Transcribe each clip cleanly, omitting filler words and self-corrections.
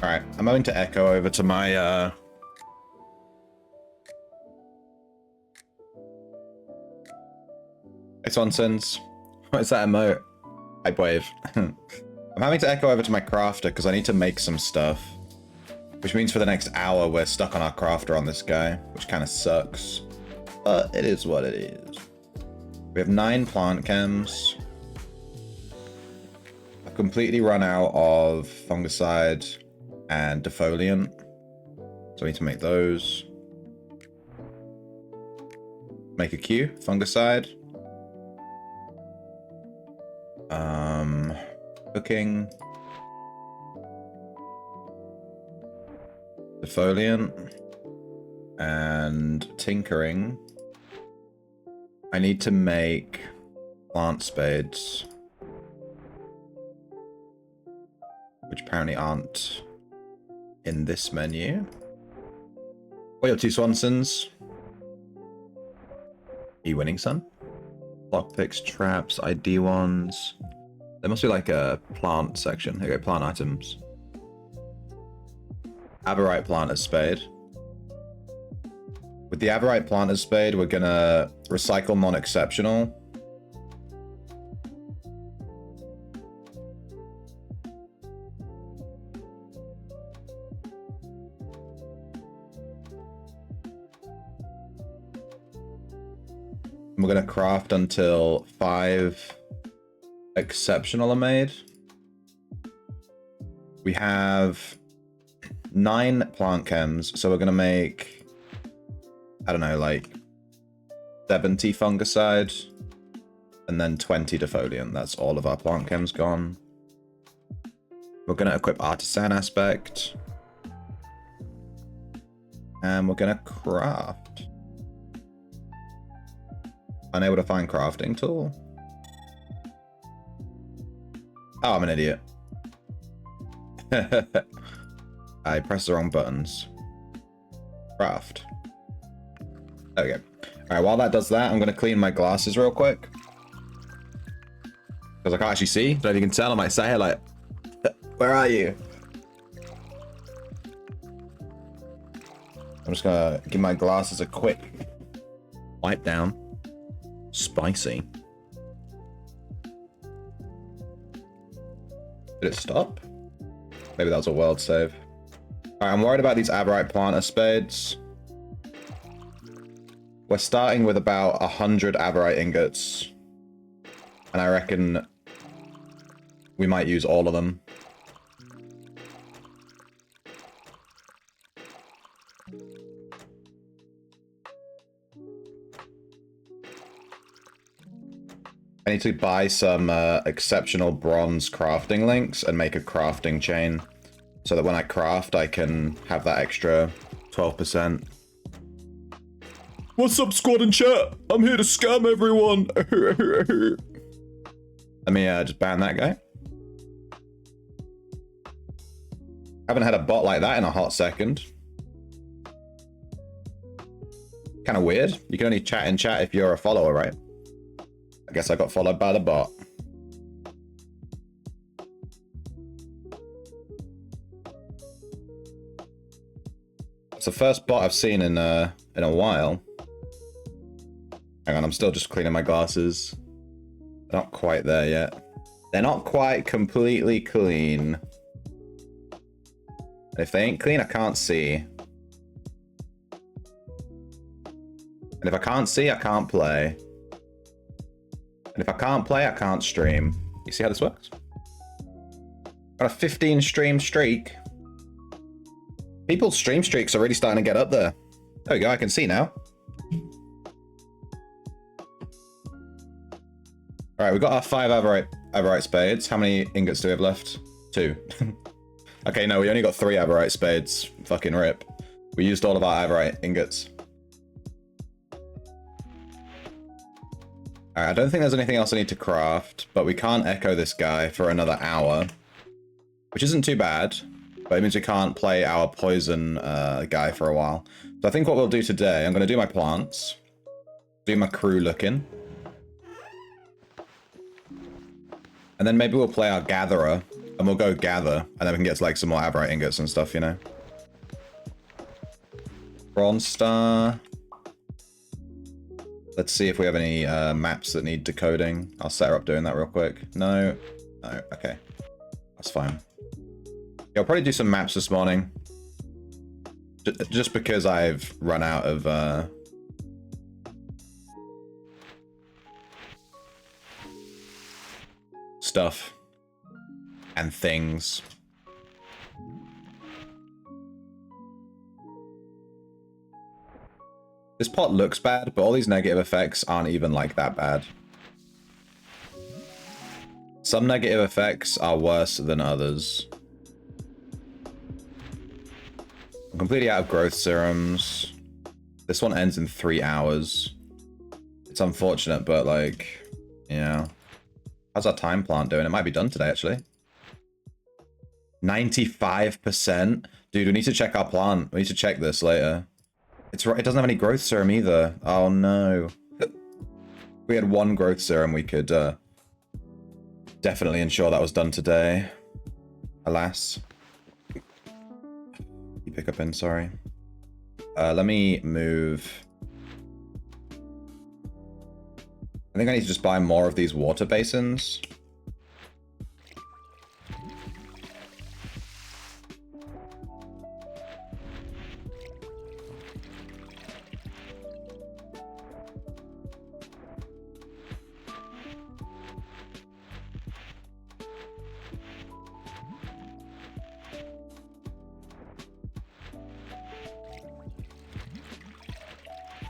Alright, I'm going to echo over to my, Hey Swansons. What is that emote? Hype wave. I'm having to echo over to my crafter because I need to make some stuff. Which means for the next hour we're stuck on our crafter on this guy, which kind of sucks. But it is what it is. We have 9 plant chems. I've completely run out of fungicide and defoliant. So I need to make those. Make a queue, fungicide. Cooking. Defoliant. And tinkering. I need to make plant spades. Which apparently aren't in this menu. What are your 2 Swansons? Are you winning, son? Lockpicks, traps, ID ones. There must be like a plant section. Here we go, plant items. Aberrite planter's spade. With the Aberrite planter's spade, we're gonna recycle non-exceptional. We're gonna craft until 5 exceptional are made. We have 9 plant chems, so we're gonna make, I don't know, like 70 fungicide and then 20 defoliant. That's all of our plant chems gone. We're gonna equip artisan aspect. And we're gonna craft. Unable to find crafting tool. Oh, I'm an idiot. I pressed the wrong buttons. Craft. There we go. Alright, while that does that, I'm going to clean my glasses real quick. Because I can't actually see. Don't know if you can tell. I might sat here like, where are you? I'm just going to give my glasses a quick wipe down. Spicy. Did it stop? Maybe that was a world save. Alright, I'm worried about these Aberrite planter spades. We're starting with about 100 Aberrite ingots. And I reckon we might use all of them. I need to buy some exceptional bronze crafting links and make a crafting chain so that when I craft, I can have that extra 12%. What's up, squad and chat? I'm here to scam everyone. Let me just ban that guy. Haven't had a bot like that in a hot second. Kind of weird. You can only chat in chat if you're a follower, right? I guess I got followed by the bot. It's the first bot I've seen in a while. Hang on, I'm still just cleaning my glasses. They're not quite there yet. They're not quite completely clean. And if they ain't clean, I can't see. And if I can't see, I can't play. And if I can't play, I can't stream. You see how this works? Got a 15 stream streak. People's stream streaks are really starting to get up there. There we go, I can see now. Alright, we've got our 5 Aberrite spades. How many ingots do we have left? 2. Okay, no, we only got 3 Aberrite spades. Fucking rip. We used all of our Aberrite ingots. Alright, I don't think there's anything else I need to craft, but we can't echo this guy for another hour. Which isn't too bad, but it means we can't play our poison guy for a while. So I think what we'll do today, I'm going to do my plants. Do my crew looking. And then maybe we'll play our gatherer And we'll go gather, and then we can get to like some more aberrate ingots and stuff, you know. Bronze Star. Let's see if we have any maps that need decoding. I'll set her up doing that real quick. No. No. Okay. That's fine. Yeah, I'll probably do some maps this morning. Just because I've run out of... stuff. And things. This pot looks bad, but all these negative effects aren't even like that bad. Some negative effects are worse than others. I'm completely out of growth serums. This one ends in 3 hours. It's unfortunate, but like, yeah. How's our time plant doing? It might be done today, actually. 95%? Dude, we need to check our plant. We need to check this later. It's right. It doesn't have any growth serum either. Oh no. If we had 1 growth serum, we could definitely ensure that was done today. Alas. You pick up in, sorry. Let me move. I think I need to just buy more of these water basins.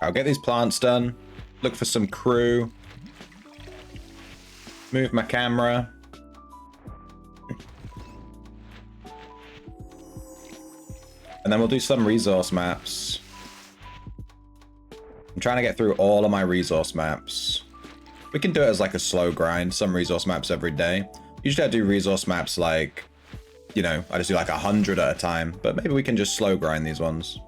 I'll get these plants done. Look for some crew. Move my camera. And then we'll do some resource maps. I'm trying to get through all of my resource maps. We can do it as like a slow grind, some resource maps every day. Usually I do resource maps like, you know, I just do like 100 at a time, but maybe we can just slow grind these ones.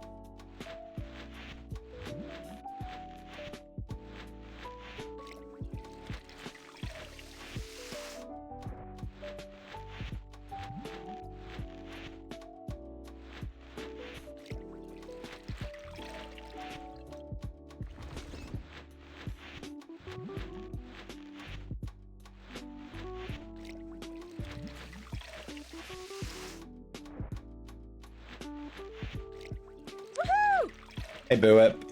Hey, Boo-Whip.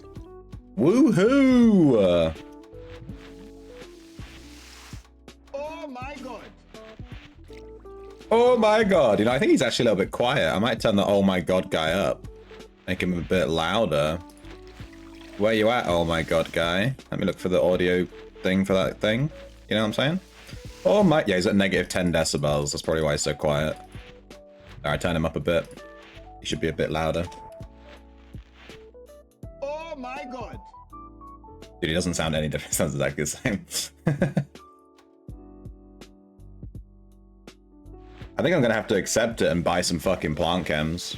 Woohoo! Oh my god. Oh my god. You know, I think he's actually a little bit quiet. I might turn the oh my god guy up. Make him a bit louder. Where you at, oh my god guy? Let me look for the audio thing for that thing. You know what I'm saying? Oh my... Yeah, he's at negative 10 decibels. That's probably why he's so quiet. Alright, turn him up a bit. He should be a bit louder. Oh my god. Dude, he doesn't sound any different. Sounds exactly the same. I think I'm gonna have to accept it and buy some fucking plant chems.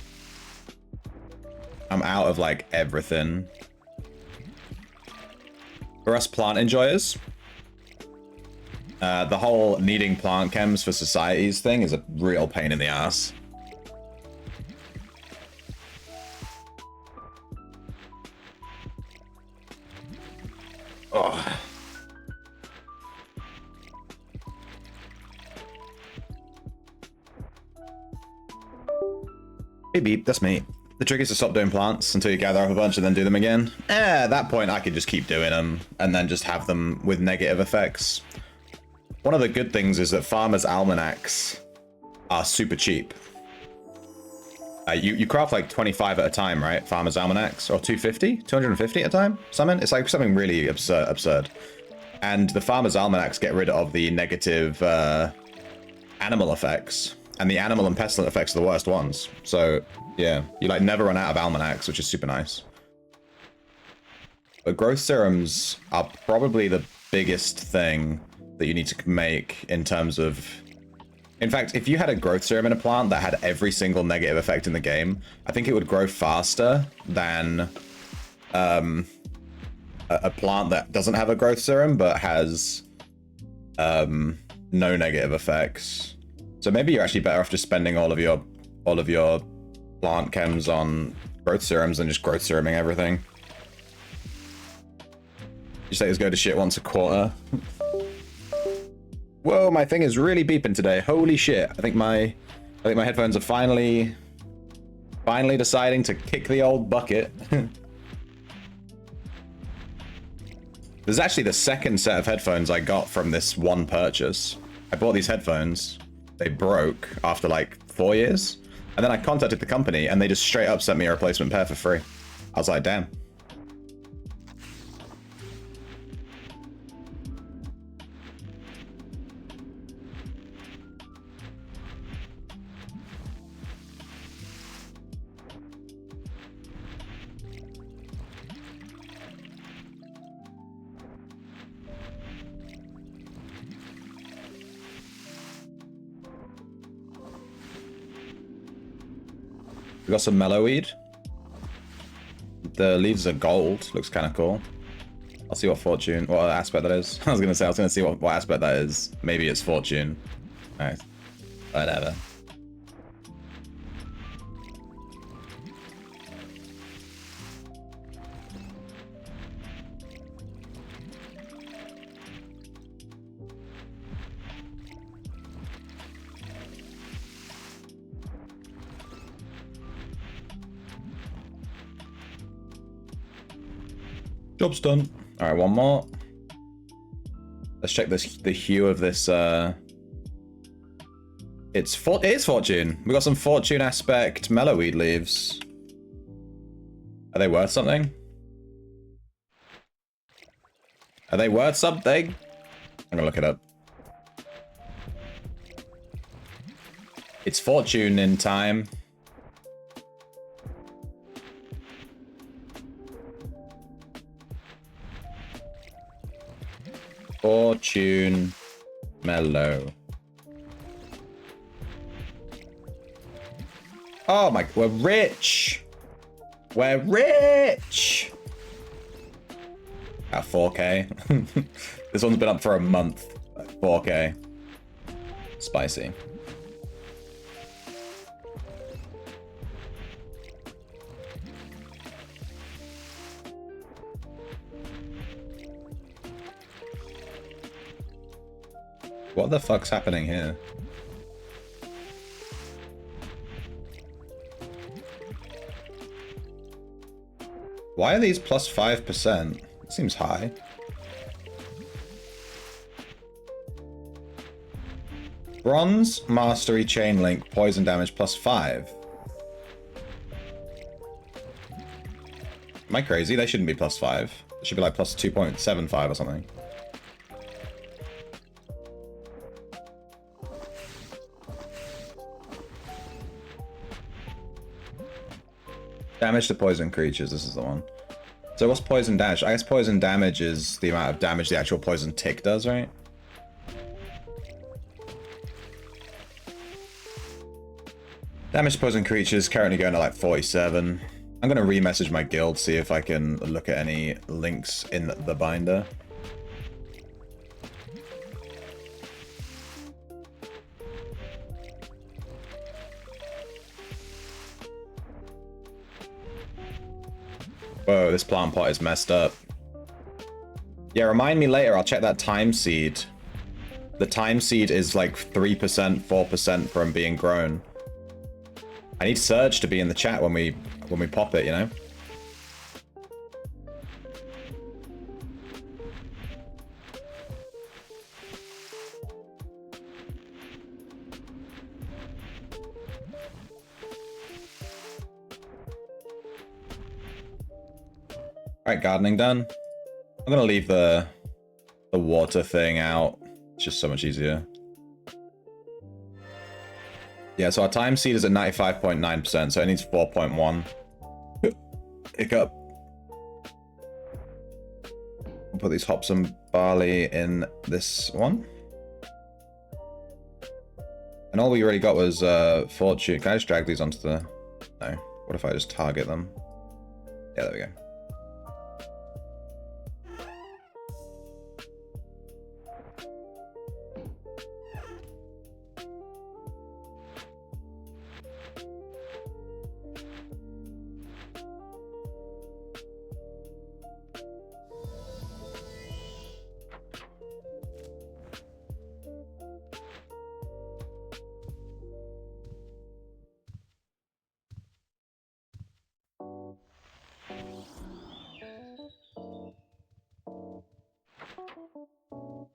I'm out of like everything. For us plant enjoyers, the whole needing plant chems for societies thing is a real pain in the ass. Oh. Beep beep, that's me. The trick is to stop doing plants until you gather up a bunch and then do them again. At that point I could just keep doing them and then just have them with negative effects. One of the good things is that farmers' almanacs are super cheap. You craft like 25 at a time, right? Farmers' almanacs, or 250? 250 at a time? Something? It's like something really absurd. And the farmers' almanacs get rid of the negative animal effects. And the animal and pestilent effects are the worst ones. So, yeah, you like never run out of almanacs, which is super nice. But growth serums are probably the biggest thing that you need to make in terms of... In fact, if you had a growth serum in a plant that had every single negative effect in the game, I think it would grow faster than a plant that doesn't have a growth serum but has no negative effects. So maybe you're actually better off just spending all of your plant chems on growth serums than just growth seruming everything. You say it's go to shit once a quarter. Whoa, my thing is really beeping today. Holy shit. I think my headphones are finally deciding to kick the old bucket. This is actually the second set of headphones I got from this one purchase. I bought these headphones. They broke after like 4 years. And then I contacted the company and they just straight up sent me a replacement pair for free. I was like, damn. We got some mellow weed. The leaves are gold. Looks kind of cool. I'll see what aspect that is. I was gonna see what aspect that is. Maybe it's fortune. Alright. Whatever. Job's done. All right, one more. Let's check the hue of this. It is fortune. We got some fortune aspect mellowweed leaves. Are they worth something? Are they worth something? I'm gonna look it up. It's fortune in time. Fortune mellow. Oh my, we're rich. We're rich. At 4K. This one's been up for a month. 4K. Spicy. What the fuck's happening here? Why are these plus 5%? It seems high. Bronze, Mastery, Chain Link, Poison Damage plus 5. Am I crazy? They shouldn't be plus 5. It should be like plus 2.75 or something. Damage to poison creatures, this is the one. So what's poison damage? I guess poison damage is the amount of damage the actual poison tick does, right? Damage to poison creatures currently going to like 47. I'm going to re-message my guild, see if I can look at any links in the binder. Whoa, this plant pot is messed up. Yeah, remind me later, I'll check that time seed. The time seed is like 3%, 4% from being grown. I need Surge to be in the chat when we pop it, you know? Alright, gardening done. I'm gonna leave the water thing out. It's just so much easier. Yeah, so our time seed is at 95.9%, so it needs 4.1. Hiccup. I'll put these hops and barley in this one. And all we really got was fortune. Can I just drag these onto the... No. What if I just target them? Yeah, there we go.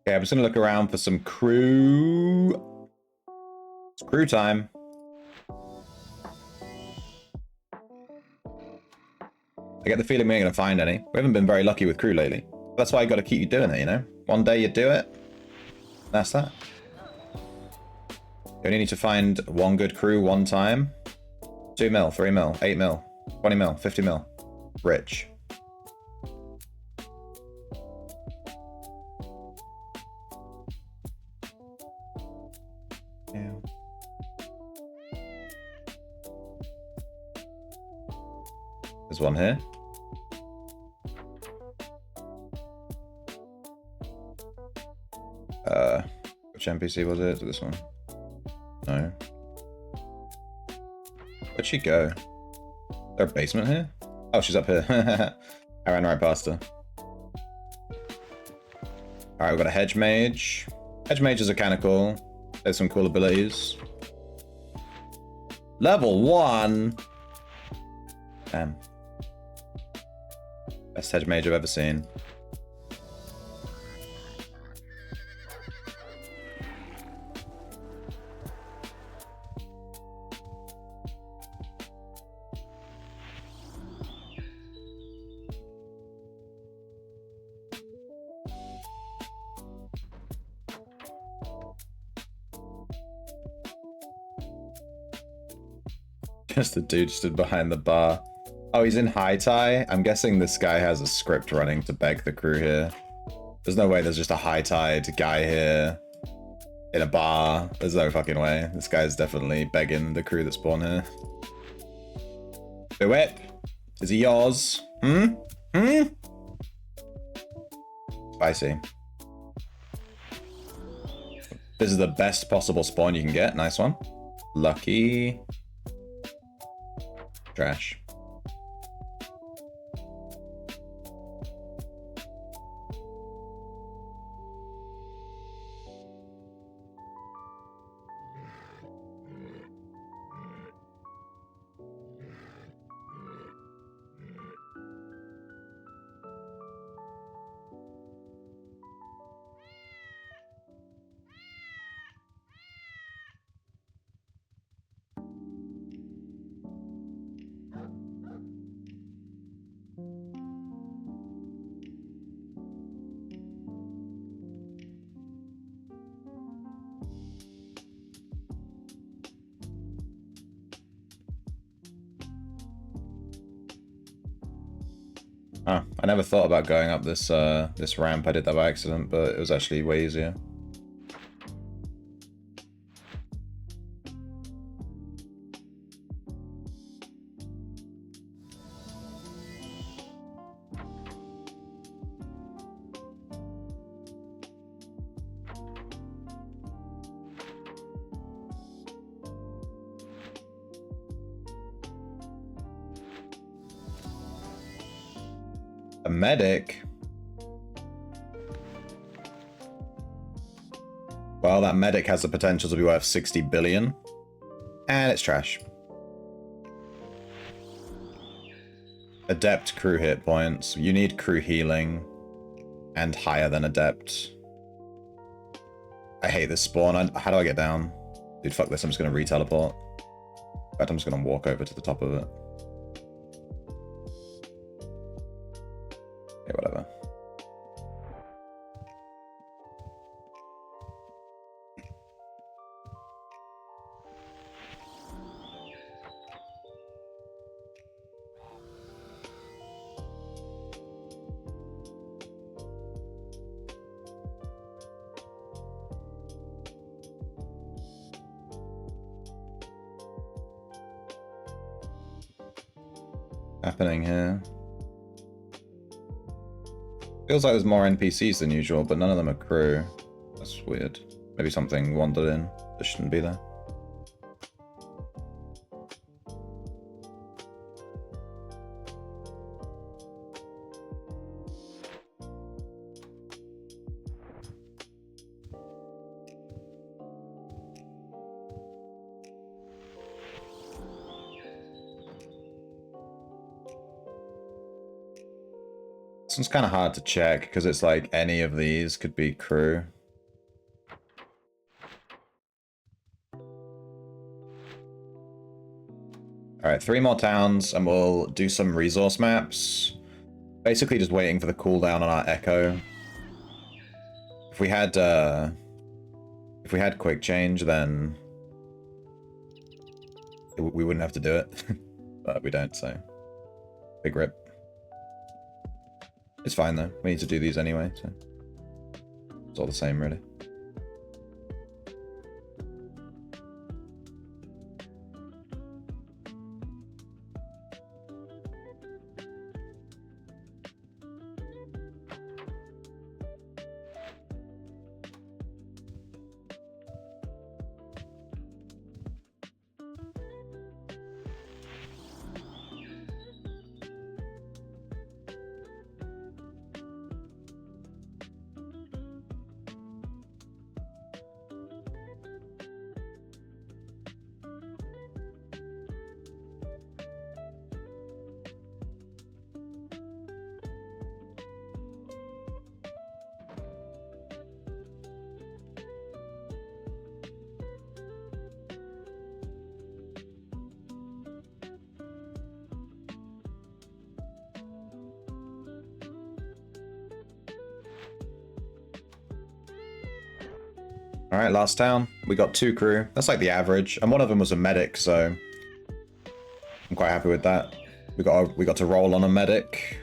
Okay, I'm just gonna look around for some crew. It's crew time. I get the feeling we ain't gonna find any. We haven't been very lucky with crew lately. That's why I gotta keep you doing it, you know? One day you do it. That's that. You only need to find one good crew one time. 2 mil, 3 mil, 8 mil, 20 mil, 50 mil. Rich. Yeah. There's one here. Which NPC was it? This one? No. Where'd she go? Is there a basement here? Oh, she's up here. I ran right past her. Alright, we've got a hedge mage. Hedge mages are kind of cool. There's some cool abilities. Level 1! Damn. Best hedge mage I've ever seen. Just a dude stood behind the bar. Oh, he's in high tie? I'm guessing this guy has a script running to beg the crew here. There's no way there's just a high tide guy here in a bar. There's no fucking way. This guy's definitely begging the crew that spawn here. Do it. Is he yours? Hmm? Hmm? Spicy. This is the best possible spawn you can get. Nice one. Lucky. Trash. Oh, I never thought about going up this this ramp. I did that by accident, but it was actually way easier. A medic? Well, that medic has the potential to be worth 60 billion. And it's trash. Adept crew hit points. You need crew healing. And higher than adept. I hate this spawn. How do I get down? Dude, fuck this. I'm just going to re-teleport. In fact, I'm just going to walk over to the top of it. Okay, whatever. Happening here. Feels like there's more NPCs than usual, but none of them are crew. That's weird. Maybe something wandered in that shouldn't be there. This one's kind of hard to check because it's like any of these could be crew. Alright, 3 more towns and we'll do some resource maps. Basically just waiting for the cooldown on our Echo. If we had quick change, then we wouldn't have to do it. But we don't, so big rip. It's fine though. We need to do these anyway, so it's all the same really. Alright, last town. We got 2 crew. That's like the average. And one of them was a medic, so I'm quite happy with that. We got to roll on a medic.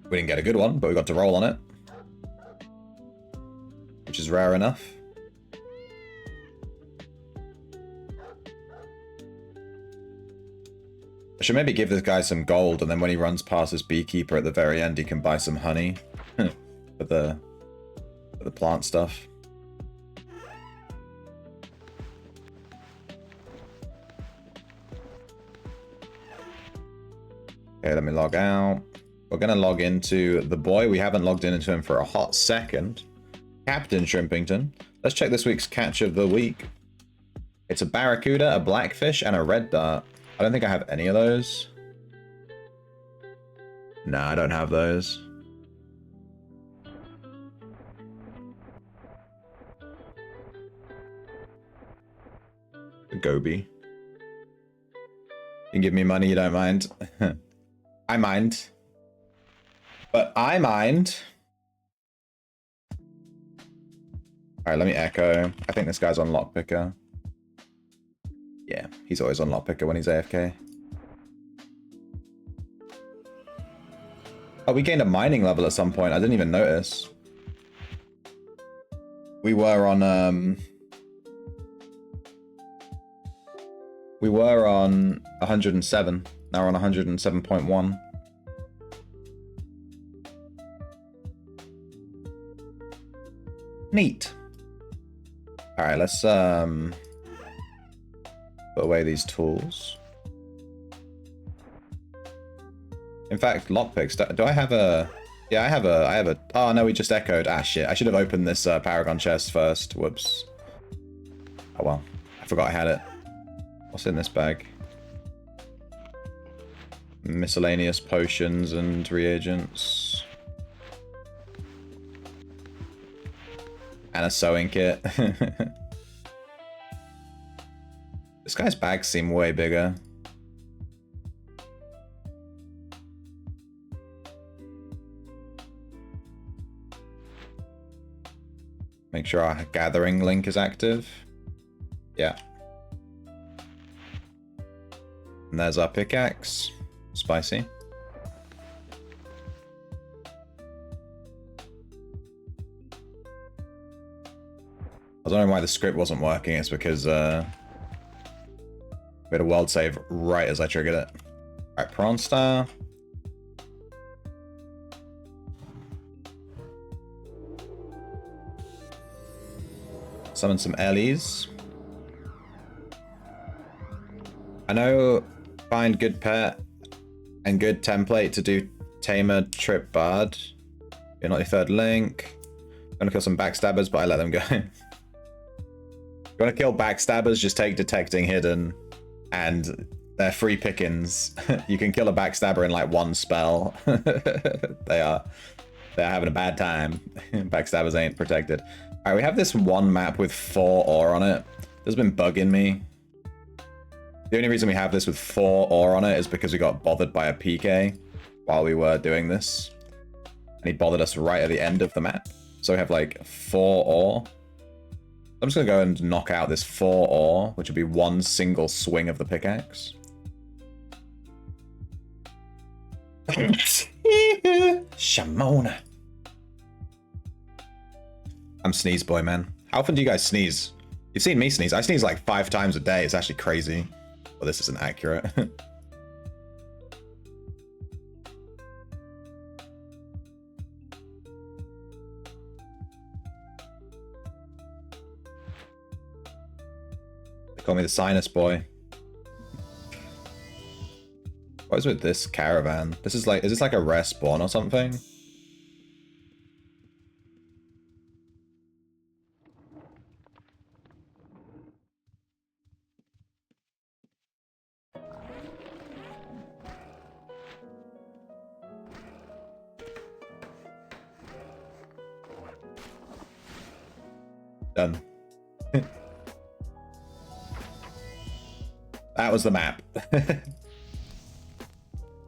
We didn't get a good one, but we got to roll on it. Which is rare enough. I should maybe give this guy some gold, and then when he runs past his beekeeper at the very end, he can buy some honey for the plant stuff. Okay, let me log out. We're going to log into the boy. We haven't logged into him for a hot second. Captain Shrimpington. Let's check this week's catch of the week. It's a barracuda, a blackfish, and a red dart. I don't think I have any of those. No, I don't have those. A goby. You can give me money, you don't mind. I mind. But I mind. Alright, let me echo. I think this guy's on lockpicker. Yeah, he's always on lockpicker when he's AFK. Oh, we gained a mining level at some point. I didn't even notice. We were on 107. Now we're on 107.1. Neat. Alright, let's put away these tools. In fact, lockpicks. Do I have a... Yeah, I have a... Oh, no, we just echoed. Ah, shit. I should have opened this Paragon chest first. Whoops. Oh, well. I forgot I had it. What's in this bag? Miscellaneous potions and reagents. And a sewing kit. This guy's bags seem way bigger. Make sure our gathering link is active. Yeah. And there's our pickaxe. Spicy. I was wondering why the script wasn't working. It's because we had a world save right as I triggered it. Alright, Prawn Star. Summon some Ellies. I know find good pet and good template to do Tamer Trip Bard. You're not your third link. I'm gonna kill some backstabbers, but I let them go. You wanna kill backstabbers, just take detecting hidden and They're free pickings. You can kill a backstabber in like one spell. They're having a bad time. Backstabbers ain't protected. All right, we have this one map with 4 ore on it. This has been bugging me. The only reason we have this with 4 ore on it is because we got bothered by a PK while we were doing this. And he bothered us right at the end of the map. So we have like 4 ore. I'm just gonna go and knock out this 4 ore, which would be one single swing of the pickaxe. Shamona. I'm sneeze boy, man. How often do you guys sneeze? You've seen me sneeze. I sneeze like 5 times a day. It's actually crazy. Well, this isn't accurate. They call me the sinus boy. What is with this caravan? This is like, is this like a rare spawn or something? Done. That was the map. Let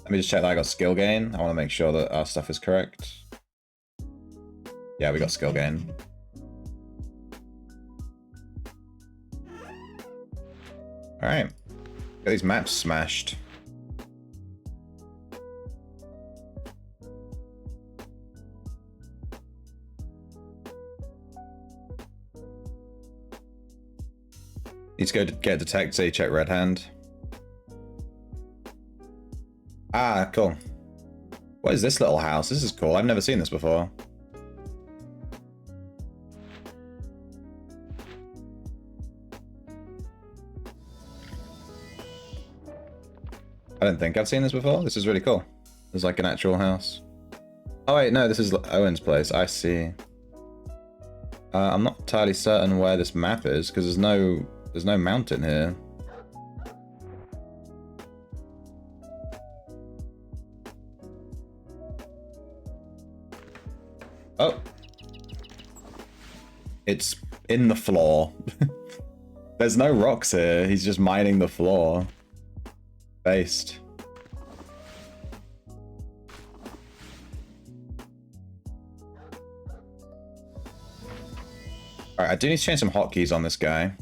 me just check that I got skill gain. I want to make sure that our stuff is correct. Yeah, we got skill gain. Alright. Got these maps smashed. Need to go to get detect, so you check red hand. Ah, cool. What is this little house? This is cool. I've never seen this before. I don't think I've seen this before. This is really cool. There's like an actual house. Oh wait, no, this is Owen's place. I see. I'm not entirely certain where this map is because there's no mountain here. Oh. It's in the floor. There's no rocks here. He's just mining the floor. Based. Alright, I do need to change some hotkeys on this guy.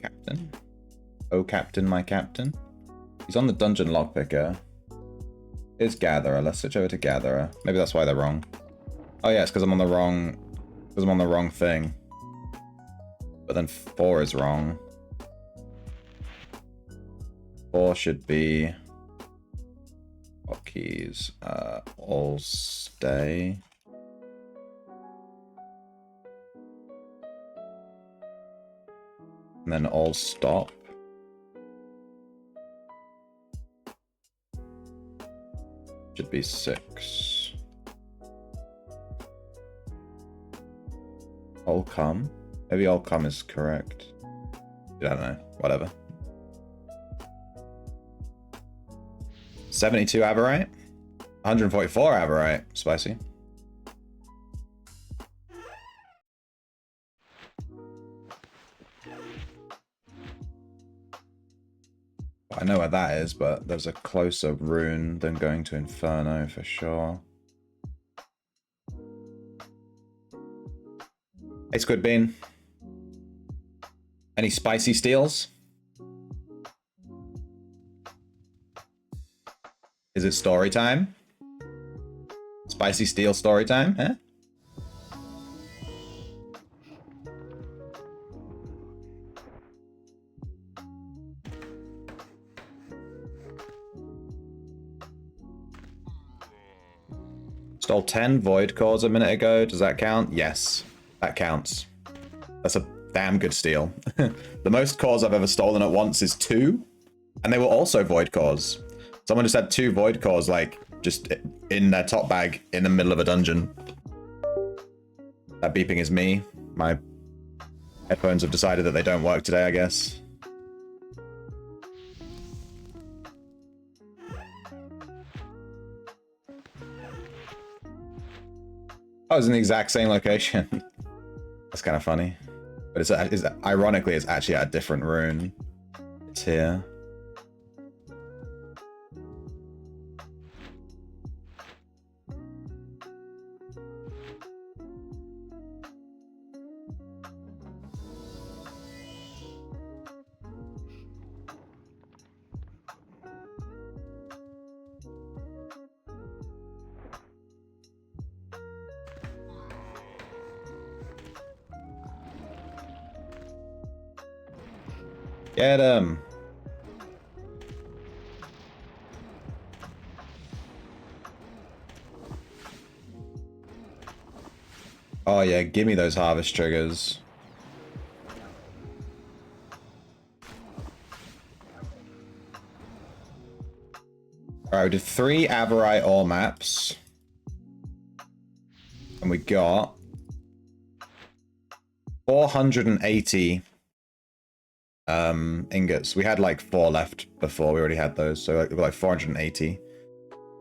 Captain. Oh, Captain, my Captain. He's on the dungeon lockpicker. Is Gatherer. Let's switch over to Gatherer. Maybe that's why they're wrong. Oh yeah, it's because I'm on the wrong... because I'm on the wrong thing. But then 4 is wrong. 4 should be... hotkeys. All stay. And then all stop. Should be 6. All come. Maybe all come is correct. I don't know. Whatever. 72 Aberrite. 144 Aberrite. Spicy. I know where that is, but there's a closer rune than going to Inferno for sure. Hey, Squid Bean. Any spicy steals? Is it story time? Spicy steel story time, huh? Stole 10 void cores a minute ago. Does that count? Yes, that counts. That's a damn good steal. The most cores I've ever stolen at once is 2, and they were also void cores. Someone just had 2 void cores, like, just in their top bag in the middle of a dungeon. That beeping is me. My headphones have decided that they don't work today, I guess. I was in the exact same location. That's kind of funny. But it's ironically, it's actually at a different rune. It's here. Get him. Oh yeah, give me those harvest triggers. Alright, we did 3 Aberite ore maps. And we got 480 ingots. We had like 4 left before. We already had those, so we've got like 480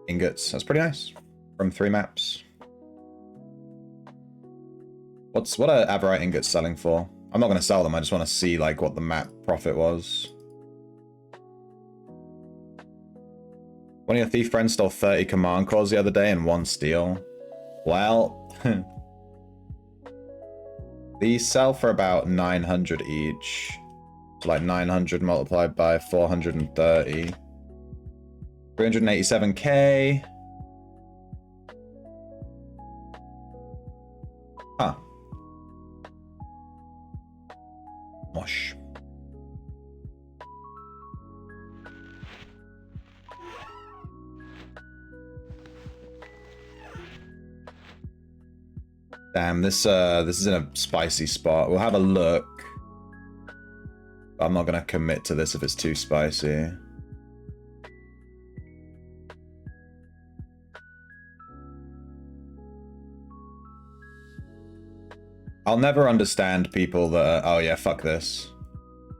ingots. That's pretty nice from 3 maps. What are Aberite ingots selling for? I'm not going to sell them. I just want to see like what the map profit was. One of your thief friends stole 30 command cores the other day and 1 steal. Well, these sell for about 900 each. So like 900 multiplied by 430. 387k. Huh. Mosh. Damn, this is in a spicy spot. We'll have a look. I'm not gonna commit to this if it's too spicy. I'll never understand people that are, oh yeah, fuck this.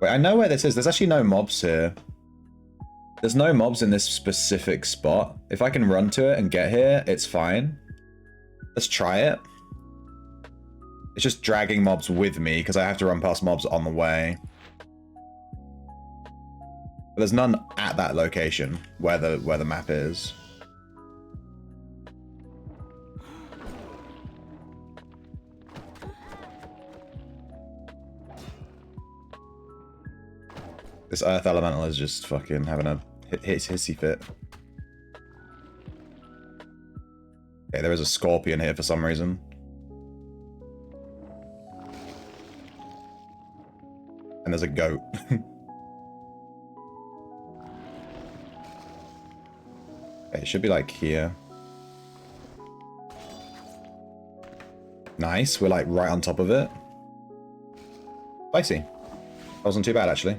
Wait, I know where this is. There's actually no mobs here. There's no mobs in this specific spot. If I can run to it and get here, it's fine. Let's try it. It's just dragging mobs with me because I have to run past mobs on the way. But there's none at that location where the map is. This Earth Elemental is just fucking having a hissy fit. Okay, there is a Scorpion here for some reason. And there's a goat. Okay, it should be like here. Nice, we're like right on top of it. Spicy. That wasn't too bad actually.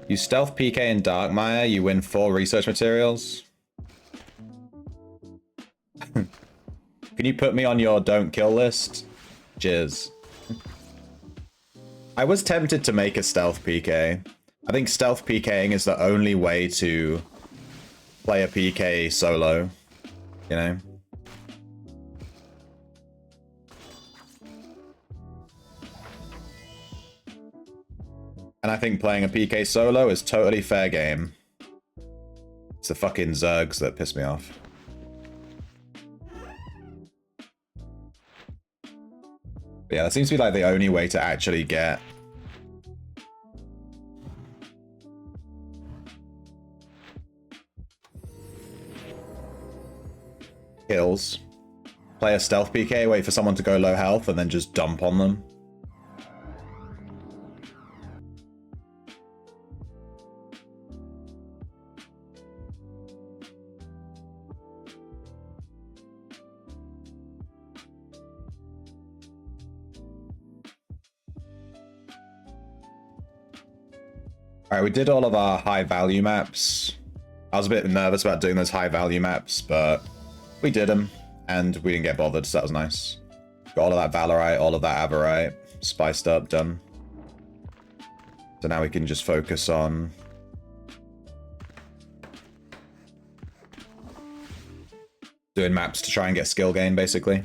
You stealth PK in Darkmire, you win 4 research materials. Can you put me on your don't kill list? Cheers. I was tempted to make a stealth PK. I think stealth PKing is the only way to play a PK solo, you know? And I think playing a PK solo is totally fair game. It's the fucking Zergs that piss me off. But yeah, that seems to be like the only way to actually get kills. Play a stealth PK, wait for someone to go low health, and then just dump on them. Alright, we did all of our high value maps. I was a bit nervous about doing those high value maps, but we did them, and we didn't get bothered, so that was nice. Got all of that Valorite, all of that Aberite, spiced up, done. So now we can just focus on Doing maps to try and get skill gain, basically.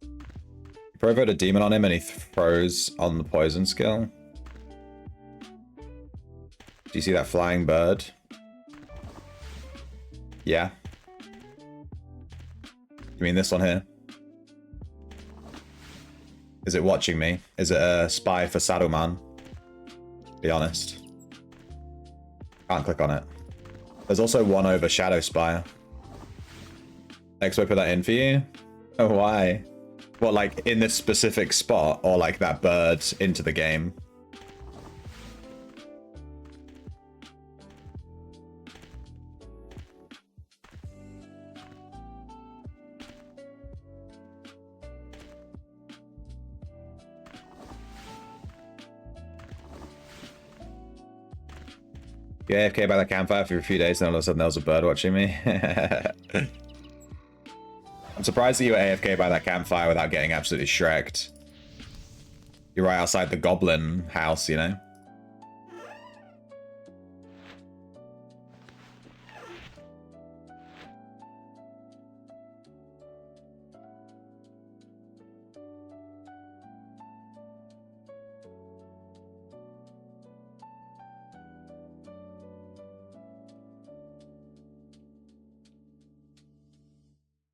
You provoke a demon on him and he throws on the poison skill. Do you see that flying bird? Yeah. You mean this one here? Is it watching me? Is it a spy for Saruman? Be honest. Can't click on it. There's also one over Shadow Spire. Expo put that in for you? Oh, why? What, like in this specific spot? Or like that bird into the game? You AFK by the campfire for a few days and all of a sudden there was a bird watching me. I'm surprised that you were AFK by that campfire without getting absolutely shreked. You're right outside the goblin house, you know?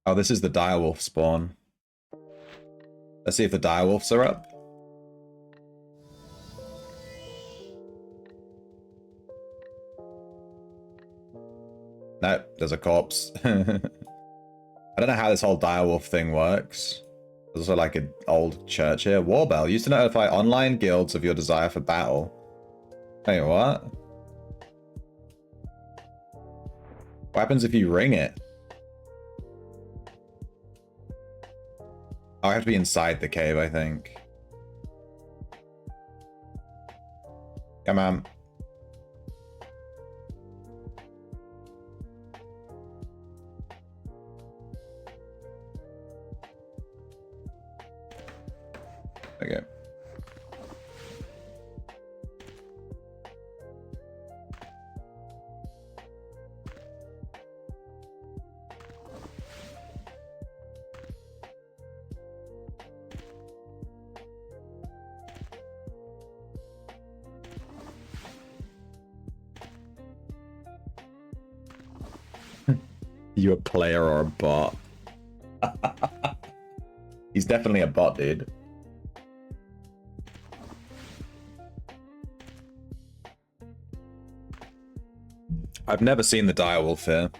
Oh, this is the direwolf spawn. Let's see if the direwolves are up. Nope, there's a corpse. I don't know how this whole direwolf thing works. There's also like an old church here. Warbell used to notify online guilds of your desire for battle. Wait, what? What happens if you ring it? Oh, I have to be inside the cave, I think. Come on. Okay. You a player or a bot? He's definitely a bot, dude. I've never seen the direwolf here.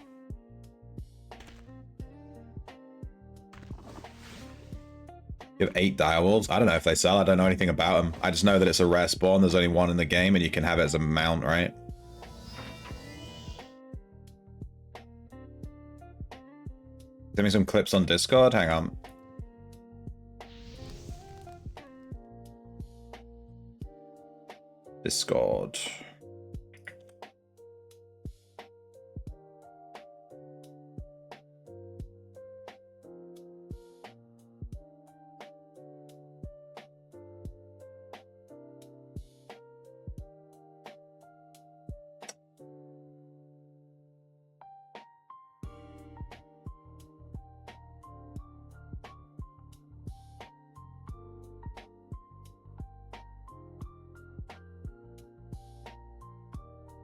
You have 8 direwolves? I don't know if they sell. I don't know anything about them. I just know that it's a rare spawn. There's only one in the game and you can have it as a mount, right? Send me some clips on Discord. Hang on. Discord.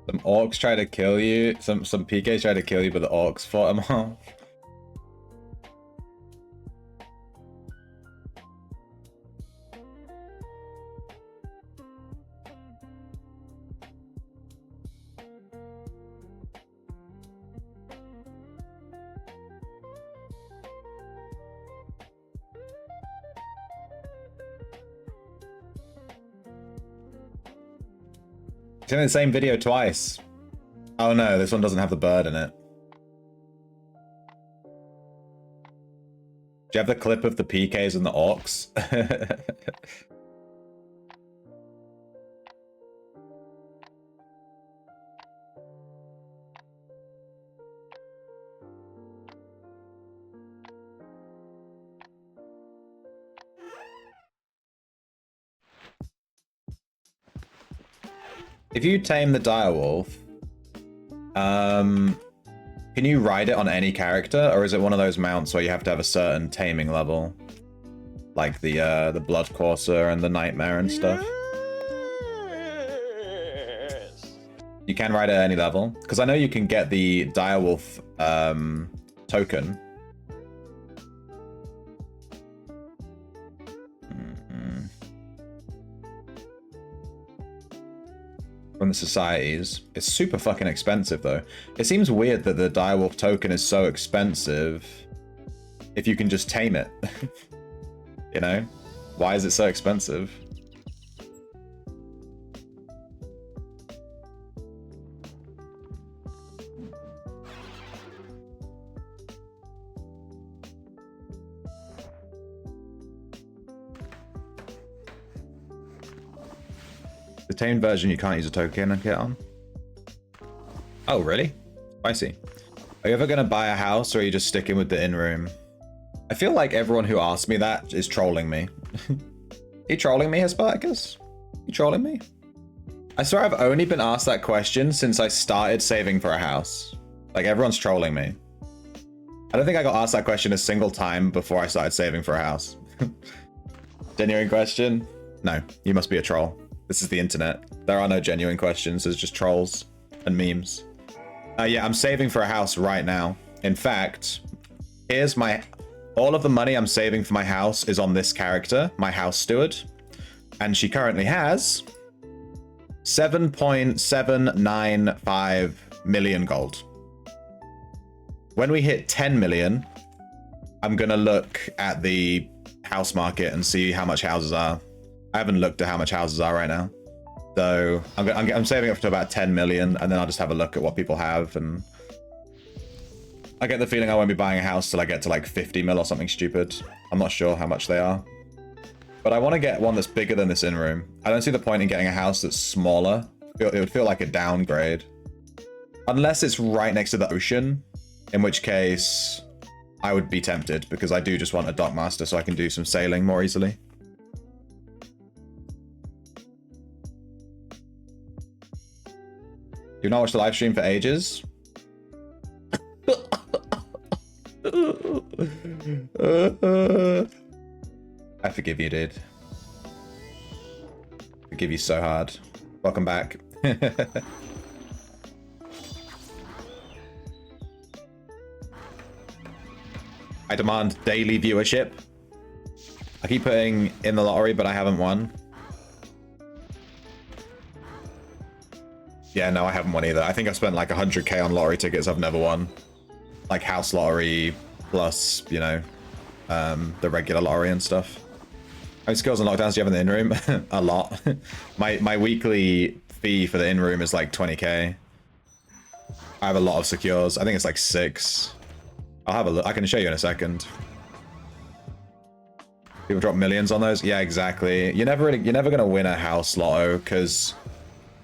Some orcs try to kill you. Some PKs try to kill you, but the orcs fought them off. It's in the same video twice. Oh no, this one doesn't have the bird in it. Do you have the clip of the PKs and the orcs? If you tame the direwolf, Can you ride it on any character, or is it one of those mounts where you have to have a certain taming level? Like the Blood Courser and the Nightmare and stuff? You can ride at any level? Because I know you can get the Direwolf token. From the societies. It's super fucking expensive though. It seems weird that the Direwolf token is so expensive if you can just tame it. You know? Why is it so expensive? The tamed version you can't use a token and get on. Oh, really? Spicy. Are you ever going to buy a house, or are you just sticking with the in-room? I feel like everyone who asks me that is trolling me. You trolling me, Hesparticus? You trolling me? I swear I've only been asked that question since I started saving for a house. Like, everyone's trolling me. I don't think I got asked that question a single time before I started saving for a house. Genuine question? No, you must be a troll. This is the internet. There are no genuine questions. There's just trolls and memes. Yeah, I'm saving for a house right now. In fact, here's my... All of the money I'm saving for my house is on this character, my house steward. And she currently has 7.795 million gold. When we hit 10 million, I'm going to look at the house market and see how much houses are. I haven't looked at how much houses are right now. So I'm saving up to about 10 million, and then I'll just have a look at what people have. And I get the feeling I won't be buying a house till I get to like 50 mil or something stupid. I'm not sure how much they are. But I want to get one that's bigger than this in-room. I don't see the point in getting a house that's smaller. It would feel like a downgrade. Unless it's right next to the ocean, in which case I would be tempted, because I do just want a dockmaster so I can do some sailing more easily. You've not watched the live stream for ages? I forgive you, dude. Forgive you so hard. Welcome back. I demand daily viewership. I keep putting in the lottery, but I haven't won. Yeah, no, I haven't won either. I think I've spent like 100k on lottery tickets I've never won. Like house lottery plus, you know, the regular lottery and stuff. How many skills and lockdowns do you have in the in-room? A lot. My weekly fee for the in-room is like 20k. I have a lot of secures. I think it's like 6. I'll have a look. I can show you in a second. People drop millions on those? Yeah, exactly. You're never gonna win a house lotto, because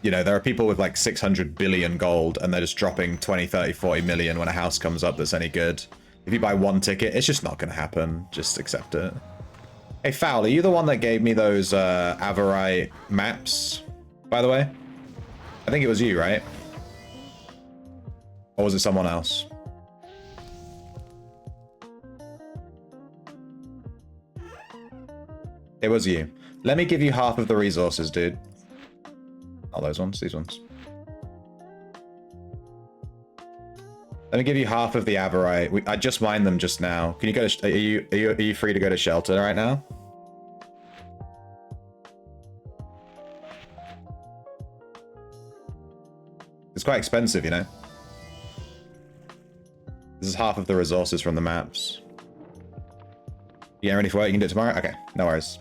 you know, there are people with like 600 billion gold and they're just dropping 20, 30, 40 million when a house comes up that's any good. If you buy one ticket, it's just not going to happen. Just accept it. Hey, Foul, are you the one that gave me those Averite maps, by the way? I think it was you, right? Or was it someone else? It was you. Let me give you half of the resources, dude. Not those ones, these ones. Let me give you half of the Averite. I just mined them just now. Can you go to, are you free to go to shelter right now? It's quite expensive, you know. This is half of the resources from the maps. You getting ready for work? You can do it tomorrow? Okay, no worries.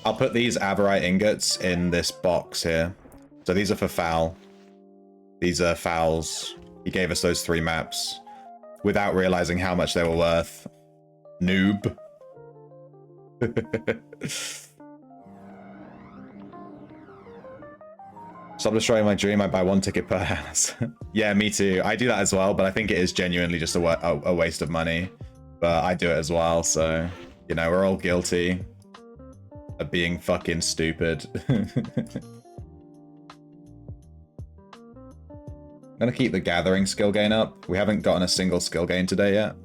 I'll put these Averite ingots in this box here. So these are for Foul. These are Foul's. He gave us those 3 maps without realizing how much they were worth. Noob. Stop destroying my dream. I buy 1 ticket per house. Yeah, me too. I do that as well, but I think it is genuinely just a waste of money. But I do it as well, so, you know, we're all guilty of being fucking stupid. I'm gonna keep the gathering skill gain up. We haven't gotten a single skill gain today yet.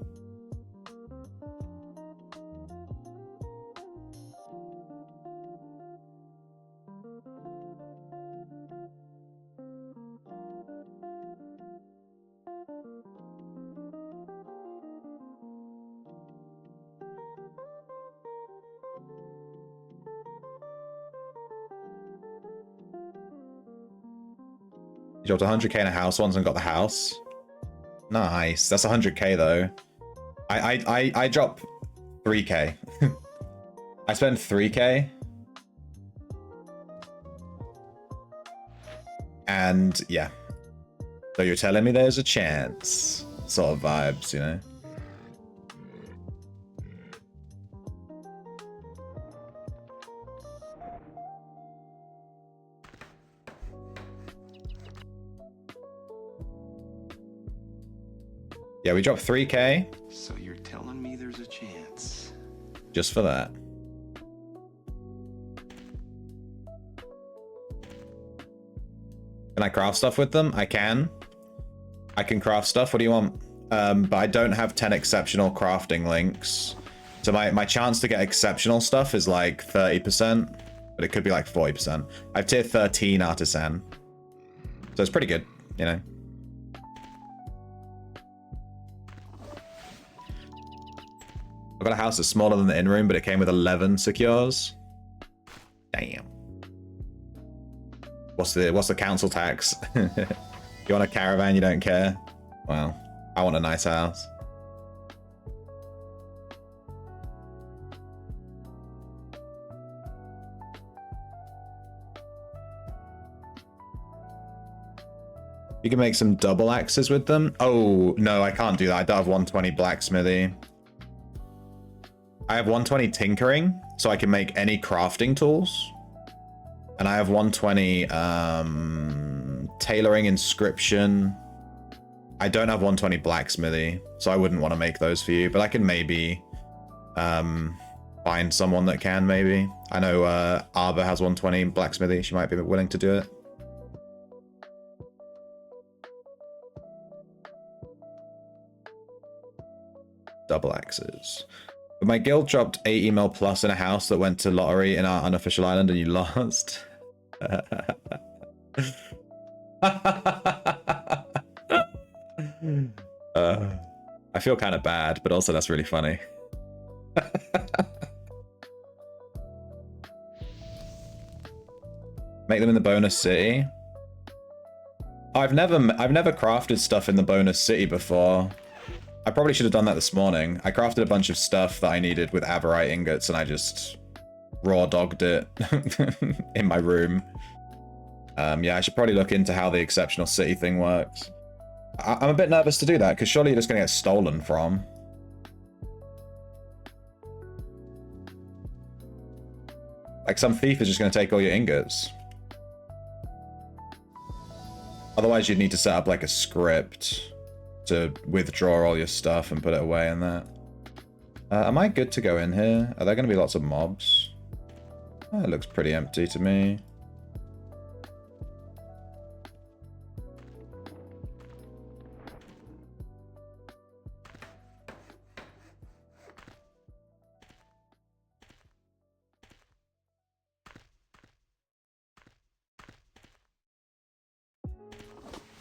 You dropped 100k in a house once and got the house. Nice. That's 100k though. I drop 3k. I spend 3k. And yeah. So you're telling me there's a chance. Sort of vibes, you know? Yeah, we dropped 3k. So you're telling me there's a chance. Just for that. Can I craft stuff with them? I can. I can craft stuff. What do you want? But I don't have 10 exceptional crafting links. So my chance to get exceptional stuff is like 30%. But it could be like 40%. I have tier 13 artisan. So it's pretty good, you know. I've got a house that's smaller than the in-room, but it came with 11 secures. Damn. What's the council tax? You want a caravan, you don't care? Well, I want a nice house. You can make some double axes with them. Oh, no, I can't do that. I don't have 120 blacksmithy. I have 120 tinkering, so I can make any crafting tools. And I have 120 tailoring inscription. I don't have 120 blacksmithy, so I wouldn't want to make those for you. But I can maybe find someone that can, maybe. I know Arba has 120 blacksmithy. She might be willing to do it. Double axes. But my guild dropped 80 mil plus in a house that went to lottery in our unofficial island and you lost. I feel kind of bad, but also that's really funny. Make them in the bonus city. Oh, I've never crafted stuff in the bonus city before. I probably should have done that this morning. I crafted a bunch of stuff that I needed with Averite ingots and I just raw dogged it in my room. Yeah, I should probably look into how the exceptional city thing works. I'm a bit nervous to do that because surely you're just going to get stolen from. Like some thief is just going to take all your ingots. Otherwise you'd need to set up like a script to withdraw all your stuff and put it away in that. Am I good to go in here? Are there going to be lots of mobs? Oh, it looks pretty empty to me.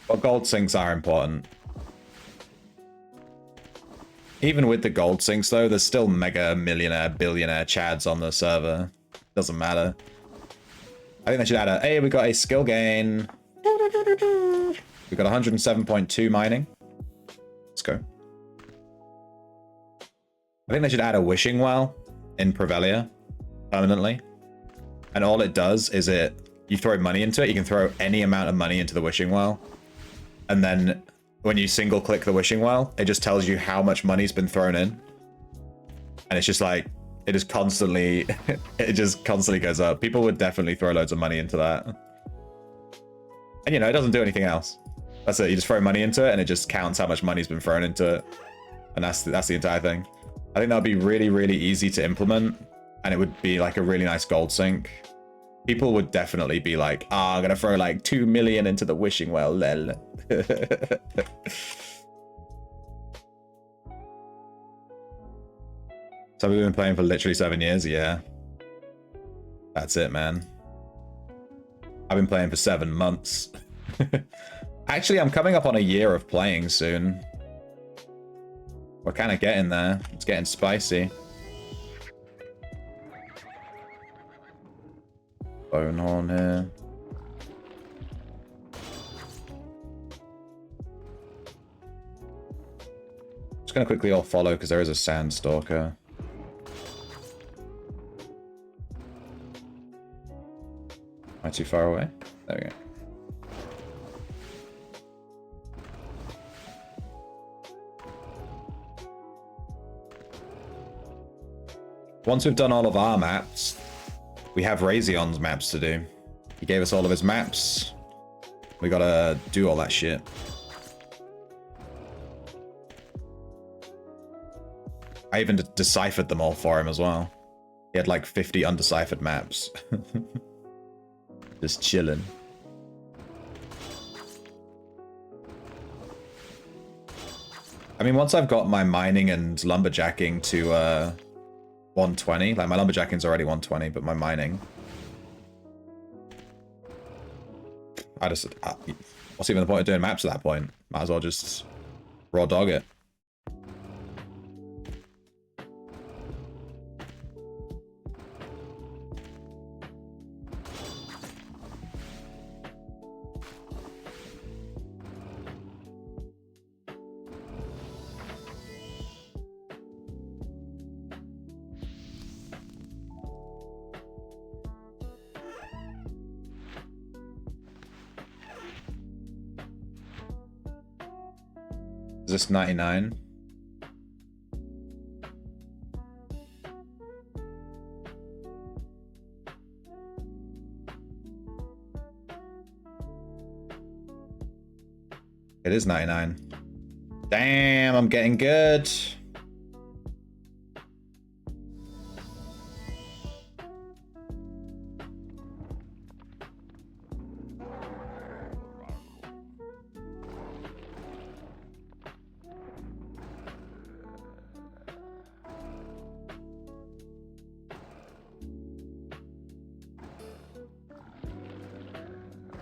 Well, gold sinks are important. Even with the gold sinks, though, there's still mega millionaire, billionaire chads on the server. Doesn't matter. I think they should add a... Hey, we got a skill gain. We got 107.2 mining. Let's go. I think they should add a wishing well in Prevelia permanently. And all it does is you throw money into it. You can throw any amount of money into the wishing well. And then when you single click the wishing well, it just tells you how much money's been thrown in. And it's just like, it just constantly goes up. People would definitely throw loads of money into that. And you know, it doesn't do anything else. That's it. You just throw money into it and it just counts how much money's been thrown into it. And that's the entire thing. I think that would be really, really easy to implement. And it would be like a really nice gold sink. People would definitely be like, ah, I'm gonna throw like 2 million into the wishing well, lel. So we've been playing for literally 7 years, yeah. That's it, man. I've been playing for 7 months. Actually, I'm coming up on a year of playing soon. We're kind of getting there. It's getting spicy. Bonehorn here. Just gonna quickly all follow because there is a Sandstalker. Am I too far away? There we go. Once we've done all of our maps, we have Razion's maps to do. He gave us all of his maps. We gotta do all that shit. I even deciphered them all for him as well. He had like 50 undeciphered maps. Just chilling. I mean, once I've got my mining and lumberjacking to 120, like my lumberjacking's already 120, but my mining, what's even the point of doing maps at that point? Might as well just raw dog it. Is this 99? It is 99. Damn, I'm getting good.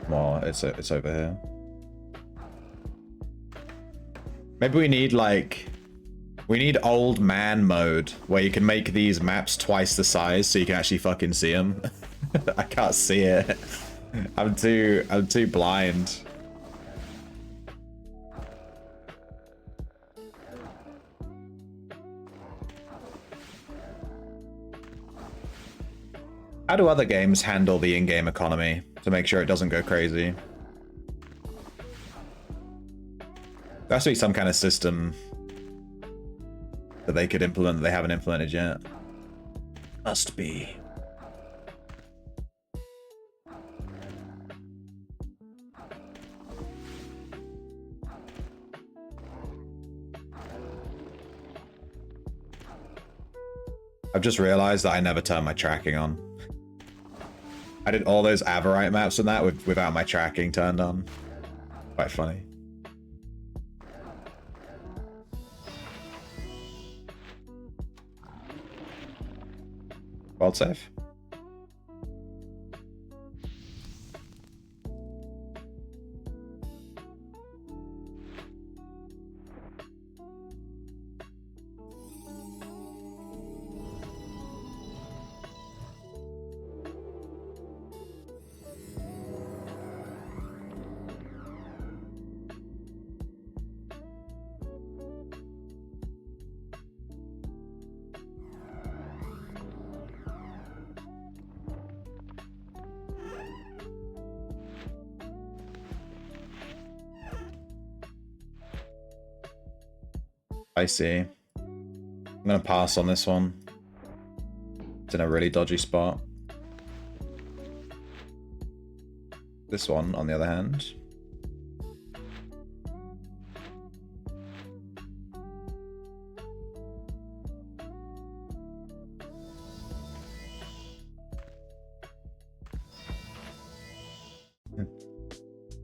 Well, it's over here. Maybe we need old man mode where you can make these maps twice the size so you can actually fucking see them. I can't see it. I'm too blind. How do other games handle the in-game economy to make sure it doesn't go crazy? There has to be some kind of system that they could implement that they haven't implemented yet. Must be. I've just realized that I never turned my tracking on. I did all those Averite maps and that without my tracking turned on. Quite funny. World save. I see. I'm gonna pass on this one. It's in a really dodgy spot. This one, on the other hand.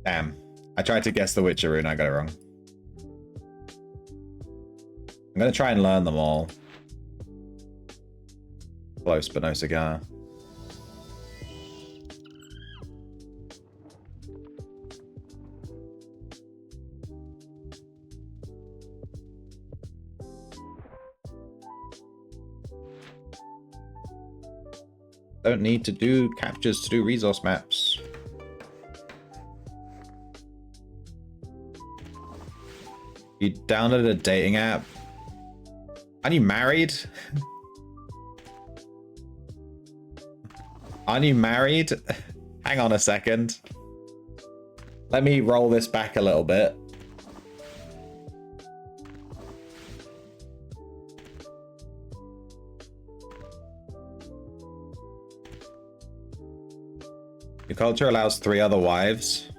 Damn. I tried to guess the Witcher rune, I got it wrong. I'm gonna try and learn them all. Close, but no cigar. Don't need to do captures to do resource maps. You downloaded a dating app? Aren't you married? Aren't you married? Hang on a second. Let me roll this back a little bit. Your culture allows 3 other wives.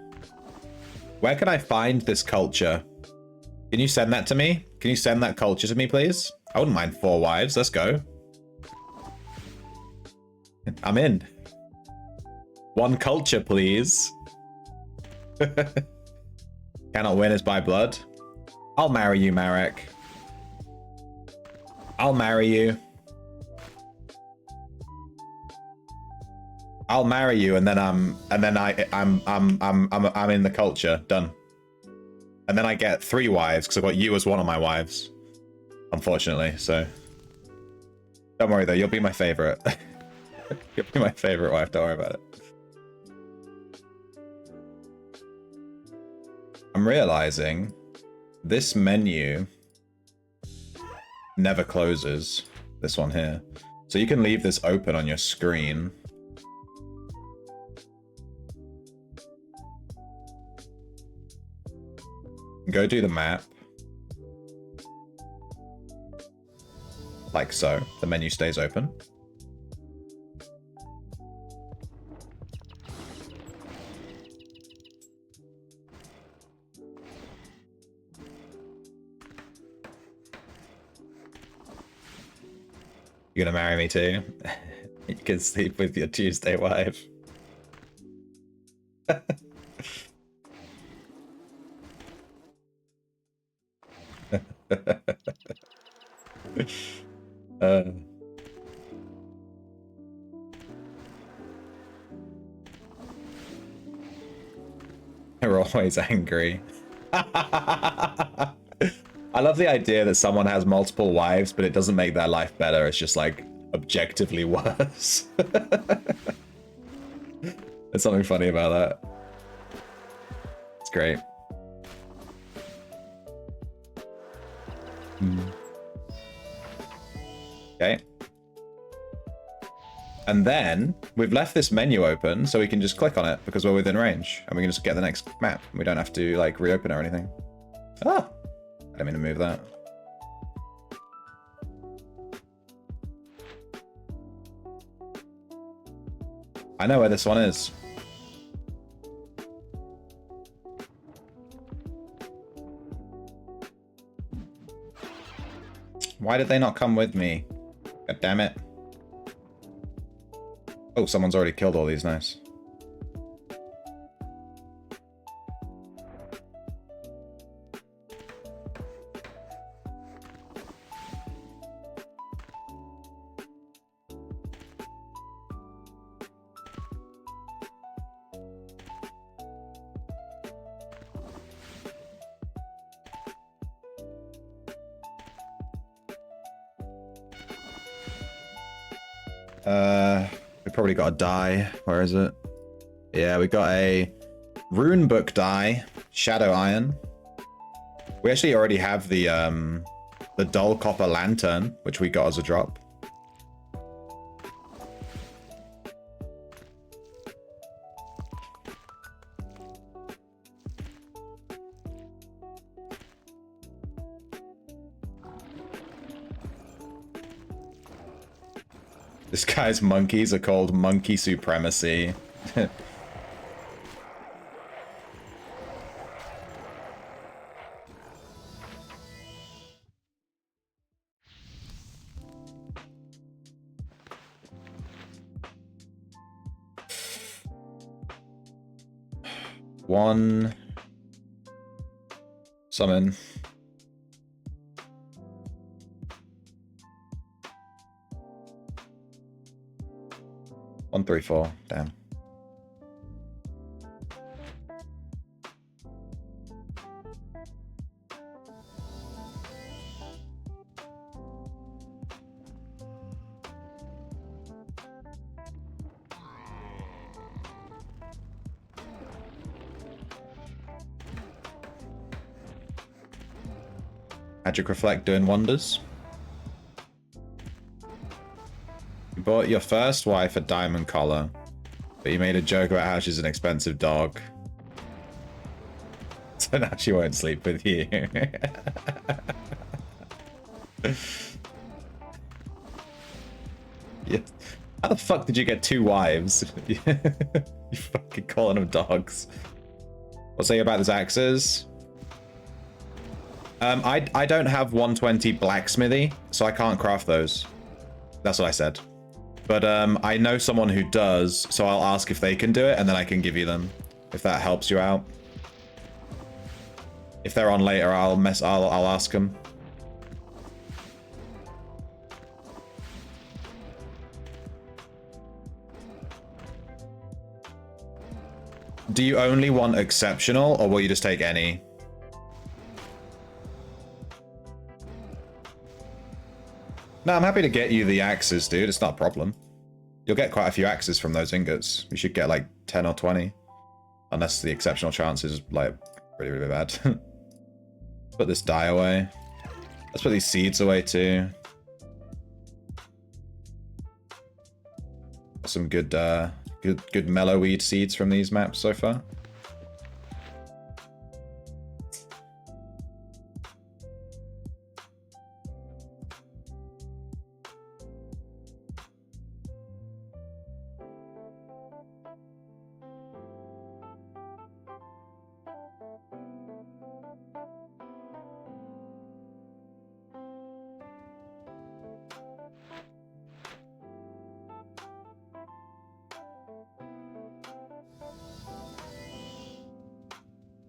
Where can I find this culture? Can you send that to me? Can you send that culture to me, please? I wouldn't mind 4 wives. Let's go. I'm in. 1 culture, please. Cannot win is by blood. I'll marry you, Marek. I'll marry you. I'll marry you, and then I'm in the culture. Done. And then I get 3 wives because I've got you as one of my wives, unfortunately. So don't worry though, you'll be my favorite. You'll be my favorite wife. Don't worry about it. I'm realizing this menu never closes. This one here, so you can leave this open on your screen. Go do the map. Like so. The menu stays open. You gonna marry me too? You can sleep with your Tuesday wife. They're always angry. I love the idea that someone has multiple wives, but it doesn't make their life better. It's just like objectively worse. There's something funny about that. It's great. Okay. And then we've left this menu open so we can just click on it because we're within range and we can just get the next map. We don't have to like reopen it or anything. Ah! I didn't mean to move that. I know where this one is. Why did they not come with me? God damn it. Oh, someone's already killed all these, nice. We probably got a die. Where is it? Yeah, we got a rune book die, shadow iron. We actually already have the dull copper lantern, which we got as a drop. This guy's monkeys are called Monkey Supremacy. One. Summon. One, three, four. Damn. Magic Reflect doing wonders. You bought your first wife a diamond collar, but you made a joke about how she's an expensive dog. So now she won't sleep with you. Yeah. How the fuck did you get 2 wives? You fucking calling them dogs. What's say about these axes? I don't have 120 blacksmithy, so I can't craft those. That's what I said. But I know someone who does, so I'll ask if they can do it, and then I can give you them, if that helps you out. If they're on later, I'll ask them. Do you only want exceptional, or will you just take any? No, I'm happy to get you the axes, dude. It's not a problem. You'll get quite a few axes from those ingots. You should get like 10 or 20. Unless the exceptional chance is like really, really bad. Put this dye away. Let's put these seeds away too. Some good good mellow weed seeds from these maps so far.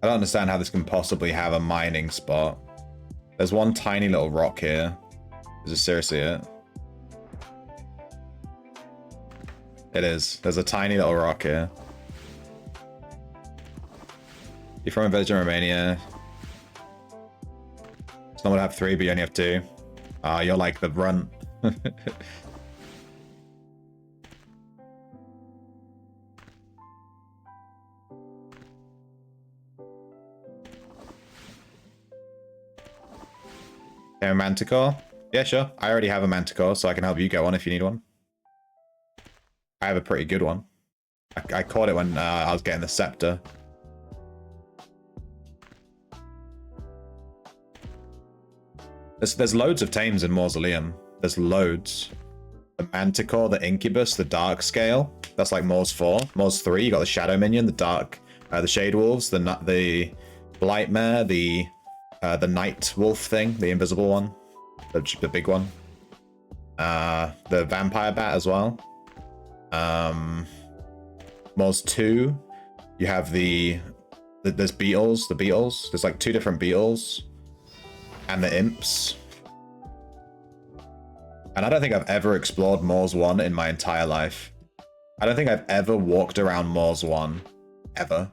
I don't understand how this can possibly have a mining spot. There's one tiny little rock here. Is this seriously it? It is. There's a tiny little rock here. You're from a village in Romania. Someone would have 3, but you only have 2. You're like the runt. A manticore? Yeah, sure. I already have a manticore, so I can help you get one if you need one. I have a pretty good one. I caught it when I was getting the scepter. There's loads of tames in Mausoleum. There's loads. The manticore, the incubus, the dark scale. That's like Mors 4. Mors 3, you got the shadow minion, the dark, the shade wolves, the blightmare, the night wolf thing, the invisible one, the big one. The vampire bat as well. Mors 2, you have there's beetles, the beetles. There's like 2 different beetles. And the imps. And I don't think I've ever explored Mors 1 in my entire life. I don't think I've ever walked around Mors 1. Ever.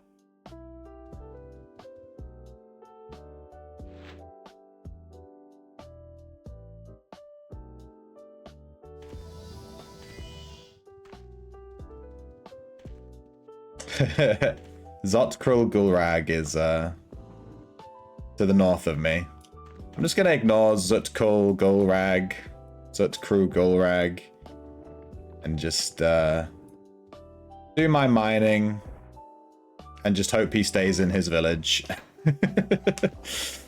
Zotkrul Gulrag is to the north of me. I'm just gonna ignore Zutkul Gulrag, Zutkru Gulrag, and just do my mining and just hope he stays in his village. This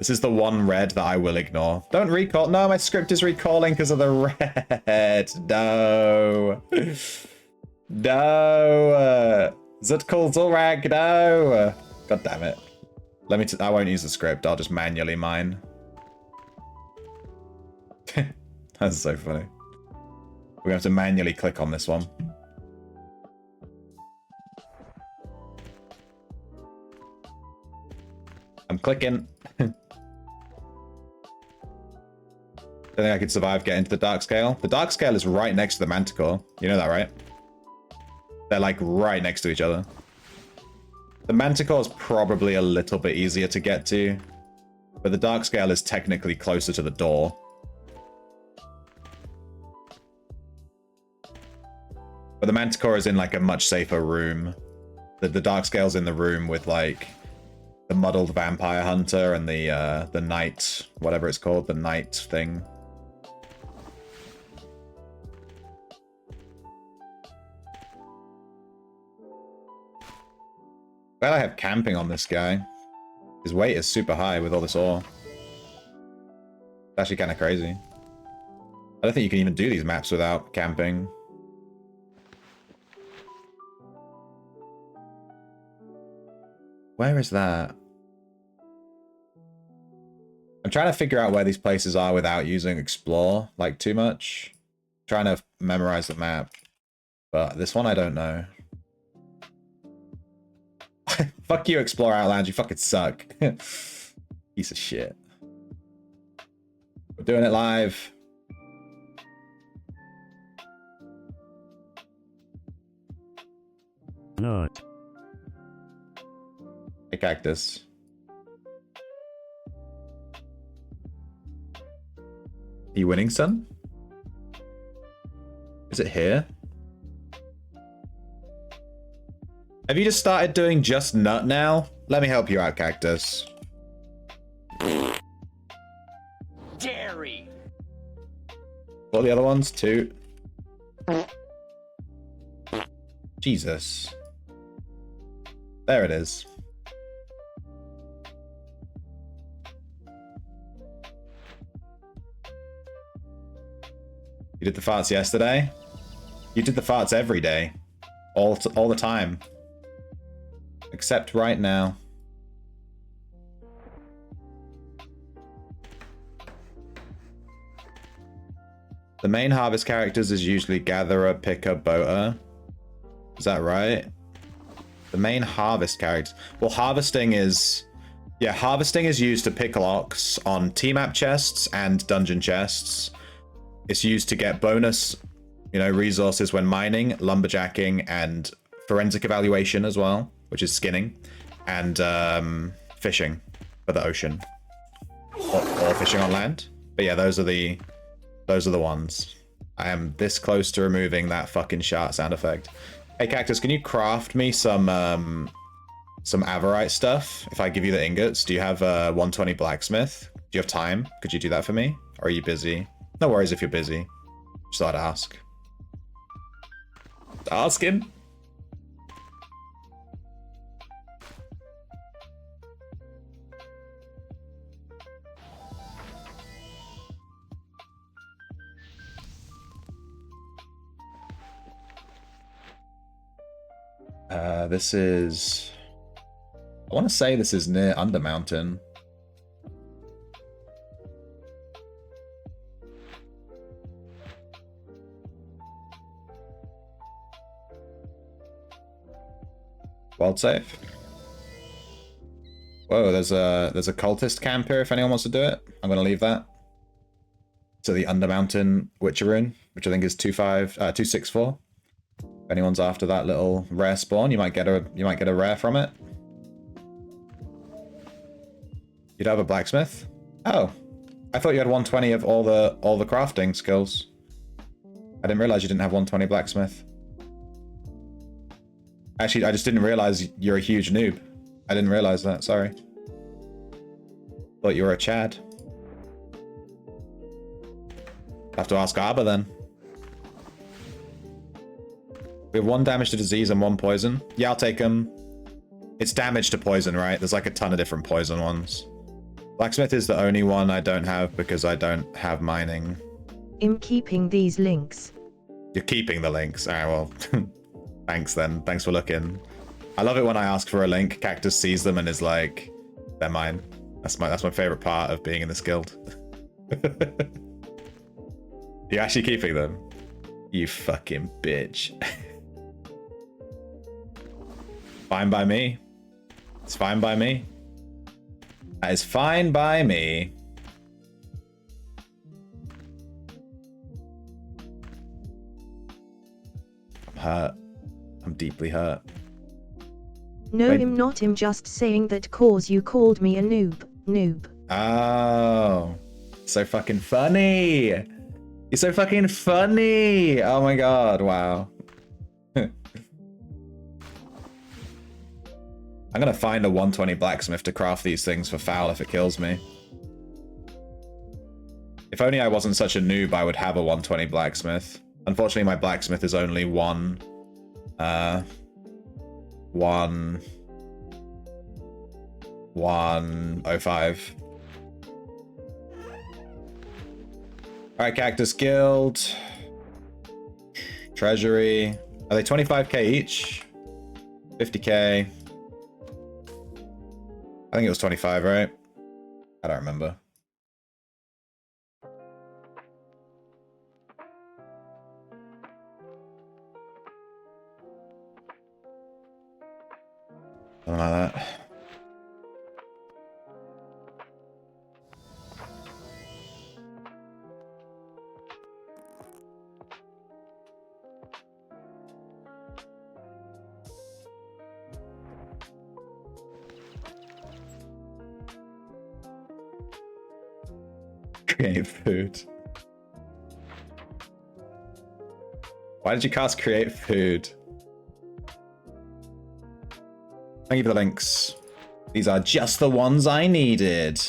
is the one red that I will ignore. Don't recall. No, my script is recalling because of the red. No. No. Zutkul Gulrag, no. God damn it. I won't use the script, I'll just manually mine. That's so funny. We have to manually click on this one. I'm clicking. Don't think I could survive getting to the dark scale. The dark scale is right next to the manticore. You know that, right? They're like right next to each other. The manticore is probably a little bit easier to get to, but the dark scale is technically closer to the door. But the manticore is in like a much safer room. The dark scale's in the room with like the muddled vampire hunter and the knight, whatever it's called, the knight thing. Glad I have camping on this guy. His weight is super high with all this ore. It's actually kind of crazy. I don't think you can even do these maps without camping. Where is that? I'm trying to figure out where these places are without using explore, like, too much. I'm trying to memorize the map. But this one I don't know. Fuck you, Explore Outland, you fucking suck. Piece of shit. We're doing it live. Not. Hey, Cactus. Are you winning, son? Is it here? Have you just started doing just nut now? Let me help you out, Cactus. Dairy. What are the other ones? 2. Jesus. There it is. You did the farts yesterday? You did the farts every day. All the time. Except right now. The main harvest characters is usually Gatherer, Picker, Boater. Is that right? The main harvest characters. Well, harvesting is... Yeah, harvesting is used to pick locks on T-map chests and dungeon chests. It's used to get bonus, you know, resources when mining, lumberjacking, and forensic evaluation as well, which is skinning, and fishing for the ocean, or fishing on land. But yeah, those are the ones. I am this close to removing that fucking shark sound effect. Hey, Cactus, can you craft me some Averite stuff? If I give you the ingots, do you have 120 blacksmith? Do you have time? Could you do that for me? Or are you busy? No worries if you're busy. Just thought I'd ask. Asking. This is... I want to say this is near Undermountain. Wild safe. Whoa, there's a cultist camp here if anyone wants to do it. I'm gonna leave that to the Undermountain Witcheroon, which I think is 264. If anyone's after that little rare spawn, you might get a rare from it. You'd have a blacksmith? Oh. I thought you had 120 of all the crafting skills. I didn't realize you didn't have 120 blacksmith. Actually, I just didn't realize you're a huge noob. I didn't realize that, sorry. Thought you were a Chad. Have to ask Arbor then. We have 1 damage to disease and 1 poison. Yeah, I'll take them. It's damage to poison, right? There's like a ton of different poison ones. Blacksmith is the only one I don't have because I don't have mining. I'm keeping these links. You're keeping the links. Alright, well, thanks then. Thanks for looking. I love it when I ask for a link, Cactus sees them and is like, they're mine. That's my favorite part of being in this guild. You're actually keeping them? You fucking bitch. Fine by me. It's fine by me. That is fine by me. I'm hurt. I'm deeply hurt. No, Wait. I'm not. I'm just saying that cause you called me a noob. Oh, so fucking funny. You're so fucking funny. Oh my god, wow. I'm gonna find a 120 blacksmith to craft these things for Foul if it kills me. If only I wasn't such a noob, I would have a 120 blacksmith. Unfortunately, my blacksmith is only 105. Alright, Cactus Guild. Treasury. Are they 25k each? 50k. I think it was 25, right? I don't remember. Something like that. Create food. Why did you cast create food? Thank you for the links. These are just the ones I needed.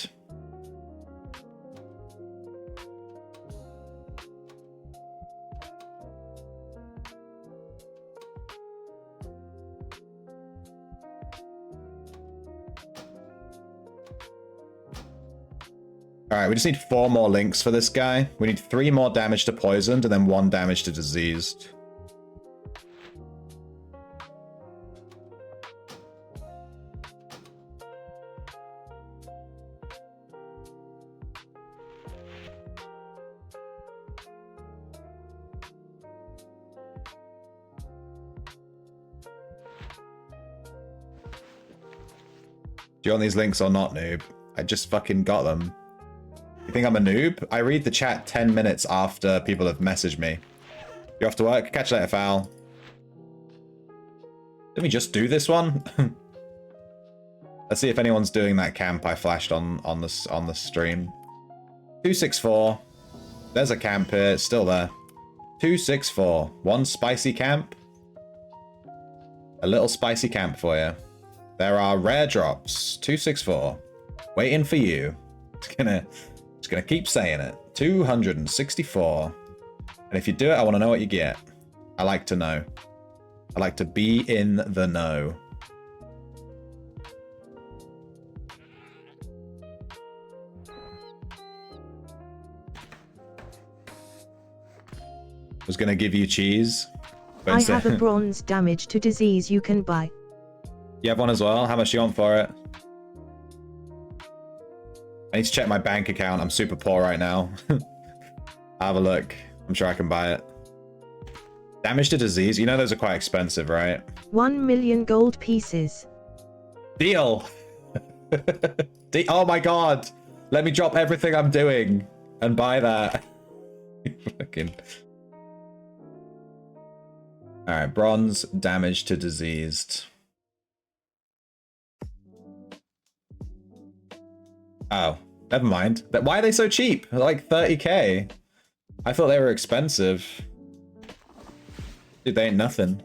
Alright, we just need 4 more links for this guy. We need 3 more damage to poisoned and then 1 damage to diseased. Do you want these links or not, noob? I just fucking got them. You think I'm a noob? I read the chat 10 minutes after people have messaged me. You're off to work? Catch you later, Foul. Did we just do this one? Let's see if anyone's doing that camp I flashed on the stream. 264. There's a camp here. It's still there. 264. 1 spicy camp. A little spicy camp for you. There are rare drops. 264. Waiting for you. Just gonna keep saying it. 264. And if you do it, I want to know what you get. I like to know. I like to be in the know. Was gonna give you cheese. But I have a bronze damage to disease you can buy. You have one as well? How much do you want for it? I need to check my bank account. I'm super poor right now. Have a look. I'm sure I can buy it. Damage to disease. You know those are quite expensive, right? 1 million gold pieces. Deal. Oh my god. Let me drop everything I'm doing and buy that. Fucking. Alright, bronze damage to diseased. Oh, never mind. Why are they so cheap? They're like 30k. I thought they were expensive. Dude, they ain't nothing.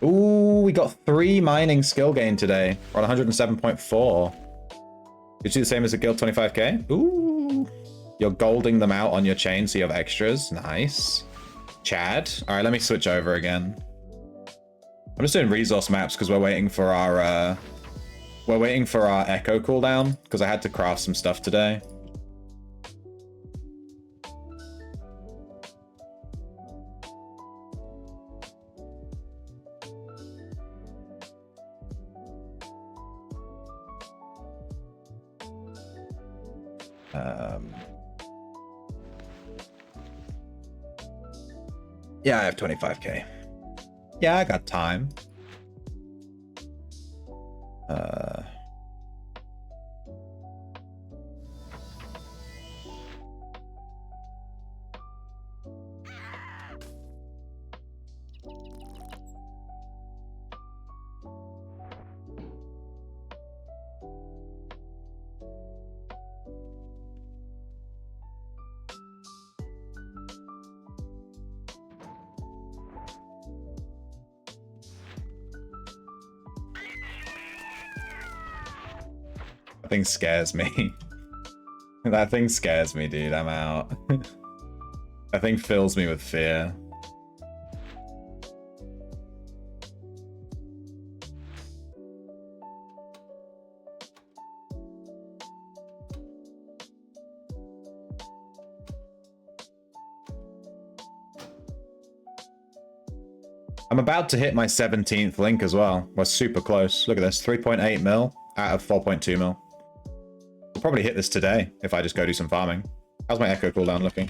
Ooh, we got 3 mining skill gain today. We're on 107.4. Did you do the same as a guild 25k? Ooh. You're golding them out on your chain so you have extras. Nice. Chad. All right, let me switch over again. I'm just doing resource maps because we're waiting for our echo cooldown because I had to craft some stuff today. Yeah, I have 25k. Yeah, I got time. That thing scares me. That thing scares me, dude. I'm out. That thing fills me with fear. I'm about to hit my 17th link as well. We're super close. Look at this, 3.8 mil out of 4.2 mil. We'll probably hit this today if I just go do some farming. How's my echo cooldown looking?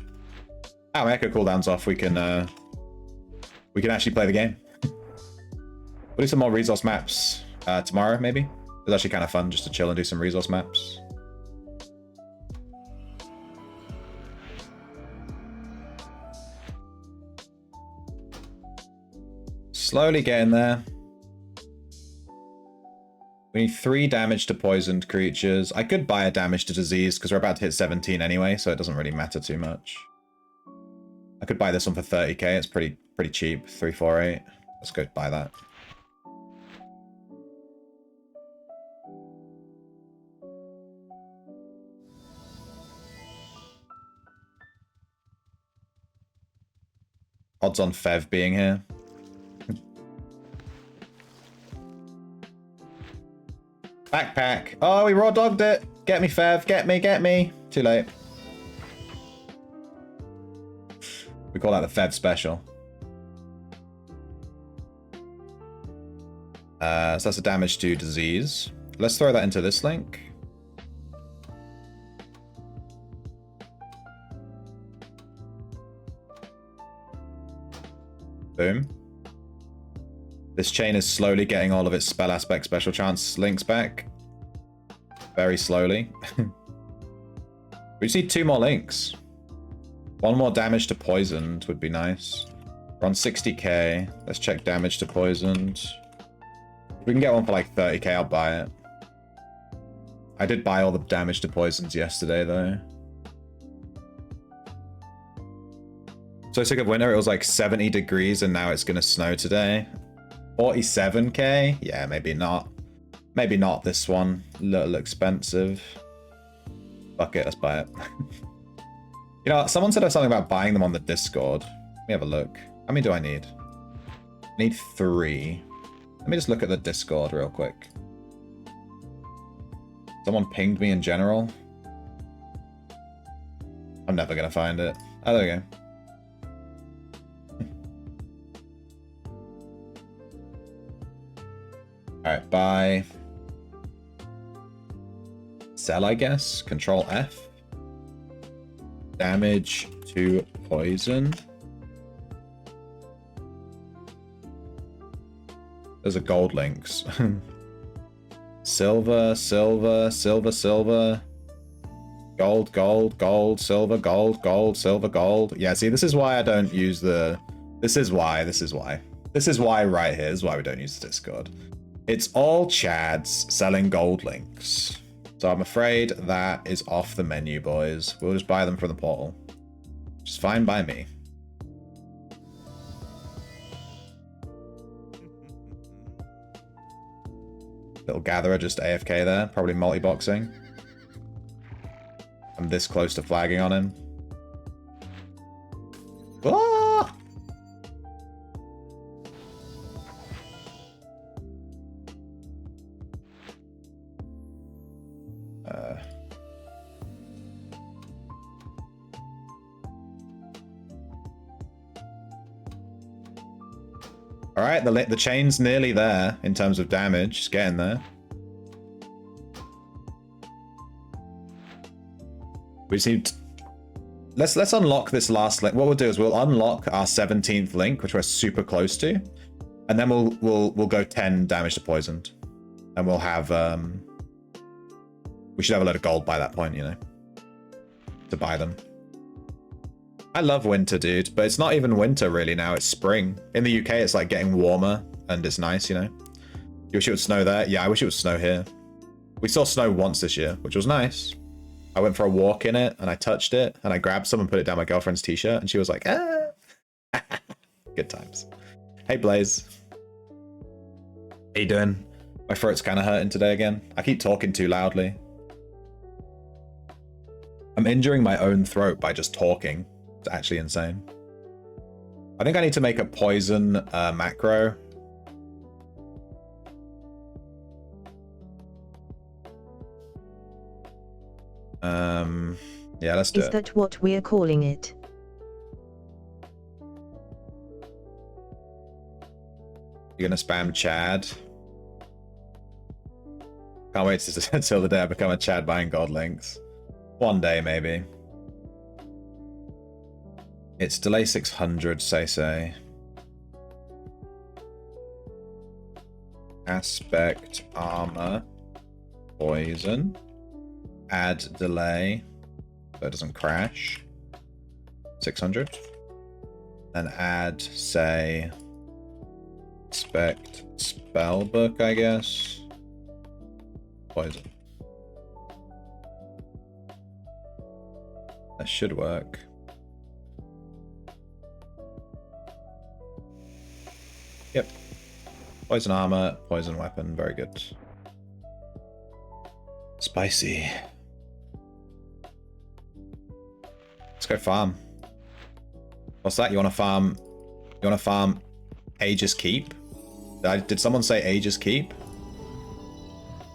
Oh, my echo cooldown's off. We can actually play the game. We'll do some more resource maps tomorrow, maybe. It's actually kind of fun just to chill and do some resource maps. Slowly getting there. We need 3 damage to poisoned creatures. I could buy a damage to disease because we're about to hit 17 anyway, so it doesn't really matter too much. I could buy this one for 30k. It's pretty cheap. 348. Let's go buy that. Odds on Fev being here. Backpack. Oh, we raw dogged it. Get me, Fev. Get me, get me. Too late. We call that the Fev special. So that's a damage to disease. Let's throw that into this link. Boom. This chain is slowly getting all of its spell aspect special chance links back. Very slowly. We just need 2 more links. 1 more damage to poisoned would be nice. We're on 60k. Let's check damage to poisoned. If we can get one for like 30k, I'll buy it. I did buy all the damage to poisons yesterday though. So sick of winter, it was like 70 degrees and now it's gonna snow today. 47k? Yeah, maybe not. Maybe not this one. A little expensive. Fuck it, let's buy it. You know, someone said something about buying them on the Discord. Let me have a look. How many do I need? I need 3. Let me just look at the Discord real quick. Someone pinged me in general. I'm never gonna find it. Oh, there we go. Alright, buy. Sell, I guess. Control F. Damage to poison. Those are gold links. Silver, silver, silver, silver. Gold, gold, gold, silver, gold, gold, silver, gold. Yeah, see, this is why I don't use the... This is why right here. This is why we don't use the Discord. It's all Chads selling gold links. So I'm afraid that is off the menu, boys. We'll just buy them from the portal. Just fine by me. Little gatherer just AFK there. Probably multi-boxing. I'm this close to flagging on him. Ah! All right, the chain's nearly there in terms of damage. It's getting there. We just need let's unlock this last link. What we'll do is we'll unlock our 17th link, which we're super close to, and then we'll go 10 damage to poisoned, and we'll have we should have a load of gold by that point, you know, to buy them. I love winter, dude, but it's not even winter really now. It's spring. In the UK, it's like getting warmer, and it's nice, you know. You wish it would snow there? Yeah, I wish it would snow here. We saw snow once this year, which was nice. I went for a walk in it, and I touched it, and I grabbed some and put it down my girlfriend's t-shirt, and she was like, ah. Good times. Hey, Blaze. How you doing? My throat's kind of hurting today again. I keep talking too loudly. I'm injuring my own throat by just talking. It's actually insane. I think I need to make a poison macro. Yeah, let's do it. Is that what we're calling it? You're gonna spam Chad. Can't wait until the day I become a Chad buying gold links. One day, maybe. It's delay 600, say. Aspect, armor, poison. Add delay, so it doesn't crash. 600. And add, say, aspect, spellbook, I guess. Poison. That should work. Yep. Poison armor, poison weapon, very good. Spicy. Let's go farm. What's that? You wanna farm Aegis Keep? Did someone say Aegis Keep?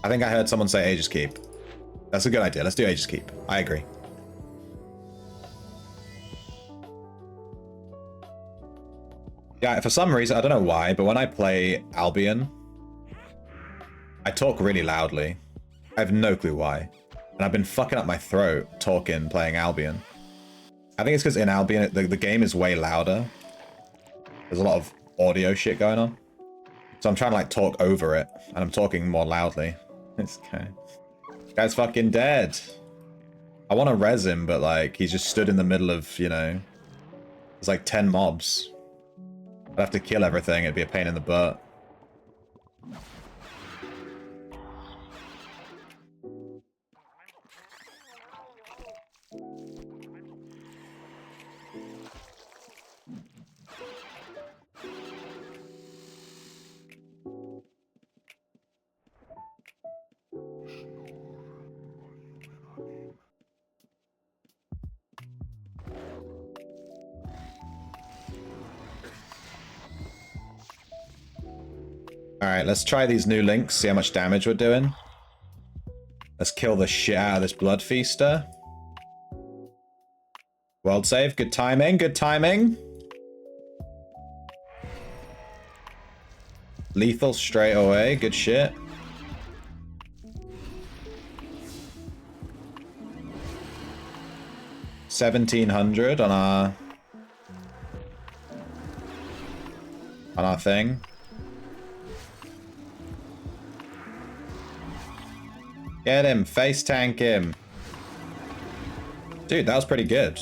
I think I heard someone say Aegis Keep. That's a good idea. Let's do Aegis Keep. I agree. Yeah, for some reason, I don't know why, but when I play Albion, I talk really loudly. I have no clue why. And I've been fucking up my throat playing Albion. I think it's because in Albion, the game is way louder. There's a lot of audio shit going on. So I'm trying to like talk over it, and I'm talking more loudly. This guy's fucking dead. I want to res him, but like, he's just stood in the middle of, you know, there's like 10 mobs. I'd have to kill everything, it'd be a pain in the butt. Alright, let's try these new links, see how much damage we're doing. Let's kill the shit out of this Blood Feaster. World save, good timing, good timing. Lethal straight away, good shit. $1,700 on our thing. Get him, face tank him. Dude, that was pretty good.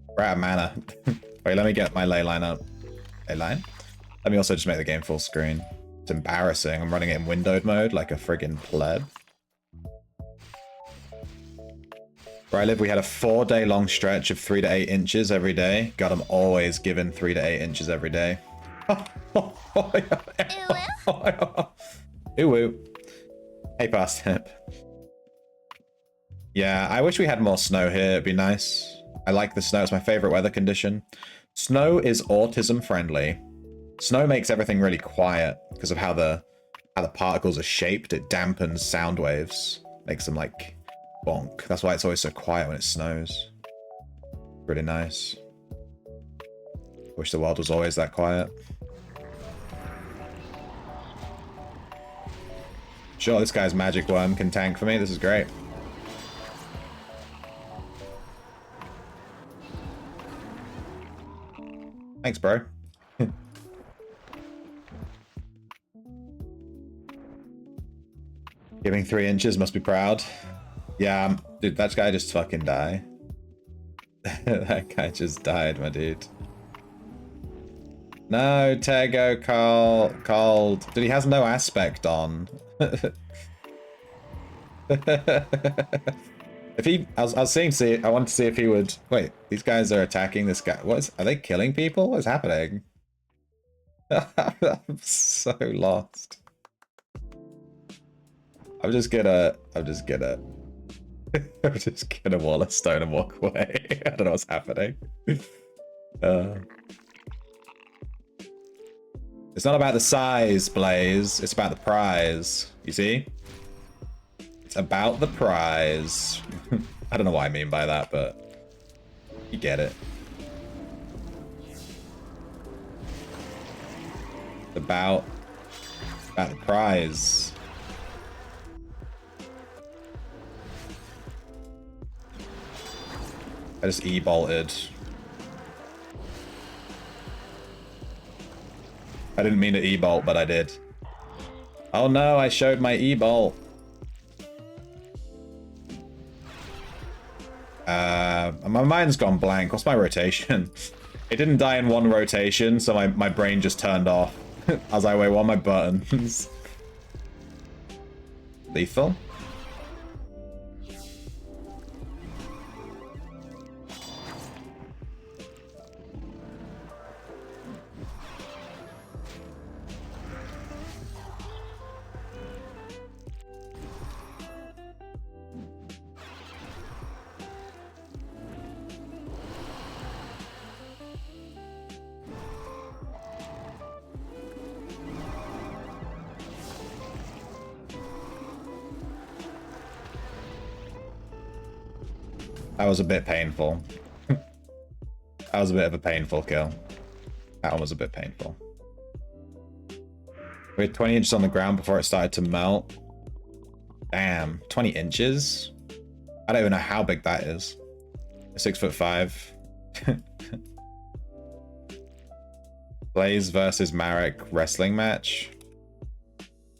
We're out of mana. Wait, let me get my ley line up. Ley line? Let me also just make the game full screen. It's embarrassing. I'm running it in windowed mode like a friggin' pleb. Where I live, we had a 4-day long stretch of 3 to 8 inches every day. God, I'm always given 3 to 8 inches every day. Ooh. Hey, Parsnip. Yeah, I wish we had more snow here. It'd be nice. I like the snow. It's my favorite weather condition. Snow is autism friendly. Snow makes everything really quiet because of how the particles are shaped. It dampens sound waves, makes them like bonk. That's why it's always so quiet when it snows. Really nice. Wish the world was always that quiet. Sure, this guy's magic worm can tank for me. This is great. Thanks, bro. Giving 3 inches, must be proud. Yeah, dude, that guy just fucking died. That guy just died, my dude. No, Tego called. Dude, he has no aspect on. If he, I was seeing, I wanted to see if he would. Wait, these guys are attacking this guy. Are they killing people? What's happening? I'm so lost. I'm just gonna wall a stone and walk away. I don't know what's happening. It's not about the size, Blaze. It's about the prize. You see? It's about the prize. I don't know what I mean by that, but you get it. It's about the prize. I just e-bolted. I didn't mean to e-bolt, but I did. Oh no, I showed my e-bolt. My mind's gone blank. What's my rotation? It didn't die in one rotation, so my brain just turned off. I was like, wait, what are my buttons? Lethal? That was a bit painful. That was a bit of a painful kill. That one was a bit painful. We had 20 inches on the ground before it started to melt. Damn, 20 inches? I don't even know how big that is. 6'5". Blaze versus Marek wrestling match.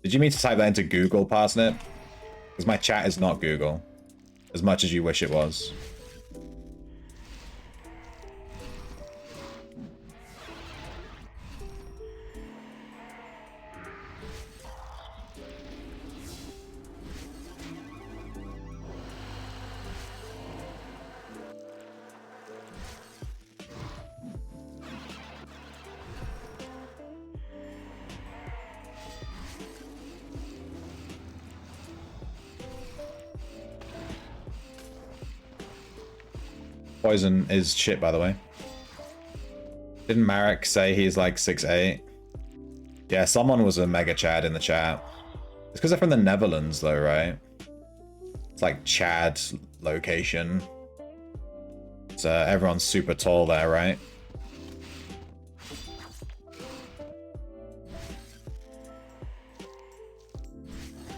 Did you mean to type that into Google, Parsnip? Because my chat is not Google. As much as you wish it was. Poison is shit, by the way. Didn't Marek say he's like 6'8"? Yeah, someone was a mega Chad in the chat. It's because they're from the Netherlands, though, right? It's like Chad location. So everyone's super tall there, right?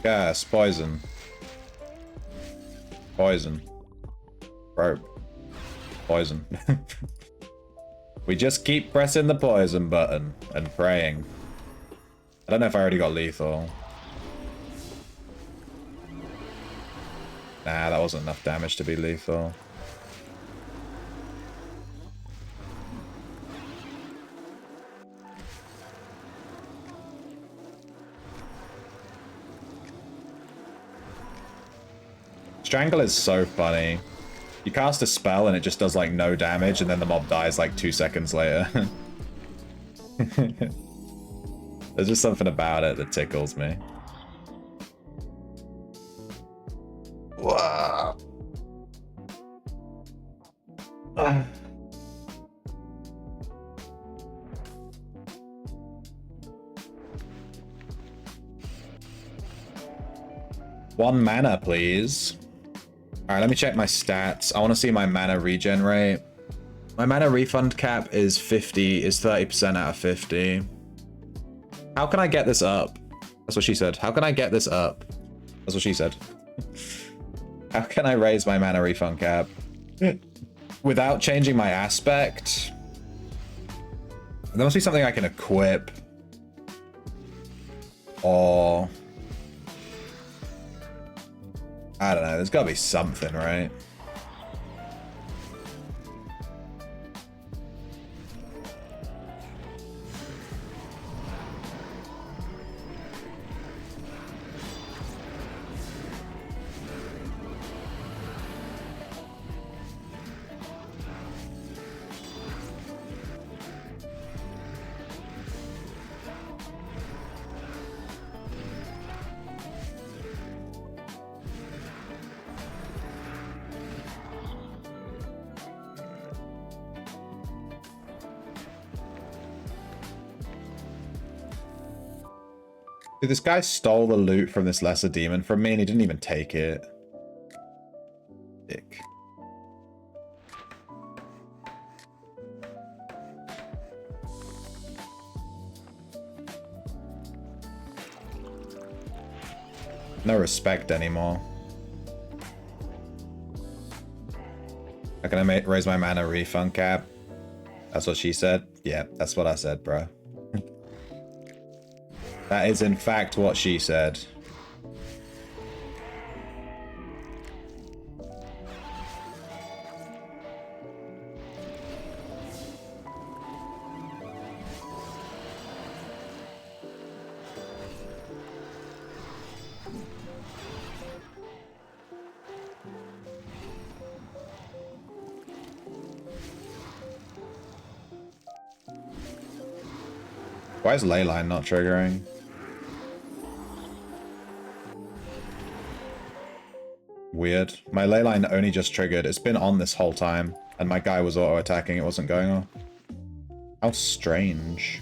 Gas, poison. Poison. Rope. Poison. We just keep pressing the poison button and praying. I don't know if I already got lethal. Nah, that wasn't enough damage to be lethal. Strangle is so funny. You cast a spell and it just does like no damage and then the mob dies like 2 seconds later. There's just something about it that tickles me. Wow. One mana, please. Alright, let me check my stats. I want to see my mana regen rate. My mana refund cap is 30% out of 50. How can I get this up? That's what she said. How can I get this up? That's what she said. How can I raise my mana refund cap? Without changing my aspect? There must be something I can equip. Or... I don't know, there's gotta be something, right? Dude, this guy stole the loot from this lesser demon from me and he didn't even take it. Dick. No respect anymore. How can I raise my mana refund cap? That's what she said? Yeah, that's what I said, bro. That is in fact what she said. Why is Leyline not triggering? Weird. My Leyline only just triggered. It's been on this whole time. And my guy was auto-attacking. It wasn't going on. How strange.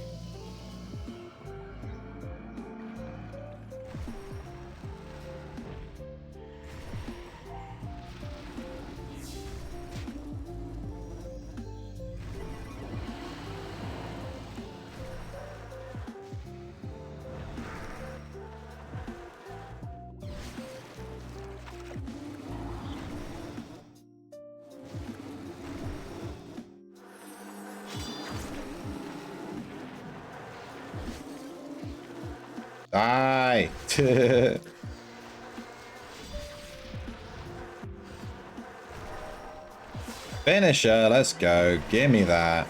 Die! Finisher, let's go. Give me that.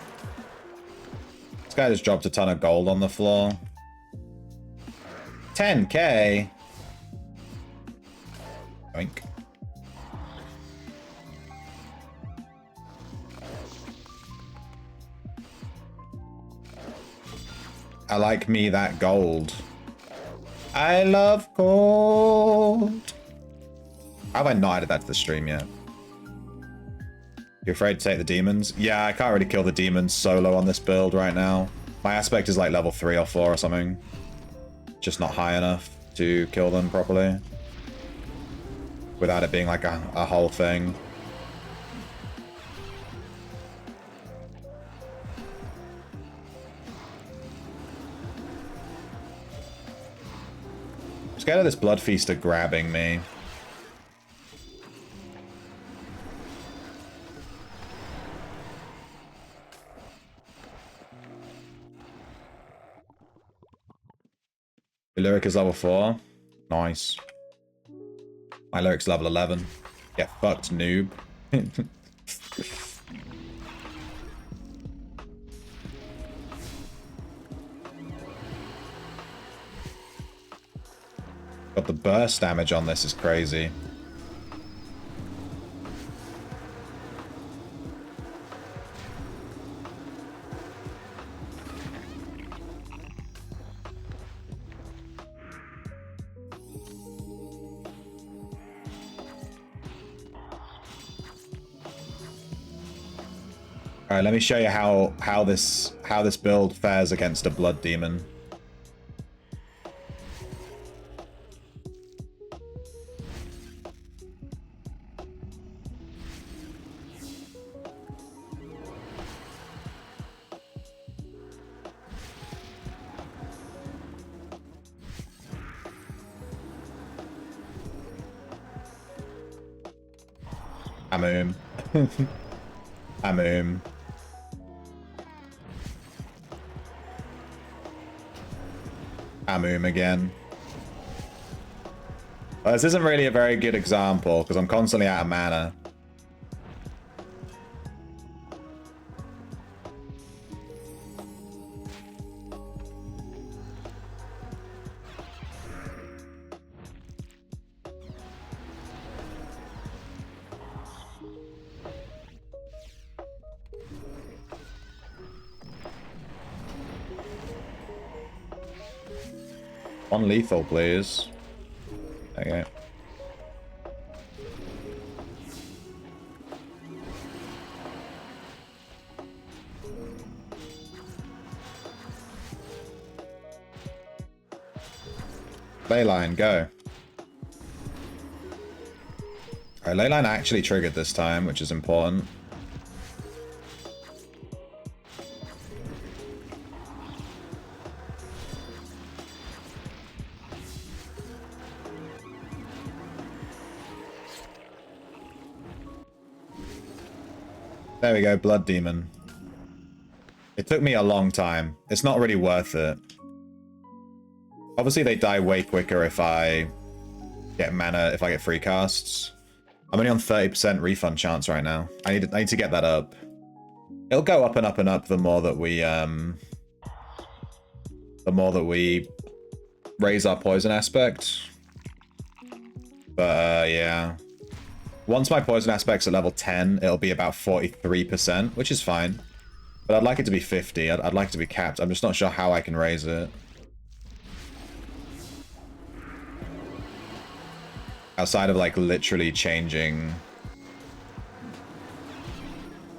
This guy just dropped a ton of gold on the floor. 10k? Oink. I like me that gold. I love gold. How have I not added that to the stream yet? You're afraid to take the demons? Yeah, I can't really kill the demons solo on this build right now. My aspect is like level 3 or 4 or something. Just not high enough to kill them properly. Without it being like a whole thing. I'm scared of this Blood Feaster grabbing me. The Lyric is level 4. Nice. My Lyric's level 11. Get fucked, noob. But the burst damage on this is crazy. All right, let me show you how this build fares against a blood demon. Amoom. Amoom. Amoom again. Well, this isn't really a very good example because I'm constantly out of mana. One lethal, please. Okay. Leyline, go. Alright, Leyline actually triggered this time, which is important. There we go, Blood Demon. It took me a long time. It's not really worth it. Obviously, they die way quicker if I get mana, if I get free casts. I'm only on 30% refund chance right now. I need to get that up. It'll go up and up and up the more that we raise our poison aspect. But yeah. Once my poison aspect's at level 10, it'll be about 43%, which is fine. But I'd like it to be 50. I'd like it to be capped. I'm just not sure how I can raise it. Outside of, like, literally changing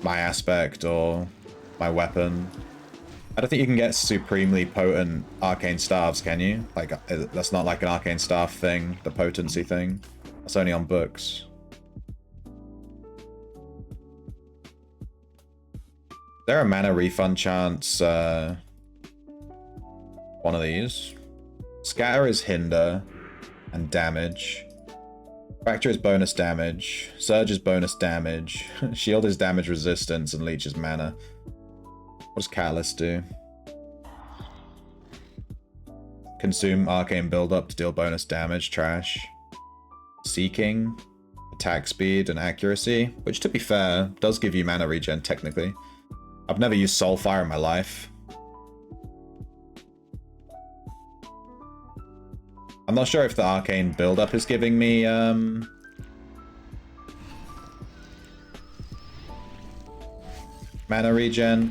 my aspect or my weapon. I don't think you can get supremely potent arcane staves, can you? Like, that's not like an arcane staff thing, the potency thing. That's only on books. There a mana refund chance? One of these. Scatter is hinder and damage. Fracture is bonus damage. Surge is bonus damage. Shield is damage resistance and leech is mana. What does Catalyst do? Consume arcane build-up to deal bonus damage. Trash. Seeking. Attack speed and accuracy. Which, to be fair, does give you mana regen, technically. I've never used Soulfire in my life. I'm not sure if the arcane build-up is giving me, mana regen.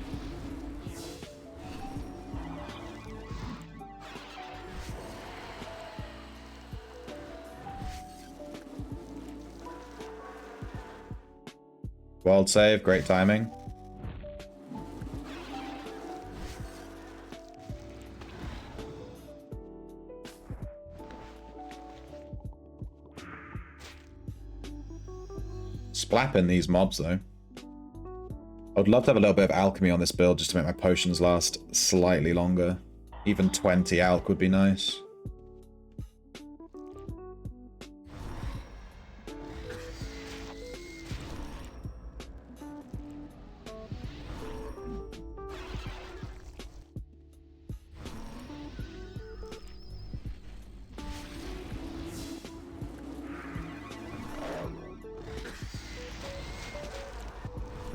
World save, great timing. Splapping these mobs, though. I'd love to have a little bit of alchemy on this build just to make my potions last slightly longer. Even 20 alch would be nice.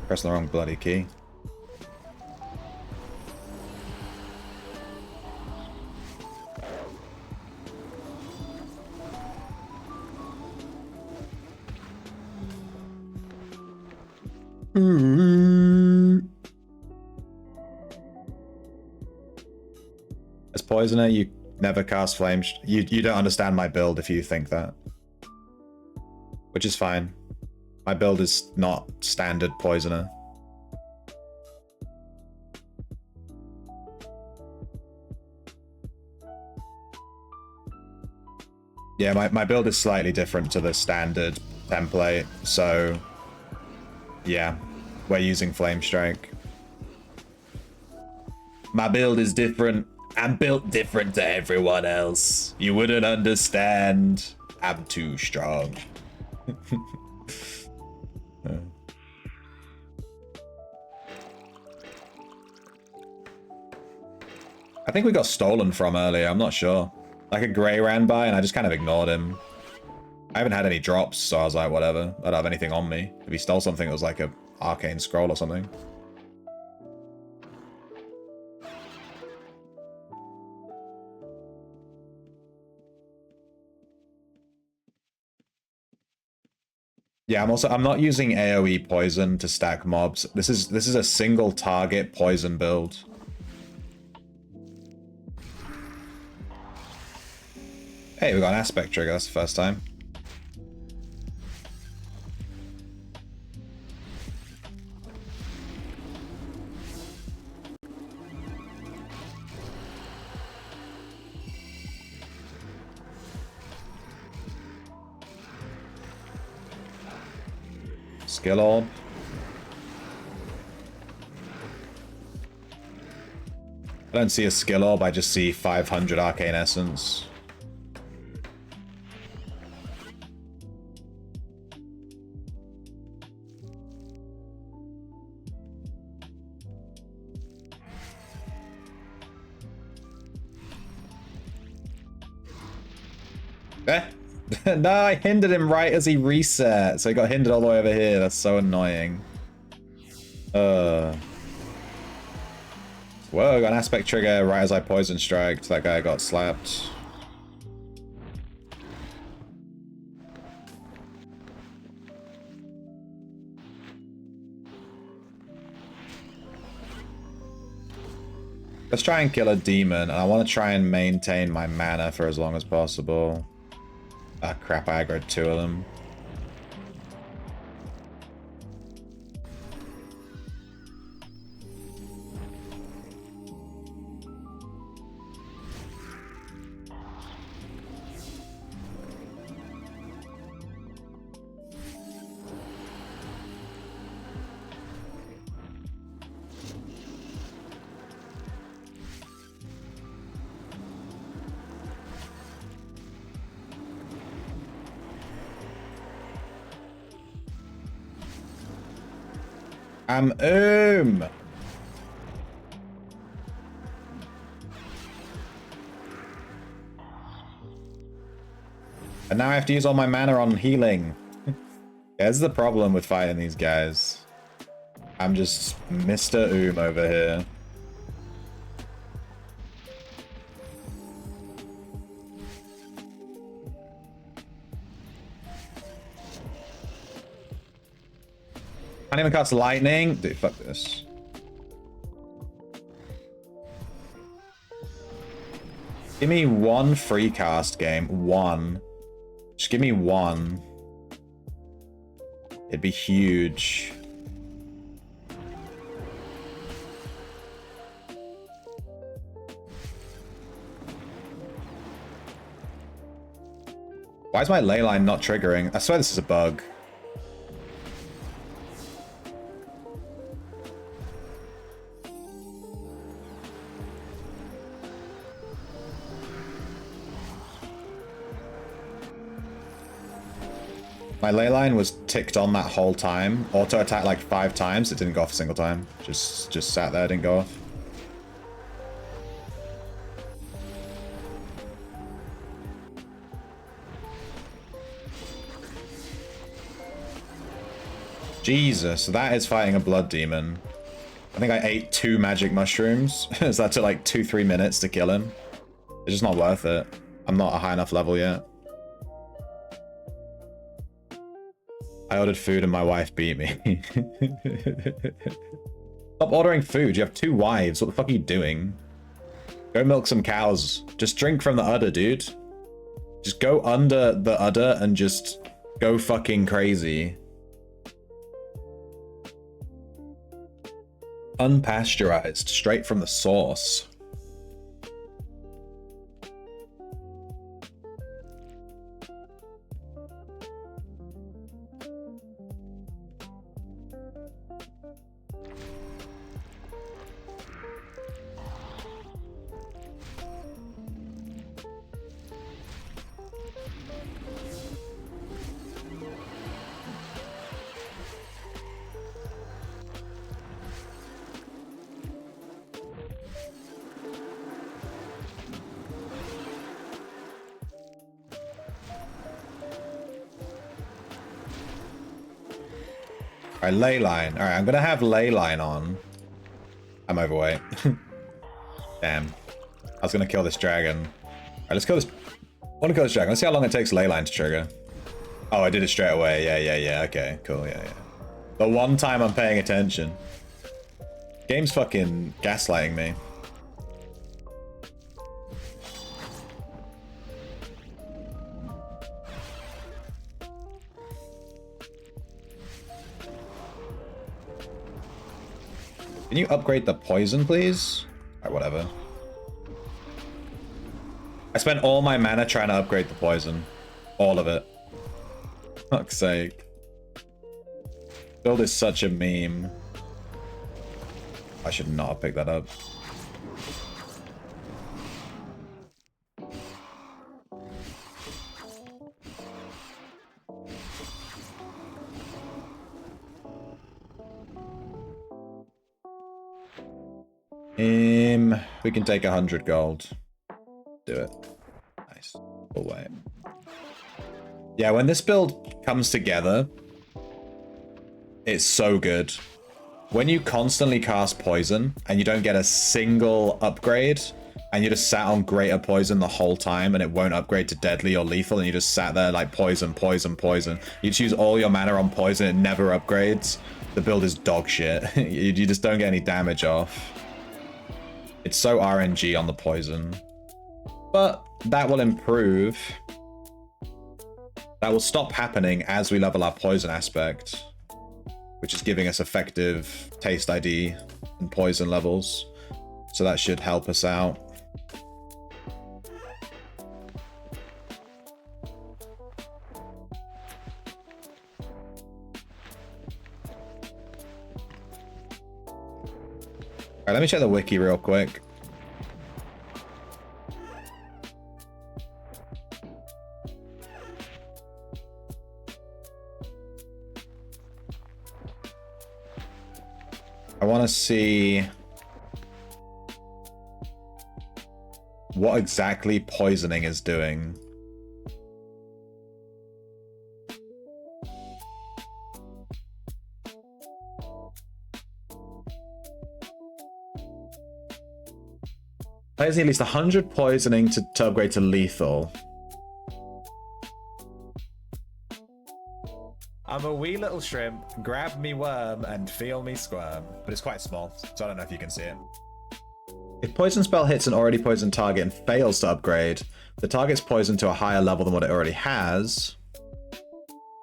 Pressing the wrong bloody key. As Poisoner, you never cast Flame. You don't understand my build if you think that. Which is fine. My build is not standard Poisoner. Yeah, my build is slightly different to the standard template, so yeah, we're using Flame Strike. My build is different. I'm built different to everyone else. You wouldn't understand. I'm too strong. I think we got stolen from earlier, I'm not sure. Like a grey ran by and I just kind of ignored him. I haven't had any drops, so I was like, whatever. I don't have anything on me. If he stole something, it was like a arcane scroll or something. Yeah, I'm not using AoE poison to stack mobs. This is a single target poison build. Hey, we got an aspect trigger, that's the first time. Skill orb. I don't see a skill orb, I just see 500 arcane essence. Eh? No, I hindered him right as he reset, so he got hindered all the way over here. That's so annoying. Whoa, got an aspect trigger right as I poison striked. That guy got slapped. Let's try and kill a demon. I want to try and maintain my mana for as long as possible. Ah, crap, I aggroed 2 of them. And now I have to use all my mana on healing. There's the problem with fighting these guys. I'm just Mr. over here. Can't even cast lightning? Dude, fuck this. Give me one free cast game. One. Just give me one. It'd be huge. Why is my ley line not triggering? I swear this is a bug. My ley line was ticked on that whole time. Auto attack like 5 times. It didn't go off a single time. Just sat there, didn't go off. Jesus, that is fighting a blood demon. I think I ate 2 magic mushrooms. So that took like 2-3 minutes to kill him. It's just not worth it. I'm not a high enough level yet. I ordered food and my wife beat me. Stop ordering food. You have 2 wives. What the fuck are you doing? Go milk some cows. Just drink from the udder, dude. Just go under the udder and just go fucking crazy. Unpasteurized, straight from the source. Alright, ley line. Alright, I'm gonna have ley line on. I'm overweight. Damn. I was gonna kill this dragon. Alright, let's kill this. I wanna kill this dragon. Let's see how long it takes ley line to trigger. Oh, I did it straight away. Yeah. Okay, cool. Yeah. The one time I'm paying attention. Game's fucking gaslighting me. Can you upgrade the poison, please? Alright, whatever. I spent all my mana trying to upgrade the poison. All of it. Fuck's sake. Build is such a meme. I should not have picked that up. We can take 100 gold. Do it. Nice. We'll wait. Yeah, when this build comes together, it's so good. When you constantly cast poison and you don't get a single upgrade and you just sat on greater poison the whole time and it won't upgrade to deadly or lethal and you just sat there like poison. You just use all your mana on poison, it never upgrades. The build is dog shit. You just don't get any damage off. It's so RNG on the poison. But that will improve. That will stop happening as we level our poison aspect, which is giving us effective taste ID and poison levels. So that should help us out. Alright, let me check the wiki real quick. I want to see what exactly poisoning is doing. Players need at least 100 poisoning to upgrade to lethal. I'm a wee little shrimp, grab me worm and feel me squirm. But it's quite small, so I don't know if you can see it. If poison spell hits an already poisoned target and fails to upgrade, the target's poisoned to a higher level than what it already has.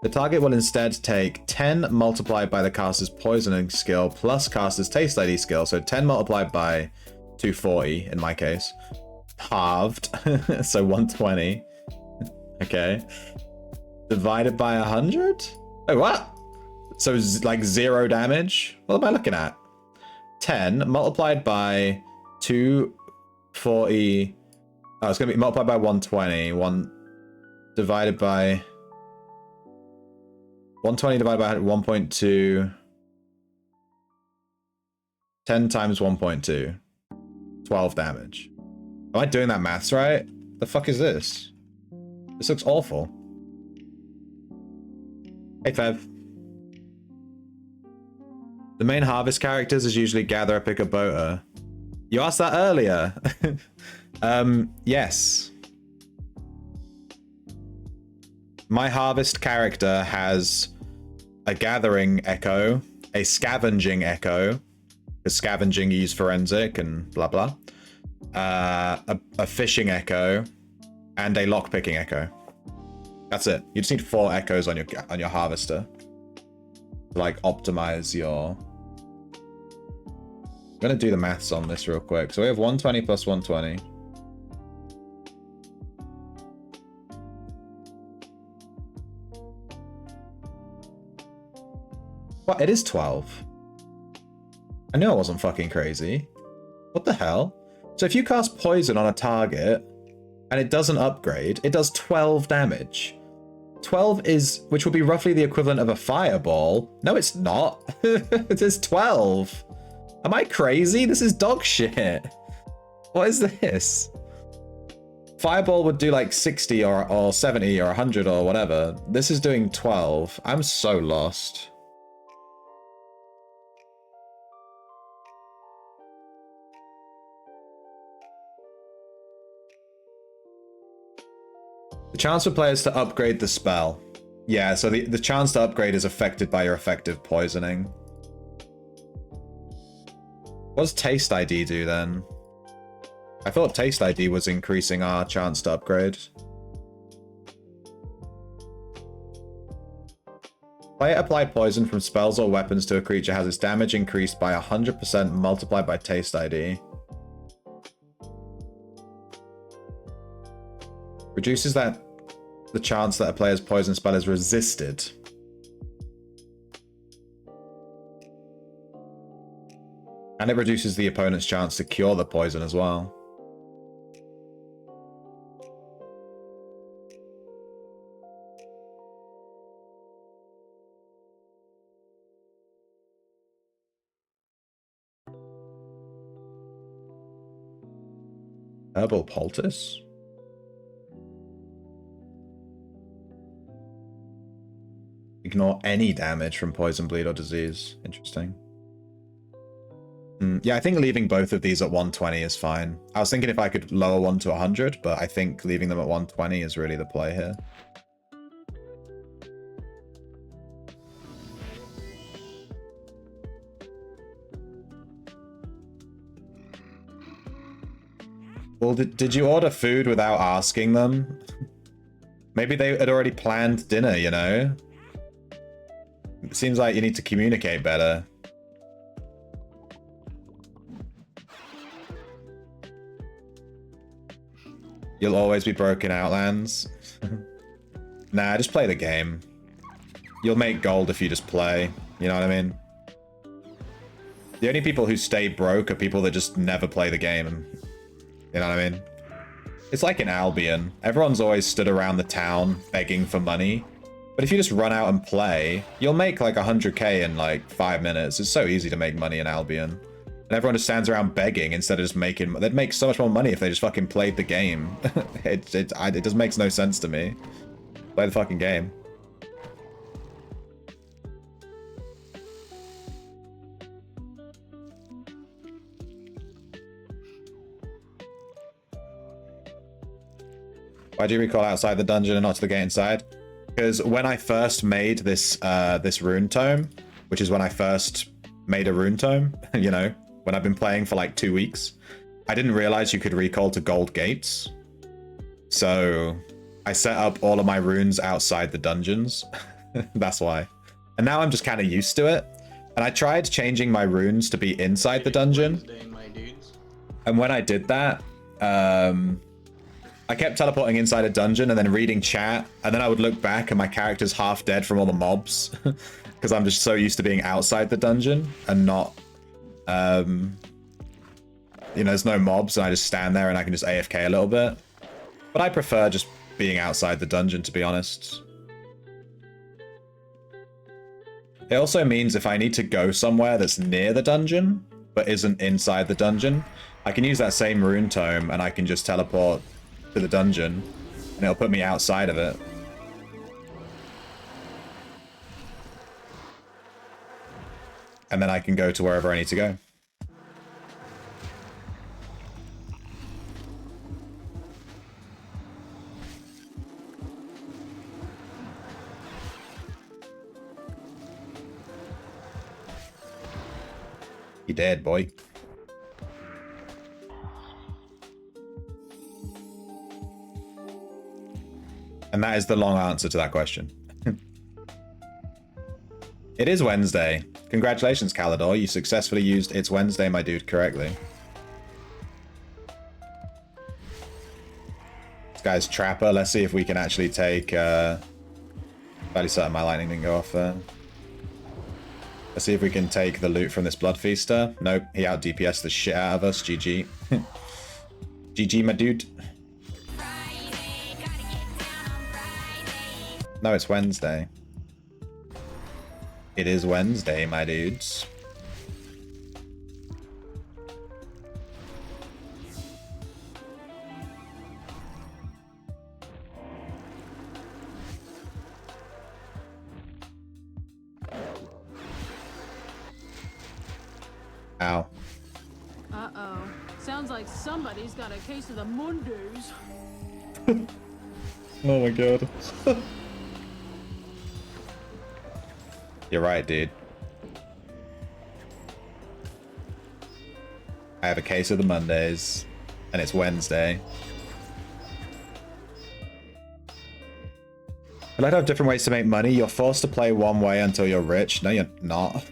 The target will instead take 10 multiplied by the caster's poisoning skill plus caster's taste ID skill. So 10 multiplied by 240 in my case. Halved, so 120. Okay. Divided by 100? Oh, what? So like 0 damage? What am I looking at? 10 multiplied by 240. Oh, it's going to be multiplied by 120. 1 divided by 120 divided by 1.2. 10 times 1.2. 12 damage. Am I doing that maths right? The fuck is this? This looks awful. Hey, Fev. The main harvest characters is usually Gatherer, Picker, Boater. You asked that earlier. Yes. My harvest character has a gathering echo, a scavenging echo, because scavenging you use forensic and blah blah, a fishing echo, and a lockpicking echo. That's it. You just need 4 echoes on your harvester to like optimize your. I'm gonna do the maths on this real quick. So we have 120 plus 120. What? It is 12. I knew I wasn't fucking crazy. What the hell? So if you cast poison on a target and it doesn't upgrade, it does 12 damage. 12 is, which would be roughly the equivalent of a fireball. No, it's not. It is 12. Am I crazy? This is dog shit. What is this? Fireball would do like 60 or 70 or 100 or whatever. This is doing 12. I'm so lost. Chance for players to upgrade the spell. Yeah, so the chance to upgrade is affected by your effective poisoning. What does Taste ID do then? I thought Taste ID was increasing our chance to upgrade. Player apply poison from spells or weapons to a creature has its damage increased by 100% multiplied by Taste ID. Reduces the chance that a player's poison spell is resisted. And it reduces the opponent's chance to cure the poison as well. Herbal poultice? Ignore any damage from poison, bleed, or disease. Interesting. Yeah, I think leaving both of these at 120 is fine. I was thinking if I could lower one to 100, but I think leaving them at 120 is really the play here. Well, did you order food without asking them? Maybe they had already planned dinner, you know? It seems like you need to communicate better. You'll always be broken, Outlands. Nah, just play the game. You'll make gold if you just play. You know what I mean? The only people who stay broke are people that just never play the game. You know what I mean? It's like in Albion. Everyone's always stood around the town begging for money. But if you just run out and play, you'll make like 100k in like 5 minutes. It's so easy to make money in Albion. And everyone just stands around begging instead of just making... They'd make so much more money if they just fucking played the game. It just makes no sense to me. Play the fucking game. Why do you recall outside the dungeon and not to the gate inside? Because when I first made this this rune tome, which is when I first made a rune tome, you know, when I've been playing for like 2 weeks, I didn't realize you could recall to gold gates. So I set up all of my runes outside the dungeons. That's why. And now I'm just kind of used to it. And I tried changing my runes to be inside the dungeon. And when I did that, I kept teleporting inside a dungeon and then reading chat, and then I would look back and my character's half dead from all the mobs because I'm just so used to being outside the dungeon and not, you know, there's no mobs and I just stand there and I can just AFK a little bit. But I prefer just being outside the dungeon, to be honest. It also means if I need to go somewhere that's near the dungeon but isn't inside the dungeon, I can use that same rune tome and I can just teleport to the dungeon and it'll put me outside of it. And then I can go to wherever I need to go. You dead, boy. And that is the long answer to that question. It is Wednesday. Congratulations, Calidor. You successfully used It's Wednesday, my dude, correctly. This guy's Trapper. Let's see if we can actually take... fairly certain my lightning didn't go off there. Let's see if we can take the loot from this Blood Feaster. Nope, he out DPS the shit out of us. GG. GG, my dude. No, it's Wednesday. It is Wednesday, my dudes. Ow. Uh-oh. Sounds like somebody's got a case of the Mondays. Oh my god. You're right, dude. I have a case of the Mondays, and it's Wednesday. I like to have different ways to make money. You're forced to play one way until you're rich. No, you're not.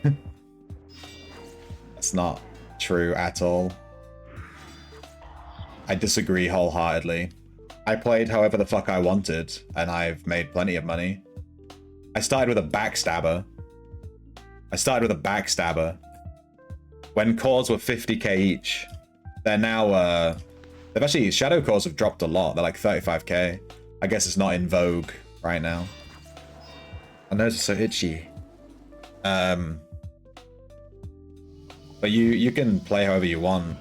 That's not true at all. I disagree wholeheartedly. I played however the fuck I wanted, and I've made plenty of money. I started with a backstabber. When cores were 50k each. They're now, they've actually, shadow cores have dropped a lot. They're like 35k. I guess it's not in vogue right now. My nose is so itchy. But you can play however you want.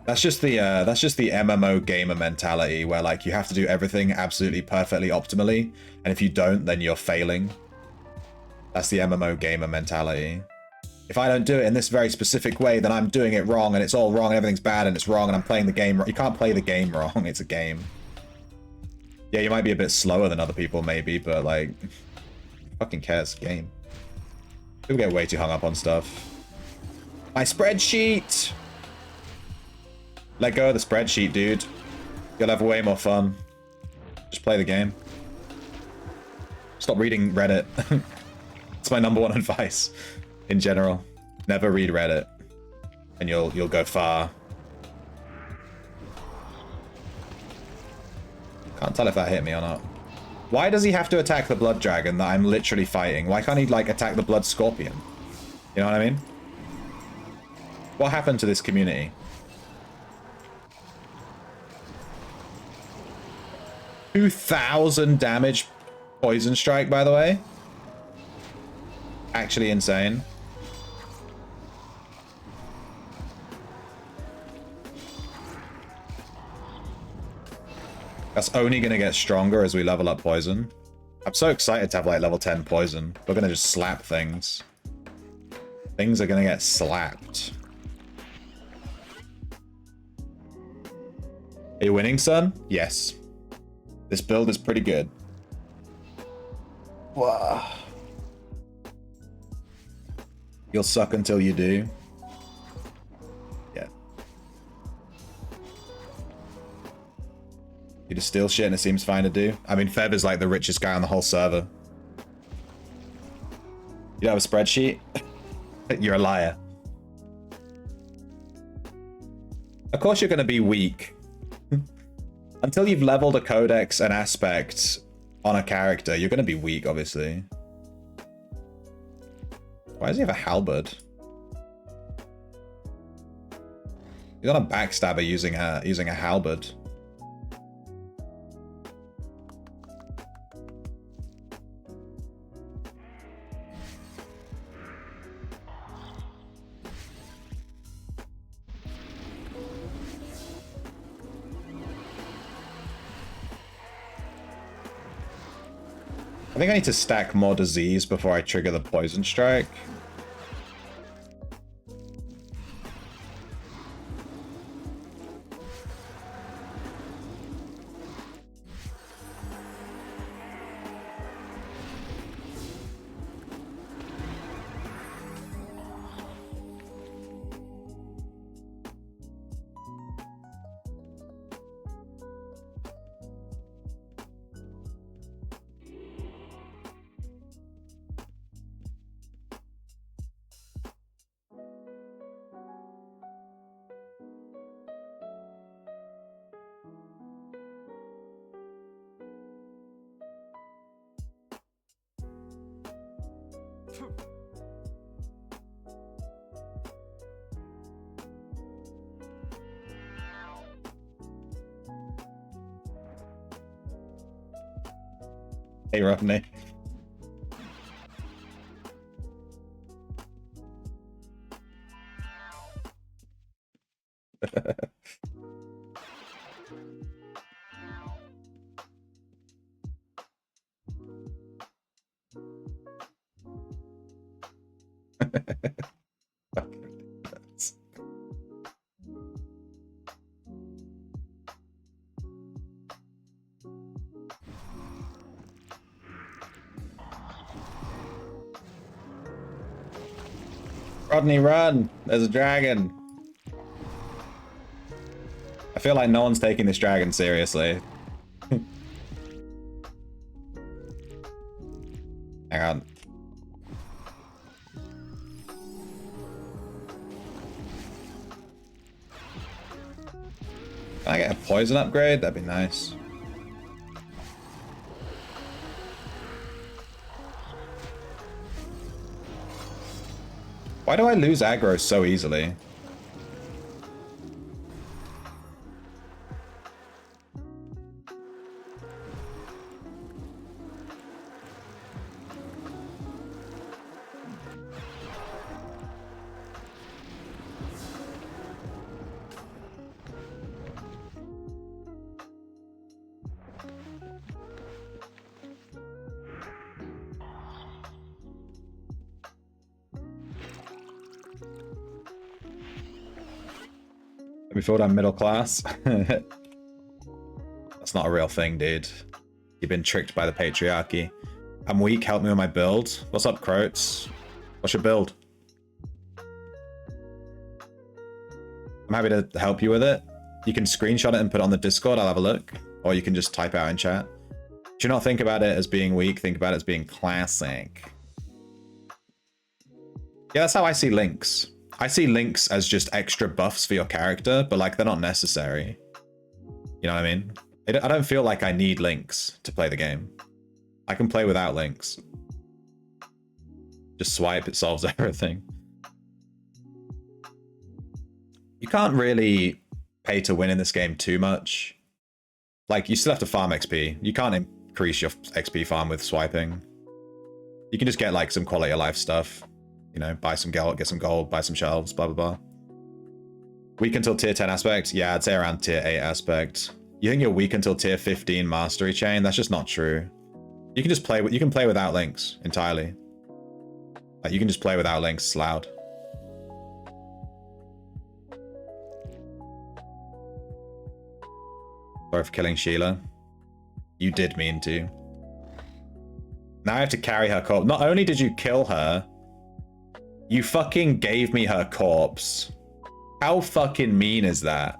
That's just the MMO gamer mentality where like you have to do everything absolutely perfectly optimally, and if you don't, then you're failing. That's the MMO gamer mentality. If I don't do it in this very specific way, then I'm doing it wrong, and it's all wrong, and everything's bad, and it's wrong, and I'm playing the game wrong. You can't play the game wrong. It's a game. Yeah, you might be a bit slower than other people, maybe, but like, who fucking cares? Game. People get way too hung up on stuff. My spreadsheet. Let go of the spreadsheet, dude. You'll have way more fun. Just play the game. Stop reading Reddit. It's my #1 advice in general. Never read Reddit, and you'll go far. Can't tell if that hit me or not. Why does he have to attack the blood dragon that I'm literally fighting? Why can't he like attack the blood scorpion? You know what I mean? What happened to this community? 2,000 damage poison strike, by the way. Actually insane. That's only going to get stronger as we level up poison. I'm so excited to have like level 10 poison. We're going to just slap things. Things are going to get slapped. Are you winning, son? Yes. This build is pretty good. Wow. You'll suck until you do. Yeah. You just steal shit and it seems fine to do. I mean, Fev is like the richest guy on the whole server. You don't have a spreadsheet? You're a liar. Of course you're going to be weak. Until you've leveled a codex and aspect on a character, you're going to be weak, obviously. Why does he have a halberd? He's on a backstabber using a halberd. I think I need to stack more disease before I trigger the poison strike. Hey, Rodney. Rodney, run! There's a dragon. I feel like no one's taking this dragon seriously. Hang on. Can I get a poison upgrade? That'd be nice. Why do I lose aggro so easily? We thought I'm middle class. That's not a real thing, dude. You've been tricked by the patriarchy. I'm weak, help me with my build. What's up, Croats? What's your build? I'm happy to help you with it. You can screenshot it and put it on the Discord, I'll have a look. Or you can just type out in chat. Do not think about it as being weak, think about it as being classic. Yeah, that's how I see links. I see links as just extra buffs for your character, but like they're not necessary. You know what I mean? I don't feel like I need links to play the game. I can play without links. Just swipe, it solves everything. You can't really pay to win in this game too much. Like, you still have to farm XP. You can't increase your XP farm with swiping. You can just get like some quality of life stuff. You know, buy some gold, get some gold, buy some shelves, blah, blah, blah. Weak until tier 10 aspect? Yeah, I'd say around tier 8 aspect. You think you're weak until tier 15 mastery chain? That's just not true. You can just play with, you can play without links entirely. Like, you can just play without links, it's loud. Sorry for killing Sheila. You did mean to. Now I have to carry her corpse. Not only did you kill her, you fucking gave me her corpse. How fucking mean is that?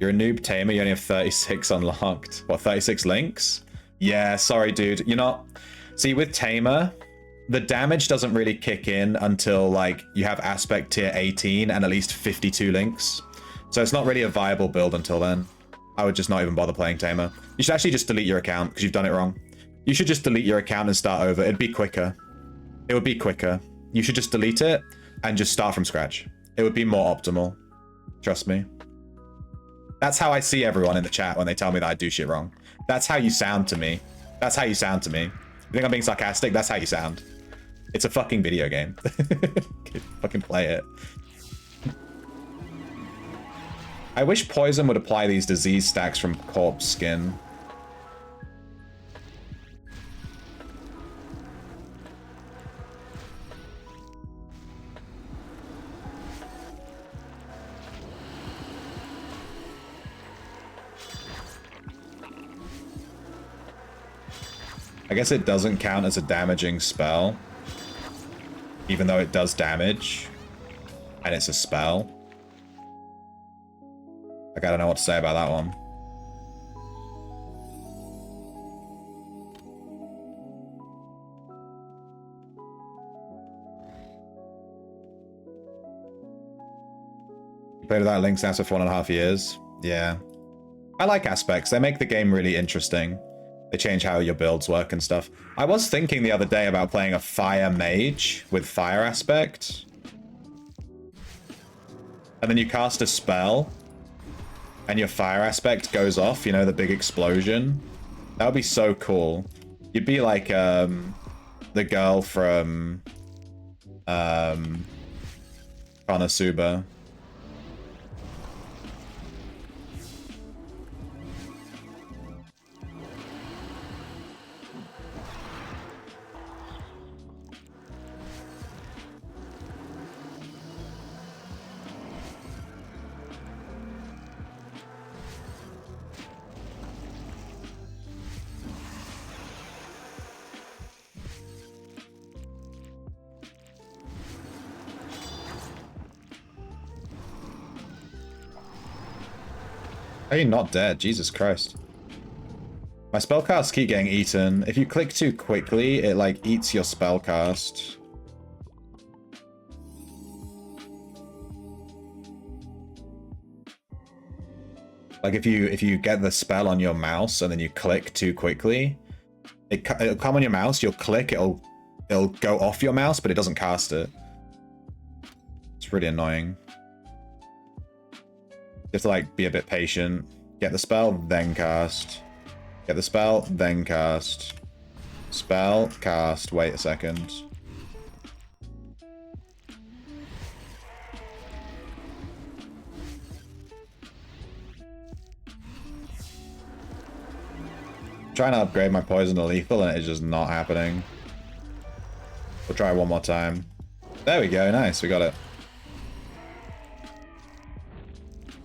You're a noob tamer, you only have 36 unlocked. What, 36 links? Yeah, sorry, dude. You're not... See, with tamer, the damage doesn't really kick in until, like, you have aspect tier 18 and at least 52 links. So it's not really a viable build until then. I would just not even bother playing tamer. You should actually just delete your account, because you've done it wrong. You should just delete your account and start over. It'd be quicker. It would be quicker. You should just delete it and just start from scratch. It would be more optimal. Trust me. That's how I see everyone in the chat when they tell me that I do shit wrong. That's how you sound to me. That's how you sound to me. You think I'm being sarcastic? That's how you sound. It's a fucking video game. Fucking play it. I wish Poison would apply these disease stacks from corpse skin. I guess it doesn't count as a damaging spell, even though it does damage, and it's a spell. Like, I don't know what to say about that one. You played without links now for 4.5 years? Yeah. I like aspects. They make the game really interesting. They change how your builds work and stuff. I was thinking the other day about playing a fire mage with fire aspect. And then you cast a spell, and your fire aspect goes off, you know, the big explosion. That would be so cool. You'd be like the girl from Konosuba. Are you not dead? Jesus Christ. My spellcasts keep getting eaten. If you click too quickly, it like eats your spellcast. Like if you get the spell on your mouse and then you click too quickly, it'll come on your mouse, you'll click, it'll go off your mouse, but it doesn't cast it. It's really annoying. You have to like be a bit patient. Get the spell, then cast. Get the spell, then cast. Spell, cast, wait a second. Trying to upgrade my poison to lethal and it's just not happening. We'll try one more time. There we go, nice, we got it.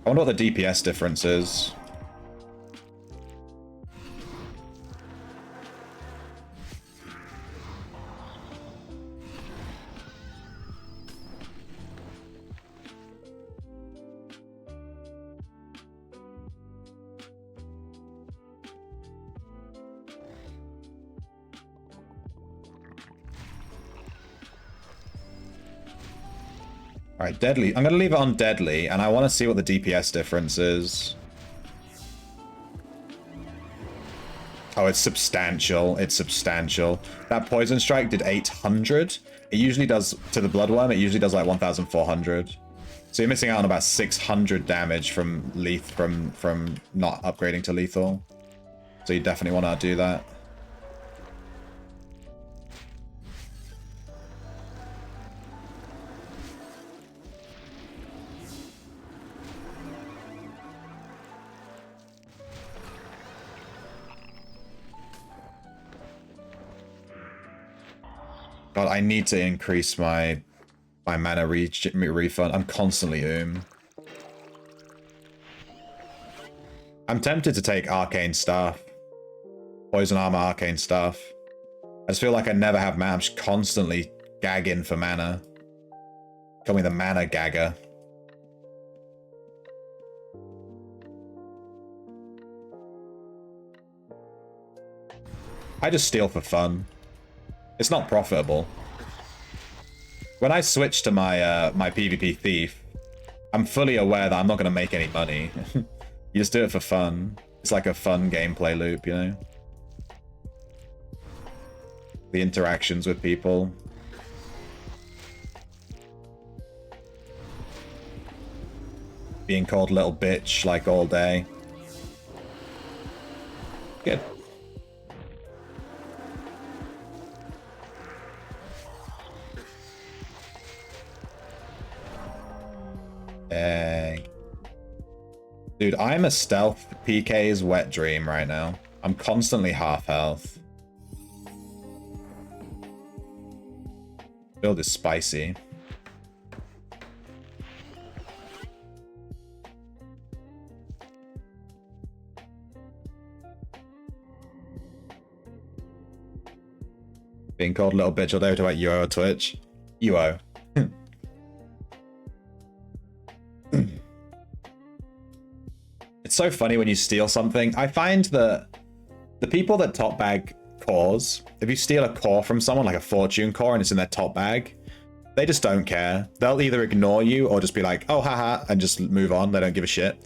I wonder what the DPS difference is. Alright, deadly. I'm going to leave it on deadly, and I want to see what the DPS difference is. Oh, it's substantial. It's substantial. That poison strike did 800. It usually does, to the bloodworm, it usually does like 1,400. So you're missing out on about 600 damage from from not upgrading to lethal. So you definitely want to do that. God, I need to increase my mana refund. I'm constantly I'm tempted to take Arcane Staff. Poison Armor, Arcane Staff. I just feel like I never have mana. I'm just constantly gagging for mana. Call me the mana gagger. I just steal for fun. It's not profitable. When I switch to my my PvP Thief, I'm fully aware that I'm not going to make any money. You just do it for fun. It's like a fun gameplay loop, you know? The interactions with people. Being called little bitch like all day. Good. Dude, I'm a stealth PK's wet dream right now. I'm constantly half health. Build is spicy. Being called little bitch all day. Talk about UO on Twitch. UO. It's so funny when you steal something. I find that the people that top bag cores, if you steal a core from someone, like a fortune core, and it's in their top bag, they just don't care. They'll either ignore you or just be like, oh, haha, and just move on. They don't give a shit.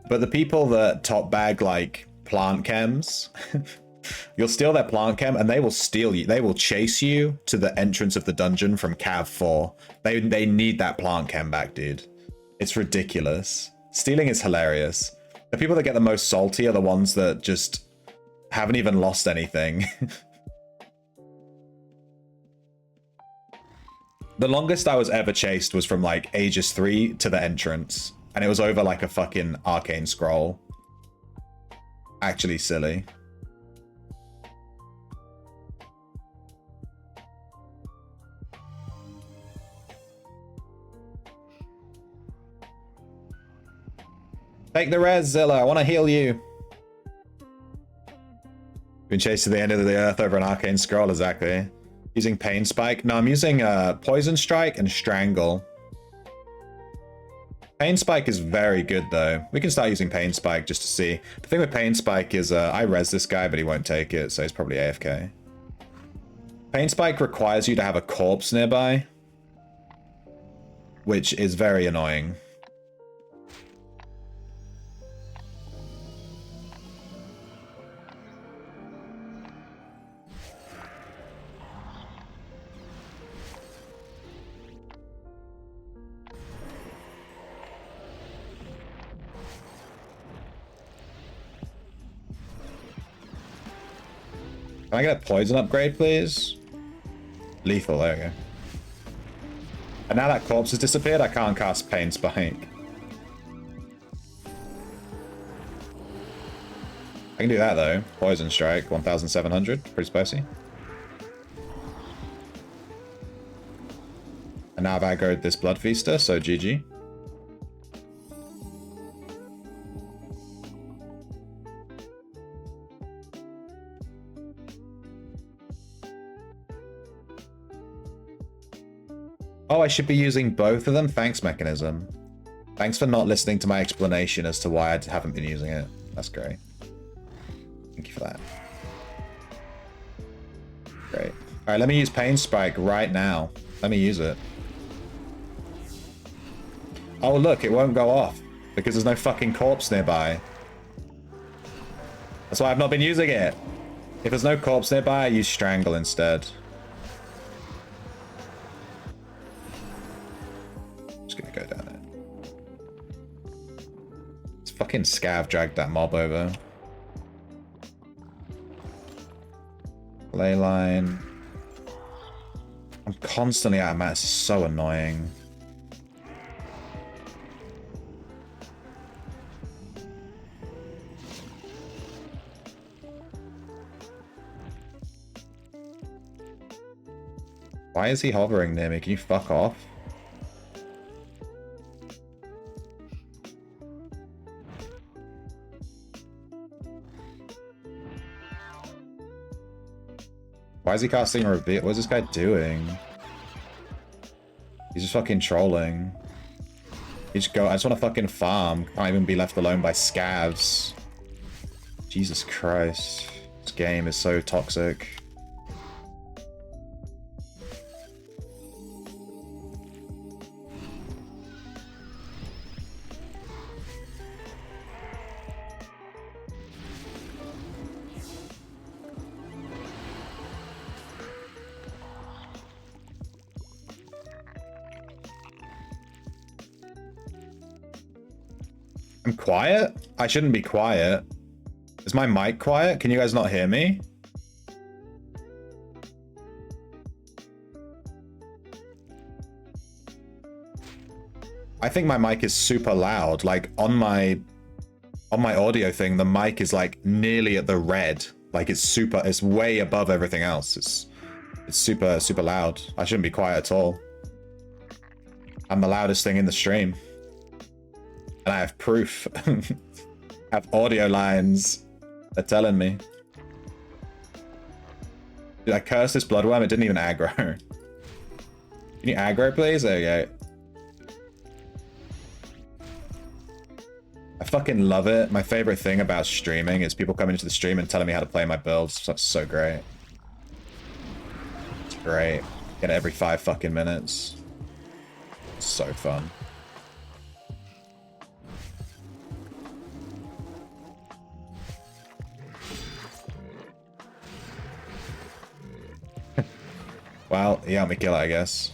But the people that top bag, like, plant chems, you'll steal their plant chem, and they will steal you. They will chase you to the entrance of the dungeon from Cav 4. They need that plant chem back, dude. It's ridiculous. Stealing is hilarious. The people that get the most salty are the ones that just haven't even lost anything. The longest I was ever chased was from like Aegis 3 to the entrance. And it was over like a fucking arcane scroll. Actually silly. Take the res, Zilla. I want to heal you. Been chased to the end of the earth over an arcane scroll, exactly. Using Pain Spike. No, I'm using Poison Strike and Strangle. Pain Spike is very good, though. We can start using Pain Spike just to see. The thing with Pain Spike is I res this guy, but he won't take it, so he's probably AFK. Pain Spike requires you to have a corpse nearby, which is very annoying. Can I get a poison upgrade, please? Lethal, there we go. And now that corpse has disappeared, I can't cast Pain Spike. I can do that, though. Poison Strike, 1,700. Pretty spicy. And now I've aggroed this Blood Feaster, so GG. Oh, I should be using both of them? Thanks, Mechanism. Thanks for not listening to my explanation as to why I haven't been using it. That's great. Thank you for that. Great. Alright, let me use Pain Spike right now. Let me use it. Oh, look, it won't go off. Because there's no fucking corpse nearby. That's why I've not been using it. If there's no corpse nearby, I use Strangle instead. Gonna go down it. Let's fucking scav drag that mob over. Leyline. I'm constantly out of mana. It's so annoying. Why is he hovering near me? Can you fuck off? Why is he casting a reveal? What is this guy doing? He's just fucking trolling. He just go. I just want to fucking farm. Can't even be left alone by scavs. Jesus Christ. This game is so toxic. I'm quiet? I shouldn't be quiet. Is my mic quiet? Can you guys not hear me? I think my mic is super loud. Like on my audio thing, the mic is like nearly at the red. Like it's way above everything else. It's super loud. I shouldn't be quiet at all. I'm the loudest thing in the stream. And I have proof. I have audio lines. They're telling me. Dude, I cursed this bloodworm. It didn't even aggro. Can you aggro, please? There you go. I fucking love it. My favorite thing about streaming is people coming into the stream and telling me how to play my builds. That's so great. It's great. Get it every 5 fucking minutes. It's so fun. Well, he helped me kill it, I guess.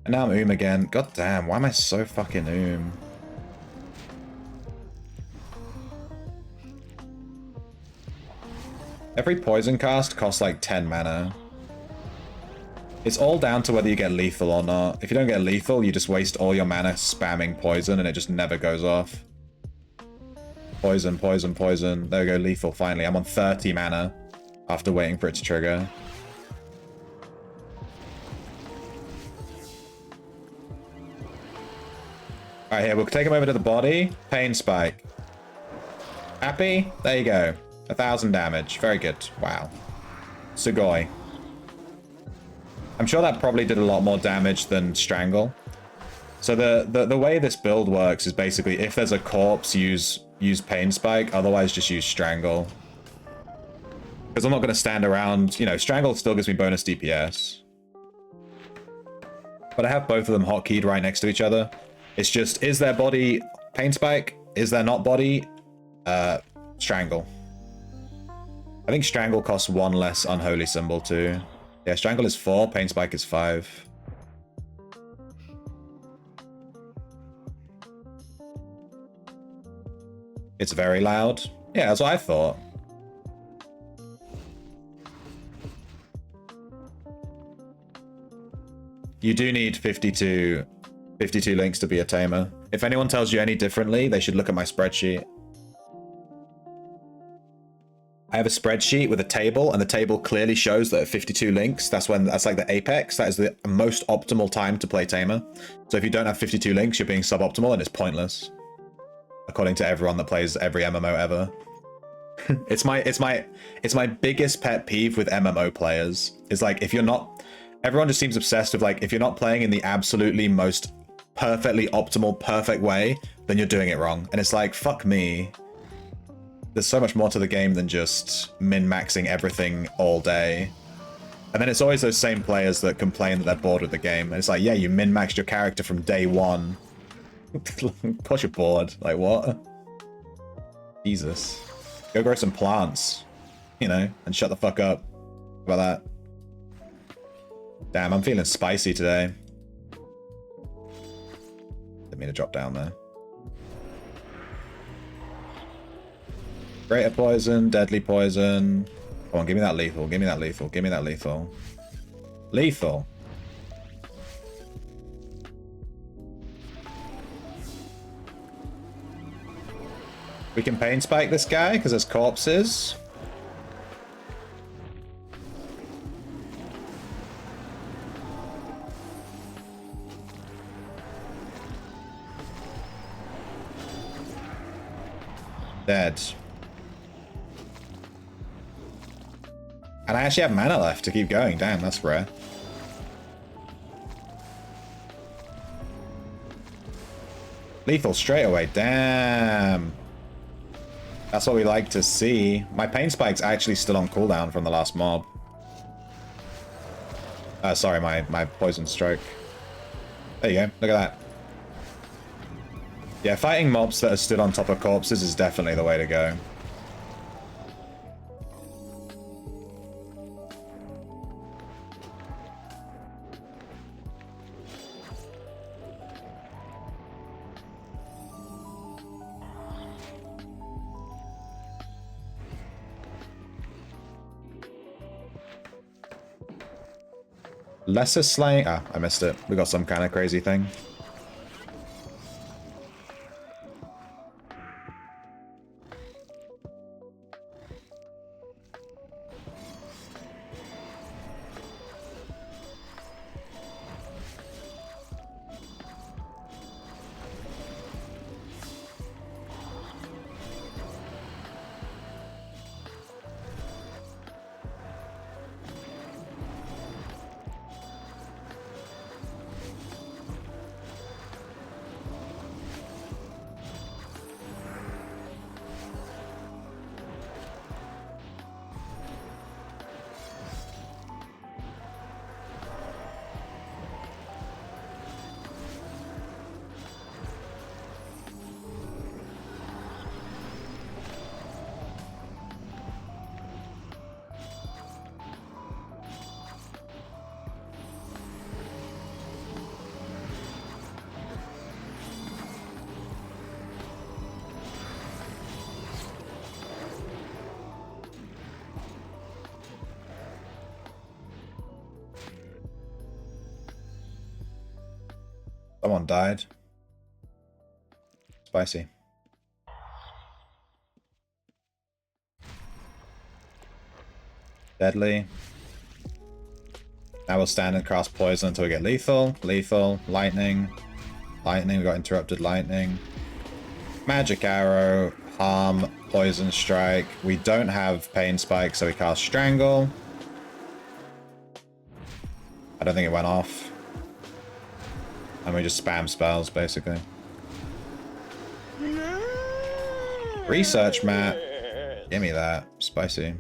And now I'm again. God damn, why am I so fucking Every poison cast costs like 10 mana. It's all down to whether you get lethal or not. If you don't get lethal, you just waste all your mana spamming poison and it just never goes off. Poison, poison, poison. There we go, lethal, finally. I'm on 30 mana. After waiting for it to trigger. Alright, here, we'll take him over to the body. Pain Spike. Happy? There you go. 1,000 damage. Very good. Wow. Sugoi. I'm sure that probably did a lot more damage than Strangle. So the way this build works is basically if there's a corpse, use Pain Spike, otherwise just use Strangle. Because I'm not going to stand around, you know, Strangle still gives me bonus DPS. But I have both of them hotkeyed right next to each other. It's just, is their body Pain Spike? Is there not body? Strangle. I think Strangle costs 1 less Unholy Symbol too. Yeah, Strangle is 4, Pain Spike is 5. It's very loud. Yeah, that's what I thought. You do need 52 links to be a tamer. If anyone tells you any differently, they should look at my spreadsheet. I have a spreadsheet with a table, and the table clearly shows that at 52 links, that's like the apex. That is the most optimal time to play tamer. So if you don't have 52 links, you're being suboptimal and it's pointless. According to everyone that plays every MMO ever. It's my biggest pet peeve with MMO players. Is like, if you're not, everyone just seems obsessed with like, if you're not playing in the absolutely most perfectly optimal, perfect way, then you're doing it wrong. And it's like, fuck me. There's so much more to the game than just min-maxing everything all day. And then it's always those same players that complain that they're bored with the game. And it's like, yeah, you min-maxed your character from day one. Of course you're bored. Like, what? Jesus. Go grow some plants, you know, and shut the fuck up. How about that? Damn, I'm feeling spicy today. Didn't mean to drop down there. Greater poison, deadly poison. Come on, give me that lethal, give me that lethal, give me that lethal. Lethal. We can Pain Spike this guy because there's corpses. Dead. And I actually have mana left to keep going. Damn, that's rare. Lethal straight away. Damn. That's what we like to see. My Pain Spike's actually still on cooldown from the last mob. Sorry, my Poison Stroke. There you go. Look at that. Yeah, fighting mobs that are stood on top of corpses is definitely the way to go. Lesser slaying. Ah, I missed it. We got some kind of crazy thing. Someone died. Spicy. Deadly. Now we'll stand and cast poison until we get lethal. Lethal. Lightning. Lightning. We got interrupted lightning. Magic arrow. Harm. Poison strike. We don't have pain spike, so we cast strangle. I don't think it went off. And we just spam spells, basically. Research map. Give me that. Spicy.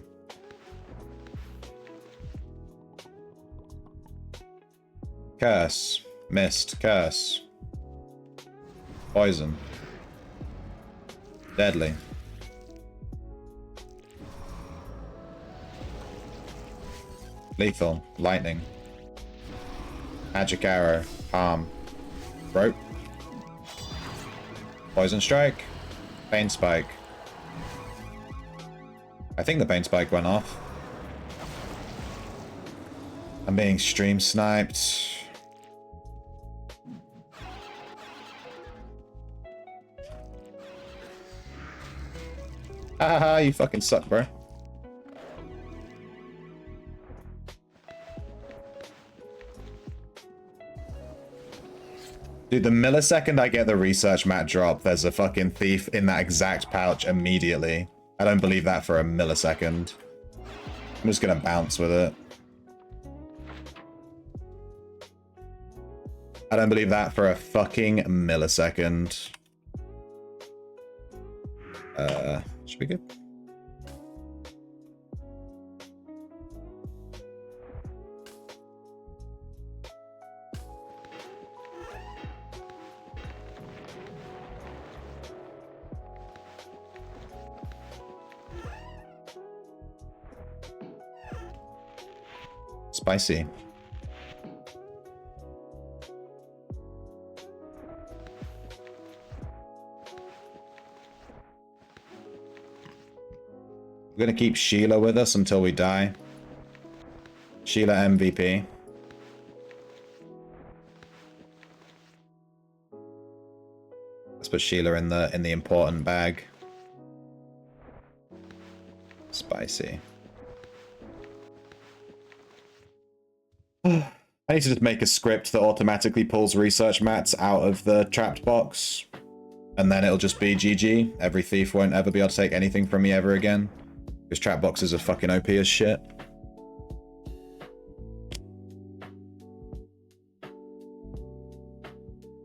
Curse. Mist. Curse. Poison. Deadly. Lethal. Lightning. Magic arrow. Palm. Rope. Poison strike. Pain spike. I think the pain spike went off. I'm being stream sniped. Haha, you fucking suck, bro. Dude, the millisecond I get the research mat drop, there's a fucking thief in that exact pouch immediately. I don't believe that for a millisecond. I'm just gonna bounce with it. I don't believe that for a fucking millisecond. Should be good. Spicy. We're gonna keep Sheila with us until we die. Sheila MVP. Let's put Sheila in the important bag. Spicy. I need to just make a script that automatically pulls research mats out of the trapped box. And then it'll just be GG. Every thief won't ever be able to take anything from me ever again. Because trap boxes are fucking OP as shit.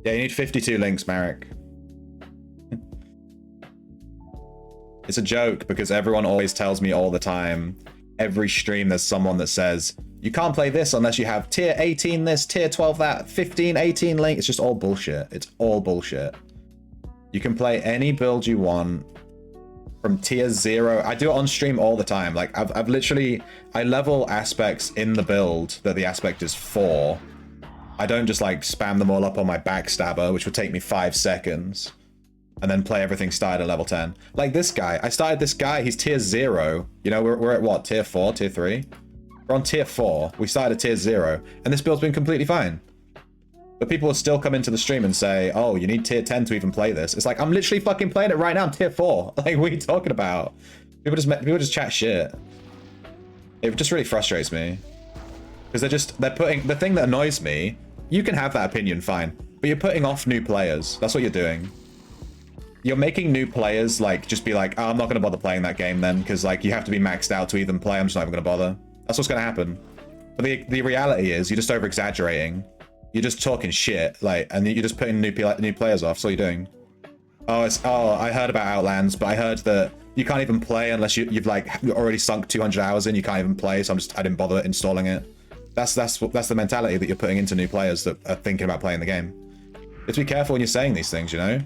Yeah, you need 52 links, Marek. It's a joke because everyone always tells me all the time. Every stream there's someone that says, you can't play this unless you have tier 18 this, tier 12 that, 15, 18 link. It's just all bullshit. It's all bullshit. You can play any build you want. From tier 0, I do it on stream all the time. Like I've literally, I level aspects in the build that the aspect is 4. I don't just like spam them all up on my backstabber, which would take me 5 seconds, and then play everything started at level 10. Like this guy, I started this guy, he's tier 0. You know, we're at what, tier 4, tier 3? We're on tier 4. We started at tier 0, and this build's been completely fine. But people will still come into the stream and say, oh, you need tier 10 to even play this. It's like, I'm literally fucking playing it right now. I'm tier 4. Like, what are you talking about? People just chat shit. It just really frustrates me. Because they're putting, the thing that annoys me, you can have that opinion, fine. But you're putting off new players. That's what you're doing. You're making new players, like, just be like, oh, I'm not going to bother playing that game then. Because, like, you have to be maxed out to even play. I'm just not even going to bother. That's what's going to happen. But the reality is, you're just over-exaggerating. You're just talking shit, like, and you're just putting new players off. That's all you're doing. Oh, I heard about Outlands, but I heard that you can't even play unless you've like already sunk 200 hours in. You can't even play, so I didn't bother installing it. That's the mentality that you're putting into new players that are thinking about playing the game. You have to be careful when you're saying these things, you know.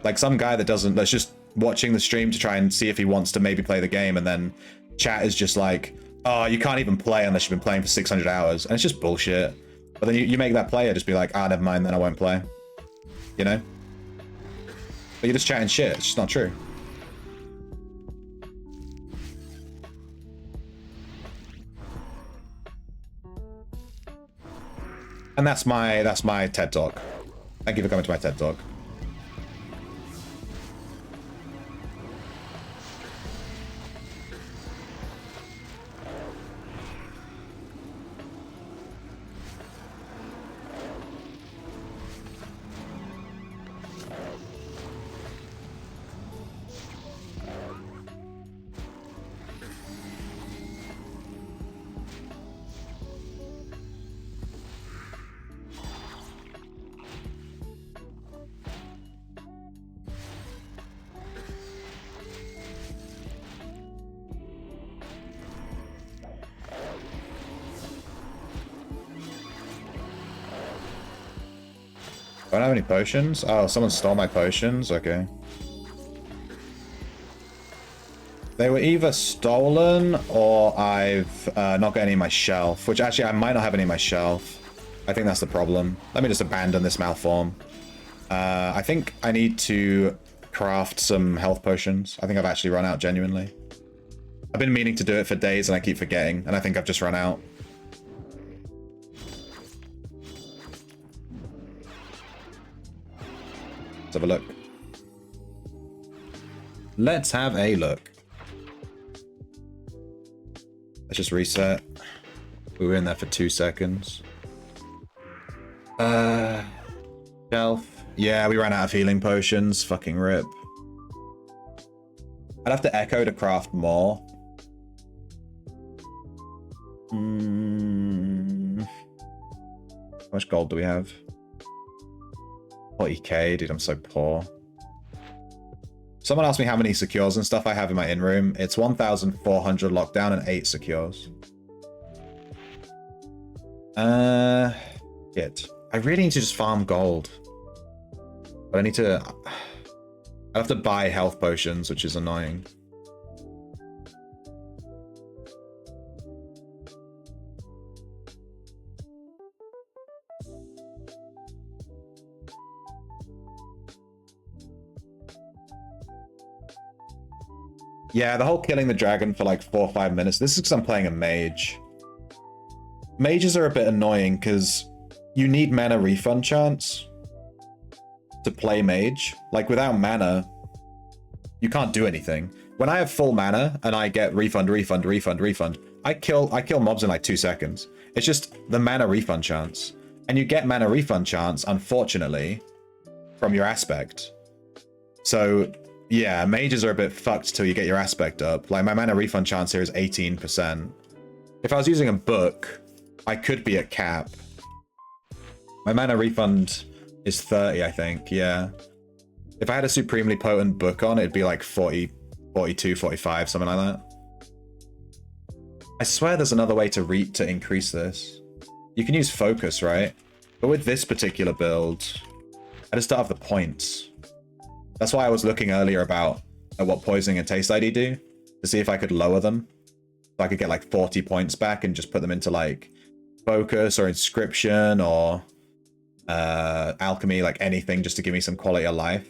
Like some guy that's just watching the stream to try and see if he wants to maybe play the game, and then chat is just like, oh, you can't even play unless you've been playing for 600 hours. And it's just bullshit. But then you make that player just be like, ah, never mind, then I won't play. You know? But you're just chatting shit. It's just not true. And that's my TED Talk. Thank you for coming to my TED Talk. Don't have any potions? Oh, someone stole my potions? Okay. They were either stolen or I've not got any in my shelf, which actually I might not have any in my shelf. I think that's the problem. Let me just abandon this malform. I think I need to craft some health potions. I think I've actually run out genuinely. I've been meaning to do it for days and I keep forgetting, and I think I've just run out. Let's have a look. Let's have a look. Let's just reset. We were in there for 2 seconds. Shelf. Yeah, we ran out of healing potions. Fucking rip. I'd have to echo to craft more. How much gold do we have? 40k, dude, I'm so poor. Someone asked me how many secures and stuff I have in my in-room. It's 1,400 lockdown and 8 secures. Shit. I really need to just farm gold. But I need to... I have to buy health potions, which is annoying. Yeah, the whole killing the dragon for like 4 or 5 minutes. This is because I'm playing a mage. Mages are a bit annoying because you need mana refund chance to play mage. Like without mana, you can't do anything. When I have full mana and I get refund, I kill mobs in like 2 seconds. It's just the mana refund chance. And you get mana refund chance, unfortunately, from your aspect. So yeah, mages are a bit fucked till you get your aspect up. Like my mana refund chance here is 18%. If I was using a book, I could be at cap. My mana refund is 30, I think, yeah. If I had a supremely potent book on, it'd be like 40, 42, 45, something like that. I swear there's another way to increase this. You can use focus, right? But with this particular build, I just don't have the points. That's why I was looking earlier about what poisoning and taste ID do, to see if I could lower them. So I could get like 40 points back and just put them into like focus or inscription or alchemy, like anything just to give me some quality of life.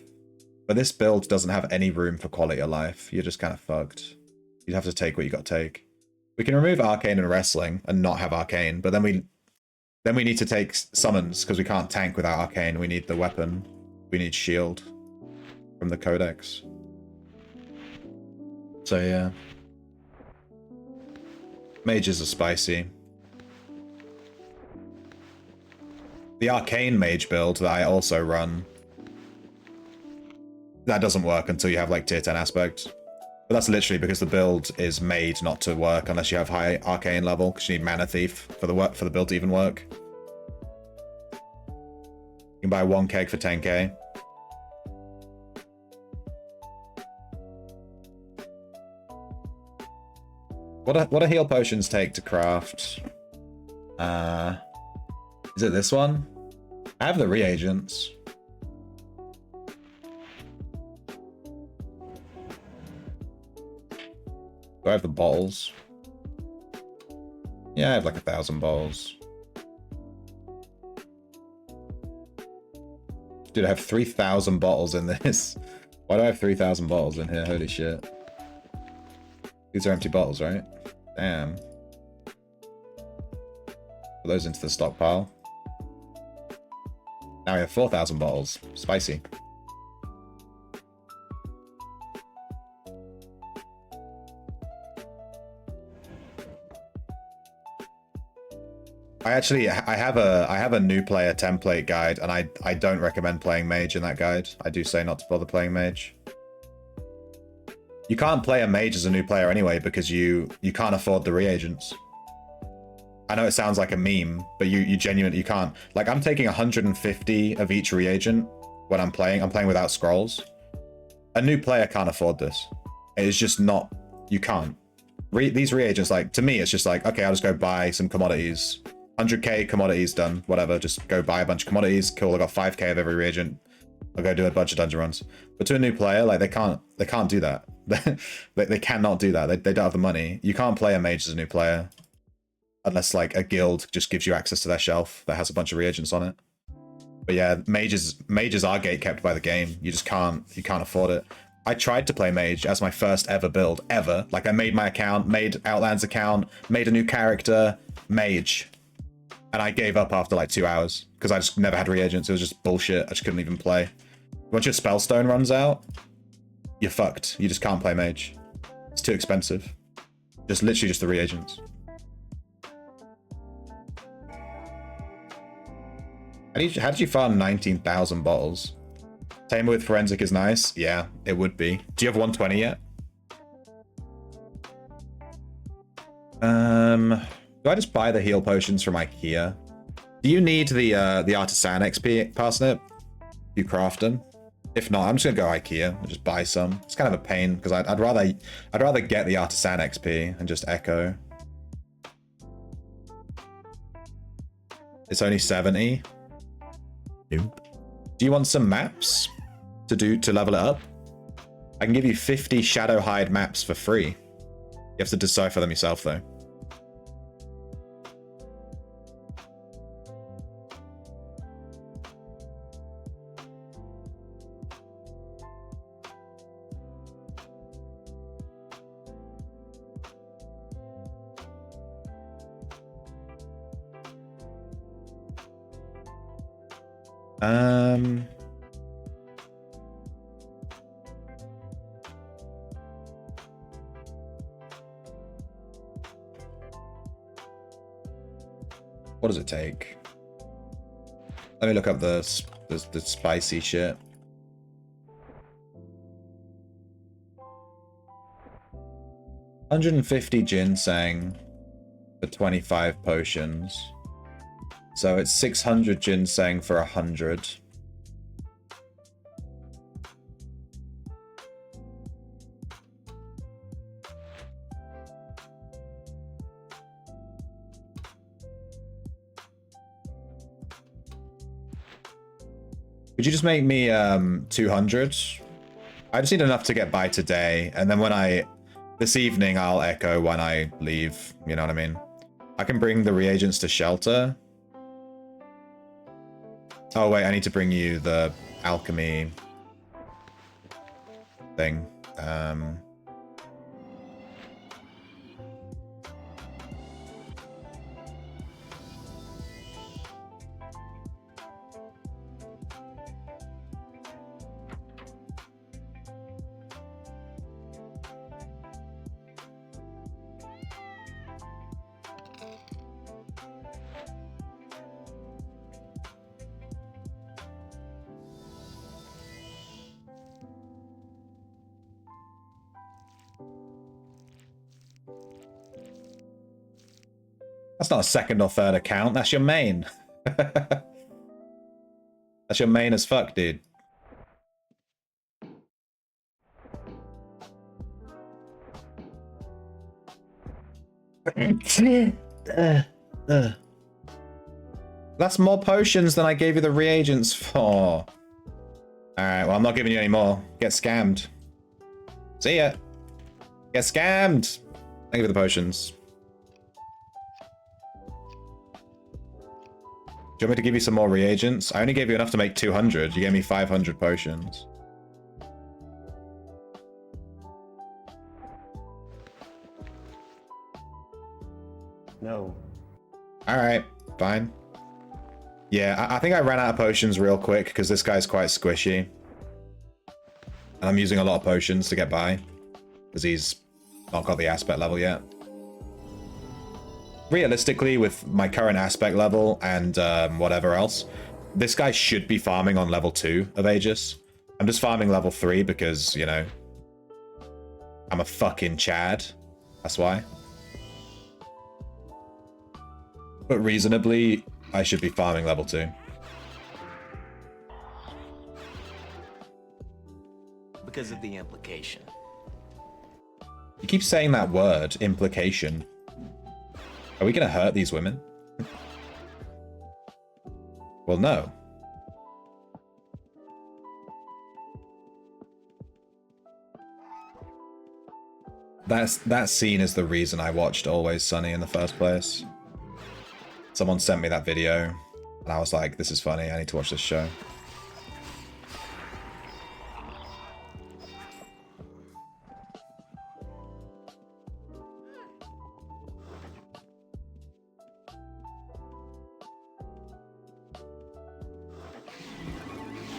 But this build doesn't have any room for quality of life. You're just kind of fucked. You'd have to take what you got to take. We can remove arcane and wrestling and not have arcane, but then we need to take summons because we can't tank without arcane. We need the weapon. We need shield from the codex. So yeah. Mages are spicy. The arcane mage build that I also run, that doesn't work until you have like tier 10 aspect. But that's literally because the build is made not to work unless you have high arcane level, because you need mana thief for the build to even work. You can buy 1 keg for 10k. What do heal potions take to craft? Is it this one? I have the reagents. Do I have the bottles? Yeah, I have like 1,000 bottles. Dude, I have 3,000 bottles in this. Why do I have 3,000 bottles in here? Holy shit. These are empty bottles, right? Damn. Put those into the stockpile. Now we have 4,000 bottles. Spicy. I have a new player template guide, and I don't recommend playing mage in that guide. I do say not to bother playing mage. You can't play a mage as a new player anyway because you can't afford the reagents. I know it sounds like a meme, but you genuinely can't. Like I'm taking 150 of each reagent when I'm playing. I'm playing without scrolls. A new player can't afford this. It's just not. You can't. These reagents, like to me, it's just like okay, I'll just go buy some commodities 100k commodities done. Whatever. Just go buy a bunch of commodities. Cool. I got 5k of every reagent. I'll go do a bunch of dungeon runs. But to a new player, like they can't do that. they cannot do that. They don't have the money. You can't play a mage as a new player unless like a guild just gives you access to their shelf that has a bunch of reagents on it. But yeah, mages are gate kept by the game. You can't afford it. I tried to play mage as my first ever build ever. Like I made my account, made Outland's account, made a new character, mage. And I gave up after like 2 hours because I just never had reagents. It was just bullshit. I just couldn't even play. Once your spellstone runs out, you're fucked. You just can't play mage. It's too expensive. Just literally just the reagents. How did you farm 19,000 bottles? Tamer with forensic is nice. Yeah, it would be. Do you have 120 yet? Do I just buy the heal potions from IKEA? Do you need the artisan XP, Parsnip? You craft them? If not, I'm just gonna go IKEA and just buy some. It's kind of a pain because I'd rather get the artisan XP and just echo. It's only 70. Nope. Do you want some maps to level it up? I can give you 50 Shadow Hide maps for free. You have to decipher them yourself though. What does it take? Let me look up the spicy shit. $150 ginseng for 25 potions. So it's 600 ginseng for 100. Could you just make me 200? I just need enough to get by today, and then this evening I'll echo when I leave, you know what I mean? I can bring the reagents to shelter. Oh wait, I need to bring you the alchemy thing. That's not a second or third account. That's your main. That's your main as fuck, dude. That's more potions than I gave you the reagents for. Alright, well, I'm not giving you any more. Get scammed. See ya. Get scammed. Thank you for the potions. Do you want me to give you some more reagents? I only gave you enough to make 200. You gave me 500 potions. No. Alright, fine. Yeah, I think I ran out of potions real quick because this guy's quite squishy. And I'm using a lot of potions to get by. Because he's not got the aspect level yet. Realistically, with my current aspect level and whatever else, this guy should be farming on level 2 of Aegis. I'm just farming level 3 because, you know, I'm a fucking Chad. That's why. But reasonably, I should be farming level 2. Because of the implication. You keep saying that word, implication. Are we gonna hurt these women? Well, no. That scene is the reason I watched Always Sunny in the first place. Someone sent me that video, and I was like, this is funny, I need to watch this show.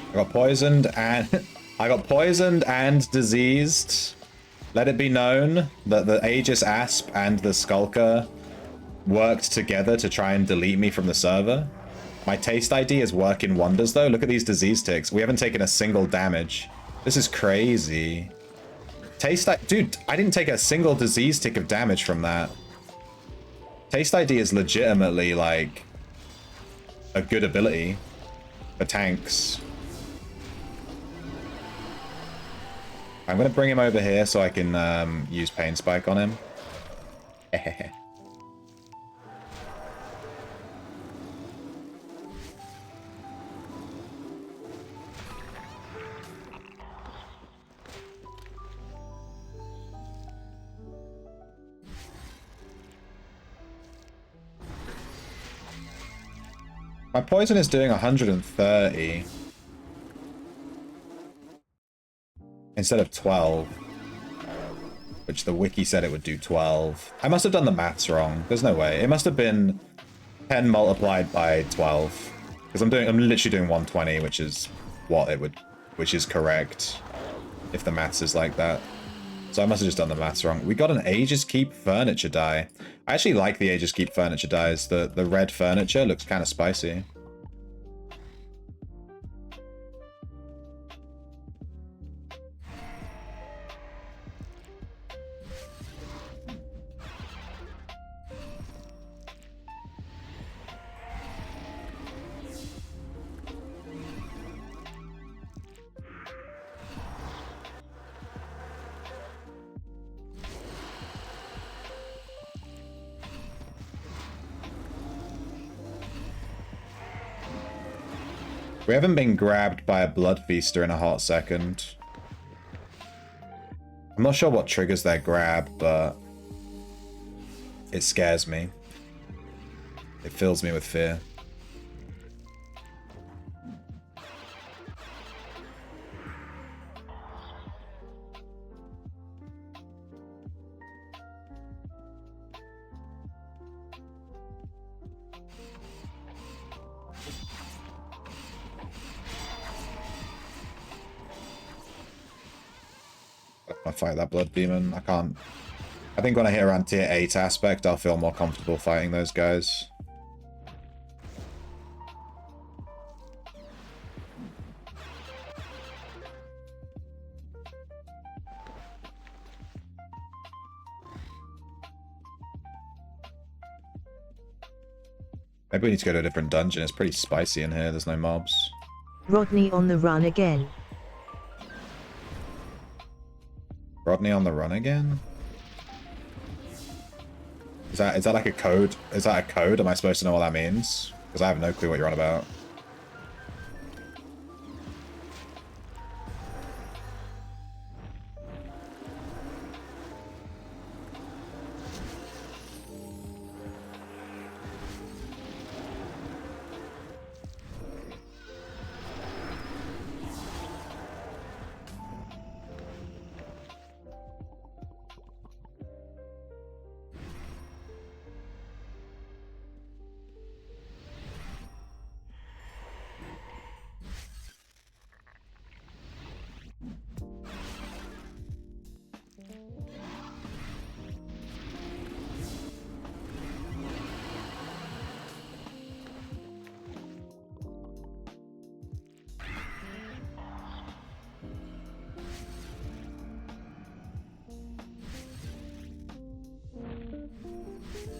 I got poisoned and I got poisoned and diseased. Let it be known that the Aegis Asp and the Skulker worked together to try and delete me from the server. My taste ID is working wonders though. Look at these disease ticks. We haven't taken a single damage. This is crazy. Dude, I didn't take a single disease tick of damage from that. Taste ID is legitimately like a good ability for tanks. I'm going to bring him over here so I can use Pain Spike on him. My poison is doing 130. Instead of 12. Which the wiki said it would do 12. I must have done the maths wrong. There's no way. It must have been 10 multiplied by 12. Because I'm literally doing 120, which is what it would, which is correct. If the maths is like that. So I must have just done the maths wrong. We got an Aegis Keep furniture die. I actually like the Aegis Keep furniture dies. The red furniture looks kind of spicy. We haven't been grabbed by a Blood Feaster in a hot second. I'm not sure what triggers their grab, but it scares me. It fills me with fear. I fight that Blood Demon. I can't. I think when I hit around tier 8 aspect, I'll feel more comfortable fighting those guys. Maybe we need to go to a different dungeon. It's pretty spicy in here. There's no mobs. Rodney on the run again. Rodney on the run again? Is that like a code? Is that a code? Am I supposed to know what that means? Because I have no clue what you're on about.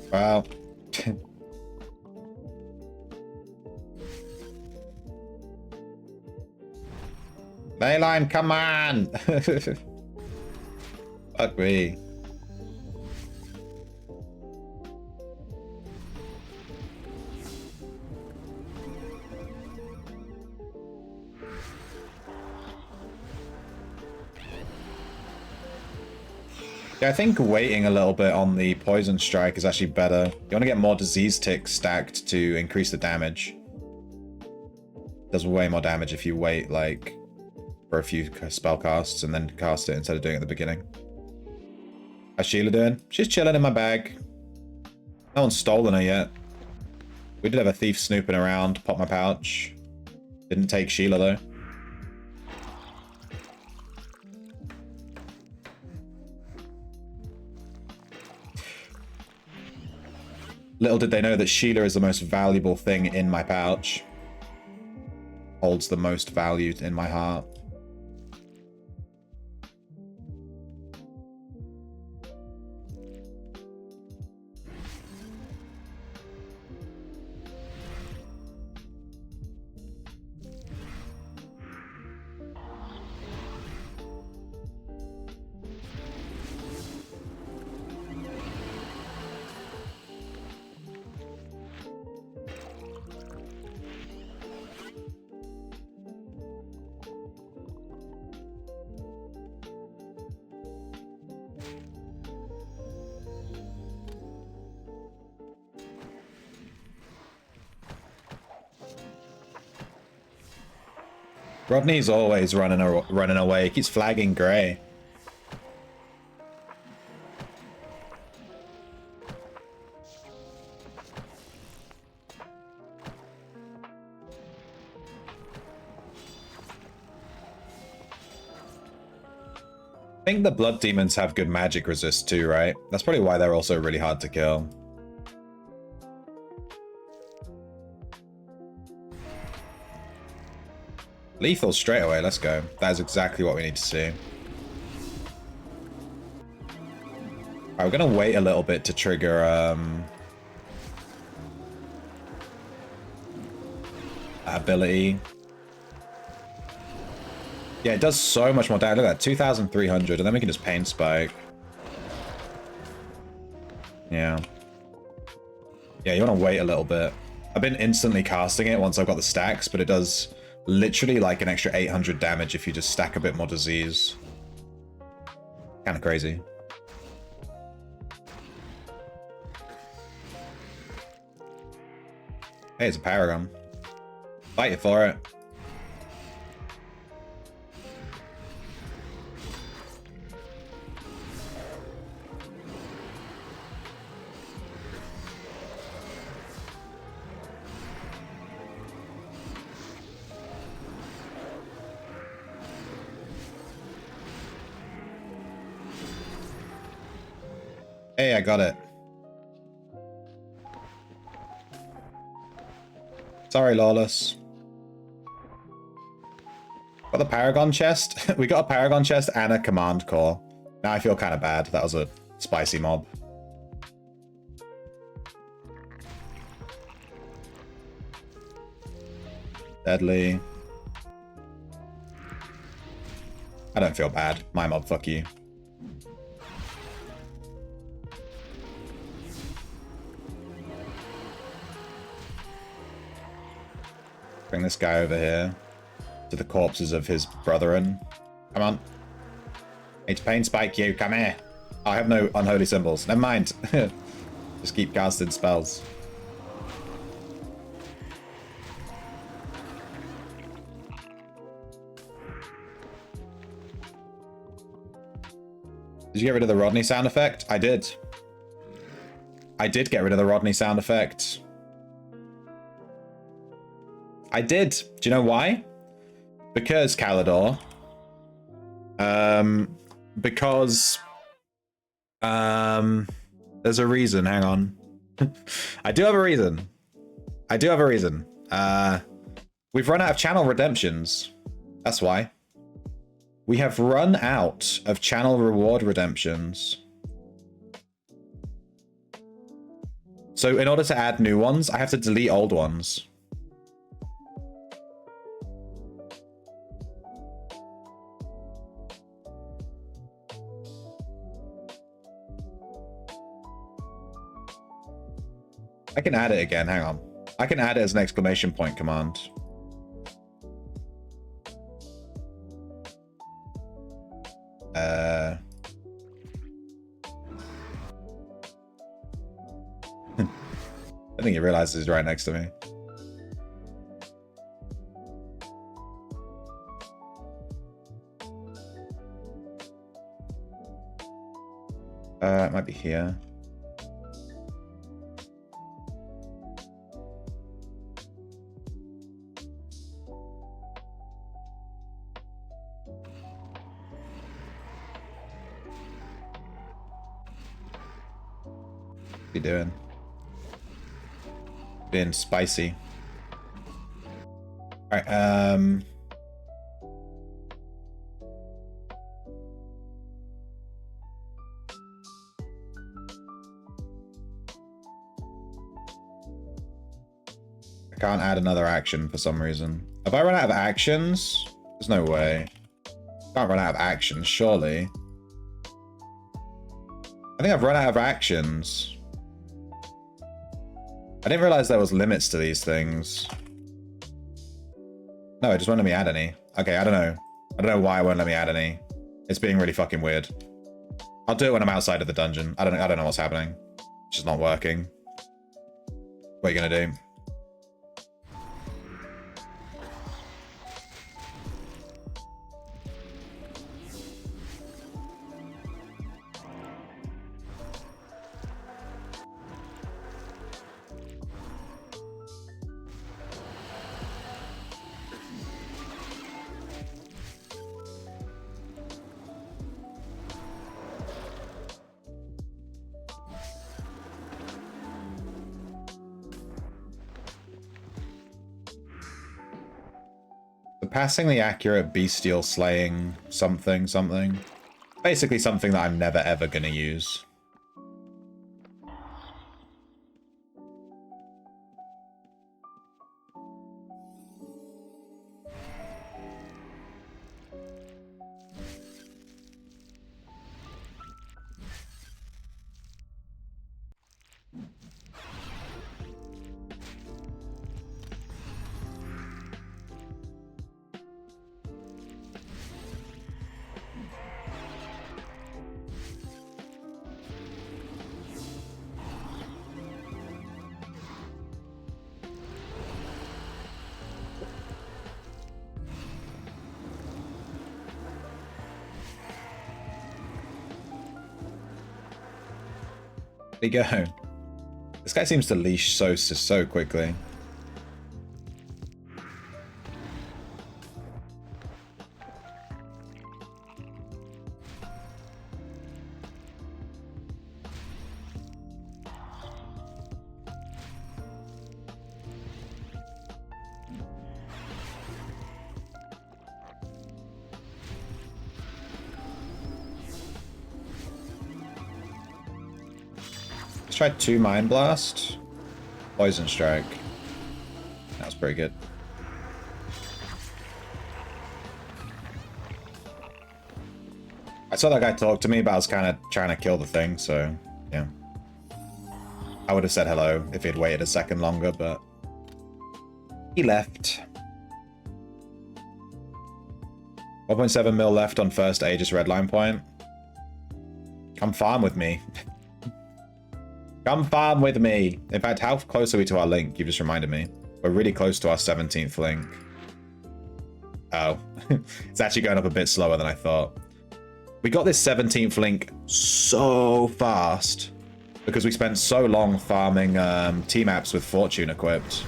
Wow. Leyline, come on! Fuck me. Yeah, I think waiting a little bit on the poison strike is actually better. You want to get more disease ticks stacked to increase the damage. Does way more damage if you wait, like, for a few spell casts and then cast it instead of doing it at the beginning. How's Sheila doing? She's chilling in my bag. No one's stolen her yet. We did have a thief snooping around, pop my pouch. Didn't take Sheila, though. Little did they know that Sheila is the most valuable thing in my pouch. Holds the most value in my heart. Rodney's always running away. He keeps flagging Grey. I think the blood demons have good magic resist too, right? That's probably why they're also really hard to kill. Lethal straight away, let's go. That is exactly what we need to see. Alright, we're gonna wait a little bit to trigger ability. Yeah, it does so much more damage. Look at that, 2,300, and then we can just pain spike. Yeah. Yeah, you want to wait a little bit. I've been instantly casting it once I've got the stacks, but it does literally like an extra 800 damage if you just stack a bit more disease. Kind of crazy. Hey, it's a Paragon. Fight you for it. Hey, I got it. Sorry, Lawless. Got the Paragon chest? We got a Paragon chest and a command core. Now I feel kind of bad. That was a spicy mob. Deadly. I don't feel bad. My mob, fuck you. Bring this guy over here to the corpses of his brethren. Come on. Need to pain spike you. Come here. Oh, I have no unholy symbols. Never mind. Just keep casting spells. Did you get rid of the Rodney sound effect? I did. I did get rid of the Rodney sound effect. I did. Do you know why? Because, Calidor. Because... there's a reason. Hang on. I do have a reason. I do have a reason. We've run out of channel redemptions. That's why. We have run out of channel reward redemptions. So in order to add new ones, I have to delete old ones. I can add it again, hang on. I can add it as an exclamation point command. I think he realizes he's right next to me. It might be here. What you doing? Being spicy. Alright, I can't add another action for some reason. Have I run out of actions? There's no way. Can't run out of actions, surely. I think I've run out of actions. I didn't realize there was limits to these things. No, it just won't let me add any. Okay, I don't know. I don't know why it won't let me add any. It's being really fucking weird. I'll do it when I'm outside of the dungeon. I don't know what's happening. It's just not working. What are you gonna do? Passingly accurate bestial slaying something. Basically something that I'm never ever gonna use. There you go. This guy seems to leash so quickly. Try 2 Mind Blast. Poison Strike. That was pretty good. I saw that guy talk to me, but I was kind of trying to kill the thing, so yeah. I would have said hello if he'd waited a second longer, but he left. 1.7 mil left on first Aegis Redline point. Come farm with me. Come farm with me. In fact, how close are we to our link? You just reminded me. We're really close to our 17th link. Oh. It's actually going up a bit slower than I thought. We got this 17th link so fast because we spent so long farming T-maps with Fortune equipped.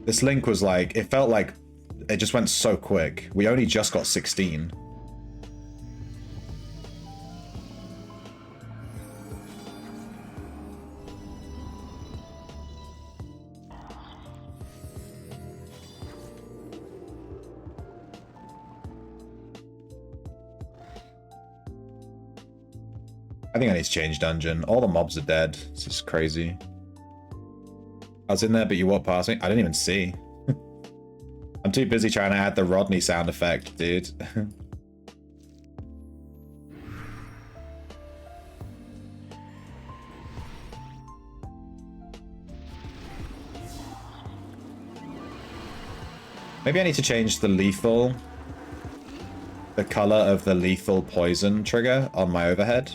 This link was like, it felt like it just went so quick. We only just got 16. I think I need to change dungeon. All the mobs are dead. This is crazy. I was in there, but you walked past me. I didn't even see. I'm too busy trying to add the Rodney sound effect, dude. Maybe I need to change the lethal, the color of the lethal poison trigger on my overhead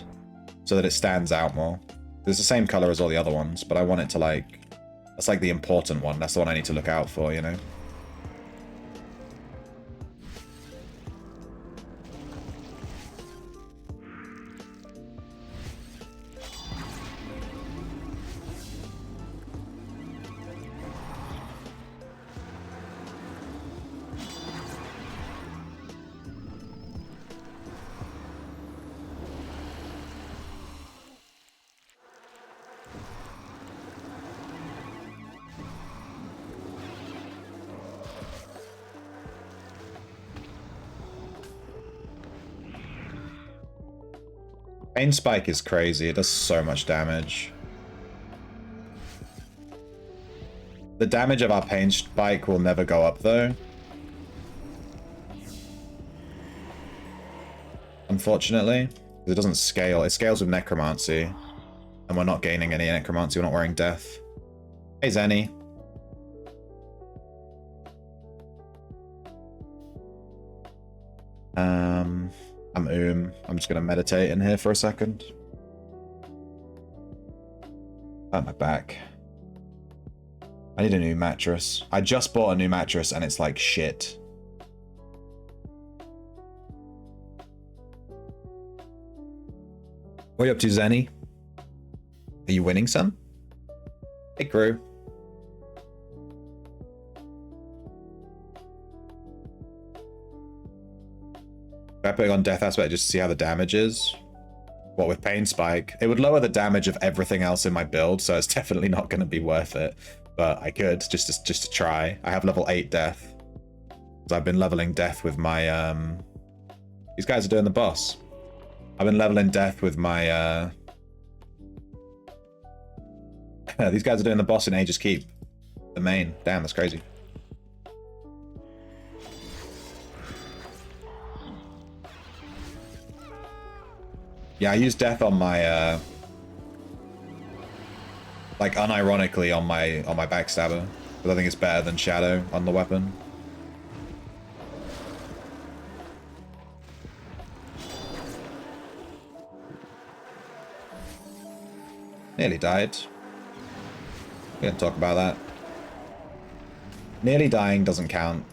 so that it stands out more. It's the same color as all the other ones, but I want it to like, that's like the important one. That's the one I need to look out for, you know? Pain Spike is crazy. It does so much damage. The damage of our Pain Spike will never go up, though. Unfortunately. Because it doesn't scale. It scales with Necromancy. And we're not gaining any Necromancy. We're not wearing Death. Hey, Zenny. I'm just gonna meditate in here for a second. At my back. I need a new mattress. I just bought a new mattress and it's like shit. What are you up to, Zenny? Are you winning some? Hey, crew. I put it on Death Aspect just to see how the damage is. What with Pain Spike? It would lower the damage of everything else in my build, so it's definitely not going to be worth it. But I could, just to try. I have level 8 Death. So I've been leveling Death with my... These guys are doing the boss. I've been leveling Death with my... These guys are doing the boss in Aegis Keep. The main. Damn, that's crazy. Yeah, I use Death on my, like, unironically on my Backstabber. Because I think it's better than Shadow on the weapon. Nearly died. We can talk about that. Nearly dying doesn't count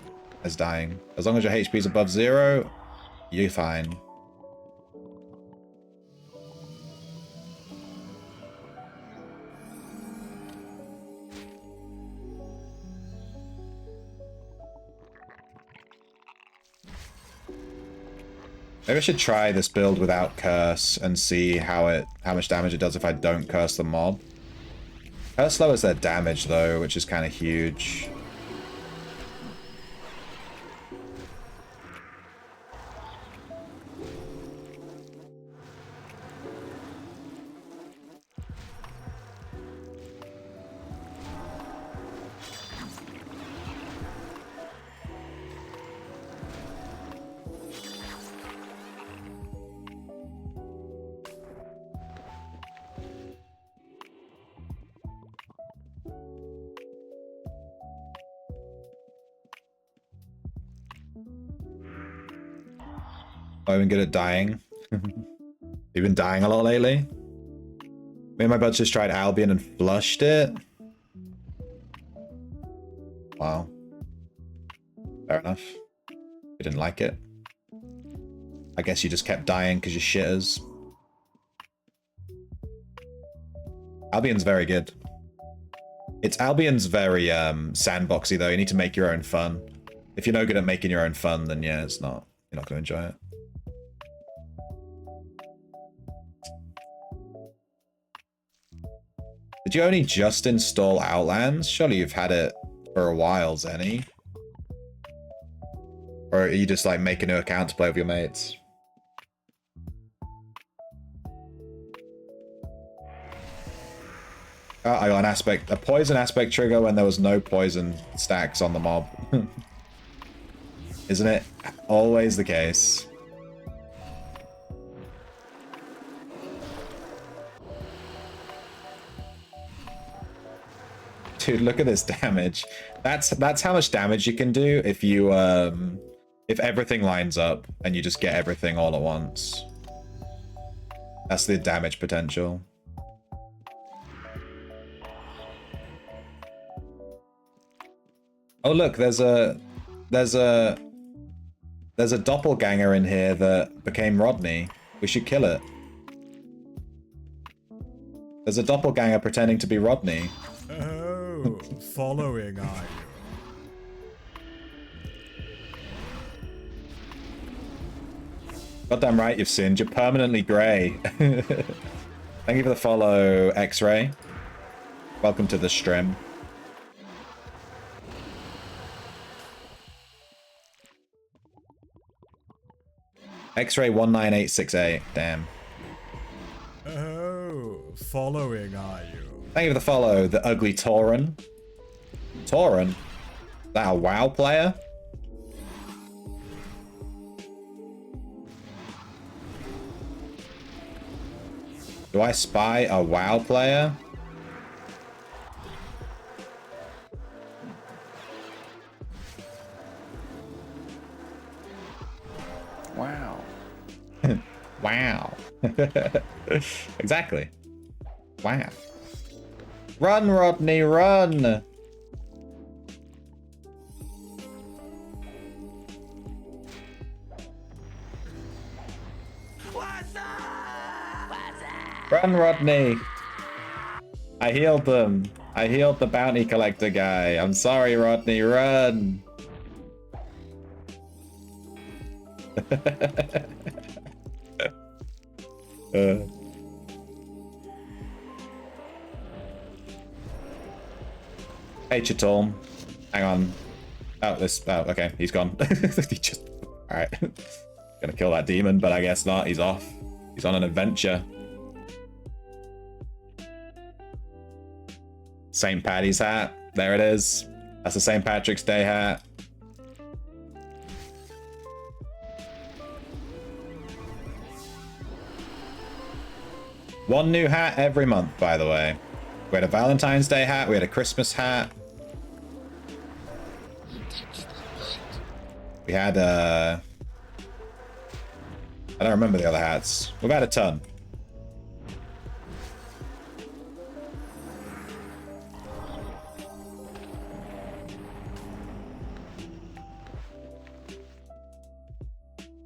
as dying. As long as your HP is above 0, you're fine. Maybe I should try this build without Curse and see how much damage it does if I don't curse the mob. Curse lowers their damage though, which is kind of huge. I've been good at dying. You've been dying a lot lately? Me and my buds just tried Albion and flushed it. Wow. Fair enough. You didn't like it. I guess you just kept dying because you're shitters. Albion's very good. Albion's very sandboxy though. You need to make your own fun. If you're no good at making your own fun, then yeah, you're not going to enjoy it. Did you only just install Outlands? Surely you've had it for a while, Zenny. Or are you just like make a new account to play with your mates? I got a poison aspect trigger when there was no poison stacks on the mob. Isn't it always the case? Dude, look at this damage. That's how much damage you can do if you if everything lines up and you just get everything all at once. That's the damage potential. Oh look, there's a doppelganger in here that became Rodney. We should kill it. There's a doppelganger pretending to be Rodney. Oh, following, are you? Goddamn right you've sinned. You're permanently grey. Thank you for the follow, X-Ray. Welcome to the stream. X-Ray 19868. Damn. Oh, following, are you? Thank you for the follow, the ugly Tauren. Tauren? Is that a WoW player? Do I spy a WoW player? Wow. Wow. Exactly. Wow. Run, Rodney, run! Run, Rodney! I healed them. I healed the bounty collector guy. I'm sorry, Rodney, run! Hey, Chitorm. Hang on. Oh, okay, he's gone. He just... Alright. Gonna kill that demon, but I guess not. He's off. He's on an adventure. St. Paddy's hat. There it is. That's the St. Patrick's Day hat. One new hat every month, by the way. We had a Valentine's Day hat. We had a Christmas hat. We had I don't remember the other hats. We've had a ton.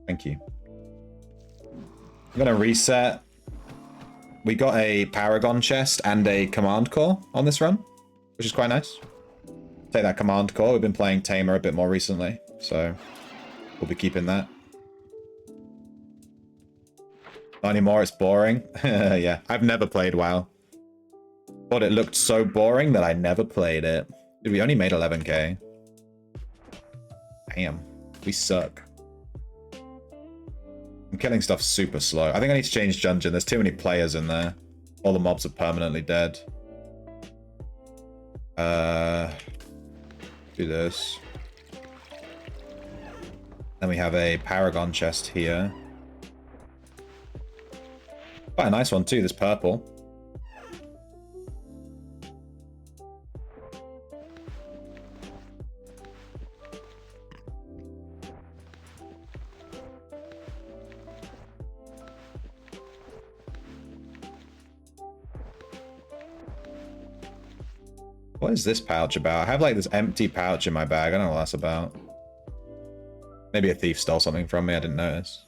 Thank you. I'm gonna reset. We got a Paragon chest and a Command Core on this run, which is quite nice. Take that Command Core. We've been playing Tamer a bit more recently, so we'll be keeping that. Not anymore, it's boring. Yeah, I've never played WoW. Thought it looked so boring that I never played it. Dude, we only made 11k. Damn, we suck. I'm killing stuff super slow. I think I need to change dungeon. There's too many players in there. All the mobs are permanently dead. Do this. Then we have a Paragon chest here. Quite a nice one too, this purple. What is this pouch about? I have like this empty pouch in my bag. I don't know what that's about. Maybe a thief stole something from me. I didn't notice.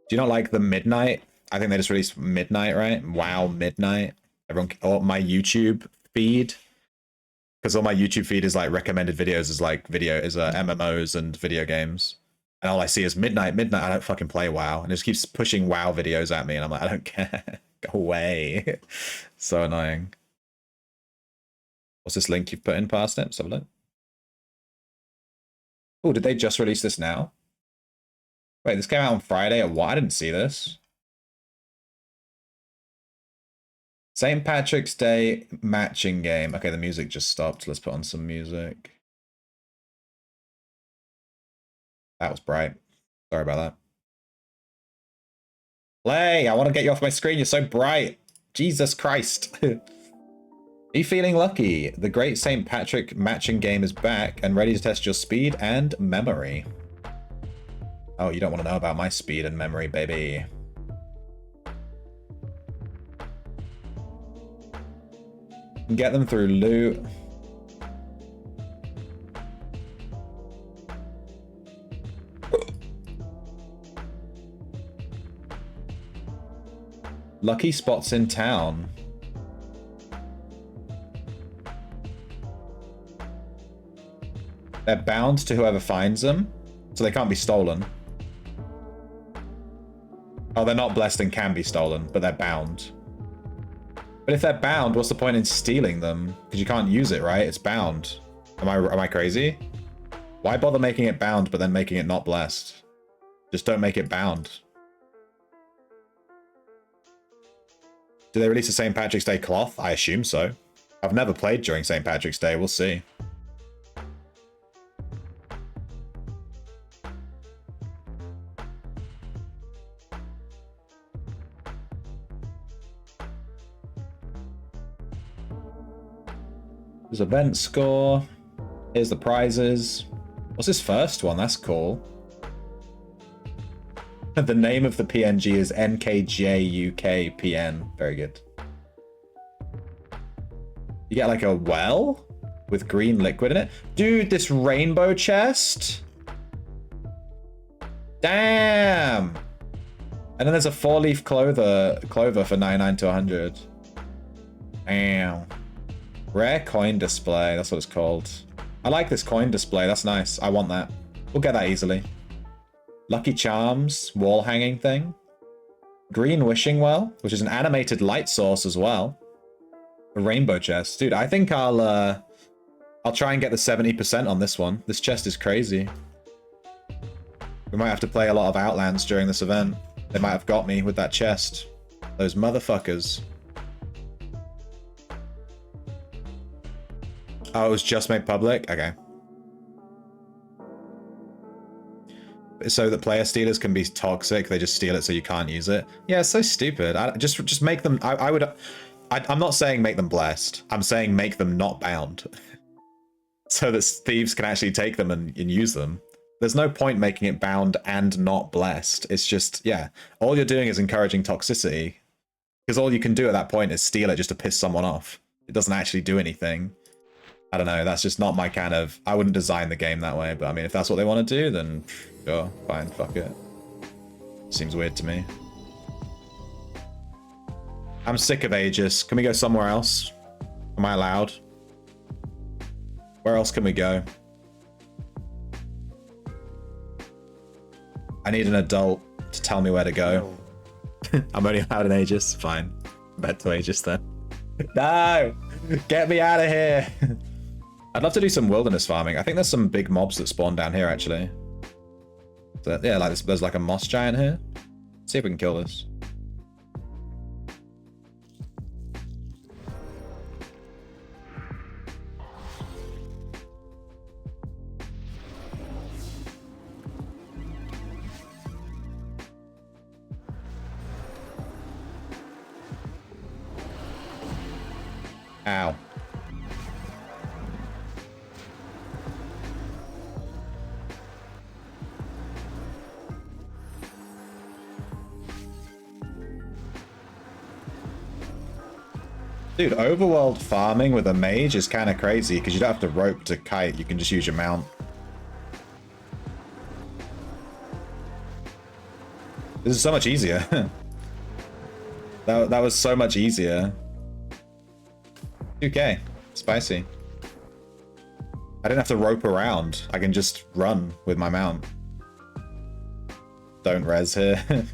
Do you not like the Midnight? I think they just released Midnight, right? WoW Midnight. Everyone, or my YouTube feed. Because all my YouTube feed is like recommended videos is like MMOs and video games. And all I see is Midnight. I don't fucking play WoW. And it just keeps pushing WoW videos at me. And I'm like, I don't care. Go away. So annoying. What's this link you've put in past it? Let's have a look. Oh, did they just release this now? Wait, this came out on Friday or what? I didn't see this. St. Patrick's Day matching game. Okay, the music just stopped. Let's put on some music. That was bright. Sorry about that. Play! I want to get you off my screen. You're so bright. Jesus Christ. Are you feeling lucky? The Great St. Patrick matching game is back and ready to test your speed and memory. Oh, you don't want to know about my speed and memory, baby. You can get them through loot. Lucky spots in town. They're bound to whoever finds them, so they can't be stolen. Oh, they're not blessed and can be stolen, but they're bound. But if they're bound, what's the point in stealing them? Because you can't use it, right? It's bound. Am I crazy? Why bother making it bound, but then making it not blessed? Just don't make it bound. Do they release a St. Patrick's Day cloth? I assume so. I've never played during St. Patrick's Day. We'll see. There's event score. Here's the prizes. What's this first one? That's cool. The name of the PNG is NKJUKPN. Very good. You get like a well with green liquid in it. Dude, this rainbow chest. Damn. And then there's a 4-leaf clover for 99 to 100. Damn. Rare coin display. That's what it's called. I like this coin display. That's nice. I want that. We'll get that easily. Lucky Charms, wall hanging thing. Green Wishing Well, which is an animated light source as well. A rainbow chest. Dude, I think I'll try and get the 70% on this one. This chest is crazy. We might have to play a lot of Outlands during this event. They might have got me with that chest. Those motherfuckers. Oh, it was just made public? Okay. So that player stealers can be toxic, they just steal it so you can't use it. Yeah, it's so stupid. Just make them. I'm not saying make them blessed. I'm saying make them not bound, so that thieves can actually take them and use them. There's no point making it bound and not blessed. It's just, yeah, all you're doing is encouraging toxicity, because all you can do at that point is steal it just to piss someone off. It doesn't actually do anything. I don't know. That's just not my kind of. I wouldn't design the game that way. But I mean, if that's what they want to do, then sure, fine, fuck it. Seems weird to me. I'm sick of Aegis. Can we go somewhere else? Am I allowed? Where else can we go? I need an adult to tell me where to go. I'm only allowed an Aegis. Fine. Back to Aegis then. No! Get me out of here! I'd love to do some wilderness farming. I think there's some big mobs that spawn down here, actually. So, yeah, like there's like a moss giant here. Let's see if we can kill this. Ow. Dude, overworld farming with a mage is kind of crazy because you don't have to rope to kite, you can just use your mount. This is so much easier. that was so much easier. 2k. Spicy. I didn't have to rope around. I can just run with my mount. Don't res here.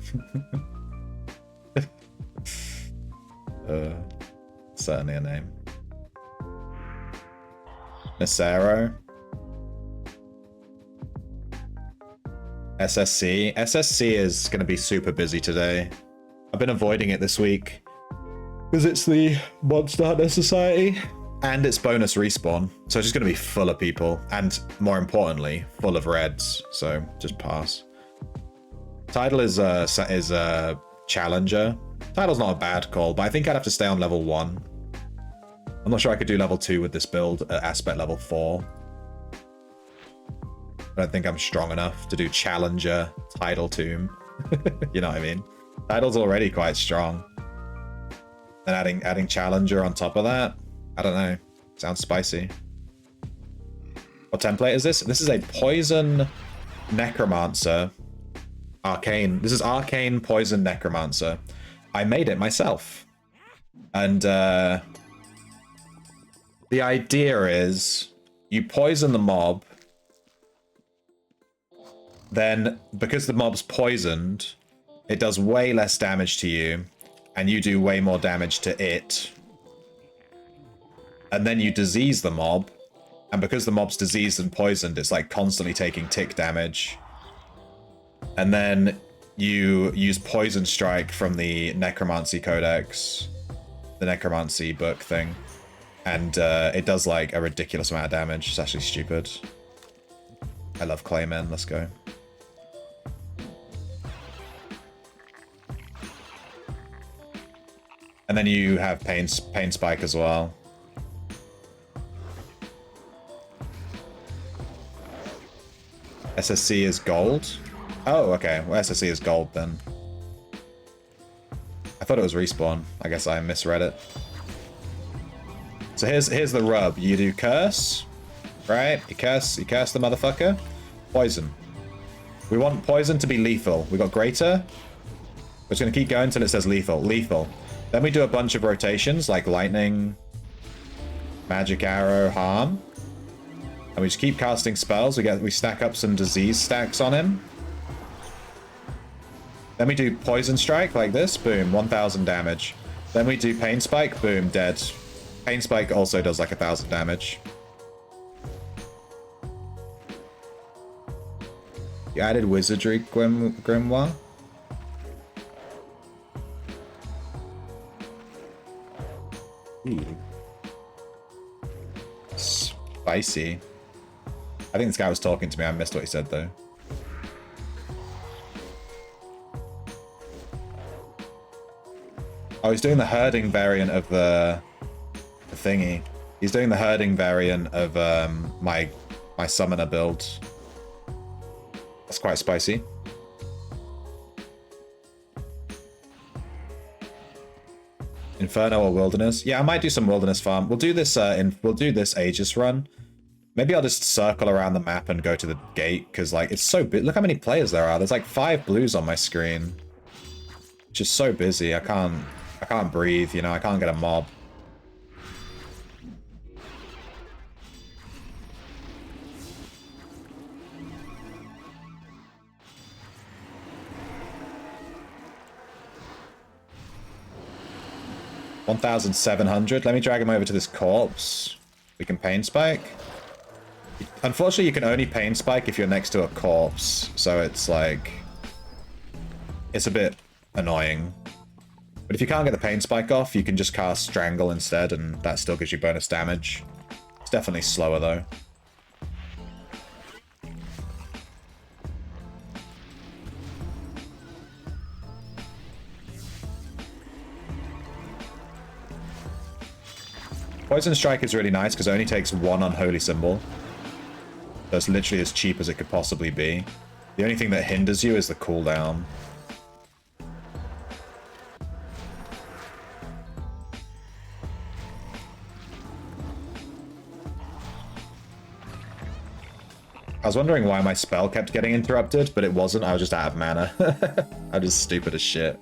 Certainly a name. Necro. SSC. SSC is going to be super busy today. I've been avoiding it this week. Because it's the Monster Hunter Society. And it's bonus respawn. So it's just going to be full of people. And more importantly, full of reds. So just pass. Title is Challenger. Title's not a bad call, but I think I'd have to stay on level 1. I'm not sure I could do level 2 with this build at aspect level 4. I don't think I'm strong enough to do Challenger, Title Tomb. You know what I mean? Title's already quite strong. And adding Challenger on top of that? I don't know. Sounds spicy. What template is this? This is a Poison Necromancer. Arcane. This is Arcane Poison Necromancer. I made it myself. And the idea is you poison the mob. Then, because the mob's poisoned, it does way less damage to you. And you do way more damage to it. And then you disease the mob. And because the mob's diseased and poisoned, it's like constantly taking tick damage. And then you use Poison Strike from the Necromancy Codex. The Necromancy book thing. And it does like a ridiculous amount of damage. It's actually stupid. I love Clayman. Let's go. And then you have Pain Spike as well. SSC is gold? Oh, okay. Well, SSC is gold then. I thought it was respawn. I guess I misread it. So here's the rub. You do curse, right? You curse the motherfucker. Poison. We want poison to be lethal. We got greater. We're just gonna keep going until it says lethal. Lethal. Then we do a bunch of rotations like lightning, magic arrow, harm. And we just keep casting spells. We stack up some disease stacks on him. Then we do Poison Strike like this. Boom, 1000 damage. Then we do Pain Spike. Boom, dead. Pain Spike also does like 1000 damage. You added Wizardry Grimoire? Ooh. Spicy. I think this guy was talking to me. I missed what he said, though. Oh, he's doing the herding variant of the thingy. He's doing the herding variant of my summoner build. That's quite spicy. Inferno or Wilderness? Yeah, I might do some Wilderness farm. We'll do this. We'll do this Aegis run. Maybe I'll just circle around the map and go to the gate, because like it's so big. Look how many players there are. There's like 5 blues on my screen, which is so busy. I can't breathe. You know, I can't get a mob. $1,700. Let me drag him over to this corpse. We can Pain Spike. Unfortunately, you can only Pain Spike if you're next to a corpse, so it's like... it's a bit annoying. But if you can't get the Pain Spike off, you can just cast Strangle instead, and that still gives you bonus damage. It's definitely slower, though. Poison Strike is really nice because it only takes 1 Unholy Symbol. So it's literally as cheap as it could possibly be. The only thing that hinders you is the cooldown. I was wondering why my spell kept getting interrupted, but it wasn't. I was just out of mana. I'm just stupid as shit.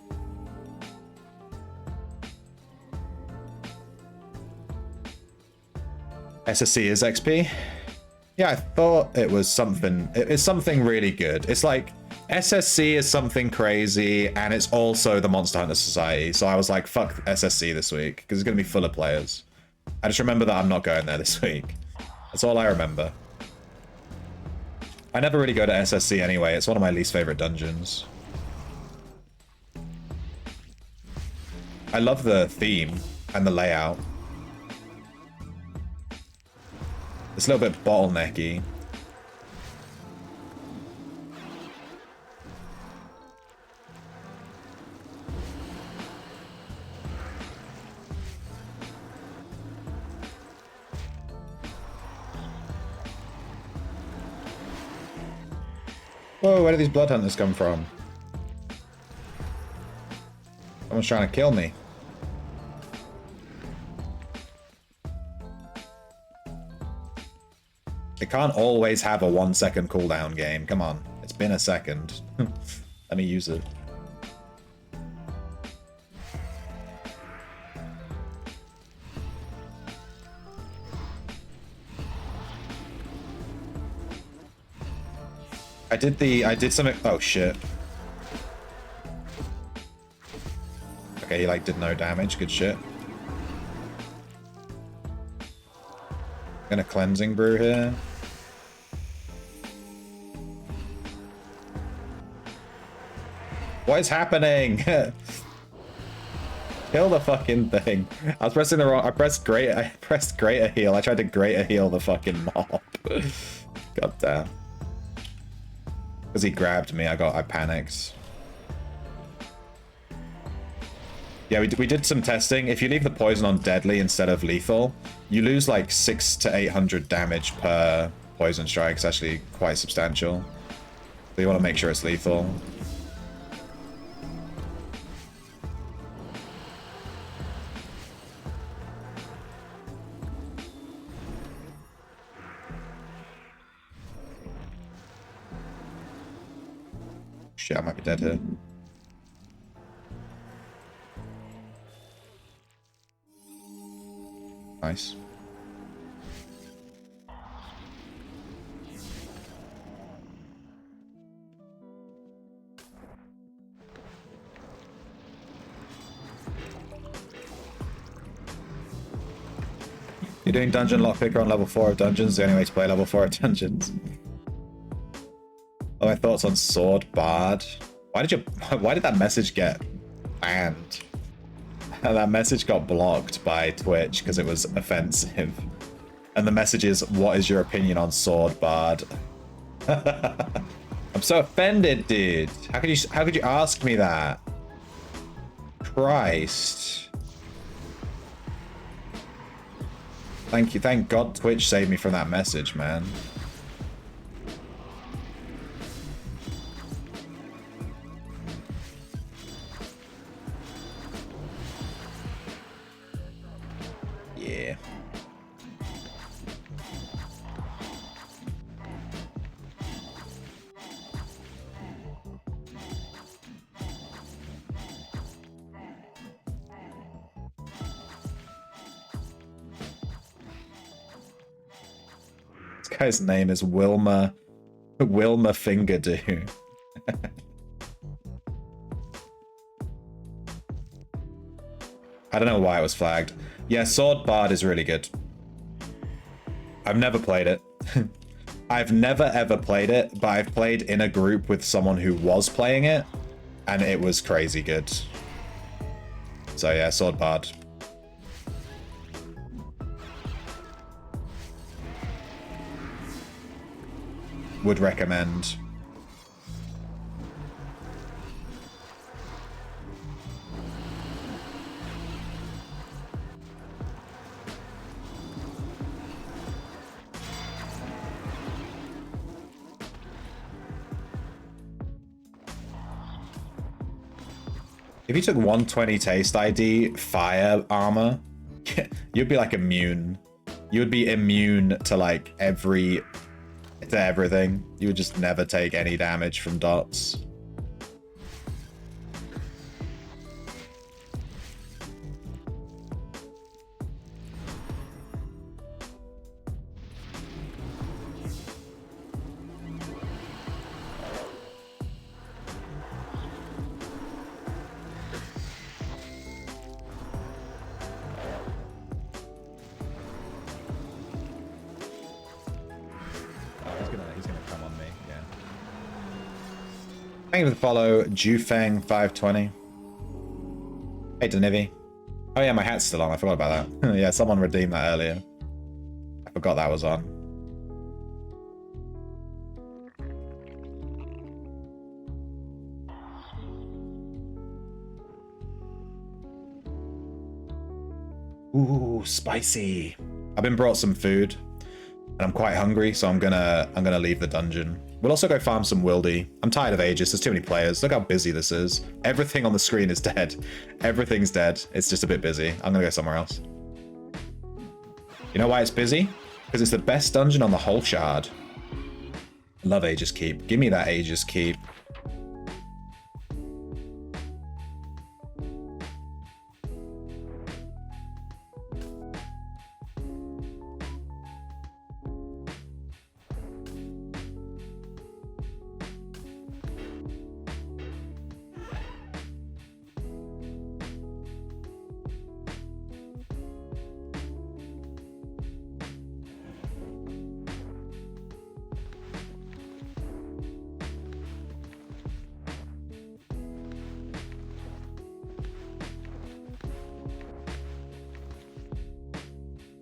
SSC is XP? Yeah, I thought it was something. It's something really good. It's like SSC is something crazy, and it's also the Monster Hunter Society. So I was like, fuck SSC this week, because it's going to be full of players. I just remember that I'm not going there this week. That's all I remember. I never really go to SSC anyway. It's one of my least favorite dungeons. I love the theme and the layout. It's a little bit bottlenecky. Whoa, where did these blood hunters come from? Someone's trying to kill me. It can't always have a 1 second cooldown game. Come on. It's been a second. Let me use it. I did something. Oh shit. Okay, he like did no damage. Good shit. Gonna cleansing brew here. What is happening? Kill the fucking thing. I was pressing the wrong. I pressed greater heal. I tried to greater heal the fucking mob. God damn. Because he grabbed me, I panicked. Yeah, we did some testing. If you leave the poison on deadly instead of lethal, you lose like 600 to 800 damage per poison strike. It's actually quite substantial. So you want to make sure it's lethal. Shit, I might be dead here. Nice. You're doing dungeon lockpicker on level 4 of dungeons, the only way to play level 4 of dungeons. Oh, my thoughts on Sword Bard. Why did that message get banned? That message got blocked by Twitch because it was offensive. And the message is, what is your opinion on Sword Bard? I'm so offended, dude. How could you ask me that? Christ. Thank you. Thank God Twitch saved me from that message, man. Yeah. This guy's name is Wilma Fingerdoo. I don't know why it was flagged. Yeah, Sword Bard is really good. I've never played it. I've never ever played it, but I've played in a group with someone who was playing it, and it was crazy good. So yeah, Sword Bard. Would recommend. If you took 120 taste ID fire armor, you'd be like immune. You would be immune to like everything. You would just never take any damage from dots. Thank you for the follow, Jufeng520. Hey, Denivi. Oh yeah, my hat's still on. I forgot about that. Yeah, someone redeemed that earlier. I forgot that was on. Ooh, spicy. I've been brought some food, and I'm quite hungry, so I'm gonna leave the dungeon. We'll also go farm some wildy. I'm tired of Aegis. There's too many players. Look how busy this is. Everything on the screen is dead. Everything's dead. It's just a bit busy. I'm gonna go somewhere else. You know why it's busy? Because it's the best dungeon on the whole shard. I love Aegis Keep. Give me that Aegis Keep.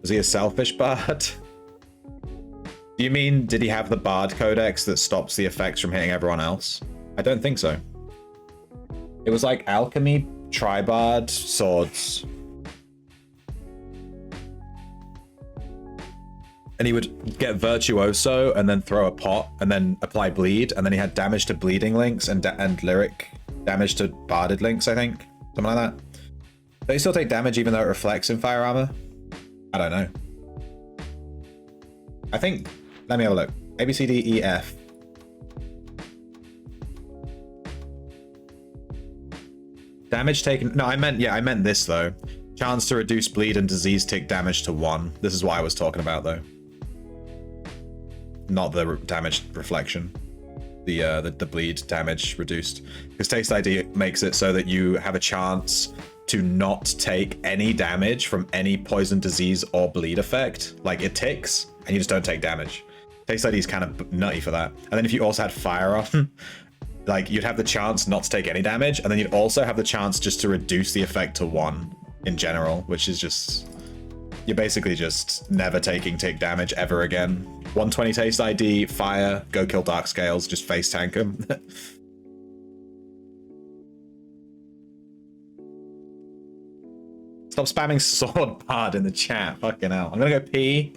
Was he a selfish bard? Do you mean, did he have the bard codex that stops the effects from hitting everyone else? I don't think so. It was like alchemy, tribard, swords. And he would get virtuoso and then throw a pot and then apply bleed, and then he had damage to bleeding links and lyric damage to barded links, I think. Something like that. Don't you still take damage even though it reflects in fire armor? I don't know. I think, let me have a look. A, B, C, D, E, F. Damage taken, no, I meant this though. Chance to reduce bleed and disease tick damage to 1. This is what I was talking about though. Not the damage reflection. The bleed damage reduced. Because Taste ID makes it so that you have a chance to not take any damage from any poison, disease, or bleed effect. Like, it ticks, and you just don't take damage. Taste ID is kind of nutty for that. And then if you also had fire on, like, you'd have the chance not to take any damage, and then you'd also have the chance just to reduce the effect to 1 in general, which is just... You're basically just never taking tick damage ever again. 120 Taste ID, fire, go kill Dark Scales, just face tank him. Stop spamming sword bard in the chat. Fucking hell. I'm gonna go pee.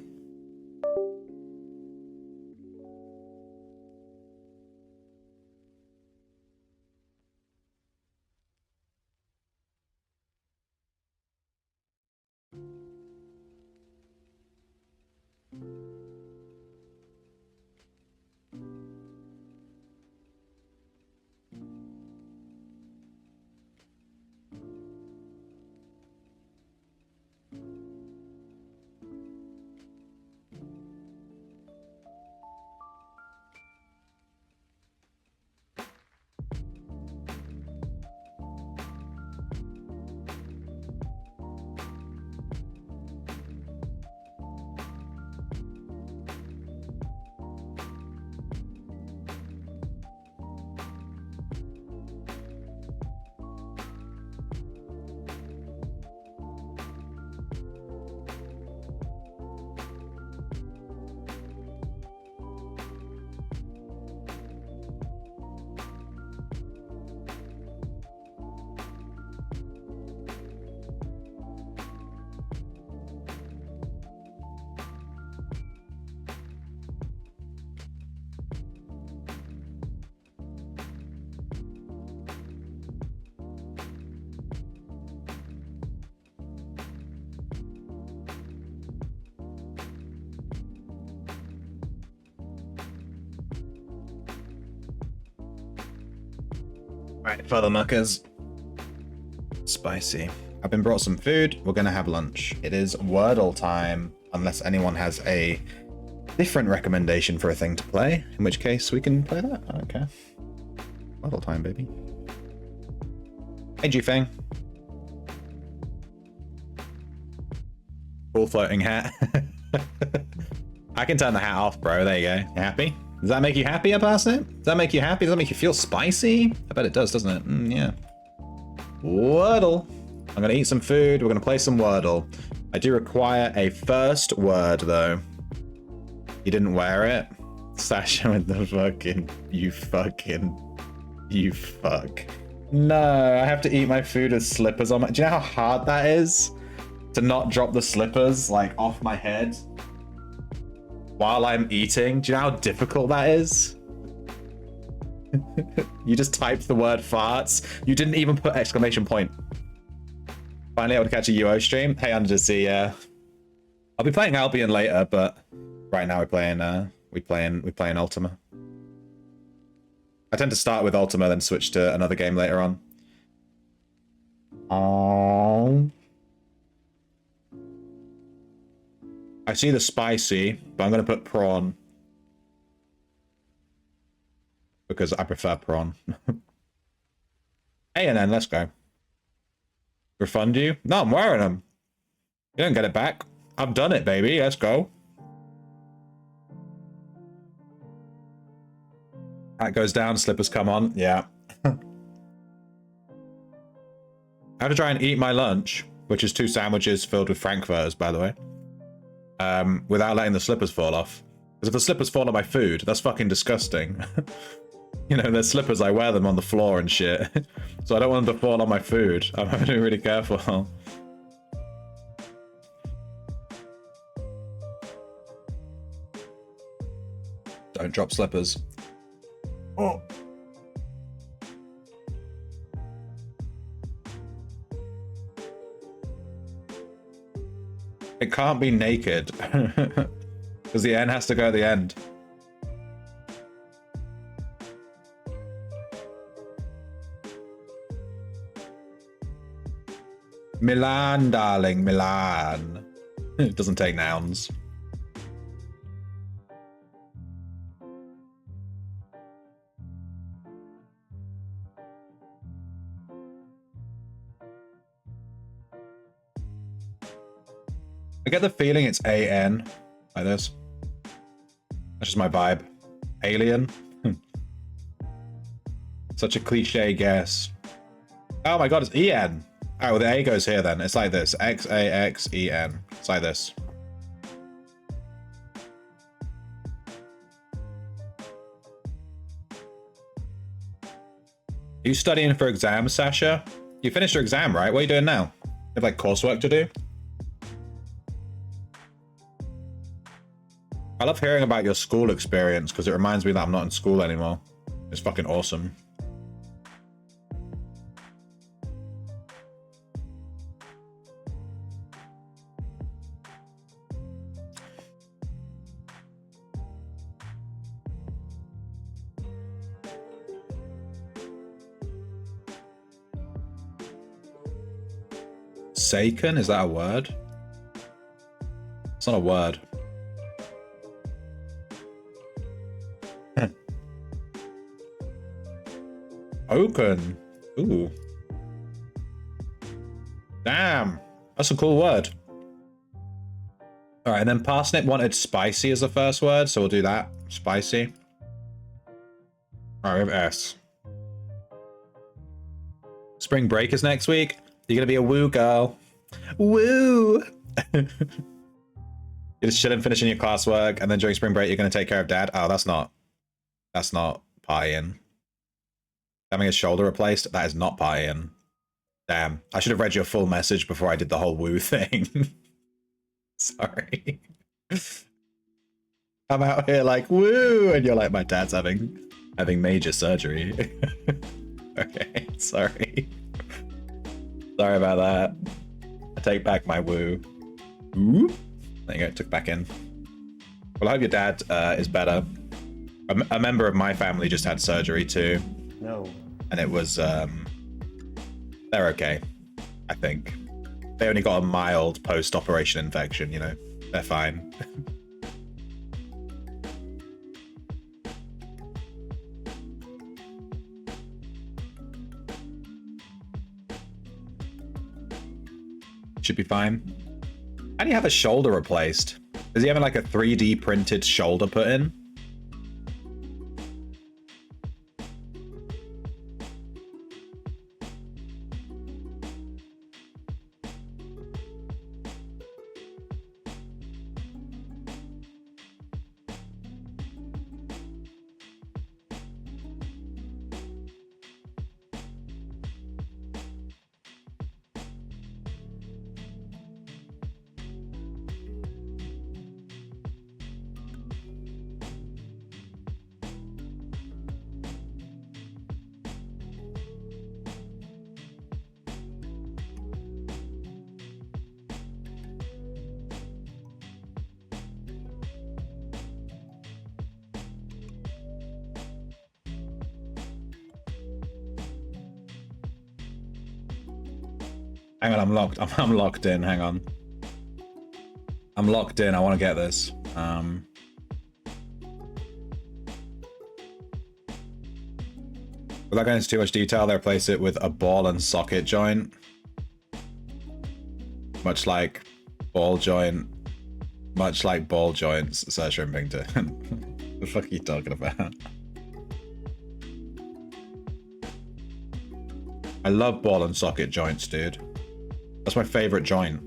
Right, further muckers. Spicy. I've been brought some food. We're gonna have lunch. It is Wordle time, unless anyone has a different recommendation for a thing to play, in which case we can play that. I don't care. Wordle time, baby. Hey, G-Fang. Cool floating hat. I can turn the hat off, bro. There you go. You happy? Does that make you happy, Parsnip? Does that make you happy? Does that make you feel spicy? I bet it does, doesn't it? Yeah. Wordle. I'm gonna eat some food. We're gonna play some Wordle. I do require a first word, though. You didn't wear it? Sasha with the fucking... You fuck. No, I have to eat my food with slippers on my... Do you know how hard that is? To not drop the slippers, like, off my head? While I'm eating? Do you know how difficult that is? You just typed the word farts. You didn't even put exclamation point. Finally able to catch a UO stream. Hey, Undersea, yeah. I'll be playing Albion later, but right now we're playing Ultima. I tend to start with Ultima, then switch to another game later on. I see the spicy, but I'm gonna put prawn. Because I prefer prawn. Hey, and then let's go. Refund you? No, I'm wearing them. You don't get it back. I've done it, baby. Let's go. Hat goes down, slippers come on. Yeah. I have to try and eat my lunch, which is 2 sandwiches filled with frankfurters, by the way, without letting the slippers fall off. Because if the slippers fall on my food, that's fucking disgusting. You know, they're slippers, I wear them on the floor and shit. So I don't want them to fall on my food. I'm having to be really careful. Don't drop slippers. Oh. It can't be naked. Because the N has to go at the end. Milan, darling, Milan. It doesn't take nouns. I get the feeling it's AN, like this. That's just my vibe. Alien. Such a cliche guess. Oh my god, it's EN. Oh, well, the A goes here then. It's like this. XAXEN. It's like this. Are you studying for exams, Sasha? You finished your exam, right? What are you doing now? You have like coursework to do? I love hearing about your school experience because it reminds me that I'm not in school anymore. It's fucking awesome. Seiken? Is that a word? It's not a word. Oaken. Ooh. Damn. That's a cool word. Alright, and then Parsnip wanted spicy as the first word, so we'll do that. Spicy. Alright, we have S. Spring break is next week. You're gonna be a woo girl. Woo! You're just chilling, finishing your classwork, and then during spring break, you're gonna take care of dad. Oh, that's not partying. Having his shoulder replaced, that is not partying. Damn, I should have read your full message before I did the whole woo thing. Sorry. I'm out here like, woo! And you're like, my dad's having major surgery. Okay, sorry. Sorry about that. I take back my woo. Ooh. There you go, took back in. Well, I hope your dad is better. A member of my family just had surgery too. No. And it was, they're okay, I think. They only got a mild post-operation infection, you know. They're fine. Should be fine. How do you have a shoulder replaced? Is he having like a 3D printed shoulder put in? Hang on, I'm locked. I'm locked in. Hang on. I'm locked in. I want to get this. Without going into too much detail, they replace it with a ball and socket joint. Much like ball joint. Much like ball joints. Search Rimpington. What the fuck are you talking about? I love ball and socket joints, dude. That's my favorite joint.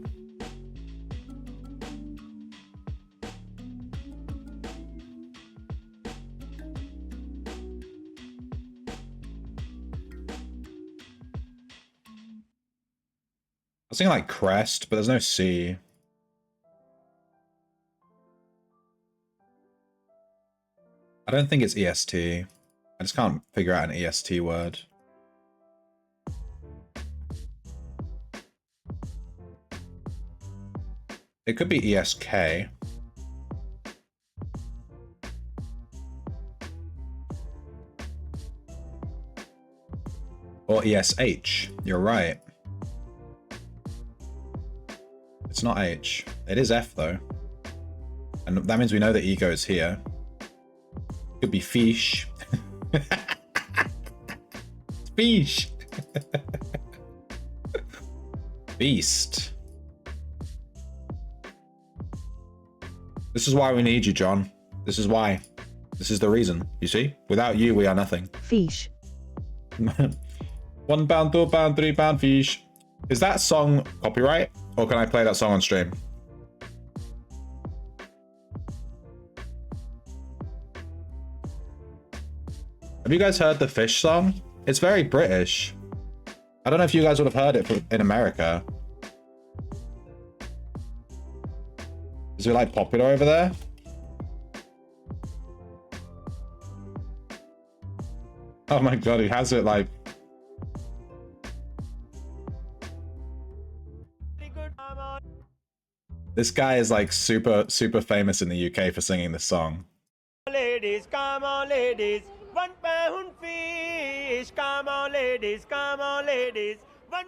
I was thinking like crest, but there's no C. I don't think it's EST. I just can't figure out an EST word. It could be ESK. Or ESH. You're right. It's not H. It is F though. And that means we know the ego is here. Could be fish. Fish. Beast. This is why we need you, John. This is why. This is the reason. You see? Without you, we are nothing. Fish. £1, £2, £3 fish. Is that song copyright? Or can I play that song on stream? Have you guys heard the fish song? It's very British. I don't know if you guys would have heard it in America. Is it like popular over there? Oh my god, he has it like... This guy is like super famous in the UK for singing this song. Ladies, come on, ladies. £1 fish. Come on, ladies. Come on, ladies. £1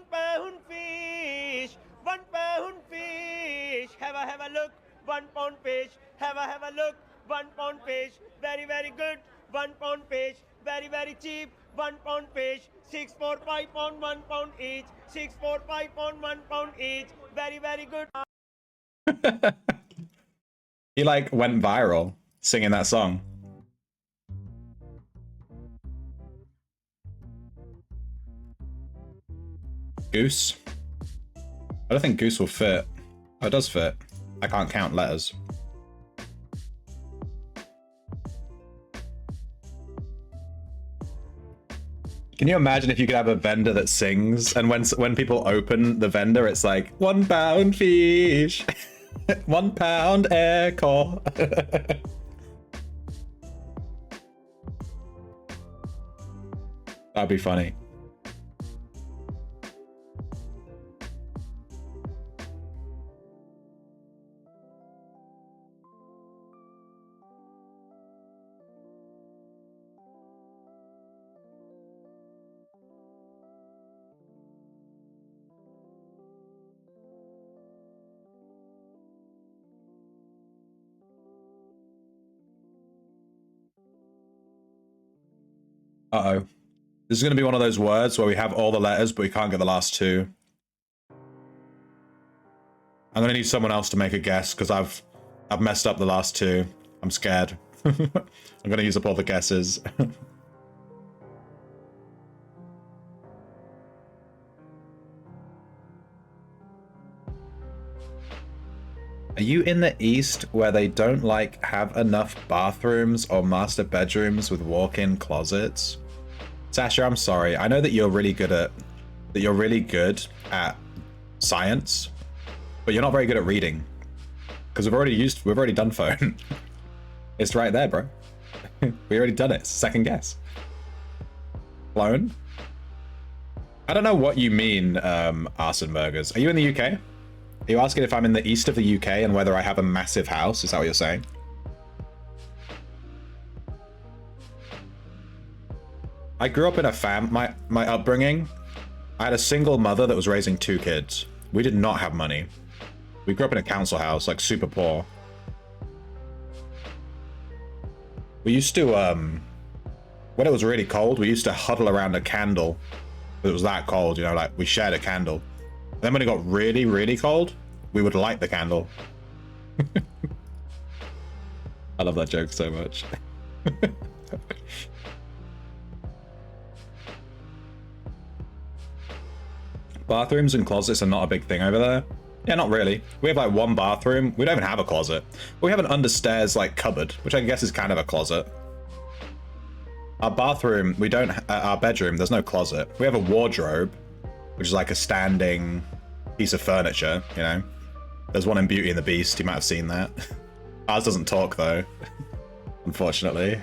fish. £1 fish. Have a look. £1 fish. Have a look. £1 fish. Very good. £1 fish. Very cheap. £1 fish. 6, 4, 5 pound, £1 each. 6, 4, 5 pound, £1 each. Very good. He like went viral singing that song. Goose? I don't think goose will fit. Oh, it does fit. I can't count letters. Can you imagine if you could have a vendor that sings and when people open the vendor, it's like £1 fish, £1 air core. That'd be funny. Uh-oh. This is going to be one of those words where we have all the letters, but we can't get the last two. I'm going to need someone else to make a guess, because I've messed up the last two. I'm scared. I'm going to use up all the guesses. Are you in the East where they don't like have enough bathrooms or master bedrooms with walk-in closets? Sasha, I'm sorry. I know that you're really good at science, but you're not very good at reading. Because we've already done phone. It's right there, bro. We already done it. Second guess. Clone? I don't know what you mean, Arson Burgers. Are you in the UK? Are you asking if I'm in the east of the UK and whether I have a massive house? Is that what you're saying? I grew up in a my upbringing I had a single mother that was raising 2 kids. We did not have money. We grew up in a council house, like super poor. We used to, when it was really cold, we used to huddle around a candle. It was that cold, you know, like we shared a candle. And then when it got really, really cold, we would light the candle. I love that joke so much. Bathrooms and closets are not a big thing over there. Yeah, not really. We have like 1 bathroom. We don't even have a closet. We have an understairs like cupboard, which I guess is kind of a closet. Our bathroom, we don't, our bedroom, there's no closet. We have a wardrobe, which is like a standing piece of furniture, you know. There's one in Beauty and the Beast, you might have seen that. Ours doesn't talk though, unfortunately.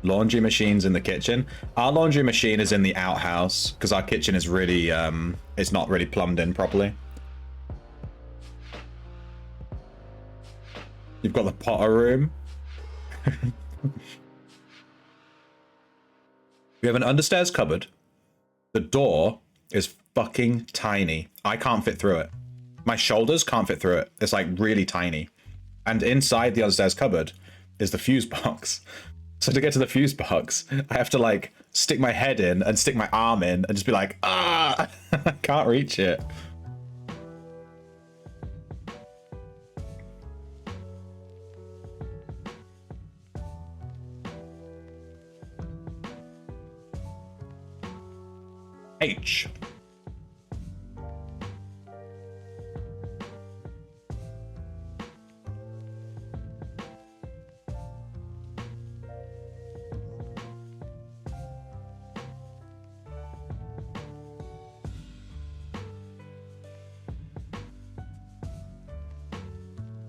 Laundry machines in the kitchen. Our laundry machine is in the outhouse because our kitchen is really, it's not really plumbed in properly. You've got the Potter room. We have an understairs cupboard. The door is fucking tiny. I can't fit through it. My shoulders can't fit through it. It's like really tiny. And inside the understairs cupboard is the fuse box. So to get to the fuse box, I have to like stick my head in and stick my arm in and just be like, ah, I can't reach it. H.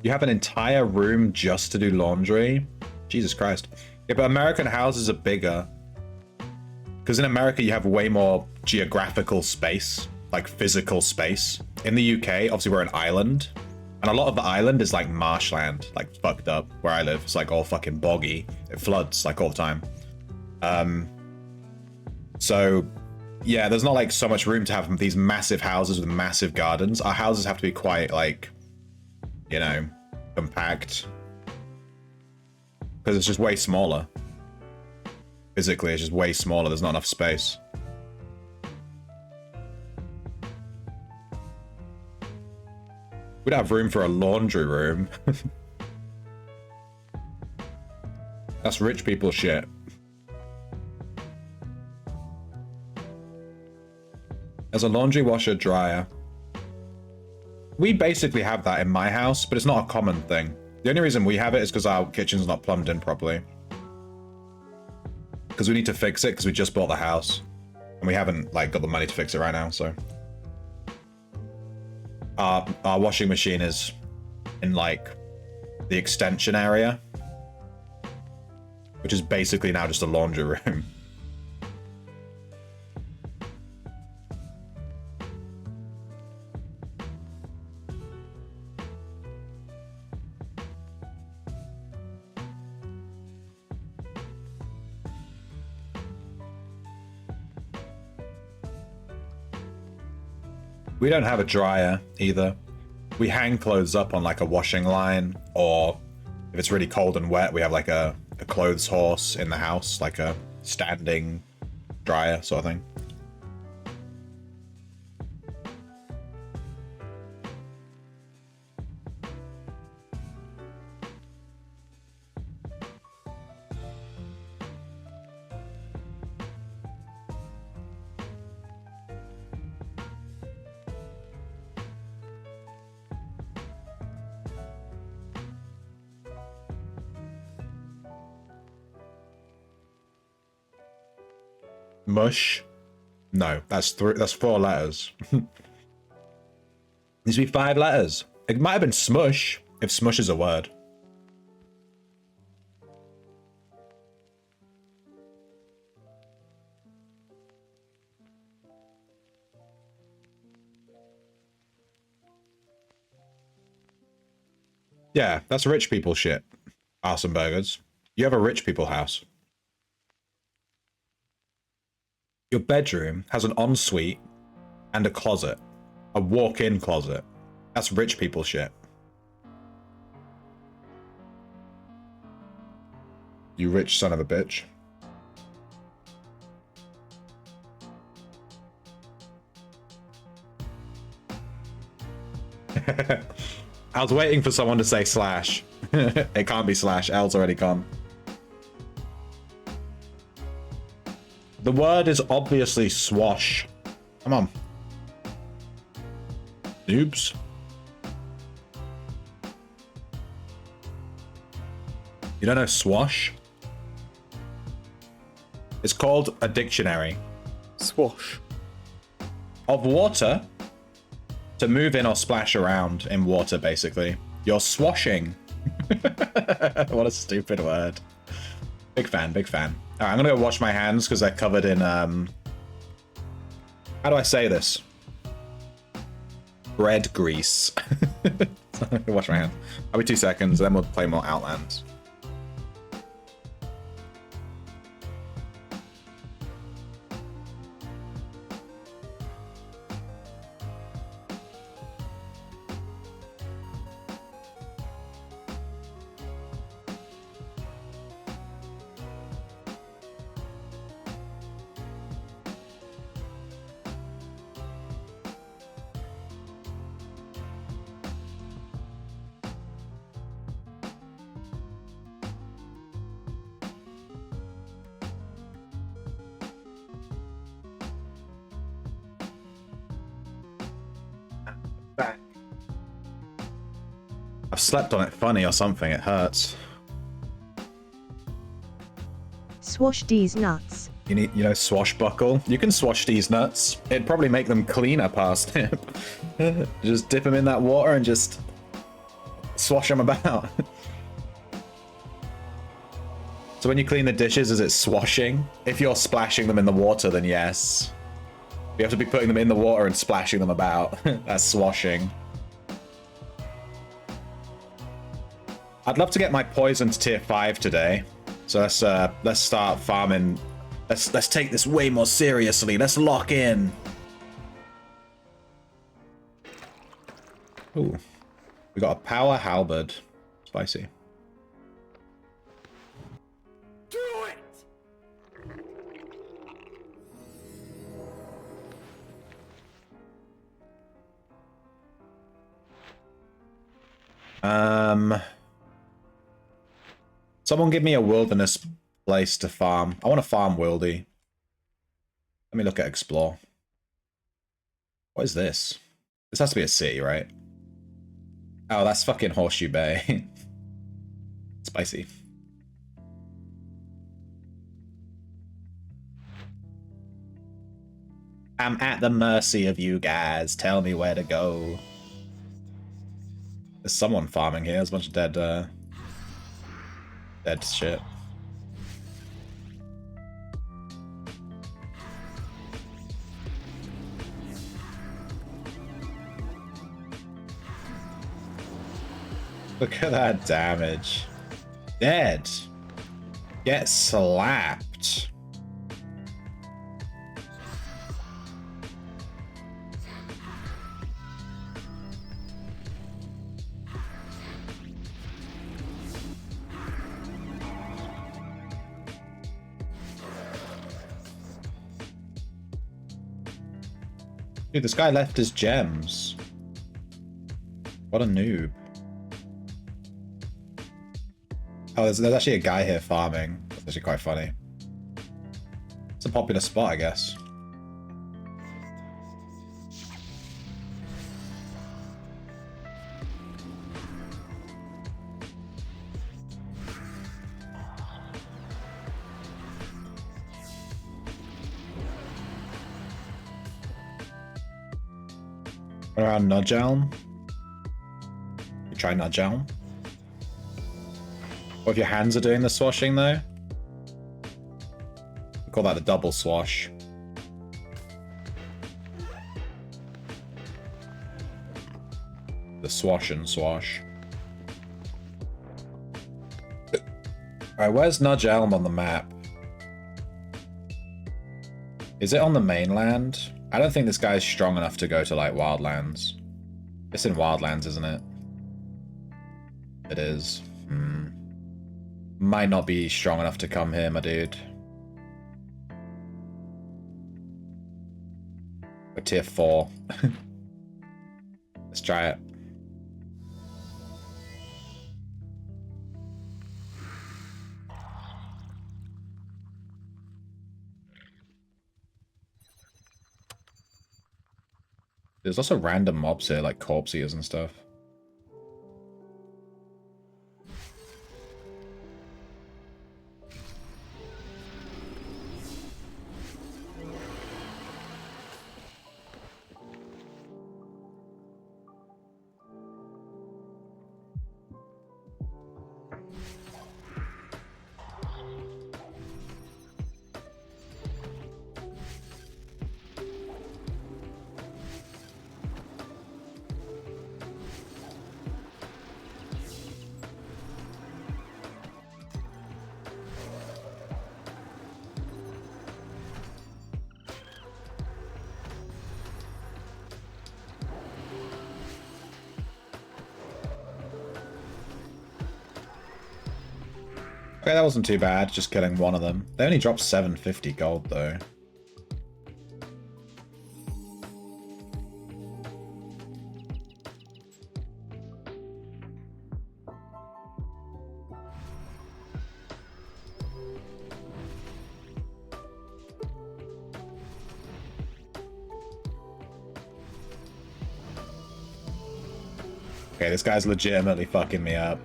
You have an entire room just to do laundry? Jesus Christ. Yeah, but American houses are bigger. Because in America, you have way more geographical space, like physical space. In the UK, obviously we're an island. And a lot of the island is like marshland, like fucked up where I live. It's like all fucking boggy. It floods like all the time. So yeah, there's not like so much room to have these massive houses with massive gardens. Our houses have to be quite like, you know, compact. Because it's just way smaller. Physically, it's just way smaller. There's not enough space. We'd have room for a laundry room. That's rich people shit. There's a laundry washer dryer. We basically have that in my house, but it's not a common thing. The only reason we have it is because our kitchen's not plumbed in properly. Because we need to fix it because we just bought the house. And we haven't like got the money to fix it right now, so. Our washing machine is in like the extension area. Which is basically now just a laundry room. We don't have a dryer either. We hang clothes up on like a washing line, or if it's really cold and wet, we have like a clothes horse in the house, like a standing dryer sort of thing. Mush? No, that's 4 letters. Needs to be 5 letters. It might have been smush, if smush is a word. Yeah, that's rich people shit. Arson burgers. You have a rich people house. Your bedroom has an ensuite and a closet. A walk-in closet. That's rich people shit. You rich son of a bitch. I was waiting for someone to say slash. It can't be slash. L's already gone. The word is obviously swash. Come on. Noobs. You don't know swash? It's called a dictionary. Swash. Of water. To move in or splash around in water, basically. You're swashing. What a stupid word. Big fan, big fan. Alright, I'm gonna go wash my hands because they're covered in, how do I say this? Bread grease. So I'm gonna wash my hands. I'll be 2 seconds, then we'll play more Outlands. I've slept on it funny or something, it hurts. Swash these nuts. You know, swashbuckle. You can swash these nuts. It'd probably make them cleaner past him. Just dip them in that water and just swash them about. So when you clean the dishes, is it swashing? If you're splashing them in the water, then yes. You have to be putting them in the water and splashing them about. That's swashing. I'd love to get my poison to tier 5 today. So let's start farming. Let's take this way more seriously. Let's lock in. Ooh. We got a power halberd. Spicy. Do it! Someone give me a wilderness place to farm. I want to farm wildy. Let me look at explore. What is this? This has to be a city, right? Oh, that's fucking Horseshoe Bay. Spicy. I'm at the mercy of you guys. Tell me where to go. There's someone farming here. There's a bunch of dead shit. Look at that damage. Dead. Get slapped. Dude, this guy left his gems. What a noob. Oh, there's actually a guy here farming. That's actually quite funny. It's a popular spot, I guess. Around Nudgelm. You try Nudgelm. Or if your hands are doing the swashing, though. We call that a double swash. The swash and swash. Alright, where's Nudge Elm on the map? Is it on the mainland? I don't think this guy's strong enough to go to, like, Wildlands. It's in Wildlands, isn't it? It is. Might not be strong enough to come here, my dude. We're tier 4. Let's try it. There's also random mobs here, like corpse eaters and stuff. Okay, that wasn't too bad, just killing one of them. They only dropped 750 gold, though. Okay, this guy's legitimately fucking me up.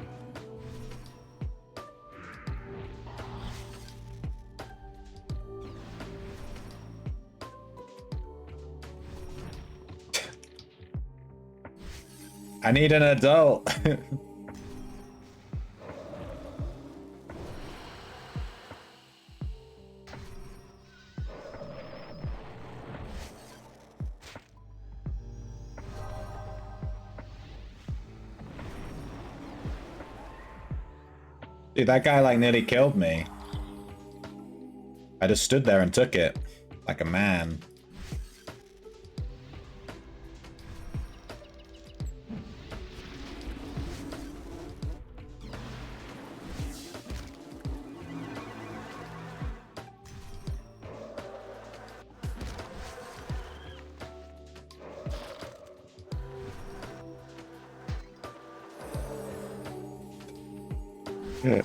I need an adult. Dude, that guy like nearly killed me. I just stood there and took it like a man.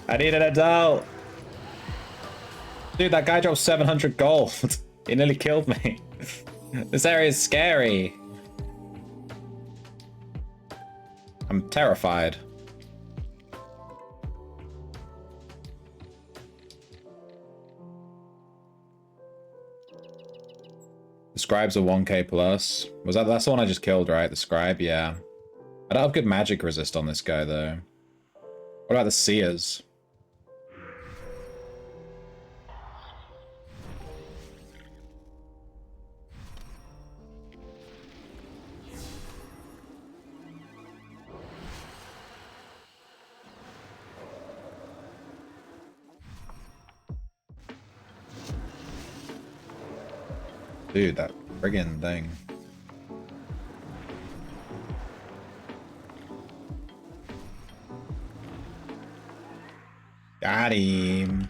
I need an adult. Dude, that guy dropped 700 gold. He nearly killed me. This area is scary. I'm terrified. The scribe's a 1k plus. That's the one I just killed, right? The scribe, yeah. I don't have good magic resist on this guy, though. What about the seers? Dude, that friggin' thing. Got him.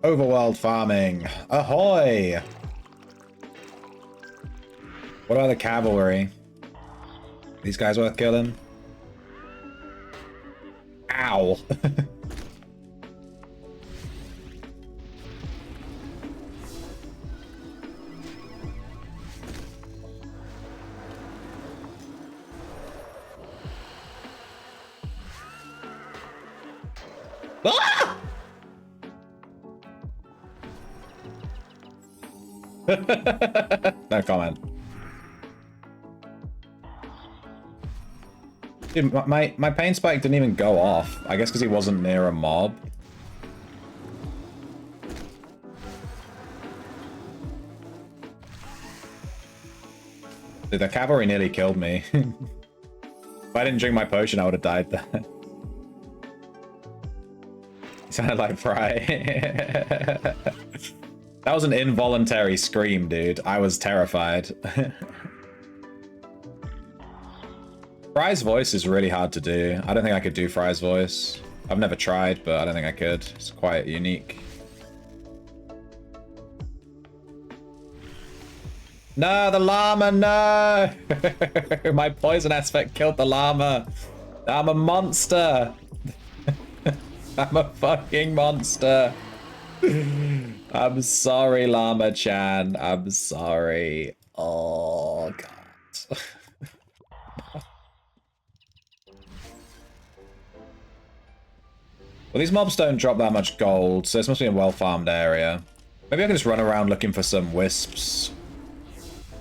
Overworld farming. Ahoy! What about the cavalry? These guys worth killing? Ow. Ah! No comment. Dude, my pain spike didn't even go off. I guess because he wasn't near a mob. Dude, the cavalry nearly killed me. If I didn't drink my potion, I would have died there. He sounded like Fry. That was an involuntary scream, dude. I was terrified. Fry's voice is really hard to do. I don't think I could do Fry's voice. I've never tried, but I don't think I could. It's quite unique. No, the llama, no! My poison aspect killed the llama. I'm a monster. I'm a fucking monster. I'm sorry, Llama-chan. I'm sorry. Oh, God. Well, these mobs don't drop that much gold, so this must be a well-farmed area. Maybe I can just run around looking for some wisps.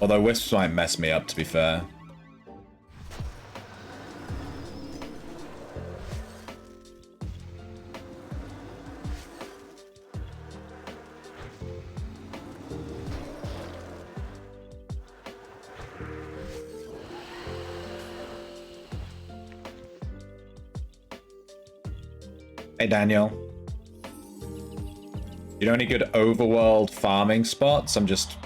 Although wisps might mess me up, to be fair. Hey, Daniel. You know any good overworld farming spots? I'm just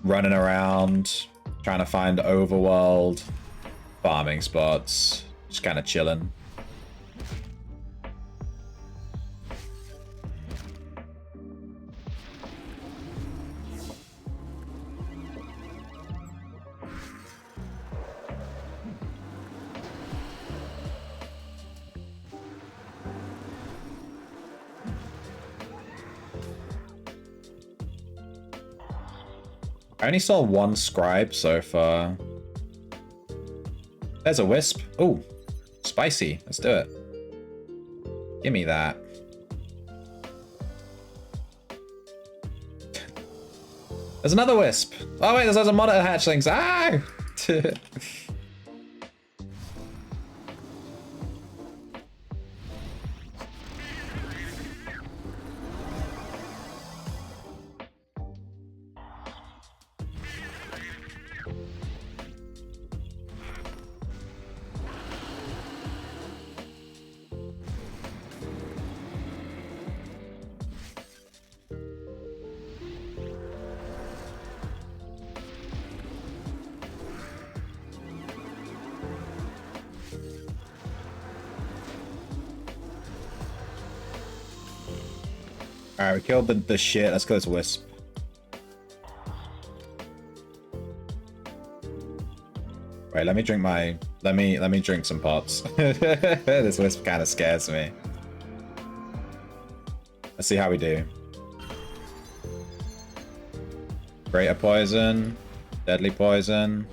running around trying to find overworld farming spots. Just kind of chilling. I only saw one scribe so far. There's a wisp. Ooh, spicy. Let's do it. Give me that. There's another wisp. Oh wait, there's loads of monitor hatchlings. Ah! Alright, we killed the shit. Let's kill this wisp. Wait, let me drink my... Let me drink some pots. This wisp kind of scares me. Let's see how we do. Greater poison. Deadly poison.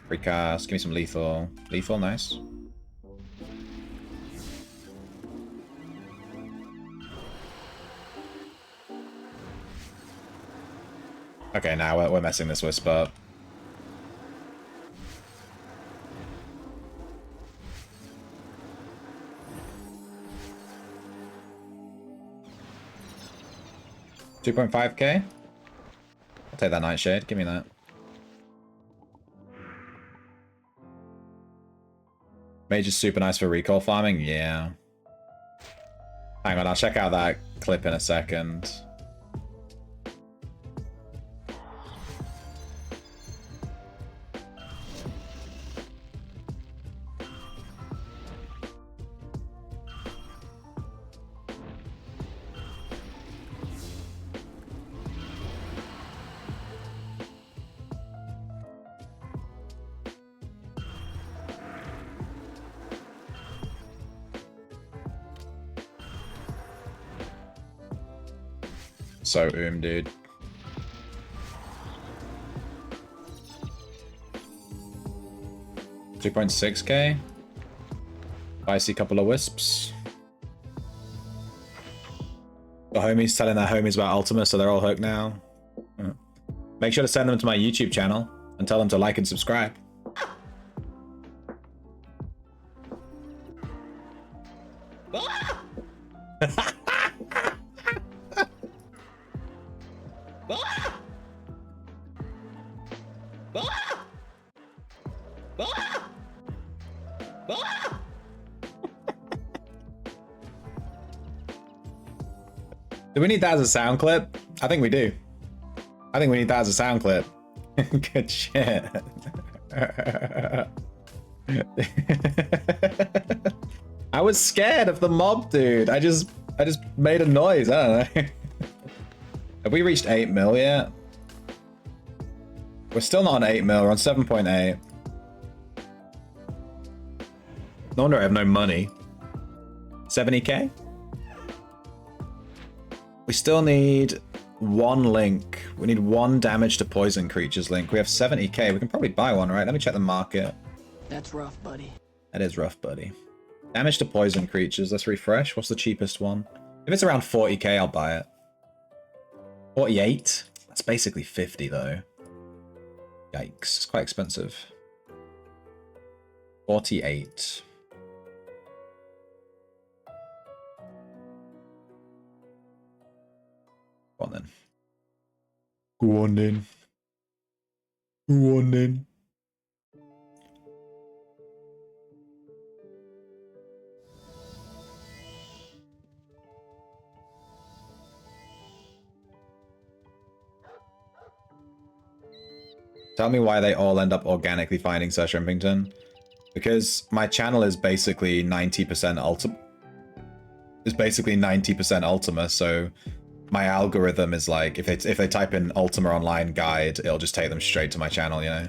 Recast. Give me some lethal. Lethal, nice. Okay, now we're messing this wisp up. $2.5k? I'll take that nightshade. Give me that. Mage is super nice for recall farming? Yeah. Hang on, I'll check out that clip in a second. So dude. $2.6k. Spicy couple of wisps. The homies telling their homies about Ultima, so they're all hooked now. Make sure to send them to my YouTube channel and tell them to like and subscribe. Do we need that as a sound clip? I think we do. I think we need that as a sound clip. Good shit. I was scared of the mob, dude. I just made a noise. I don't know. Have we reached 8 mil yet? We're still not on 8 mil. We're on 7.8. No wonder I have no money. 70k? We still need 1 link. We need 1 damage to poison creatures link. We have 70k. We can probably buy one, right? Let me check the market. That's rough, buddy. That is rough, buddy. Damage to poison creatures. Let's refresh. What's the cheapest one? If it's around 40k, I'll buy it. 48? That's basically 50, though. Yikes. It's quite expensive. 48. Go on, then. Go on, then. Go on, then. Tell me why they all end up organically finding Sir Shrimpington. Because my channel is basically 90% Ultima. It's basically 90% Ultima, so my algorithm is like, if they type in Ultima Online Guide, it'll just take them straight to my channel, you know?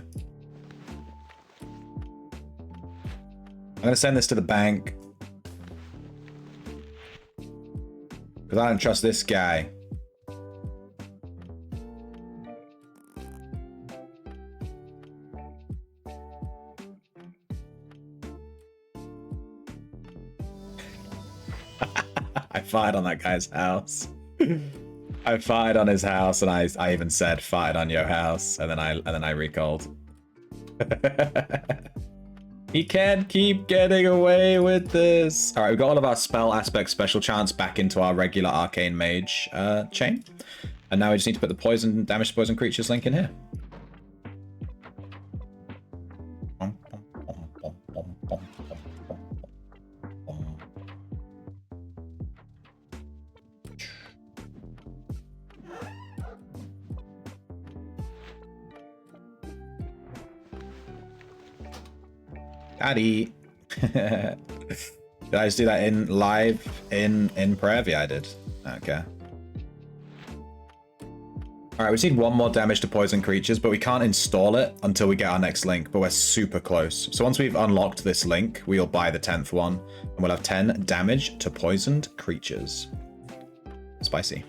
I'm gonna send this to the bank. Because I don't trust this guy. I fired on that guy's house. I fired on his house, and I even said fired on your house, and then I recalled. He can't keep getting away with this. All right, we've got all of our spell aspect special chance back into our regular arcane mage chain, and now we just need to put the poison damage to poison creatures link in here. Daddy. Did I just do that in live in Prayer? Yeah, I did. Okay. Alright, we just need 1 more damage to poison creatures, but we can't install it until we get our next link, but we're super close. So once we've unlocked this link, we'll buy the 10th one, and we'll have 10 damage to poisoned creatures. Spicy.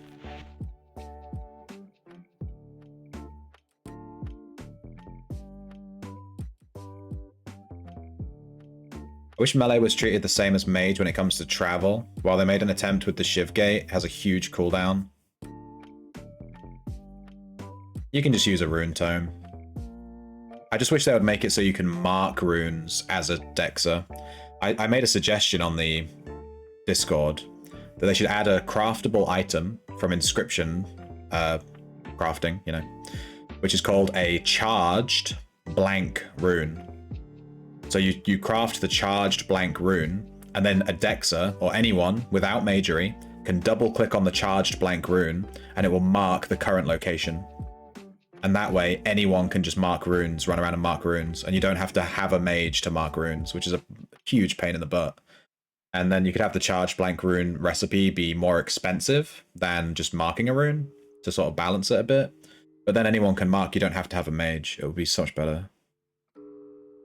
I wish melee was treated the same as mage when it comes to travel. While they made an attempt with the Shiv Gate, it has a huge cooldown. You can just use a rune tome. I just wish they would make it so you can mark runes as a Dexer. I made a suggestion on the Discord that they should add a craftable item from inscription crafting, you know, which is called a charged blank rune. So you craft the charged blank rune, and then a Dexer, or anyone without magery, can double click on the charged blank rune, and it will mark the current location. And that way, anyone can just mark runes, run around and mark runes, and you don't have to have a mage to mark runes, which is a huge pain in the butt. And then you could have the charged blank rune recipe be more expensive than just marking a rune, to sort of balance it a bit. But then anyone can mark, you don't have to have a mage. It would be so much better.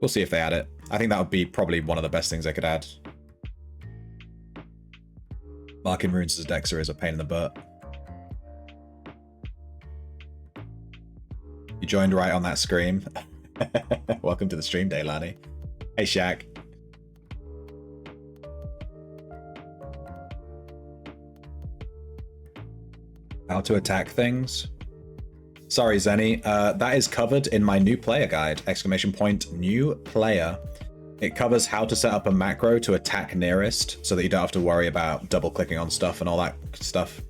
We'll see if they add it. I think that would be probably one of the best things they could add. Marking runes as a Dexer is a pain in the butt. joined right on that scream. Welcome to the stream day, Lani. Hey, Shaq. How to attack things. Sorry, Zenny. That is covered in my new player guide. Exclamation point, new player. It covers how to set up a macro to attack nearest so that you don't have to worry about double clicking on stuff and all that stuff.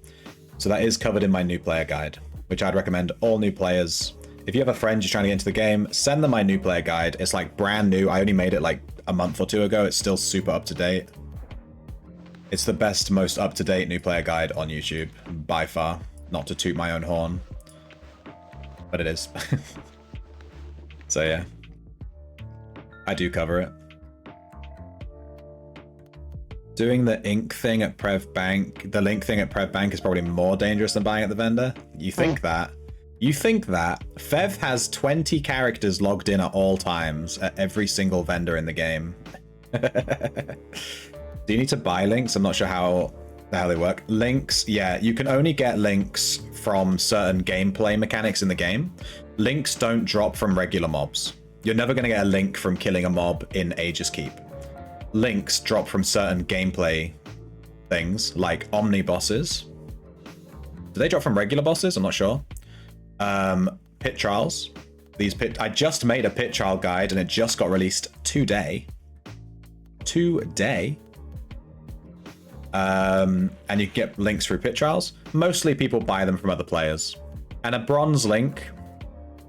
So that is covered in my new player guide, which I'd recommend all new players. If you have a friend you're trying to get into the game, send them my new player guide. It's like brand new. I only made it like a month or two ago. It's still super up to date. It's the best, most up to date new player guide on YouTube by far. Not to toot my own horn, but it is. So yeah, I do cover it. Doing the ink thing at Prev Bank, the link thing at Prev Bank is probably more dangerous than buying at the vendor. You think that? You think that? Fev has 20 characters logged in at all times at every single vendor in the game. Do you need to buy links? I'm not sure how the hell they work. Links, yeah, you can only get links from certain gameplay mechanics in the game. Links don't drop from regular mobs. You're never going to get a link from killing a mob in Aegis Keep. Links drop from certain gameplay things, like Omni bosses. Do they drop from regular bosses? I'm not sure. Pit trials. I just made a pit trial guide and it just got released today. And you get links through pit trials. Mostly people buy them from other players. And a bronze link,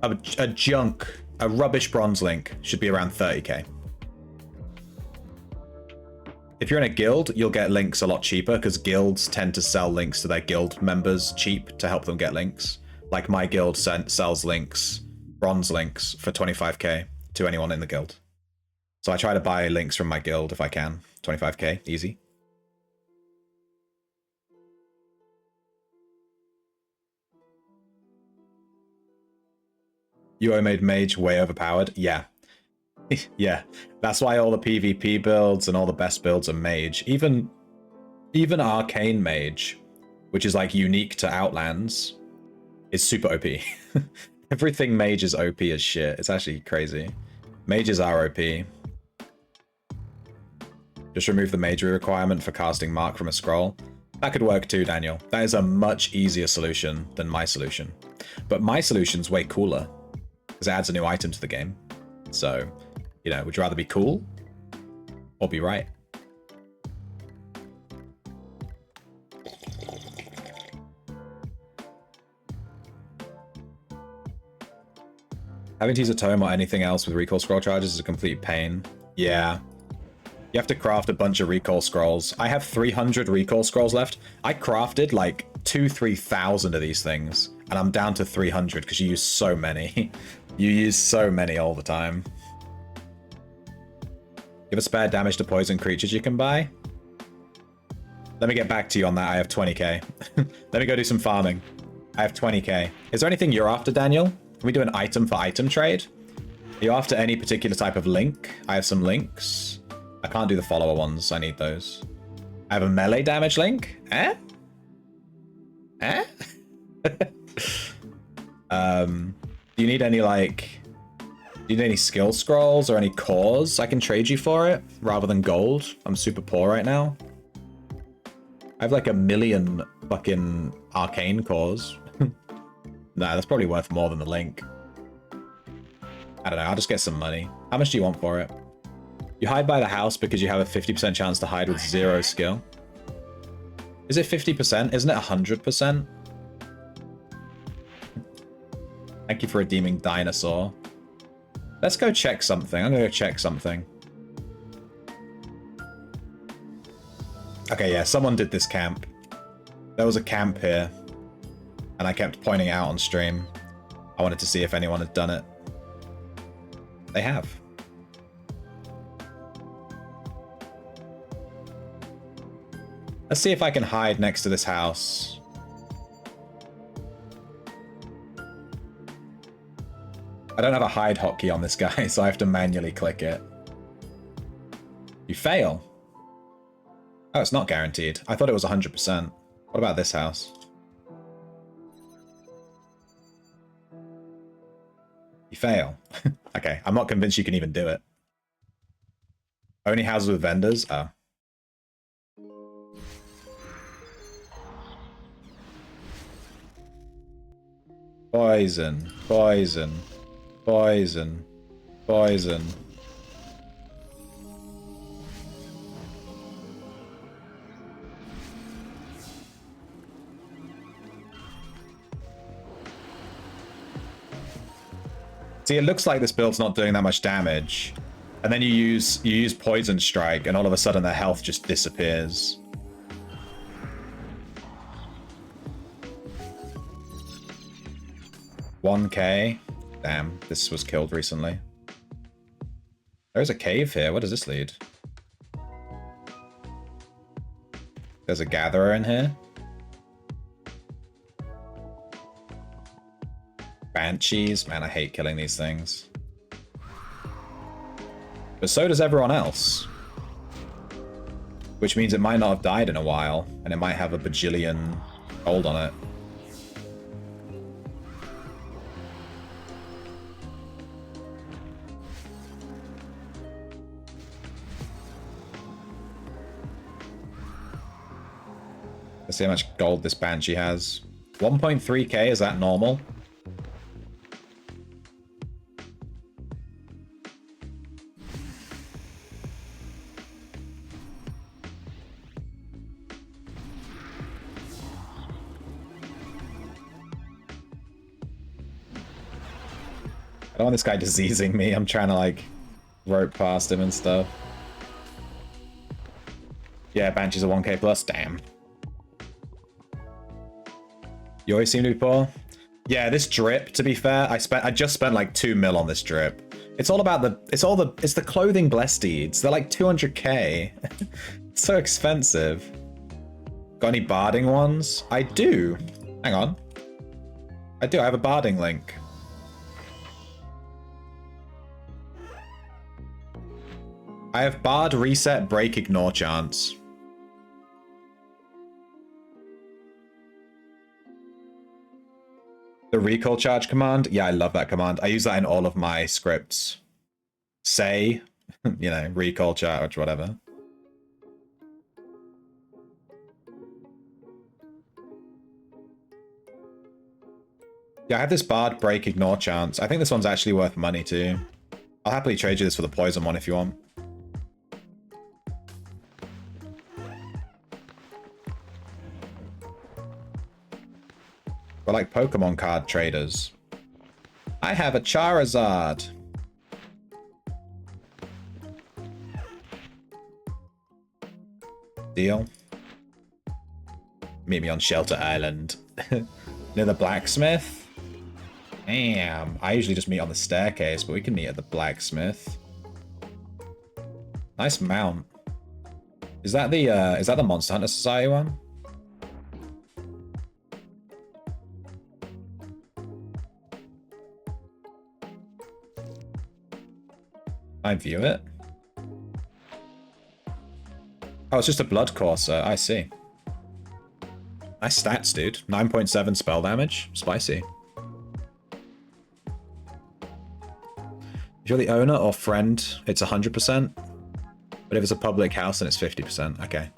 a rubbish bronze link should be around 30k. If you're in a guild, you'll get links a lot cheaper because guilds tend to sell links to their guild members cheap to help them get links. Like my guild sells links, bronze links, for 25k to anyone in the guild. So I try to buy links from my guild if I can. 25k, easy. UO made mage way overpowered? Yeah. Yeah, that's why all the PvP builds and all the best builds are mage. Even arcane mage, which is like unique to Outlands, is super OP. Everything mage is OP as shit. It's actually crazy. Mages are OP. Just remove the magery requirement for casting Mark from a scroll. That could work too, Daniel. That is a much easier solution than my solution. But my solution's way cooler because it adds a new item to the game. So, you know, would you rather be cool or be right? Having to use a tome or anything else with recall scroll charges is a complete pain. Yeah. You have to craft a bunch of recall scrolls. I have 300 recall scrolls left. I crafted like 2,000-3,000 of these things, and I'm down to 300 because you use so many. You use so many all the time. You have a spare damage to poison creatures you can buy? Let me get back to you on that. I have 20k. Let me go do some farming. I have 20k. Is there anything you're after, Daniel? Can we do an item for item trade? Are you after any particular type of link? I have some links. I can't do the follower ones. I need those. I have a melee damage link? Eh? Eh? Do you need any, like... Do you need any skill scrolls or any cores? I can trade you for it, rather than gold. I'm super poor right now. I have like 1 million fucking arcane cores. Nah, that's probably worth more than the link. I don't know, I'll just get some money. How much do you want for it? You hide by the house because you have a 50% chance to hide with 0 skill. Is it 50%? Isn't it 100%? Thank you for redeeming Dinosaur. Let's go check something. I'm gonna go check something. Okay, yeah, someone did this camp. There was a camp here. And I kept pointing it out on stream. I wanted to see if anyone had done it. They have. Let's see if I can hide next to this house. I don't have a hide hotkey on this guy, so I have to manually click it. You fail. Oh, it's not guaranteed. I thought it was 100%. What about this house? You fail. Okay, I'm not convinced you can even do it. Only houses with vendors? Oh. Poison, poison, poison, poison. See, it looks like this build's not doing that much damage. And then you use Poison Strike, and all of a sudden their health just disappears. $1K. Damn, this was killed recently. There's a cave here. Where does this lead? There's a gatherer in here. Banshees. Man, I hate killing these things. But so does everyone else. Which means it might not have died in a while, and it might have a bajillion gold on it. Let's see how much gold this Banshee has. 1.3k, is that normal? I don't want this guy diseasing me. I'm trying to, like, rope past him and stuff. Yeah, Banshee's a 1k plus. Damn. You always seem to be poor. Yeah, this drip, to be fair, I just spent like 2 mil on this drip. It's all about it's the clothing blessed deeds. They're like 200k. It's so expensive. Got any barding ones? I do. Hang on. I do, I have a barding link. I have bard, reset, break, ignore chance. The recall charge command? Yeah, I love that command. I use that in all of my scripts. Say, you know, recall charge, whatever. Yeah, I have this bard, break, ignore chance. I think this one's actually worth money too. I'll happily trade you this for the poison one if you want. We're like Pokemon card traders. I have a Charizard. Deal. Meet me on Shelter Island. Near the blacksmith? Damn. I usually just meet on the staircase, but we can meet at the blacksmith. Nice mount. Is that the Monster Hunter Society one? I view it. Oh, it's just a blood courser. I see. Nice stats, dude. 9.7 spell damage. Spicy. If you're the owner or friend, it's 100%. But if it's a public house, then it's 50%. Okay.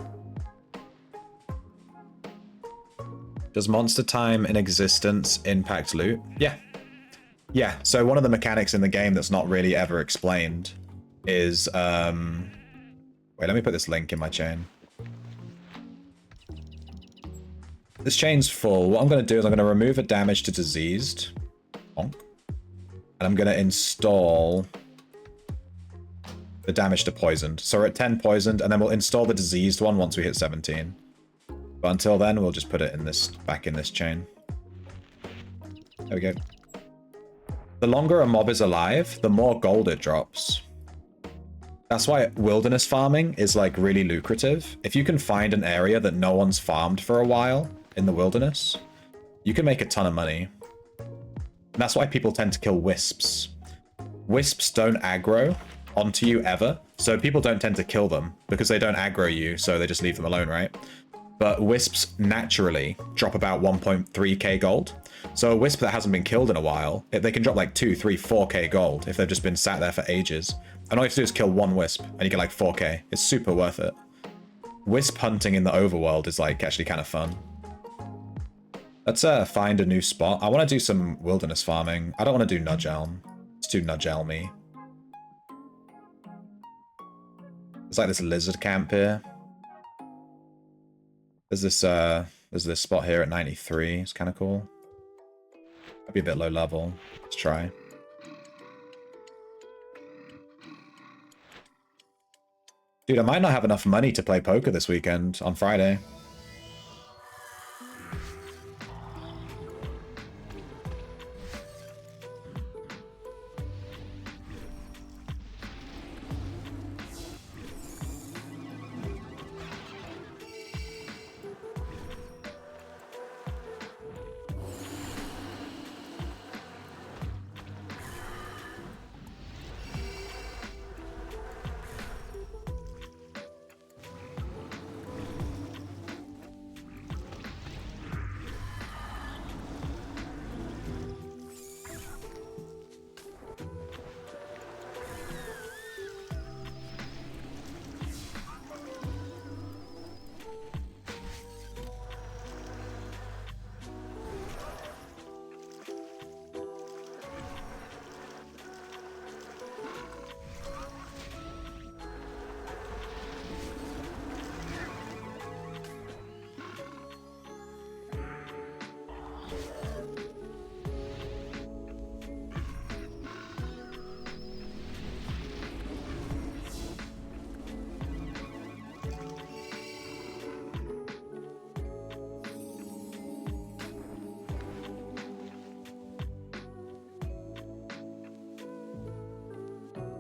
Does monster time in existence impact loot? Yeah. Yeah, so one of the mechanics in the game that's not really ever explained is, wait, let me put this link in my chain. This chain's full. What I'm going to do is I'm going to remove a damage to diseased. Bonk. And I'm going to install the damage to poisoned. So we're at 10 poisoned, and then we'll install the diseased one once we hit 17. But until then, we'll just put it in this, back in this chain. There we go. The longer a mob is alive, the more gold it drops. That's why wilderness farming is like really lucrative. If you can find an area that no one's farmed for a while in the wilderness, you can make a ton of money. And that's why people tend to kill wisps. Wisps don't aggro onto you ever, so people don't tend to kill them because they don't aggro you, so they just leave them alone, right? but wisps naturally drop about 1.3k gold. So a wisp that hasn't been killed in a while, they can drop like 2, 3, 4k gold if they've just been sat there for ages. And all you have to do is kill one wisp and you get like 4k. It's super worth it. Wisp hunting in the overworld is like actually kind of fun. Let's find a new spot. I want to do some wilderness farming. I don't want to do Nudge Elm. It's too Nudge Elmy. There's like this lizard camp here. There's this spot here at 93. It's kind of cool. Might be a bit low level. Let's try. Dude, I might not have enough money to play poker this weekend on Friday.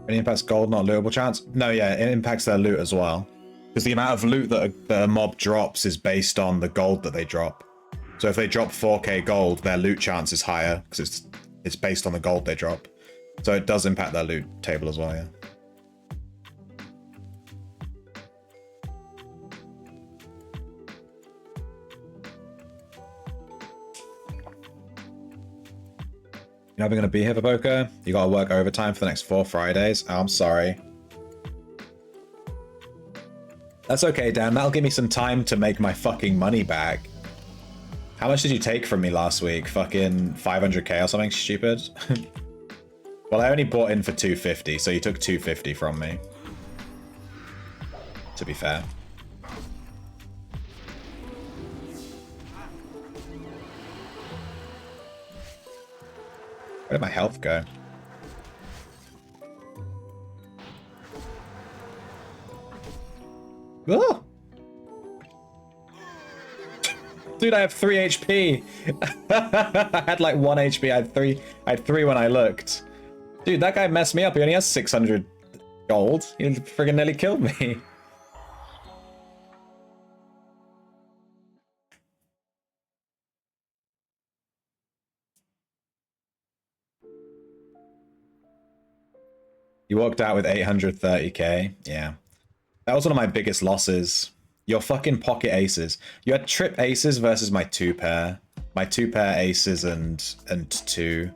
It impacts gold, not lootable chance? No, yeah, it impacts their loot as well. Because the amount of loot that a mob drops is based on the gold that they drop. So if they drop 4k gold, their loot chance is higher, because it's based on the gold they drop. So it does impact their loot table as well, yeah. You're never going to be here for poker? You got to work overtime for the next 4 Fridays? Oh, I'm sorry. That's okay, Dan. That'll give me some time to make my fucking money back. How much did you take from me last week? Fucking 500k or something stupid? Well, I only bought in for 250, so you took 250 from me. To be fair. Where did my health go? Oh! Dude, I have 3 HP. I had like 1 HP. I had 3 when I looked. Dude, that guy messed me up. He only has 600 gold. He friggin' nearly killed me. You walked out with 830k. Yeah. That was one of my biggest losses. Your fucking pocket aces. You had trip aces versus my 2 pair. My 2 pair aces and 2.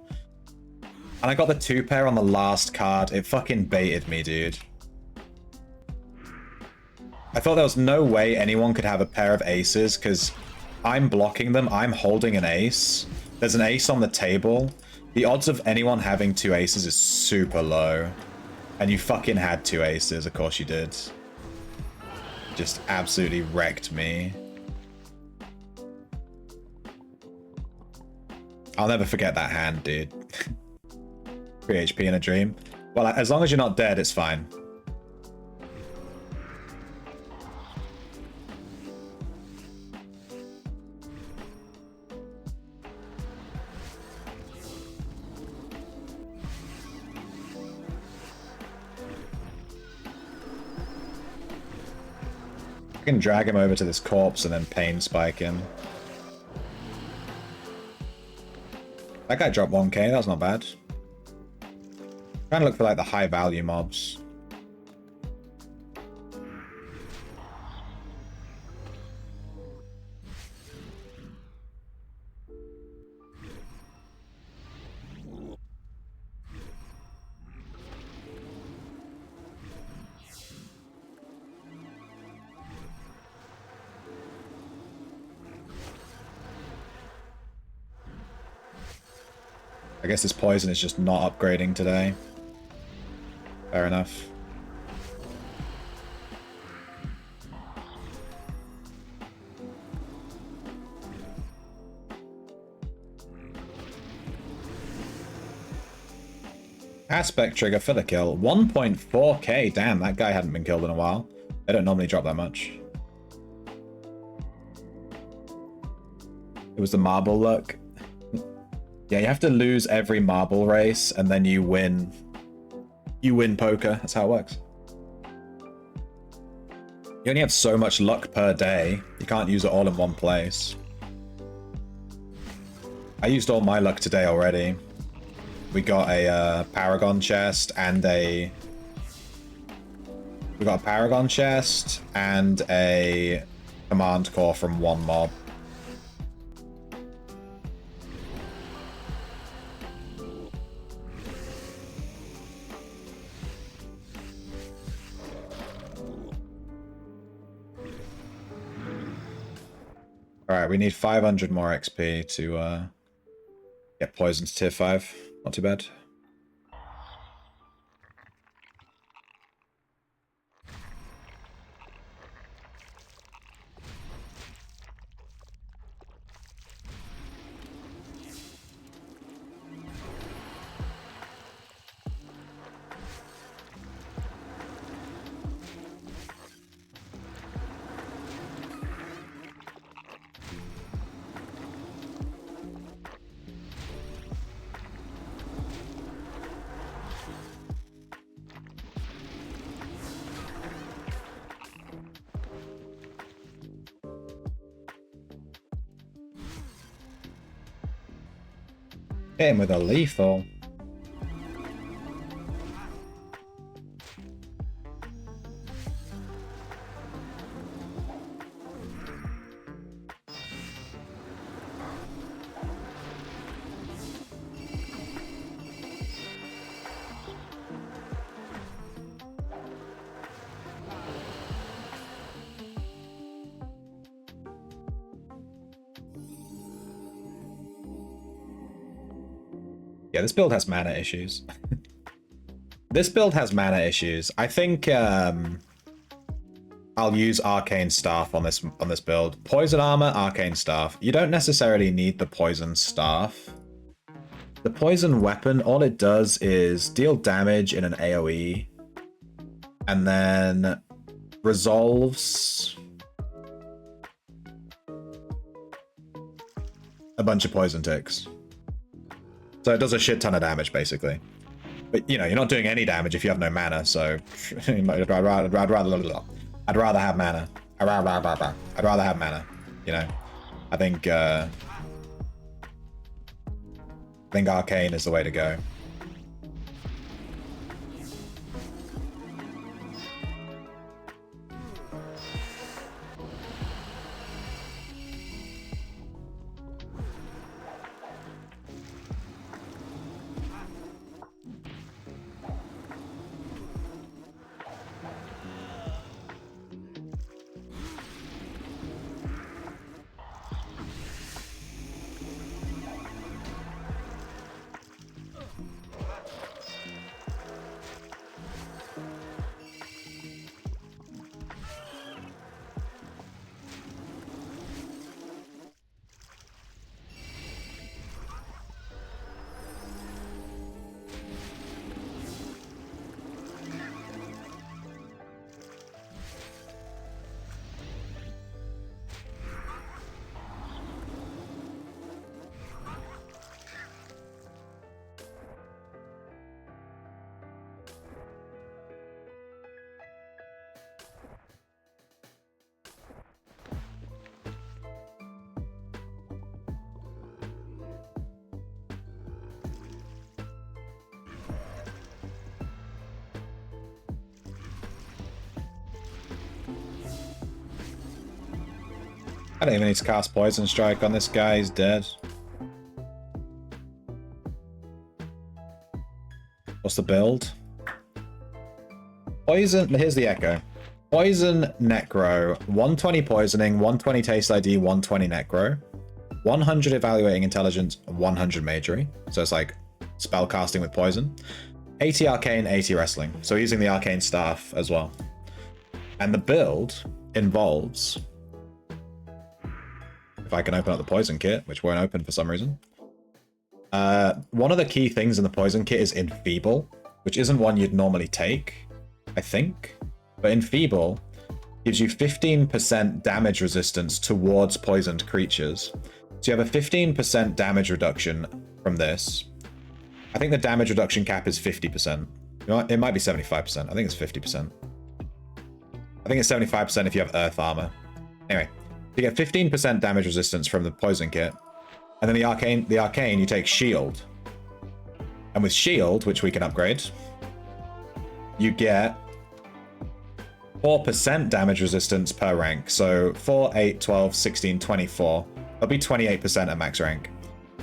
And I got the 2 pair on the last card. It fucking baited me, dude. I thought there was no way anyone could have a pair of aces because I'm blocking them. I'm holding an ace. There's an ace on the table. The odds of anyone having 2 aces is super low. And you fucking had 2 aces. Of course you did. Just absolutely wrecked me. I'll never forget that hand, dude. 3 HP in a dream. Well, as long as you're not dead, it's fine. I can drag him over to this corpse and then pain spike him. That guy dropped 1k, that was not bad. Trying to look for like the high value mobs. I guess this poison is just not upgrading today. Fair enough. Aspect trigger for the kill. 1.4k. Damn, that guy hadn't been killed in a while. They don't normally drop that much. It was the marble luck. Yeah, you have to lose every marble race and then you win. You win poker. That's how it works. You only have so much luck per day. You can't use it all in one place. I used all my luck today already. We got a Paragon chest and a... We got a Paragon chest and a command core from one mob. Alright, we need 500 more XP to get poison to tier 5. Not too bad. Hit him with a lethal. Yeah, this build has mana issues. This build has mana issues. I think I'll use Arcane Staff on this build. Poison Armor, Arcane Staff. You don't necessarily need the Poison Staff. The Poison Weapon, all it does is deal damage in an AoE and then resolves a bunch of poison ticks. So it does a shit ton of damage, basically. But, you know, you're not doing any damage if you have no mana, so... I'd rather have mana. I'd rather have mana, you know? I think Arcane is the way to go. I don't even need to cast Poison Strike on this guy, he's dead. What's the build? Poison, here's the echo. Poison Necro, 120 poisoning, 120 taste ID, 120 Necro, 100 evaluating intelligence, 100 magery. So it's like spell casting with poison. 80 arcane, 80 wrestling. So we're using the arcane staff as well. And the build involves, if I can open up the poison kit, which won't open for some reason. One of the key things in the poison kit is Enfeeble, which isn't one you'd normally take, I think. But Enfeeble gives you 15% damage resistance towards poisoned creatures. So you have a 15% damage reduction from this. I think the damage reduction cap is 50%. You know what? It might be 75%. I think it's 50%. I think it's 75% if you have earth armor. Anyway, you get 15% damage resistance from the poison kit. And then the arcane, you take shield. And with shield, which we can upgrade, you get 4% damage resistance per rank. So 4, 8, 12, 16, 24. That'll be 28% at max rank.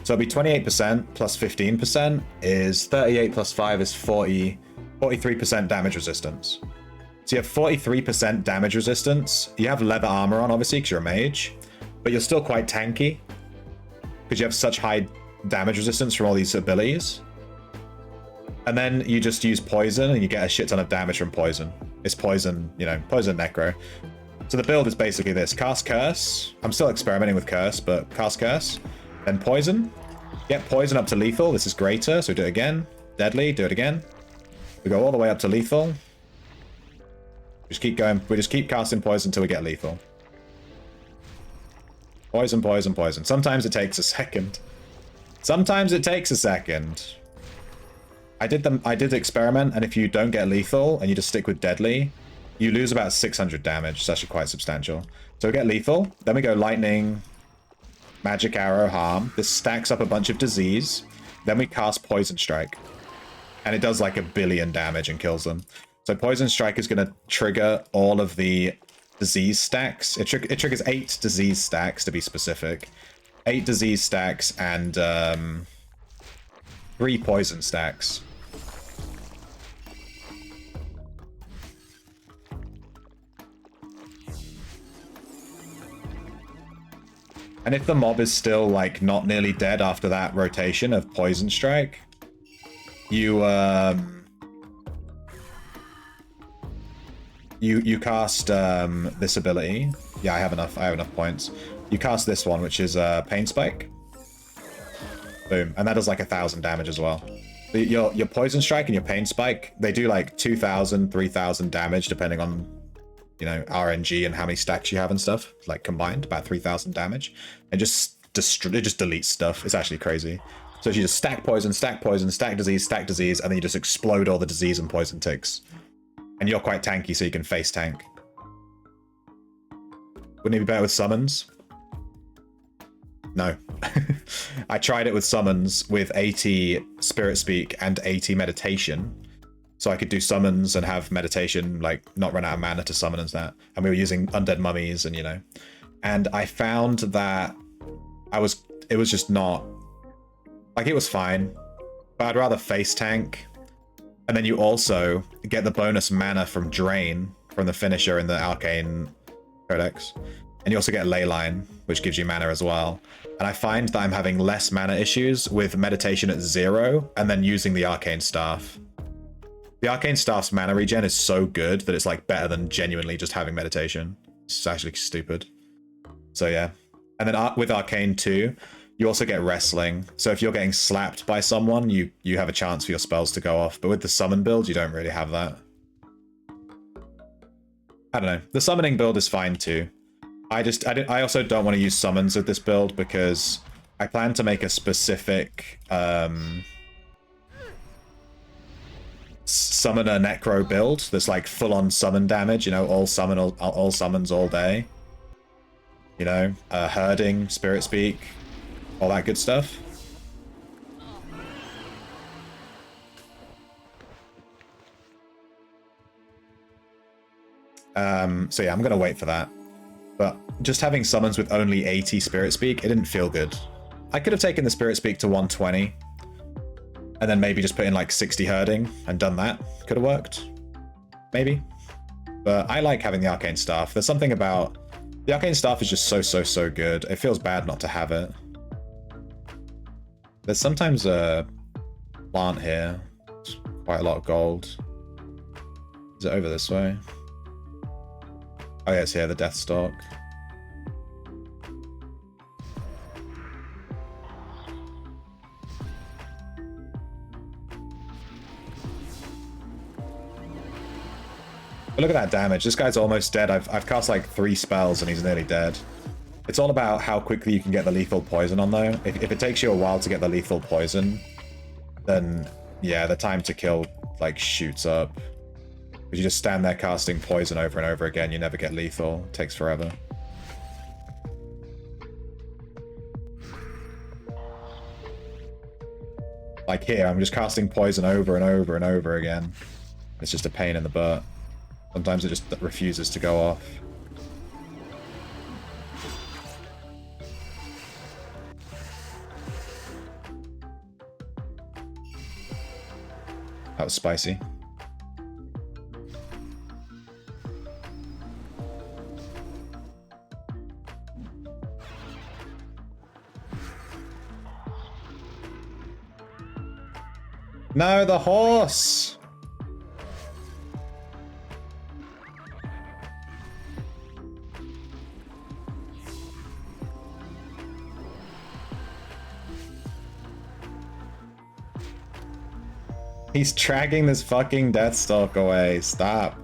So it'll be 28% plus 15% is 38 plus 5 is 40, 43% damage resistance. So you have 43% damage resistance. You have leather armor on, obviously, because you're a mage. But you're still quite tanky. Because you have such high damage resistance from all these abilities. And then you just use poison, and you get a shit ton of damage from poison. It's poison, you know, poison necro. So the build is basically this. Cast Curse. I'm still experimenting with Curse, but cast Curse. Then Poison. Get Poison up to lethal. This is greater, so do it again. Deadly, do it again. We go all the way up to lethal. Just keep going. We just keep casting Poison until we get lethal. Poison, poison, poison. Sometimes it takes a second. Sometimes it takes a second. I did experiment, and if you don't get lethal and you just stick with deadly, you lose about 600 damage. It's actually quite substantial. So we get lethal, then we go lightning, magic arrow, harm. This stacks up a bunch of disease. Then we cast poison strike, and it does like 1 billion damage and kills them. So poison strike is going to trigger all of the disease stacks. It triggers 8 disease stacks to be specific. 8 disease stacks and 3 poison stacks. And if the mob is still like not nearly dead after that rotation of poison strike, you you cast this ability. Yeah, I have enough points. You cast this one, which is Pain Spike. Boom, and that does like 1,000 damage as well. Your poison strike and your Pain Spike, they do like 2,000, 3,000 damage depending on, you know, RNG and how many stacks you have and stuff. Like combined, about 3,000 damage. And it just deletes stuff. It's actually crazy. So if you just stack poison, stack disease, and then you just explode all the disease and poison ticks. And you're quite tanky, so you can face tank. Wouldn't it be better with summons? No. I tried it with summons with 80 Spirit Speak and 80 meditation. So I could do summons and have meditation, like not run out of mana to summon and that. And we were using undead mummies and, you know. And I found that it was just not, like it was fine, but I'd rather face tank. And then you also get the bonus mana from Drain from the finisher in the Arcane Codex. And you also get Leyline, which gives you mana as well. And I find that I'm having less mana issues with meditation at 0 and then using the Arcane Staff. The Arcane Staff's mana regen is so good that it's like better than genuinely just having meditation. It's actually stupid. So yeah. And then with Arcane 2, you also get Wrestling. So if you're getting slapped by someone, you have a chance for your spells to go off. But with the summon build, you don't really have that. I don't know. The summoning build is fine too. I also don't want to use summons with this build because I plan to make a specific summoner necro build that's like full-on summon damage, you know, all summons all day. You know, herding, Spirit Speak, all that good stuff. So yeah, I'm gonna wait for that. But just having summons with only 80 Spirit Speak, it didn't feel good. I could have taken the Spirit Speak to 120, and then maybe just put in like 60 herding and done that. Could have worked. Maybe. But I like having the Arcane Staff. There's something about... The Arcane Staff is just so good. It feels bad not to have it. There's sometimes plant here. It's quite a lot of gold. Is it over this way? Oh yeah, it's here, the Deathstalk. But look at that damage. This guy's almost dead. I've cast like 3 spells and he's nearly dead. It's all about how quickly you can get the lethal poison on though. If it takes you a while to get the lethal poison, then yeah, the time to kill like shoots up. Because you just stand there casting poison over and over again, you never get lethal. It takes forever. Like here, I'm just casting poison over and over and over again. It's just a pain in the butt. Sometimes it just refuses to go off. That was spicy. No, the horse! He's tracking this fucking Deathstalk away. Stop.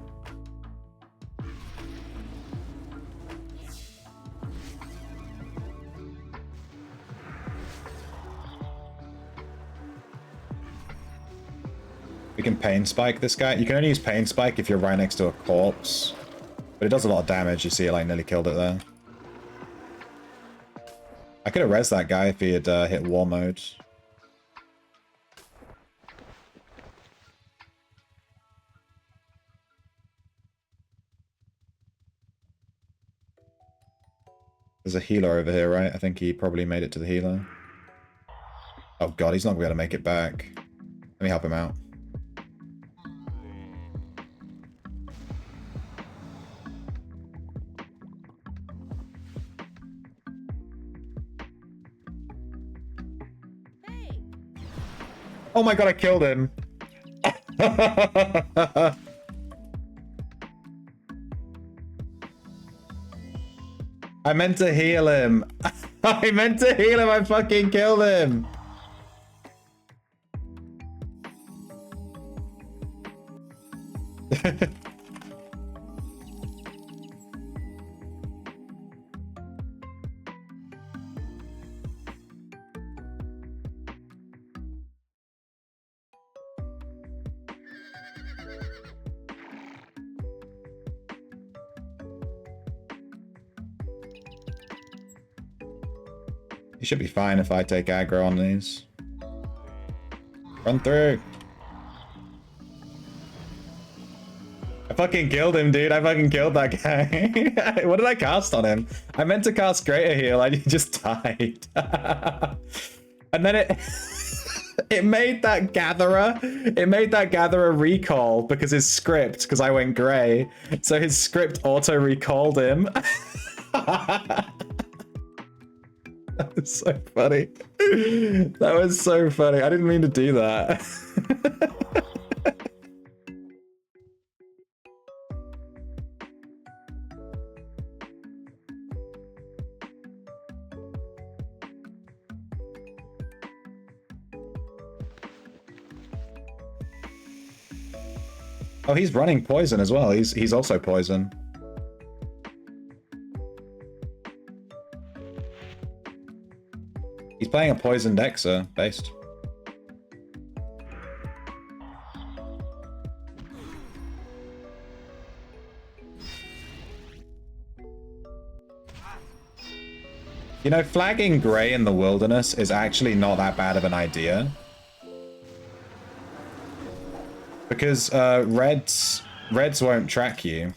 We can Pain Spike this guy. You can only use Pain Spike if you're right next to a corpse. But it does a lot of damage. You see it like nearly killed it there. I could have rezzed that guy if he had hit war mode. There's a healer over here, right? I think he probably made it to the healer. Oh god, he's not going to be able to make it back. Let me help him out. Oh my god, I killed him! I meant to heal him. I meant to heal him. I fucking killed him. He should be fine if I take aggro on these. Run through. I fucking killed him, dude. I fucking killed that guy. What did I cast on him? I meant to cast Greater Heal. I just died. And then it made that gatherer. It made that gatherer recall because his script, because I went grey. So his script auto recalled him. That was so funny. That was so funny. I didn't mean to do that. Oh, he's running poison as well. He's also poison. He's playing a poisoned Exa based. You know, flagging Grey in the wilderness is actually not that bad of an idea. Because Reds won't track you.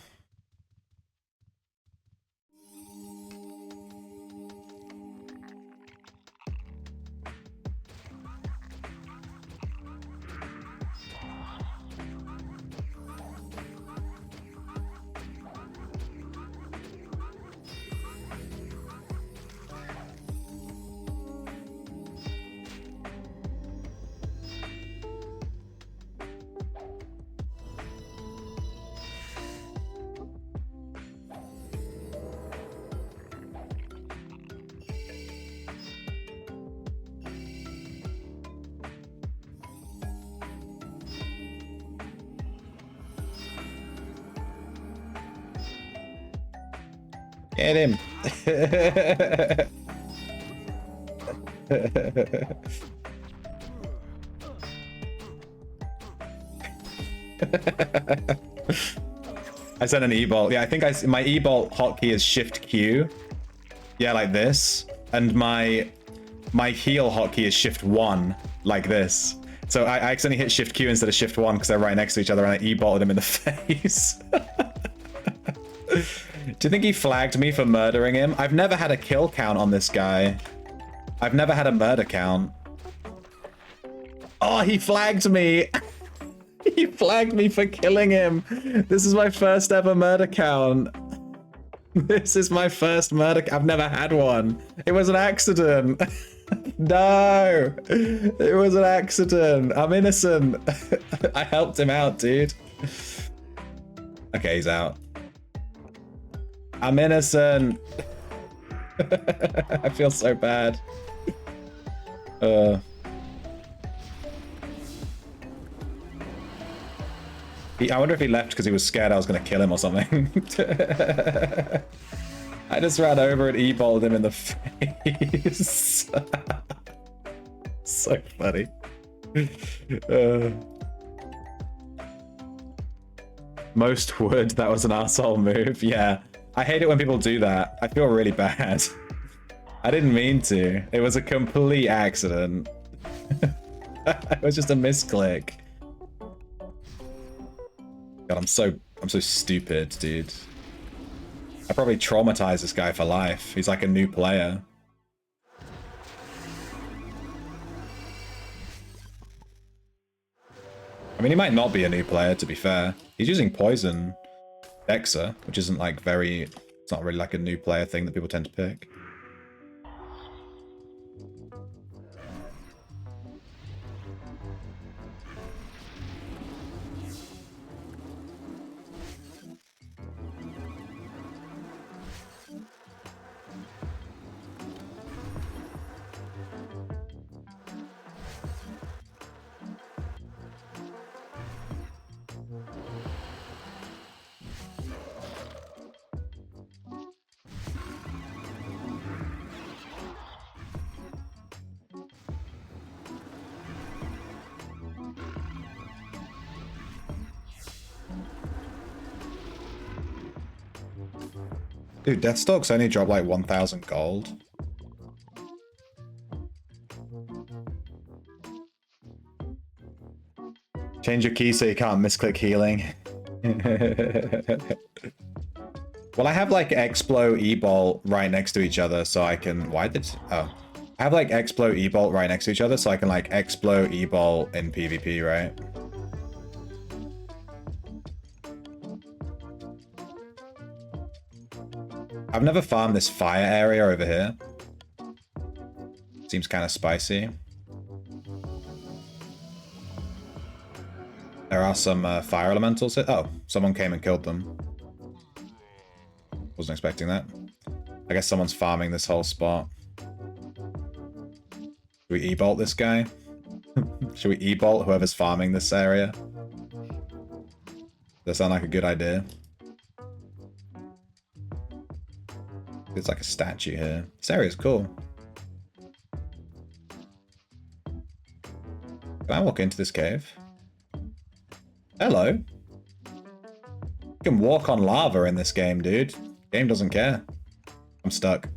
Get him. I sent an E-bolt. Yeah, I think my E-bolt hotkey is Shift Q. Yeah, like this. And my heal hotkey is Shift 1, like this. So I accidentally hit Shift Q instead of Shift 1 because they're right next to each other, and I E-bolted him in the face. Do you think he flagged me for murdering him? I've never had a kill count on this guy. I've never had a murder count. Oh, he flagged me. He flagged me for killing him. This is my first ever murder count. This is my first murder. I've never had one. It was an accident. No, it was an accident. I'm innocent. I helped him out, dude. Okay, he's out. I'm innocent. I feel so bad. I wonder if he left because he was scared I was going to kill him or something. I just ran over and e-balled him in the face. So funny. Most would. That was an asshole move. Yeah. I hate it when people do that. I feel really bad. I didn't mean to. It was a complete accident. It was just a misclick. God, I'm so stupid, dude. I probably traumatized this guy for life. He's like a new player. I mean, he might not be a new player, to be fair. He's using poison Dexa, which isn't like it's not really like a new player thing that people tend to pick. Dude, Deathstalks only drop like 1,000 gold. Change your key so you can't misclick healing. Well, I have like Explo E-Bolt right next to each other, so I can... I have like Explo E-Bolt right next to each other, so I can like Explo E-Bolt in PvP, right? I've never farmed this fire area over here. Seems kind of spicy. There are some fire elementals here. Oh, someone came and killed them. Wasn't expecting that. I guess someone's farming this whole spot. Should we E-bolt this guy? Should we E-bolt whoever's farming this area? Does that sound like a good idea? There's like a statue here. This area's cool. Can I walk into this cave? Hello. You can walk on lava in this game, dude. Game doesn't care. I'm stuck.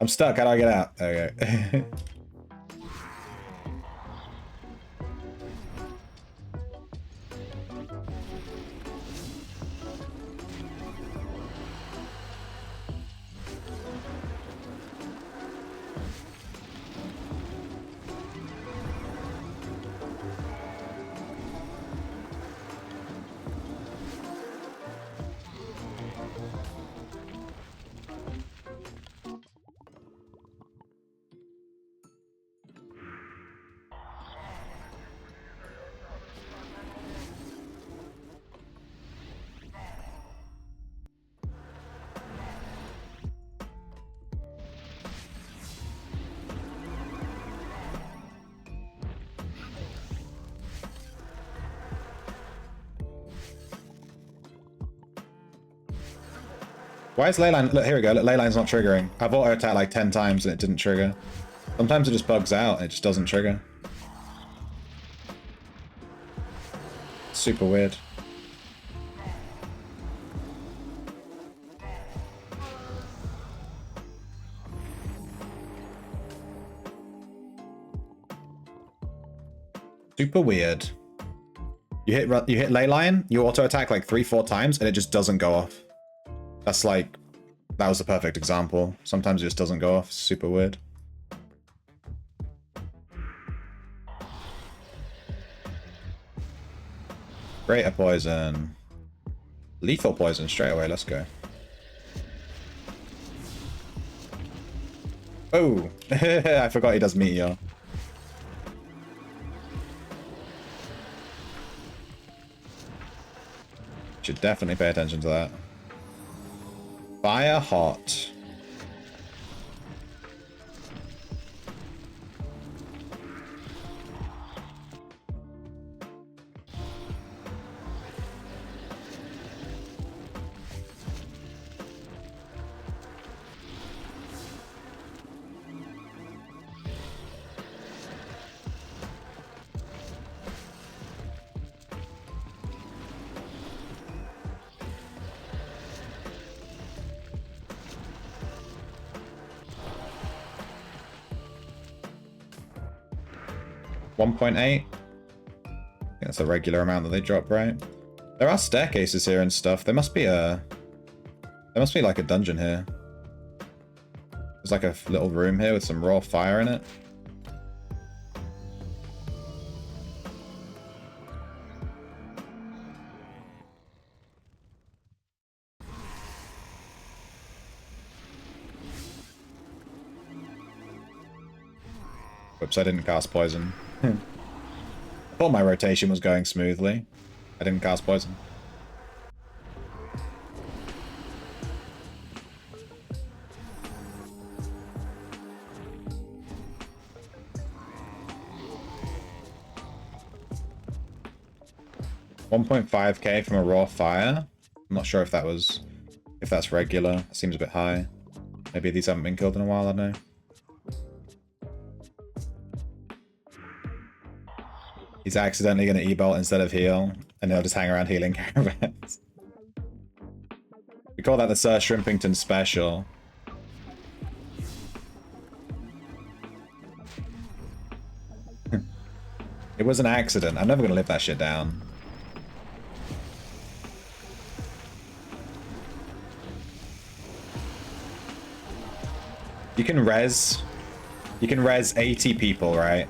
I'm stuck. How do I get out? There we go. Why is Leyline... Look, here we go. Look, Leyline's not triggering. I've auto-attacked like 10 times and it didn't trigger. Sometimes it just bugs out and it just doesn't trigger. Super weird. Super weird. You hit Leyline, you auto-attack like 3-4 times and it just doesn't go off. That's like... That was the perfect example. Sometimes it just doesn't go off. Super weird. Greater poison. Lethal poison straight away. Let's go. Oh! I forgot he does meteor. Should definitely pay attention to that. Fire hot. .8. That's a regular amount that they drop, right? There are staircases here and stuff. There must be like a dungeon here. There's like a little room here with some raw fire in it. Whoops, I didn't cast poison. I thought my rotation was going smoothly. I didn't cast poison. $1.5k from a raw fire. I'm not sure if that's regular. It seems a bit high. Maybe these haven't been killed in a while, I don't know. He's accidentally going to e-bolt instead of heal, and he'll just hang around healing caravans. We call that the Sir Shrimpington special. It was an accident. I'm never going to live that shit down. You can res 80 people, right?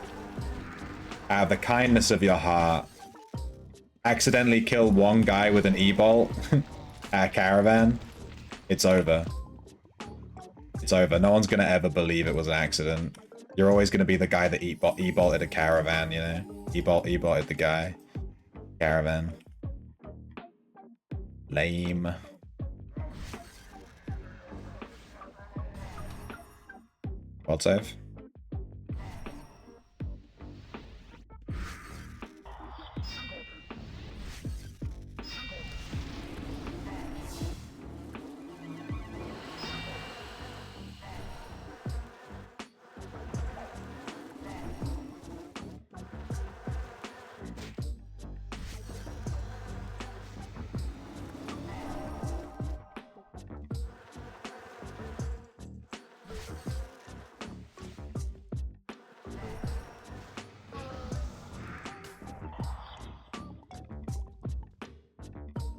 Out of the kindness of your heart, accidentally kill one guy with an e-bolt at a caravan, it's over. It's over. No one's gonna ever believe it was an accident. You're always gonna be the guy that e-bolted a caravan, you know? E-bolted the guy. Caravan. Lame. World save.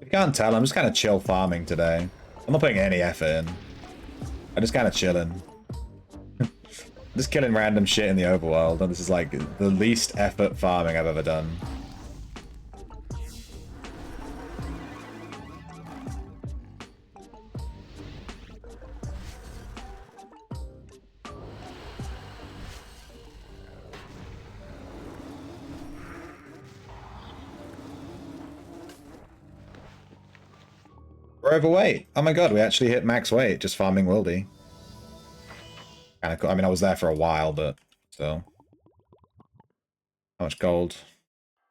You can't tell, I'm just kind of chill farming today. I'm not putting any effort in. I'm just kind of chilling. Just killing random shit in the overworld, and this is like the least effort farming I've ever done. We're overweight. Oh my god, we actually hit max weight just farming Wildy. Kind of cool. I mean, I was there for a while, but still. How much gold?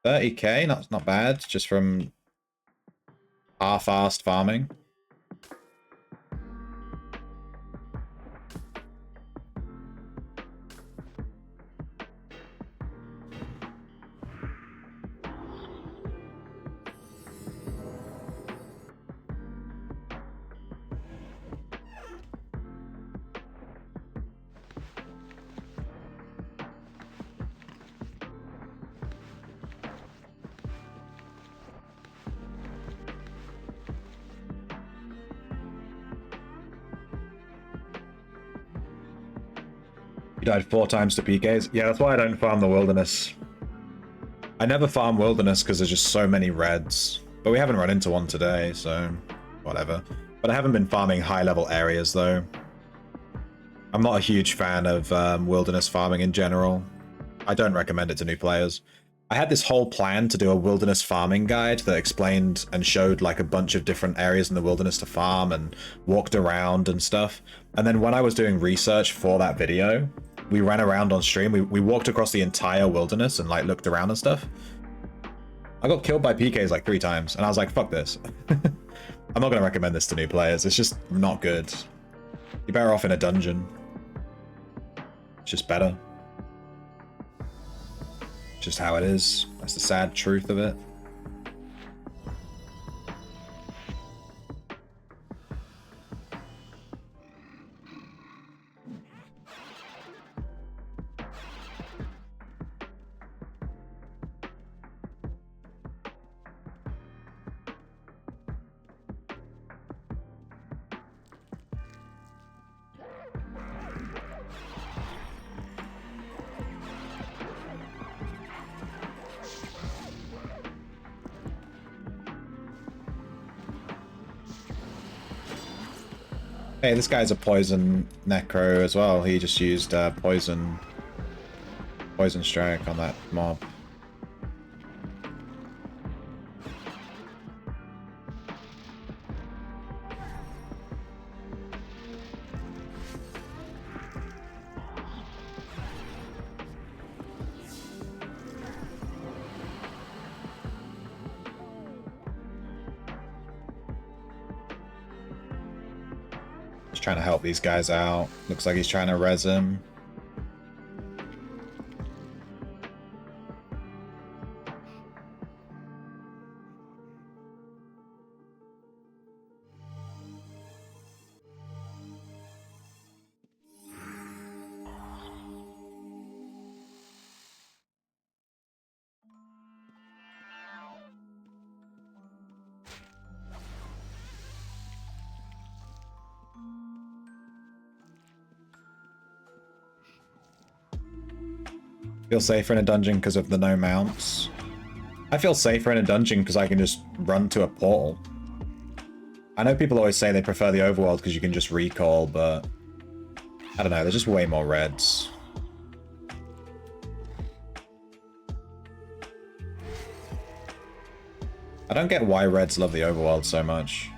30k? Not bad. Just from half-assed farming. Died 4 times to PKs. Yeah, that's why I don't farm the wilderness. I never farm wilderness because there's just so many reds. But we haven't run into one today, so whatever. But I haven't been farming high-level areas, though. I'm not a huge fan of wilderness farming in general. I don't recommend it to new players. I had this whole plan to do a wilderness farming guide that explained and showed like a bunch of different areas in the wilderness to farm and walked around and stuff. And then when I was doing research for that video, we ran around on stream. We walked across the entire wilderness and like looked around and stuff. I got killed by PKs like 3 times and I was like, fuck this. I'm not going to recommend this to new players. It's just not good. You're better off in a dungeon. It's just better. Just how it is. That's the sad truth of it. Hey, this guy's a poison necro as well. He just used poison strike on that mob. Trying to help these guys out. Looks like he's trying to res him. Feel safer in a dungeon because of the no mounts. I feel safer in a dungeon because I can just run to a portal. I know people always say they prefer the overworld because you can just recall, but I don't know, there's just way more reds. I don't get why reds love the overworld so much.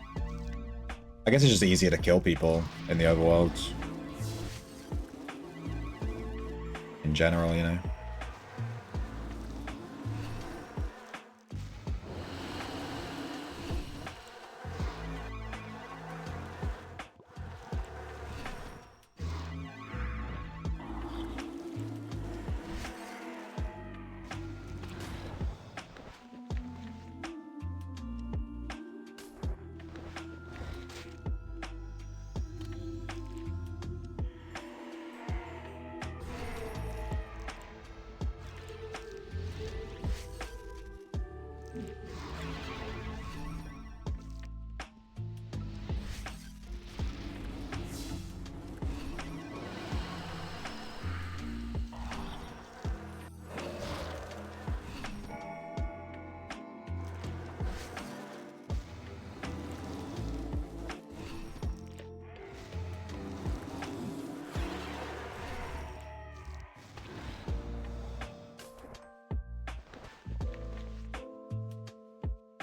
I guess it's just easier to kill people in the overworld. In general, you know.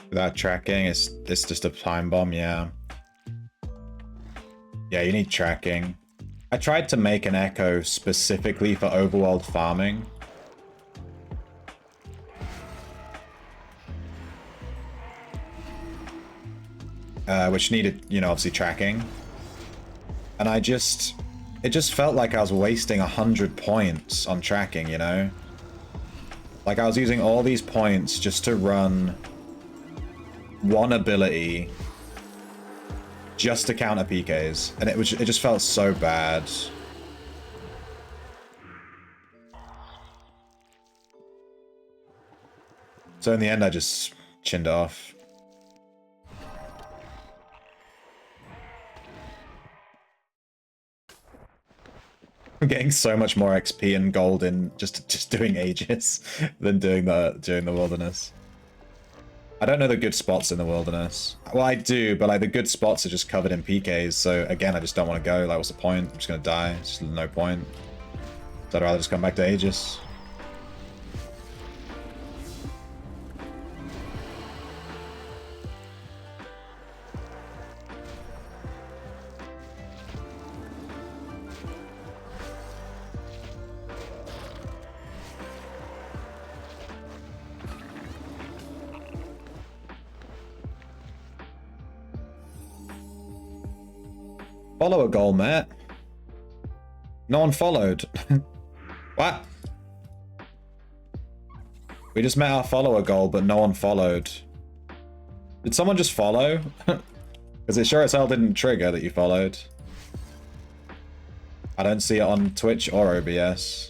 Without tracking, it's just a time bomb, yeah. Yeah, you need tracking. I tried to make an echo specifically for overworld farming. Which needed, you know, obviously tracking. And it just felt like I was wasting 100 points on tracking, you know? Like I was using all these points just to run one ability just to counter PKs, and it just felt so bad. So in the end I just chinned it off. I'm getting so much more XP and gold in just doing Aegis than doing the wilderness. I don't know the good spots in the wilderness. Well, I do, but like the good spots are just covered in PKs. So again, I just don't want to go. Like, what's the point? I'm just gonna die. Just no point. So I'd rather just come back to Aegis. Follow a goal, Matt. No one followed. What? We just met our follower goal, but no one followed. Did someone just follow? Because it sure as hell didn't trigger that you followed. I don't see it on Twitch or OBS.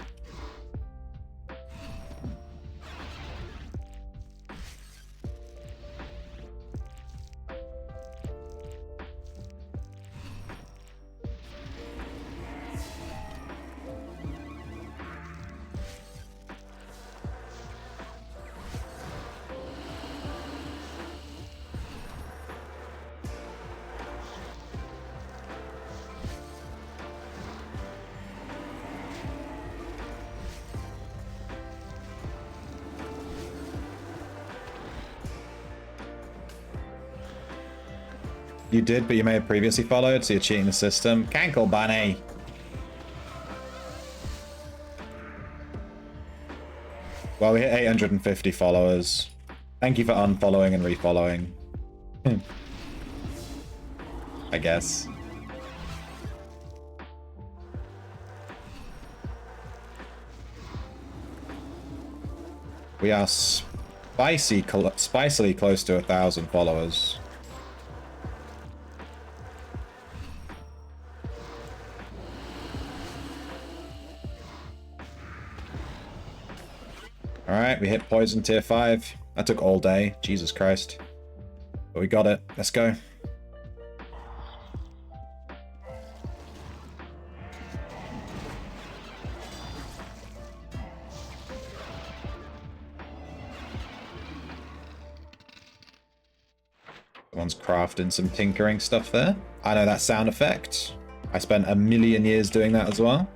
You did, but you may have previously followed, so you're cheating the system. Cankle bunny. Well, we hit 850 followers. Thank you for unfollowing and refollowing. I guess. We are spicily close to 1,000 followers. Alright, we hit poison tier 5. That took all day. Jesus Christ. But we got it. Let's go. Someone's crafting some tinkering stuff there. I know that sound effect. I spent a million years doing that as well.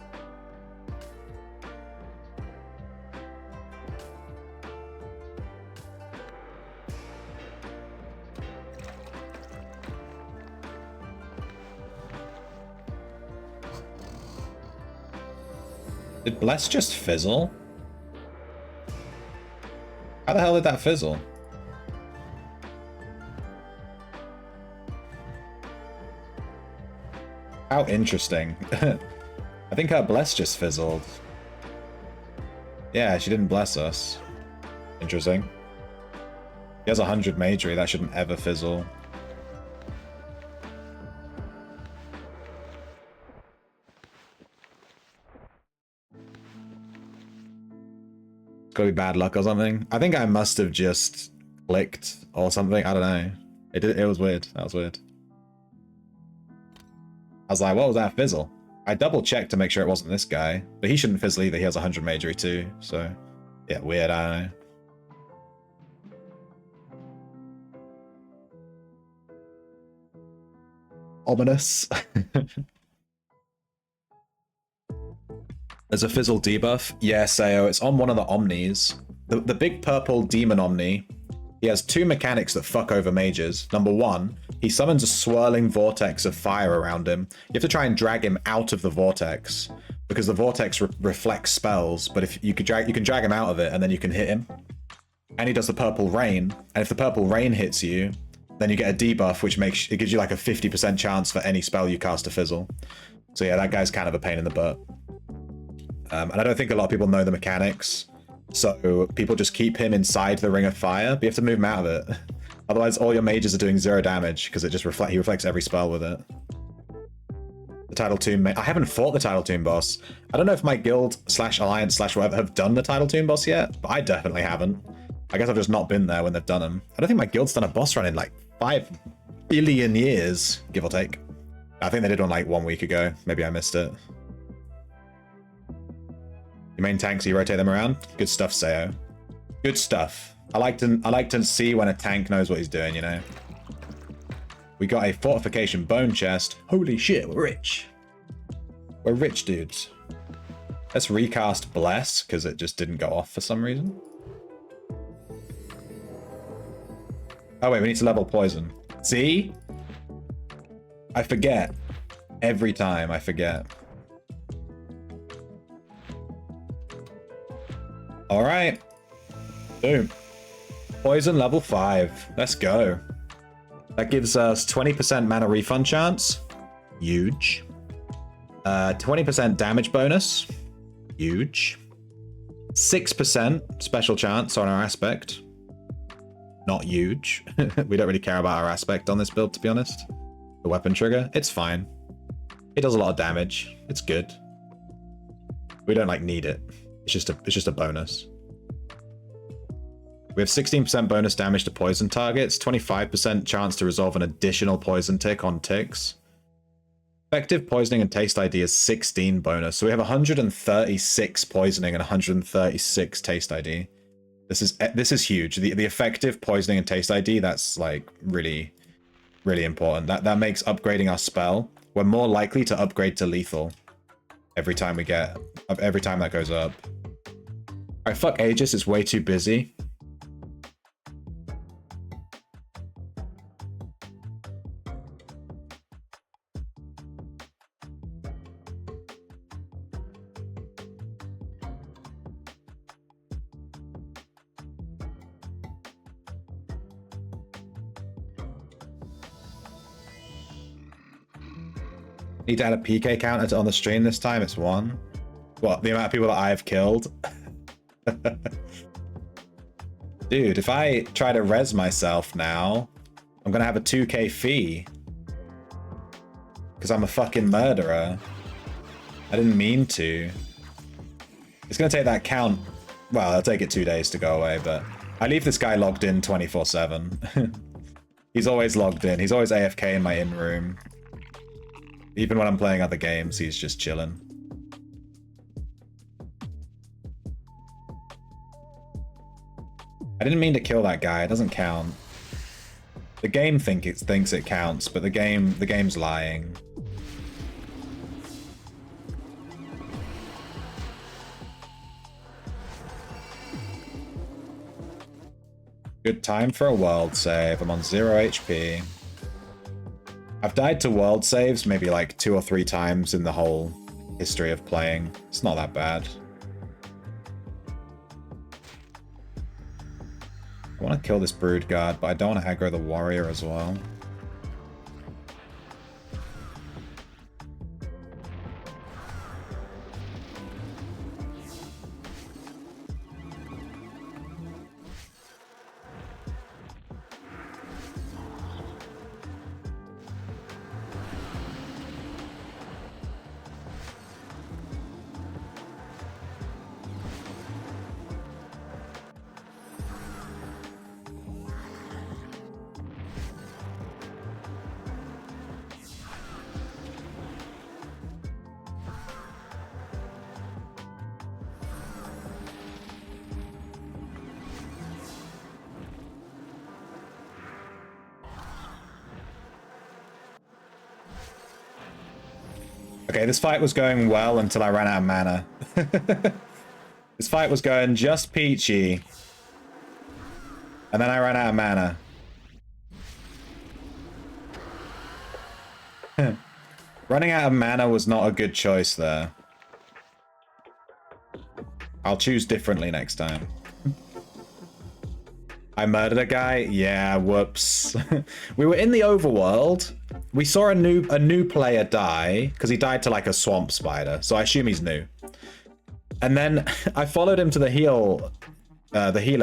Did Bless just fizzle? How the hell did that fizzle? How interesting. I think her Bless just fizzled. Yeah, she didn't bless us. Interesting. He has 100 magery, that shouldn't ever fizzle. It's gotta be bad luck or something. I think I must have just clicked or something. I don't know. It was weird. That was weird. I was like, what was that fizzle? I double checked to make sure it wasn't this guy, but he shouldn't fizzle either. He has 100 magery too. So yeah, weird. I don't know. Ominous. There's a fizzle debuff. Yeah, Sayo, it's on one of the Omnis. The big purple demon Omni, he has two mechanics that fuck over mages. Number one, he summons a swirling vortex of fire around him. You have to try and drag him out of the vortex, because the vortex reflects spells, but if you can drag him out of it, and then you can hit him. And he does the purple rain, and if the purple rain hits you, then you get a debuff, which gives you like a 50% chance for any spell you cast to fizzle. So yeah, that guy's kind of a pain in the butt. And I don't think a lot of people know the mechanics, so people just keep him inside the ring of fire, but you have to move him out of it. Otherwise, all your mages are doing 0 damage, because it just he reflects every spell with it. The Tidal Tomb, I haven't fought the Tidal Tomb boss. I don't know if my guild / alliance / whatever have done the Tidal Tomb boss yet, but I definitely haven't. I guess I've just not been there when they've done them. I don't think my guild's done a boss run in like 5 billion years, give or take. I think they did one like 1 week ago. Maybe I missed it. Your main tanks, you rotate them around. Good stuff, Seo. Good stuff. I like to see when a tank knows what he's doing, you know. We got a fortification bone chest. Holy shit, we're rich. We're rich dudes. Let's recast Bless, because it just didn't go off for some reason. Oh wait, we need to level poison. See? I forget. Every time I forget. Alright. Boom. Poison level 5. Let's go. That gives us 20% mana refund chance. Huge. 20% damage bonus. Huge. 6% special chance on our aspect. Not huge. We don't really care about our aspect on this build, to be honest. The weapon trigger, it's fine. It does a lot of damage. It's good. We don't like need it. It's just a bonus. We have 16% bonus damage to poison targets, 25% chance to resolve an additional poison tick on ticks. Effective poisoning and taste ID is 16 bonus, so we have 136 poisoning and 136 taste ID. This is huge. The effective poisoning and taste ID, that's like really, really important. That makes upgrading our spell. We're more likely to upgrade to lethal every time that goes up. Alright, fuck Aegis, it's way too busy. Need to add a PK counter on the stream this time. It's 1. What, the amount of people that I've killed? Dude, if I try to res myself now, I'm gonna have a 2k fee. Because I'm a fucking murderer. I didn't mean to. It's gonna take that count. Well, it'll take it 2 days to go away, but I leave this guy logged in 24/7. He's always logged in. He's always AFK in my in-room. Even when I'm playing other games, he's just chilling. I didn't mean to kill that guy. It doesn't count. The game thinks it counts, but the game's lying. Good time for a world save. I'm on 0 HP. I've died to world saves maybe like 2 or 3 times in the whole history of playing. It's not that bad. I want to kill this Brood Guard, but I don't want to aggro the warrior as well. Okay, this fight was going well until I ran out of mana. This fight was going just peachy. And then I ran out of mana. Running out of mana was not a good choice there. I'll choose differently next time. I murdered a guy? Yeah, whoops. We were in the overworld. We saw a new player die, because he died to like a swamp spider, so I assume he's new. And then I followed him to the healer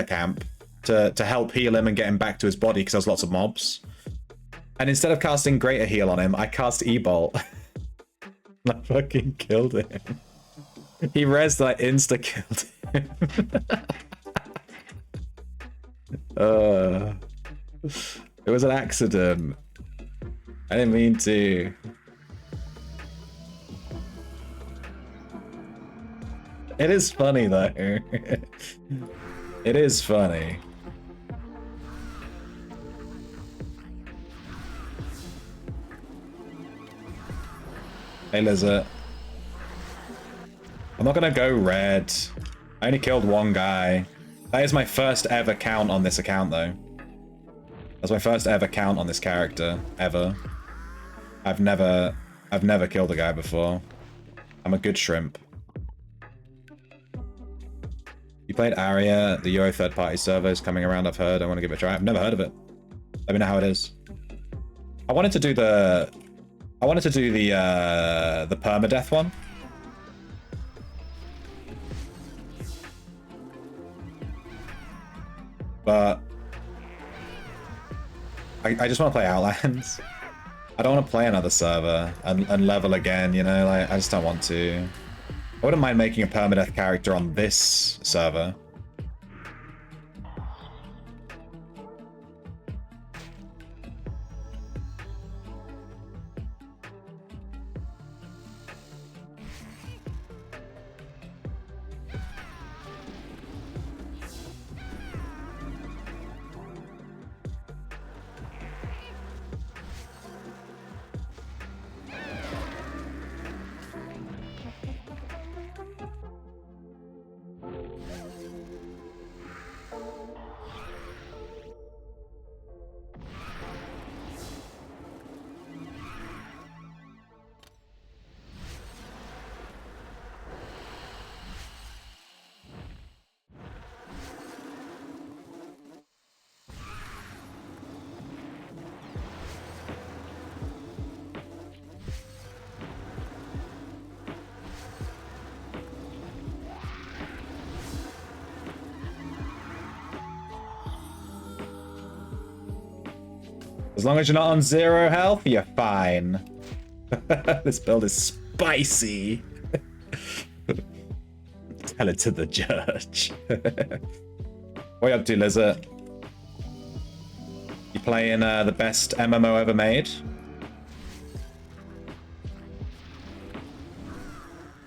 camp to help heal him and get him back to his body, because there's lots of mobs. And instead of casting Greater Heal on him, I cast E-Bolt. I fucking killed him. He rezzed, I insta-killed him. It was an accident. I didn't mean to. It is funny though. It is funny. Hey Lizard. I'm not gonna go red. I only killed one guy. That is my first ever count on this account though. That's my first ever count on this character, ever. I've never killed a guy before. I'm a good shrimp. You played Aria, the Euro third-party server is coming around, I've heard. I want to give it a try. I've never heard of it. Let me know how it is. I wanted to do the permadeath one. But I just want to play Outlands. I don't want to play another server and level again, you know, like, I just don't want to. I wouldn't mind making a permadeath character on this server. As long as you're not on 0 health, you're fine. This build is spicy. Tell it to the judge. What are you up to, Lizard? You playing the best MMO ever made?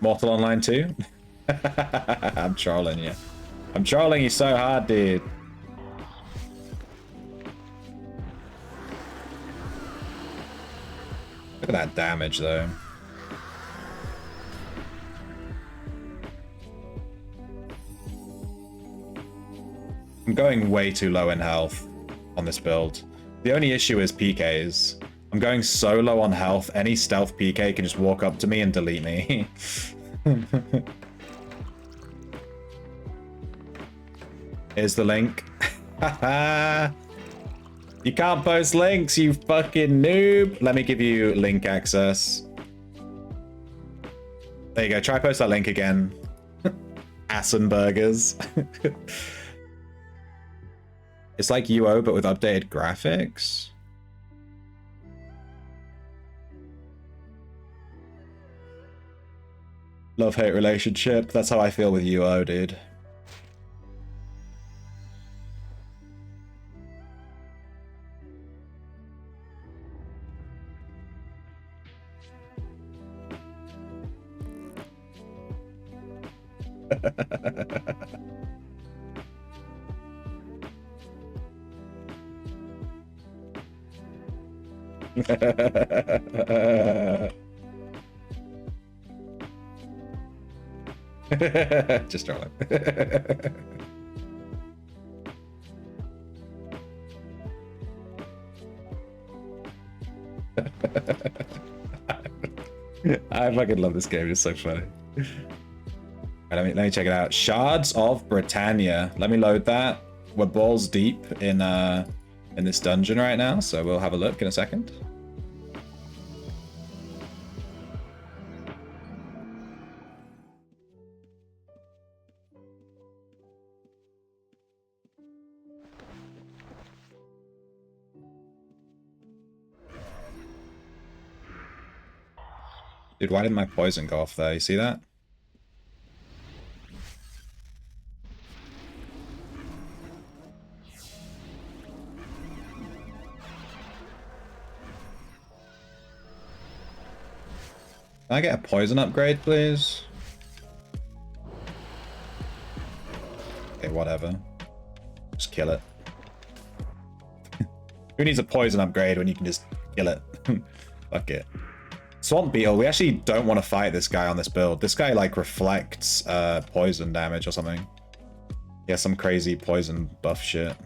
Mortal Online 2? I'm trolling you. I'm trolling you so hard, dude. Look at that damage, though. I'm going way too low in health on this build. The only issue is PKs. I'm going so low on health, any stealth PK can just walk up to me and delete me. Here's the link. You can't post links, you fucking noob. Let me give you link access. There you go, try post that link again. Assenburgers. It's like UO, but with updated graphics. Love-hate relationship. That's how I feel with UO, dude. Just trolling. I fucking love this game. It's so funny. Right, let me check it out. Shards of Britannia. Let me load that. We're balls deep in this dungeon right now, so we'll have a look in a second. Dude, why didn't my poison go off there? You see that? Can I get a poison upgrade, please? whatever. Just kill it. Who needs a poison upgrade when you can just kill it? Fuck it. Swamp Beetle, we actually don't want to fight this guy on this build. This guy, like, reflects poison damage or something. Yeah, some crazy poison buff shit.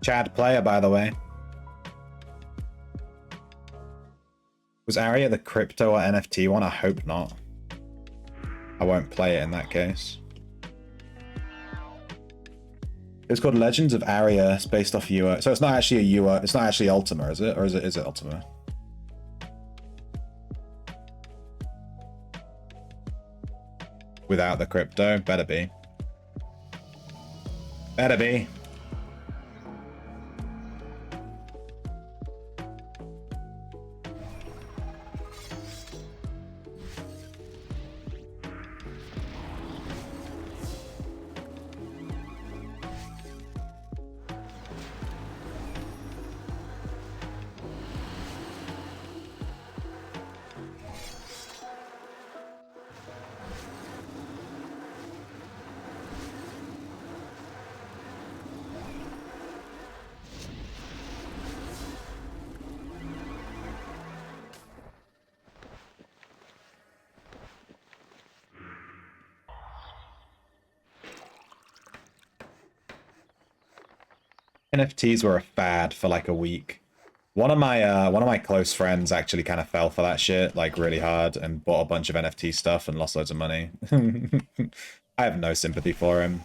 Chad player, by the way. Was Aria the crypto or NFT one? I hope not. I won't play it in that case. It's called Legends of Aria. It's based off UA. So it's not actually a UA. It's not actually Ultima, is it? Or is it Ultima? Without the crypto? Better be. Better be. NFTs were a fad for like a week. One of my close friends actually kind of fell for that shit like really hard and bought a bunch of NFT stuff and lost loads of money. I have no sympathy for him.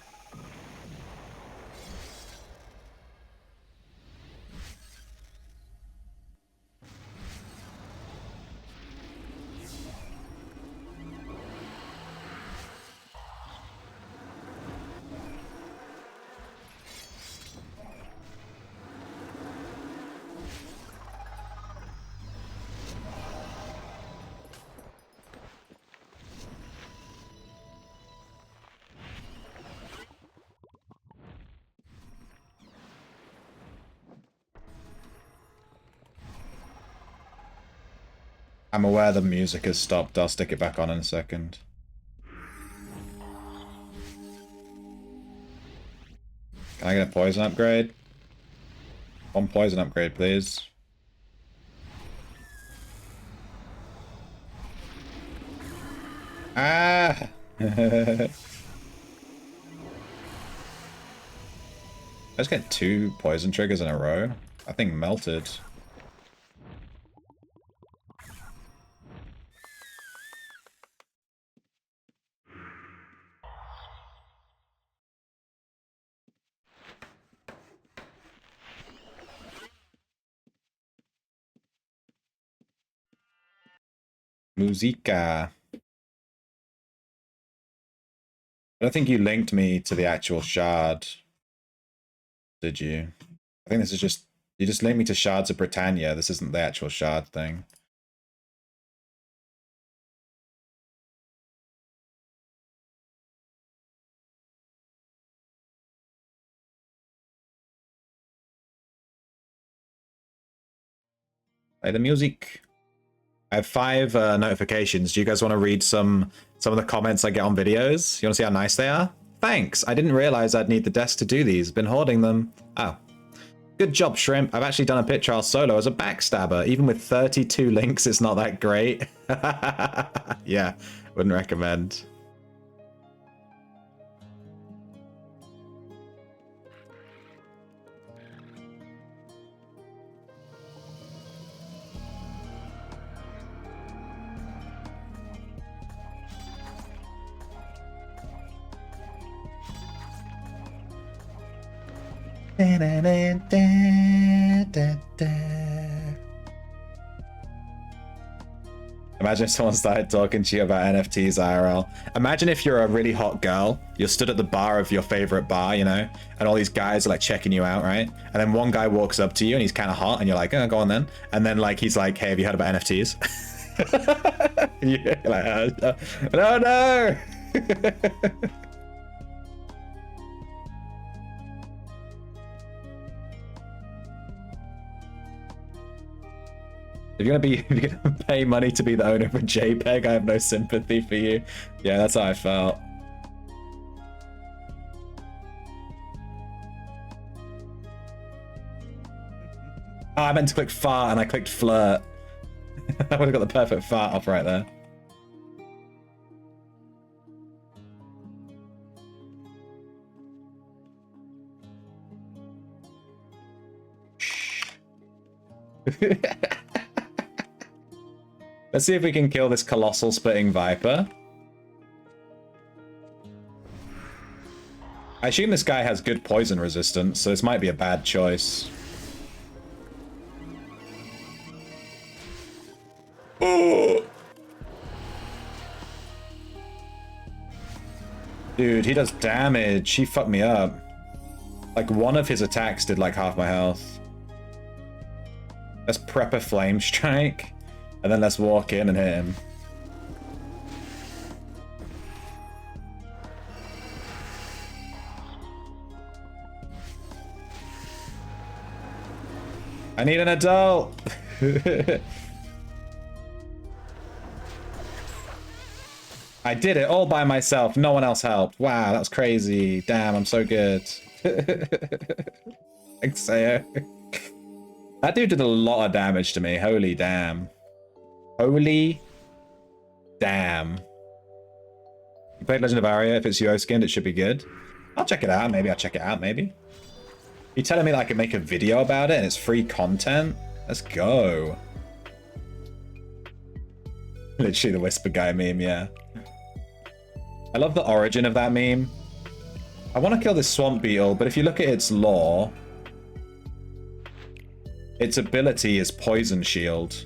I'm aware the music has stopped. I'll stick it back on in a second. Can I get a poison upgrade? One poison upgrade, please. Ah! I just get 2 poison triggers in a row. I think melted. Musica. I don't think you linked me to the actual shard. Did you? I think this is just... You just linked me to Shards of Britannia. This isn't the actual shard thing. Play the music. I have 5 notifications. Do you guys want to read some of the comments I get on videos? You want to see how nice they are? Thanks. I didn't realize I'd need the desk to do these. Been hoarding them. Oh. Good job, Shrimp. I've actually done a pit trial solo as a backstabber. Even with 32 links, it's not that great. Yeah, wouldn't recommend. Imagine if someone started talking to you about NFTs IRL. Imagine if you're a really hot girl, you're stood at the bar of your favorite bar, you know, and all these guys are like checking you out, right? And then one guy walks up to you and he's kind of hot and you're like, oh, go on then. And then like he's like, hey, have you heard about NFTs? You're like, no, no. If you're gonna pay money to be the owner of a JPEG, I have no sympathy for you. Yeah, that's how I felt. Oh, I meant to click fart and I clicked flirt. I would have got the perfect fart off right there. Let's see if we can kill this colossal spitting viper. I assume this guy has good poison resistance, so this might be a bad choice. Oh! Dude, he does damage. He fucked me up. Like, one of his attacks did like half my health. Let's prep a flame strike. And then let's walk in and hit him. I need an adult. I did it all by myself. No one else helped. Wow, that's crazy. Damn, I'm so good. Thanks, Sayo. That dude did a lot of damage to me. Holy damn. Holy damn. You played Legend of Aria. If it's UO skinned, it should be good. I'll check it out. Maybe I'll check it out. Maybe. You're telling me that I can make a video about it and it's free content? Let's go. Literally the Whisper Guy meme, yeah. I love the origin of that meme. I want to kill this swamp beetle, but if you look at its lore, its ability is Poison Shield.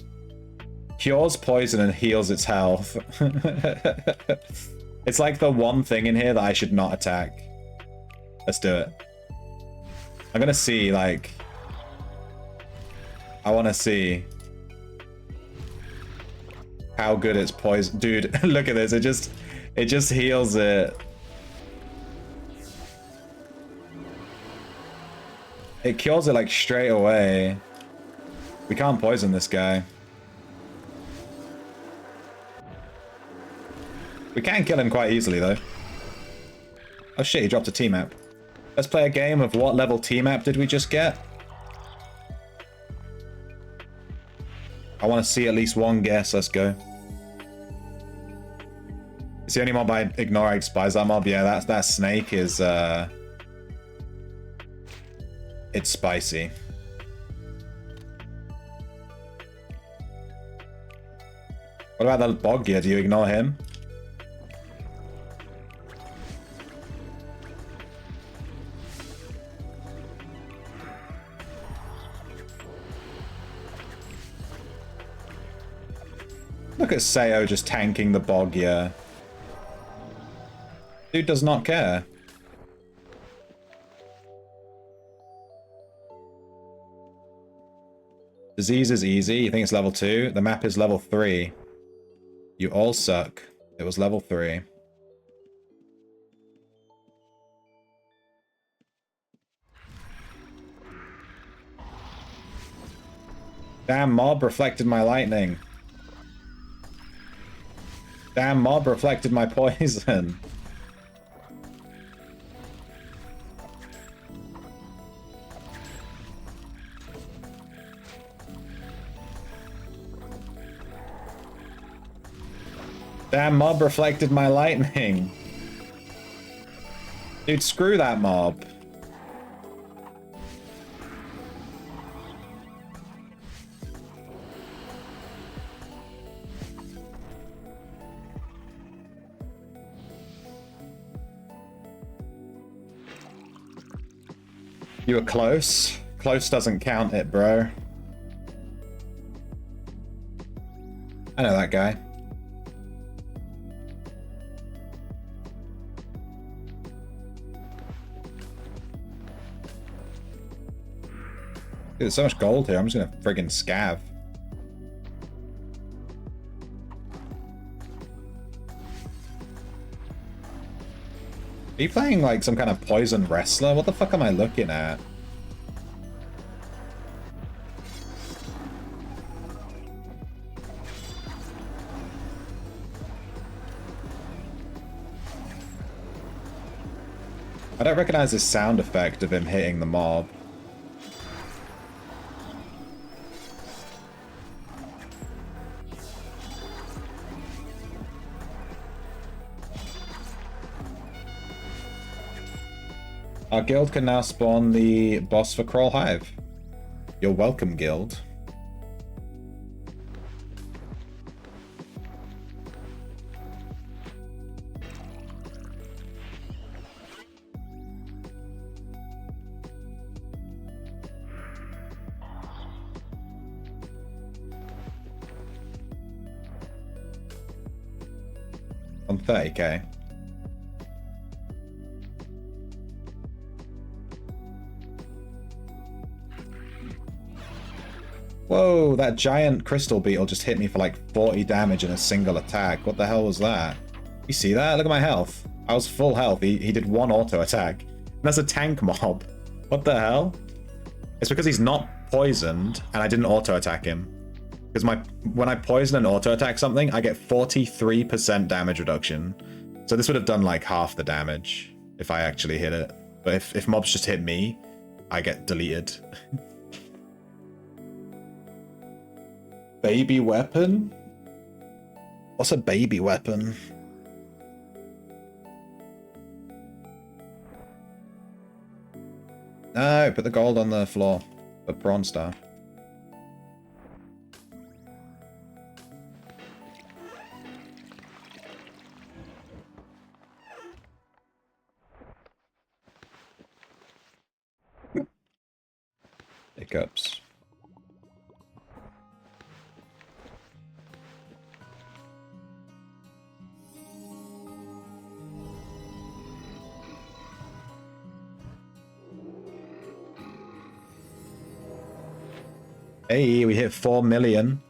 Cures poison and heals its health. It's like the one thing in here that I should not attack. Let's do it. I'm gonna see, like... I want to see how good its poison... Dude, look at this. It just heals it. It kills it, like, straight away. We can't poison this guy. We can kill him quite easily, though. Oh shit, he dropped a T-map. Let's play a game of what level T-map did we just get? I want to see at least one guess. Let's go. It's the only mob I ignore. I despise that mob. Yeah, that snake is... It's spicy. What about the bog gear? Do you ignore him? Look at Sayo just tanking the bog, yeah. Dude does not care. Disease is easy. You think it's level 2? The map is level 3. You all suck. It was level 3. Damn mob reflected my lightning. Damn mob reflected my poison. Damn mob reflected my lightning. Dude, screw that mob. You were close. Close doesn't count it, bro. I know that guy. Dude, there's so much gold here, I'm just gonna friggin' scav. Are you playing like some kind of poison wrestler? What the fuck am I looking at? I don't recognize this sound effect of him hitting the mob. Our guild can now spawn the boss for Kroll Hive. You're welcome, guild. On 30k. Whoa, that giant crystal beetle just hit me for like 40 damage in a single attack. What the hell was that? You see that? Look at my health. I was full health. He did one auto attack. And that's a tank mob. What the hell? It's because he's not poisoned and I didn't auto attack him. Because when I poison and auto attack something, I get 43% damage reduction. So this would have done like half the damage if I actually hit it. But if mobs just hit me, I get deleted. Baby weapon? What's a baby weapon? No, put the gold on the floor. The prawn star. Hiccups. Hey, we hit 4 million.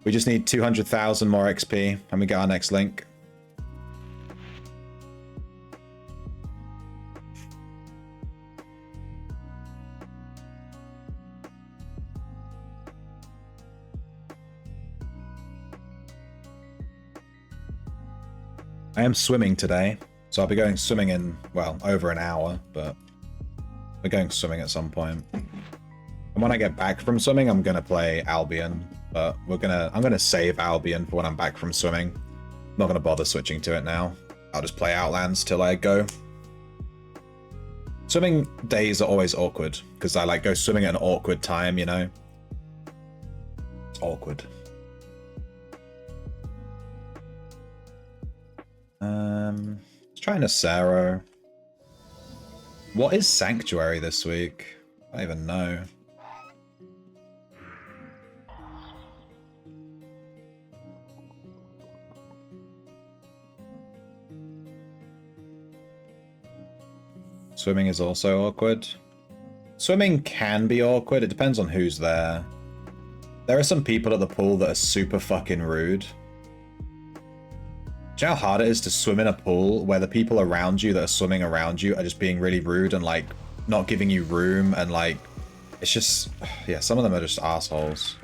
We just need 200,000 more XP and we get our next link. I am swimming today, so I'll be going swimming in, well, over an hour, but we're going swimming at some point. And when I get back from swimming, I'm gonna play Albion, but I'm gonna save Albion for when I'm back from swimming. I'm not gonna bother switching to it now. I'll just play Outlands till I go. Swimming days are always awkward, because I like go swimming at an awkward time, you know? It's awkward. Let's try Necro. What is Sanctuary this week? I don't even know. Swimming is also awkward. Swimming can be awkward. It depends on who's there. There are some people at the pool that are super fucking rude. Do you know how hard it is to swim in a pool where the people around you that are swimming around you are just being really rude and like not giving you room and like it's just, yeah, some of them are just assholes.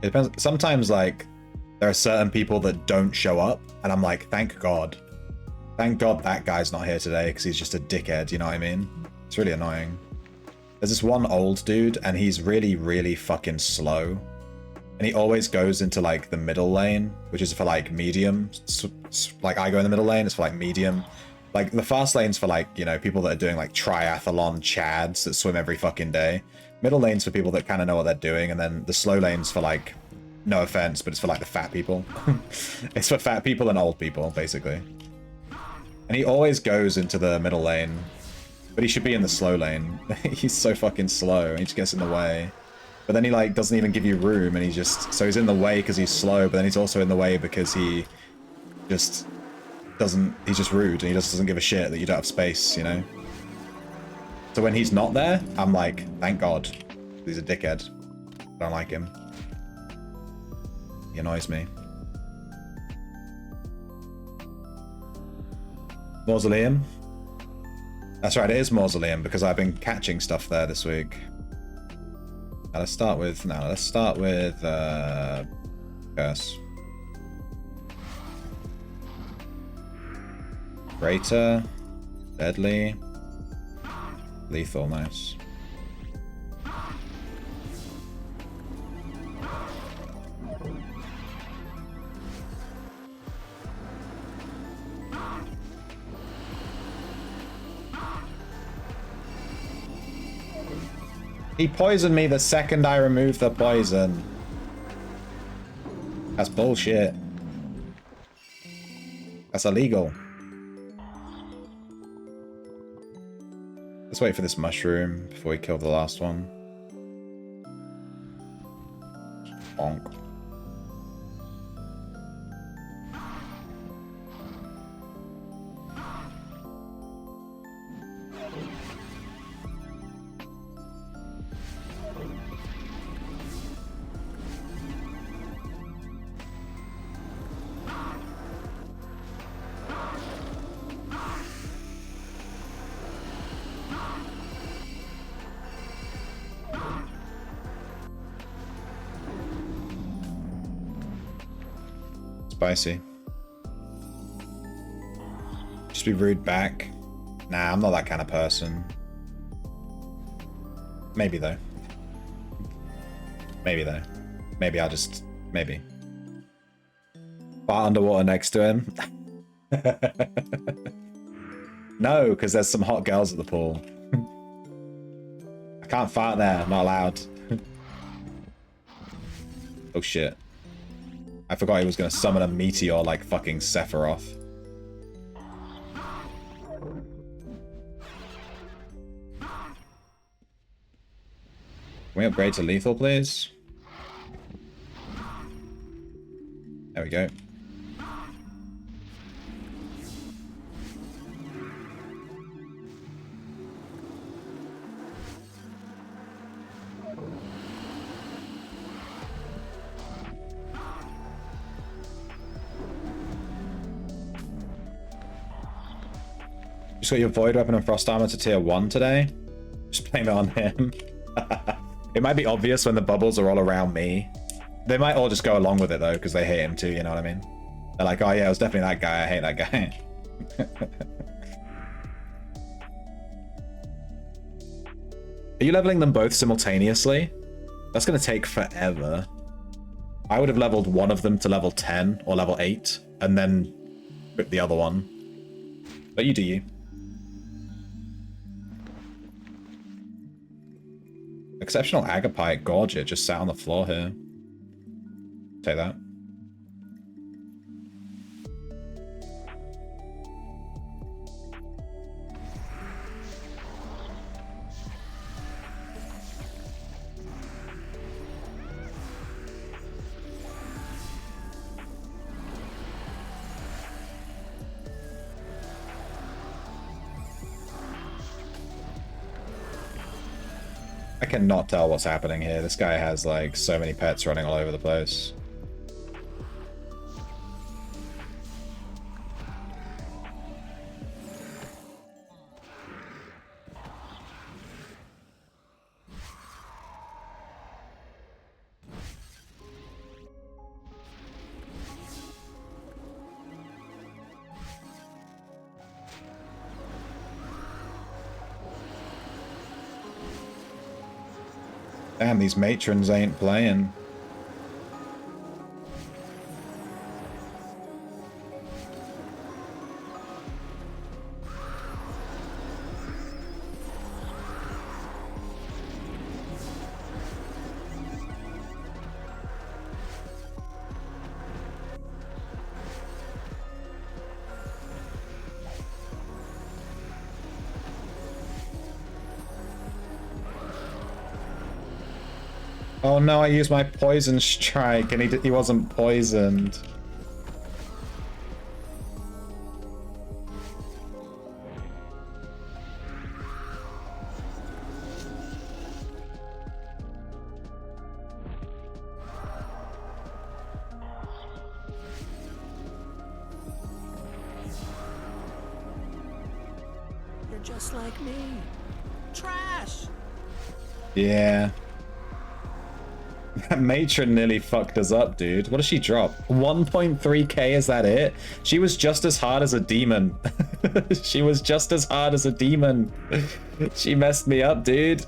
It depends. Sometimes like there are certain people that don't show up and I'm like, thank God. Thank God that guy's not here today because he's just a dickhead, you know what I mean? It's really annoying. There's this one old dude, and he's really, really fucking slow. And he always goes into, like, the middle lane, which is for, like, medium. Like, I go in the middle lane, it's for, like, medium. Like, the fast lane's for, like, you know, people that are doing, like, triathlon chads that swim every fucking day. Middle lane's for people that kind of know what they're doing, and then the slow lane's for, like, no offense, but it's for, like, the fat people. It's for fat people and old people, basically. And he always goes into the middle lane, but he should be in the slow lane. He's so fucking slow, he just gets in the way. But then he, like, doesn't even give you room, and he just... So he's in the way because he's slow, but then he's also in the way because he just doesn't... He's just rude, and he just doesn't give a shit that you don't have space, you know? So when he's not there, I'm like, thank God. He's a dickhead. I don't like him. He annoys me. Mausoleum? That's right, it is Mausoleum, because I've been catching stuff there this week. Now let's start with... No, let's start with... Curse. Greater. Deadly. Lethal, nice. He poisoned me the second I removed the poison. That's bullshit. That's illegal. Let's wait for this mushroom before we kill the last one. Bonk. Spicy. Just be rude back. Nah, I'm not that kind of person. Maybe though. Maybe though. Maybe I'll just... Maybe. Fart underwater next to him? No, because there's some hot girls at the pool. I can't fart there, I'm not allowed. Oh shit. I forgot he was going to summon a meteor like fucking Sephiroth. Can we upgrade to lethal, please? There we go. Just got your Void Weapon and Frost Armor to tier 1 today. Just blame it on him. It might be obvious when the bubbles are all around me. They might all just go along with it though, because they hate him too, you know what I mean? They're like, oh yeah, it was definitely that guy, I hate that guy. Are you leveling them both simultaneously? That's going to take forever. I would have leveled one of them to level 10 or level 8, and then rip the other one. But you do you. Exceptional Agapite Gorget just sat on the floor here. Take that. I cannot tell what's happening here. This guy has like so many pets running all over the place. Damn, these matrons ain't playing. Oh no, I used my poison strike and he wasn't poisoned. You're just like me. Trash! Yeah. That matron nearly fucked us up, dude. What does she drop? 1.3k, is that it? She was just as hard as a demon. She was just as hard as a demon. She messed me up, dude.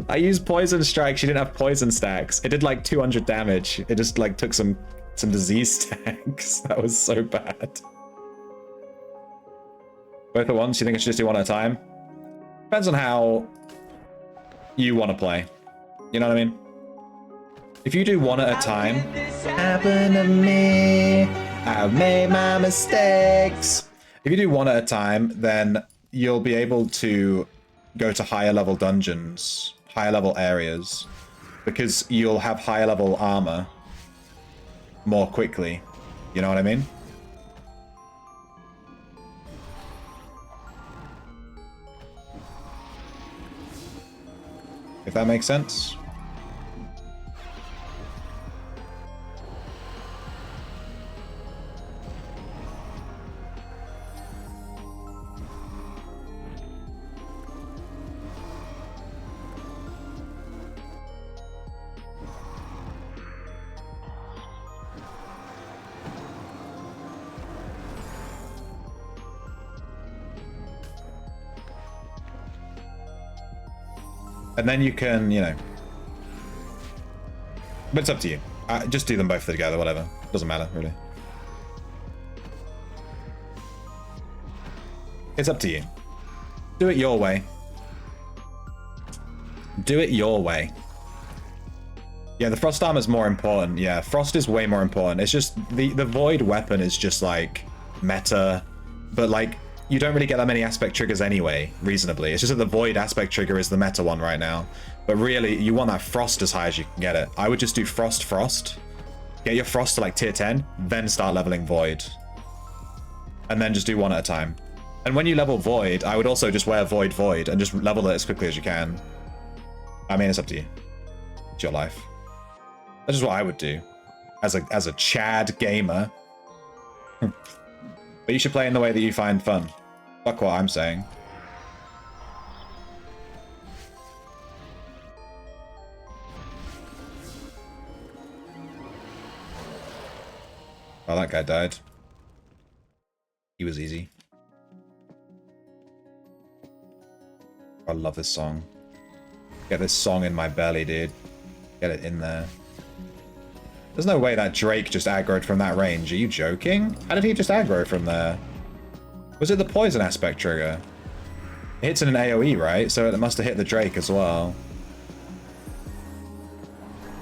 I used poison strike. She didn't have poison stacks. It did like 200 damage. It just like took some disease stacks. That was so bad. Both at once? You think I should just do one at a time? Depends on how you want to play. You know what I mean? If you do one at a time, happen to me, I've made my mistakes. If you do one at a time, then you'll be able to go to higher level dungeons, higher level areas, because you'll have higher level armor more quickly. You know what I mean? If that makes sense. And then you can, you know, but it's up to you. Just do them both together, whatever. Doesn't matter, really. It's up to you. Do it your way. Do it your way. Yeah, the frost armor is more important. Yeah, frost is way more important. It's just the void weapon is just like meta, but like you don't really get that many aspect triggers anyway, reasonably. It's just that the void aspect trigger is the meta one right now. But really, you want that frost as high as you can get it. I would just do frost. Get your frost to like tier 10, then start leveling void. And then just do one at a time. And when you level void, I would also just wear void and just level it as quickly as you can. I mean, it's up to you. It's your life. That's just what I would do as a Chad gamer. But you should play in the way that you find fun. Fuck what I'm saying. Oh, that guy died. He was easy. I love this song. Get this song in my belly, dude. Get it in there. There's no way that Drake just aggroed from that range. Are you joking? How did he just aggro from there? Was it the poison aspect trigger? It hits in an AoE, right? So it must have hit the Drake as well.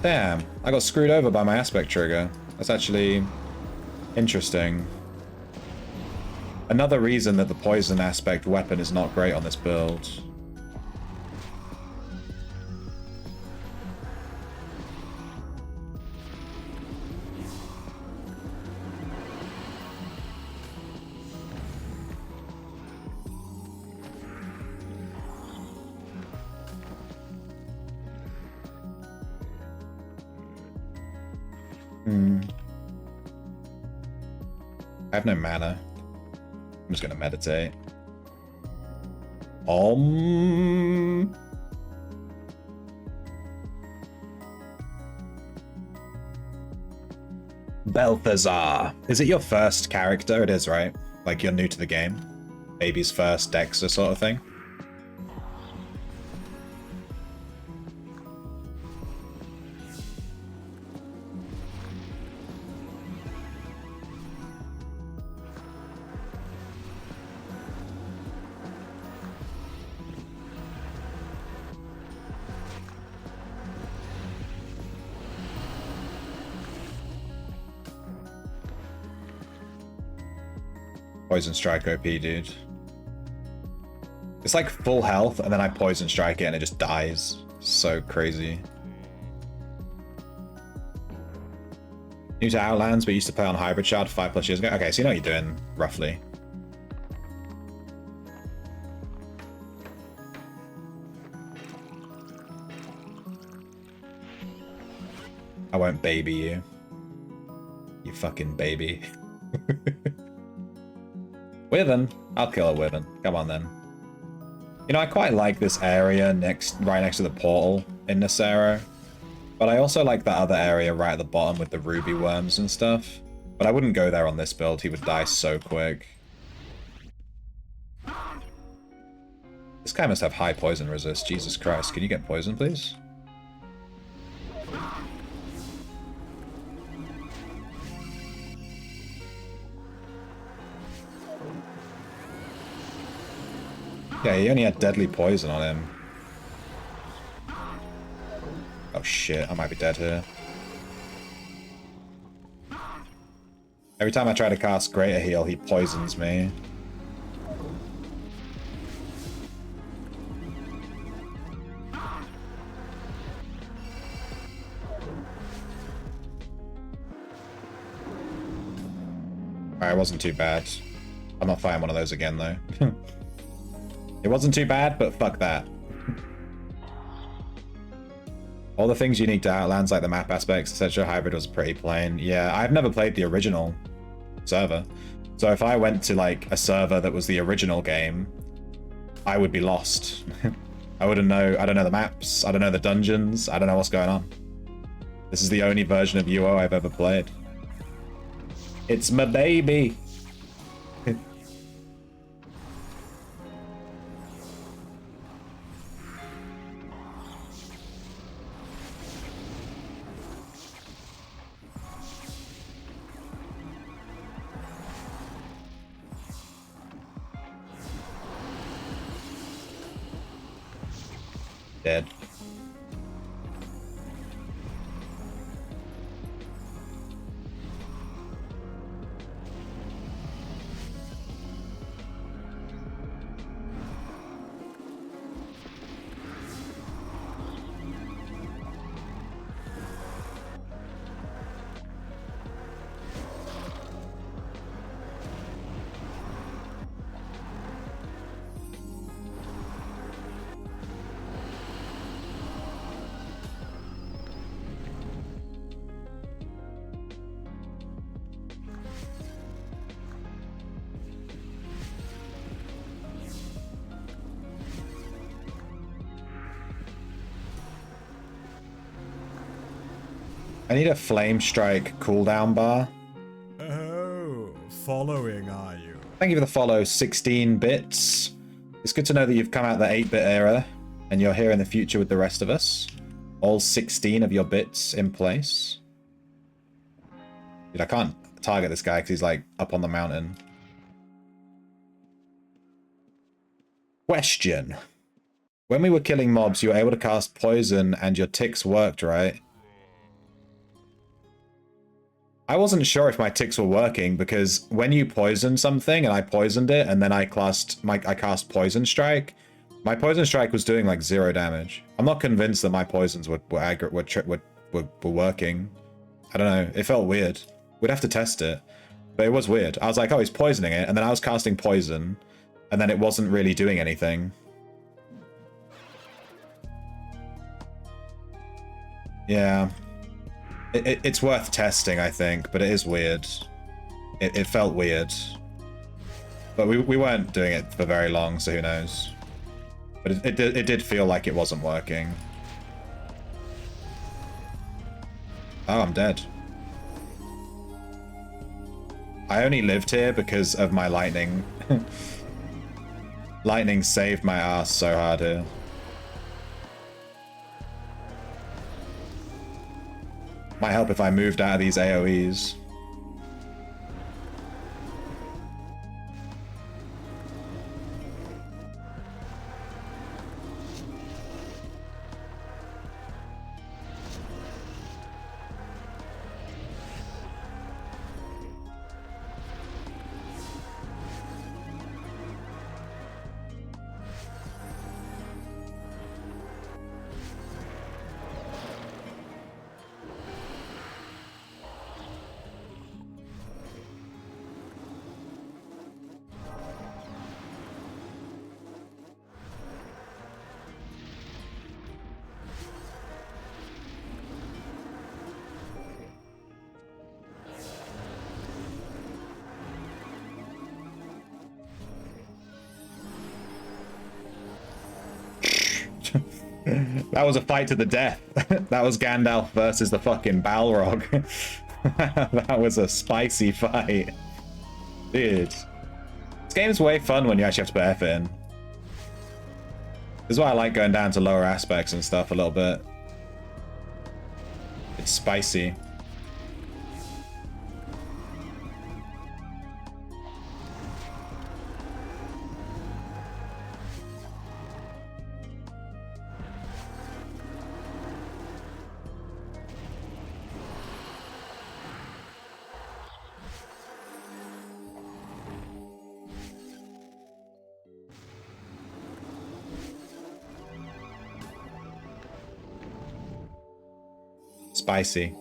Damn, I got screwed over by my aspect trigger. That's actually interesting. Another reason that the poison aspect weapon is not great on this build. I have no mana. I'm just gonna meditate. Balthazar. Is it your first character? It is, right? Like you're new to the game? Baby's first Dexter sort of thing? Poison strike OP, dude. It's like full health, and then I poison strike it and it just dies. So crazy. New to Outlands, but used to play on Hybrid Shard 5+ years ago. Okay, so you know what you're doing, roughly. I won't baby you. You fucking baby. Wyvern. I'll kill a Wyvern. Come on then. You know, I quite like this area right next to the portal in Necro. But I also like that other area right at the bottom with the ruby worms and stuff. But I wouldn't go there on this build. He would die so quick. This guy must have high poison resist. Jesus Christ. Can you get poison, please? Yeah, he only had deadly poison on him. Oh shit, I might be dead here. Every time I try to cast Greater Heal, he poisons me. Alright, it wasn't too bad. I'm not fighting one of those again, though. It wasn't too bad, but fuck that. All the things unique to Outlands, like the map aspects, etc. Hybrid was pretty plain. Yeah, I've never played the original server. So if I went to like a server that was the original game, I would be lost. I don't know the maps, I don't know the dungeons, I don't know what's going on. This is the only version of UO I've ever played. It's my baby. Dead. I need a Flame Strike cooldown bar. Oh, following are you? Thank you for the follow, 16 bits. It's good to know that you've come out the 8-bit era and you're here in the future with the rest of us. All 16 of your bits in place. Dude, I can't target this guy because he's like up on the mountain. Question. When we were killing mobs, you were able to cast poison and your ticks worked, right? I wasn't sure if my ticks were working because when you poison something and I poisoned it and then I cast Poison Strike, my Poison Strike was doing like 0 damage. I'm not convinced that my poisons were working. I don't know. It felt weird. We'd have to test it, but it was weird. I was like, oh, he's poisoning it, and then I was casting poison, and then it wasn't really doing anything. Yeah. It's worth testing, I think, but it is weird. It felt weird. But we weren't doing it for very long, so who knows. But it did feel like it wasn't working. Oh, I'm dead. I only lived here because of my lightning. Lightning saved my ass so hard here. Might help if I moved out of these AoEs. That was a fight to the death. That was Gandalf versus the fucking Balrog. That was a spicy fight. Dude. This game's way fun when you actually have to put effort in. This is why I like going down to lower aspects and stuff a little bit. It's spicy. Spicy.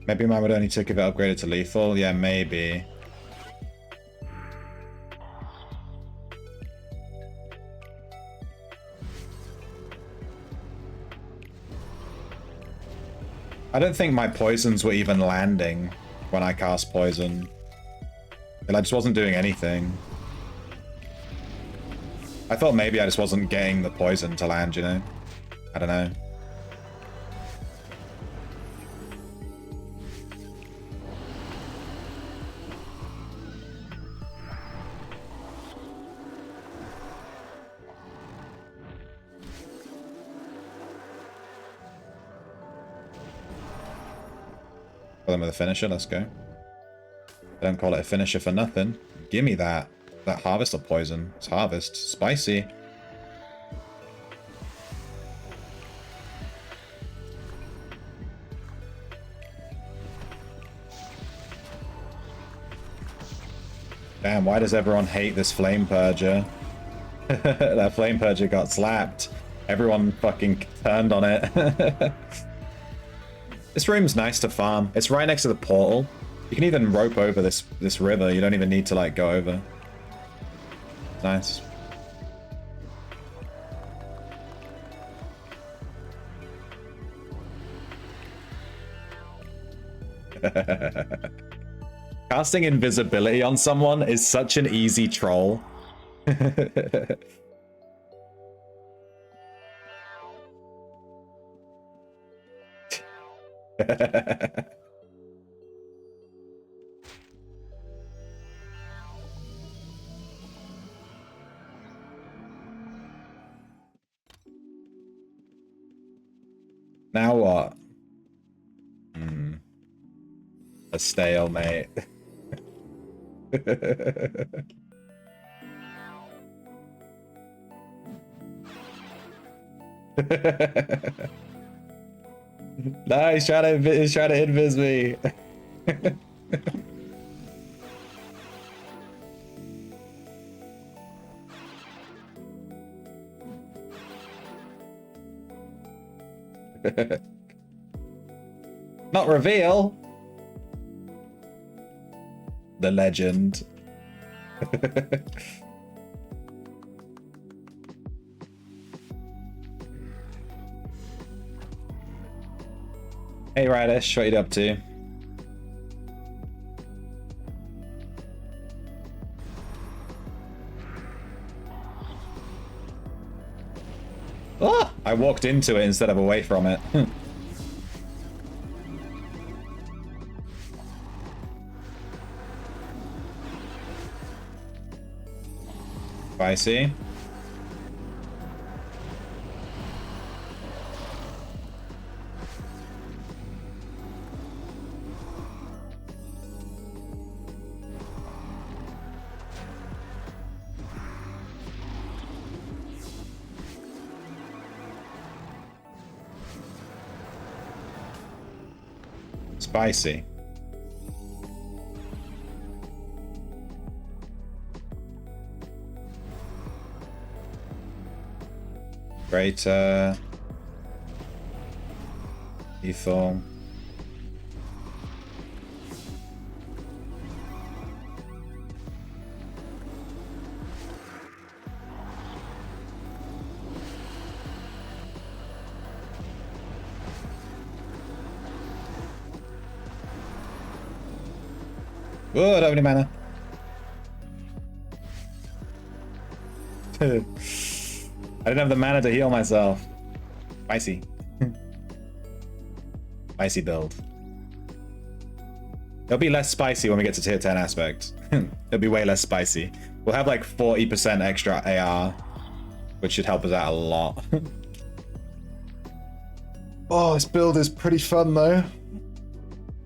Maybe mine would only take if it upgraded to lethal. Yeah, maybe. I don't think my poisons were even landing when I cast poison. I just wasn't doing anything. I thought maybe I just wasn't getting the poison to land, you know? I don't know. Them with a finisher, let's go. They don't call it a finisher for nothing. Give me that harvest of poison. It's harvest. Spicy. Damn, why does everyone hate this flame purger? That flame purger got slapped. Everyone fucking turned on it. This room's nice to farm. It's right next to the portal. You can even rope over this river. You don't even need to like go over. Nice. Casting invisibility on someone is such an easy troll. Now what? A stalemate. No, he's trying to invis me. Not reveal. The legend. Hey Radish, what you up to? Oh, I walked into it instead of away from it. Spicy. Spicy. Greater. Lethal. Oh, I don't have any mana. I didn't have the mana to heal myself. Spicy. Spicy build. It'll be less spicy when we get to tier 10 aspect. It'll be way less spicy. We'll have like 40% extra AR, which should help us out a lot. Oh, this build is pretty fun though.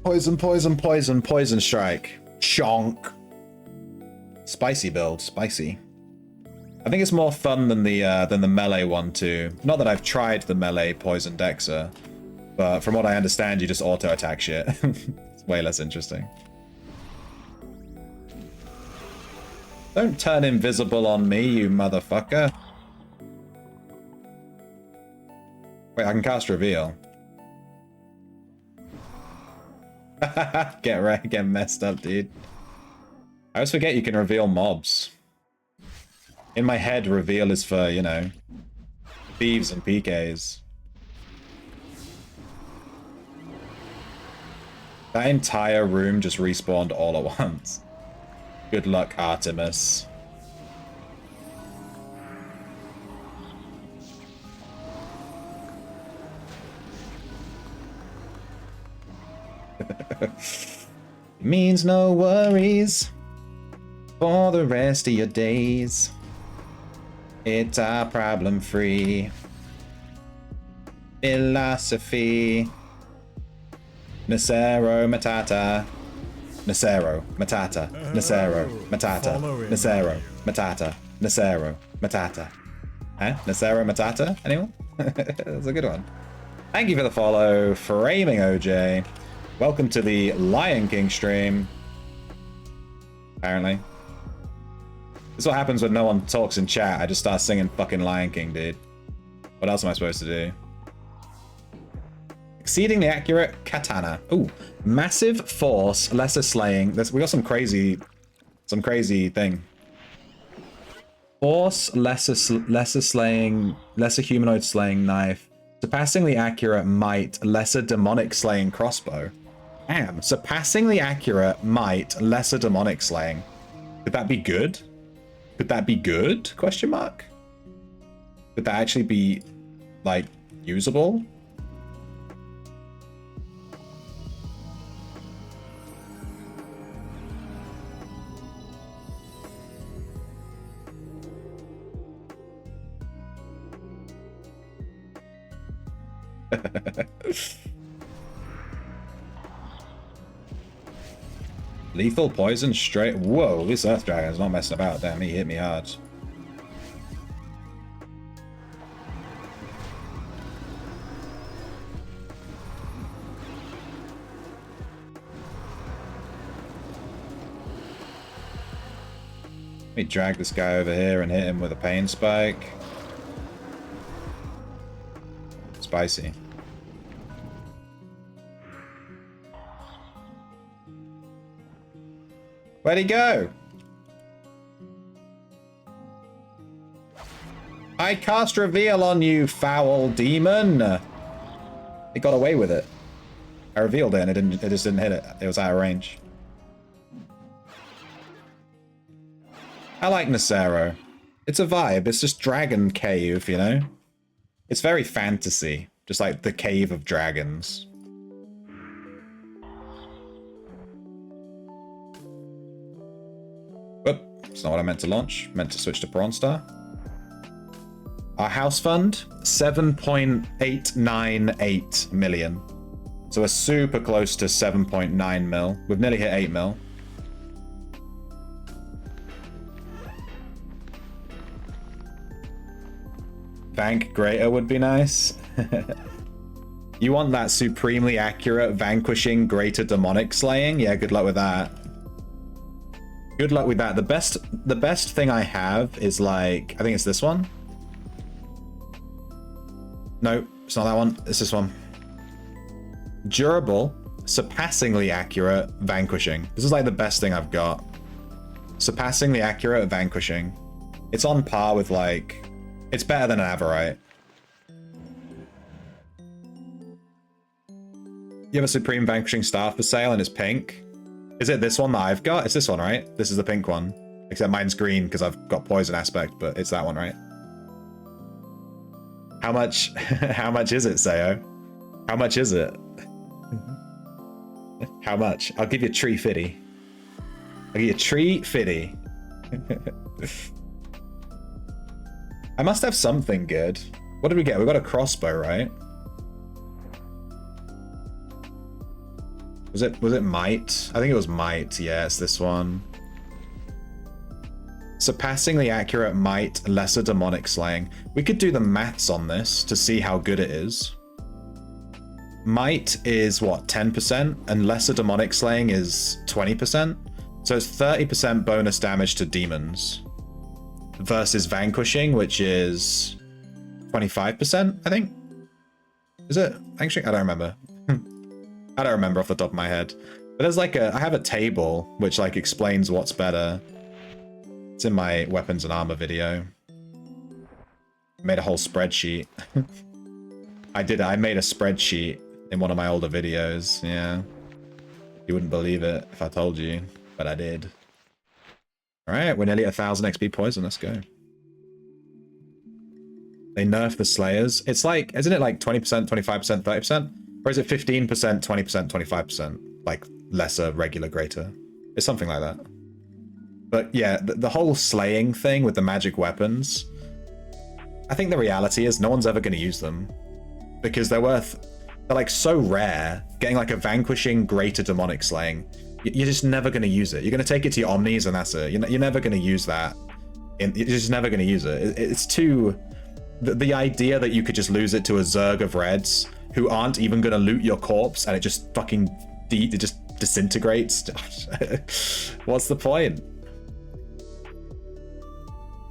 Poison, poison, poison, poison strike. Chonk. Spicy build, spicy. I think it's more fun than the melee one too. Not that I've tried the melee poison Dexa, but from what I understand, you just auto attack shit. It's way less interesting. Don't turn invisible on me, you motherfucker. Wait, I can cast reveal. Get messed up, dude. I always forget you can reveal mobs. In my head, reveal is for, you know, thieves and PKs. That entire room just respawned all at once. Good luck, Artemis. Means no worries for the rest of your days. It's a problem-free philosophy. Necro matata. Necro matata. Necro matata. Necro matata. Necro matata. Huh? Necro matata? Anyone? That's a good one. Thank you for the follow, Framing OJ. Welcome to the Lion King stream. Apparently. This is what happens when no one talks in chat. I just start singing fucking Lion King, dude. What else am I supposed to do? Exceedingly accurate katana. Ooh, massive force, lesser slaying. We got some crazy thing. Force, lesser slaying, lesser humanoid slaying knife. Surpassingly accurate might, lesser demonic slaying crossbow. Damn, surpassingly accurate might, lesser demonic slaying. Could that be good? Could that be good? Question mark. Could that actually be, like, usable? Lethal poison straight. Whoa, this Earth Dragon's not messing about. Damn, he hit me hard. Let me drag this guy over here and hit him with a pain spike. Spicy. Where'd he go? I cast reveal on you, foul demon. It got away with it. I revealed it and it just didn't hit it. It was out of range. I like Necro. It's a vibe. It's just dragon cave, you know? It's very fantasy. Just like the cave of dragons. Whoop. It's not what I meant to launch. Meant to switch to Prawn Star. Our house fund, 7.898 million. So we're super close to 7.9 mil. We've nearly hit 8 mil. Vank Greater would be nice. You want that supremely accurate vanquishing greater demonic slaying? Yeah, good luck with that. Good luck with that. The best thing I have is like, I think it's this one. No, it's not that one. It's this one. Durable, surpassingly accurate, vanquishing. This is like the best thing I've got. Surpassingly accurate, vanquishing. It's on par with like, it's better than an Averite. You have a Supreme Vanquishing Staff for sale and it's pink. Is it this one that I've got? It's this one, right? This is the pink one. Except mine's green because I've got poison aspect, but it's that one, right? How much how much is it, Sayo? How much is it? How much? I'll give you tree fitty. I'll give you tree fitty. I must have something good. What did we get? We got a crossbow, right? Was it might? I think it was might. Yeah, it's this one. Surpassingly accurate might, lesser demonic slaying. We could do the maths on this to see how good it is. Might is what, 10%? And lesser demonic slaying is 20%? So it's 30% bonus damage to demons. Versus vanquishing, which is 25%, I think? Is it? Actually, I don't remember. I don't remember off the top of my head. But there's like I have a table which like explains what's better. It's in my weapons and armor video. I made a whole spreadsheet. I made a spreadsheet in one of my older videos, yeah. You wouldn't believe it if I told you, but I did. Alright, we're nearly at 1000 XP poison, let's go. They nerf the Slayers. It's like, isn't it like 20%, 25%, 30%? Or is it 15%, 20%, 25%? Like lesser, regular, greater? It's something like that. But yeah, the whole slaying thing with the magic weapons, I think the reality is no one's ever going to use them. Because they're like so rare. Getting like a vanquishing greater demonic slaying, you're just never going to use it. You're going to take it to your omnis and that's it. You're never going to use that. You're just never going to use it. It's too... The idea that you could just lose it to a Zerg of Reds who aren't even going to loot your corpse and it just fucking it just disintegrates. What's the point?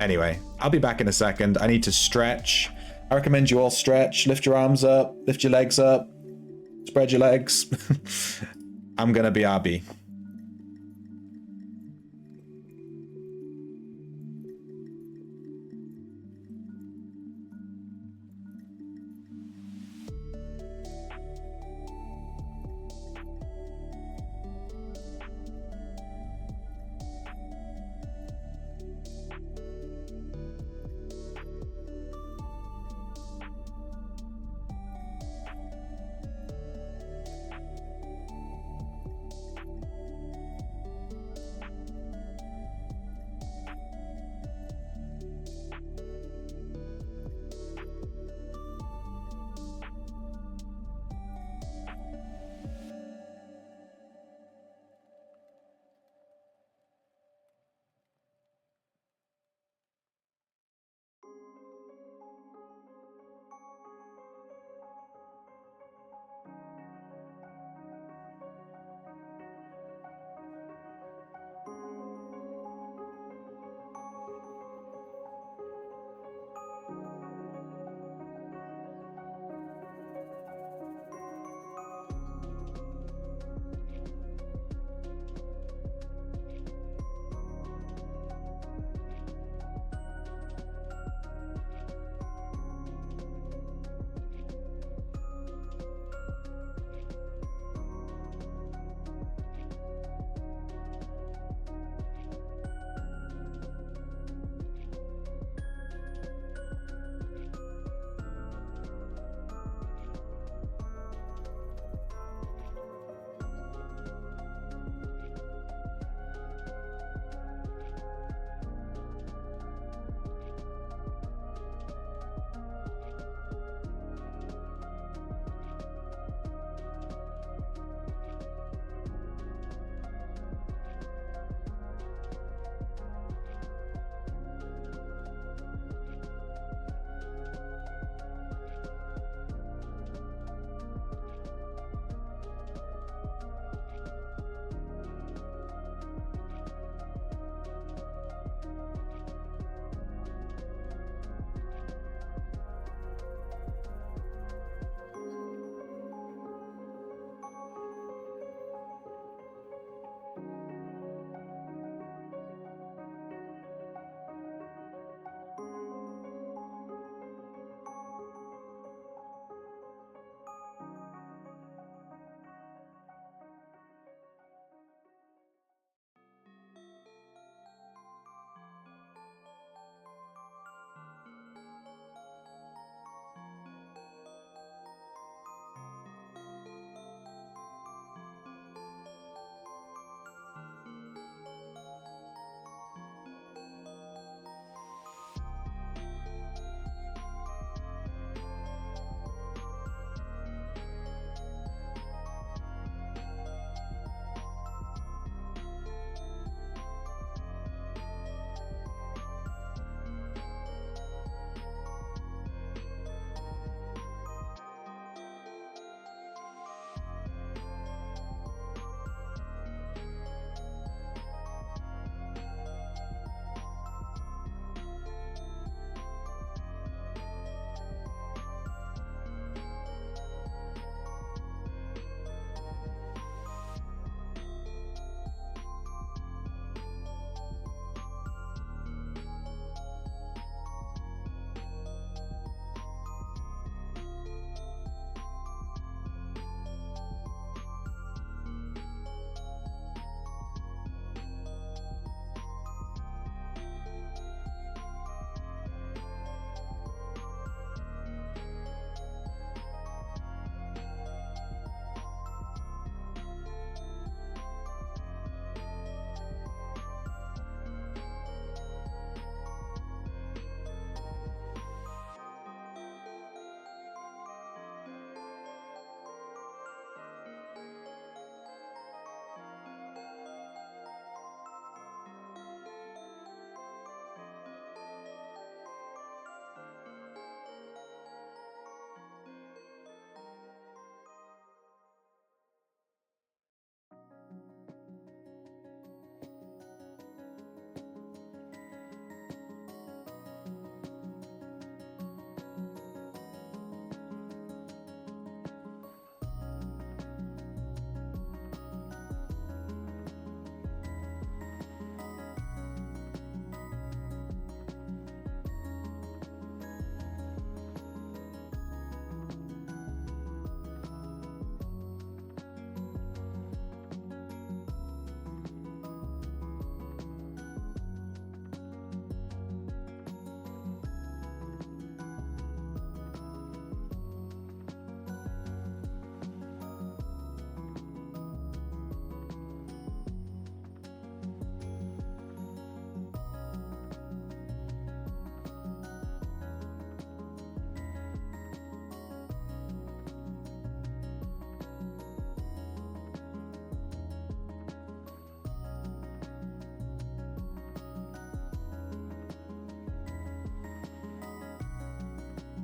Anyway, I'll be back in a second. I need to stretch. I recommend you all stretch. Lift your arms up. Lift your legs up. Spread your legs. I'm gonna be RB.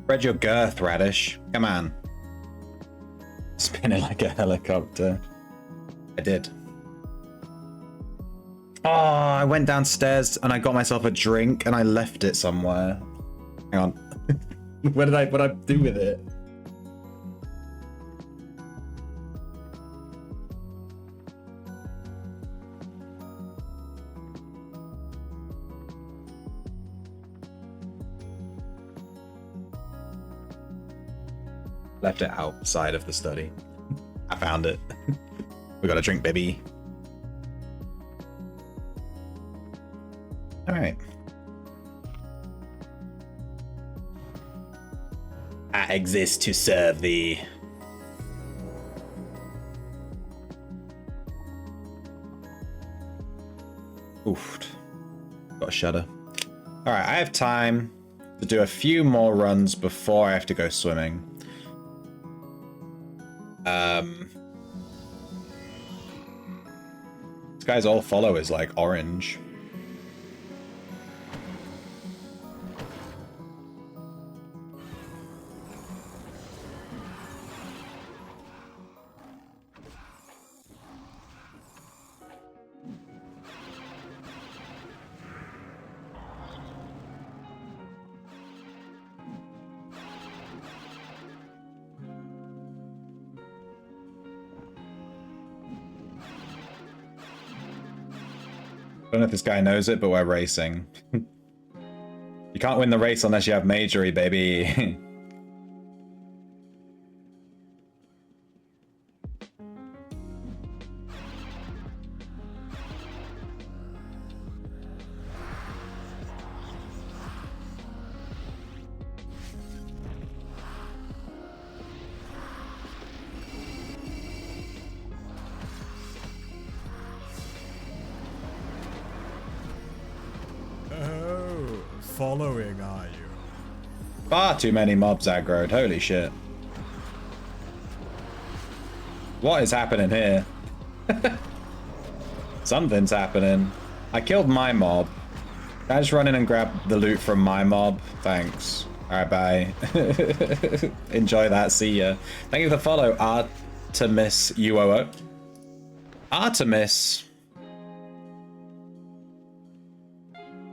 Spread your girth, Radish. Come on. Spinning like a helicopter. I did. Oh, I went downstairs and I got myself a drink and I left it somewhere. Hang on. What did I do with it? Left it outside of the study. I found it. We got a drink, baby. All right. I exist to serve thee. Oof. Got a shudder. All right, I have time to do a few more runs before I have to go swimming. This guy's all follow is like orange. I don't know if this guy knows it, but we're racing. You can't win the race unless you have majory, baby. Following, are you? Far too many mobs aggroed, holy shit. What is happening here? Something's happening. I killed my mob. Can I just run in and grab the loot from my mob? Thanks. Alright, bye. Enjoy that, see ya. Thank you for the follow, Artemis UOO. Artemis.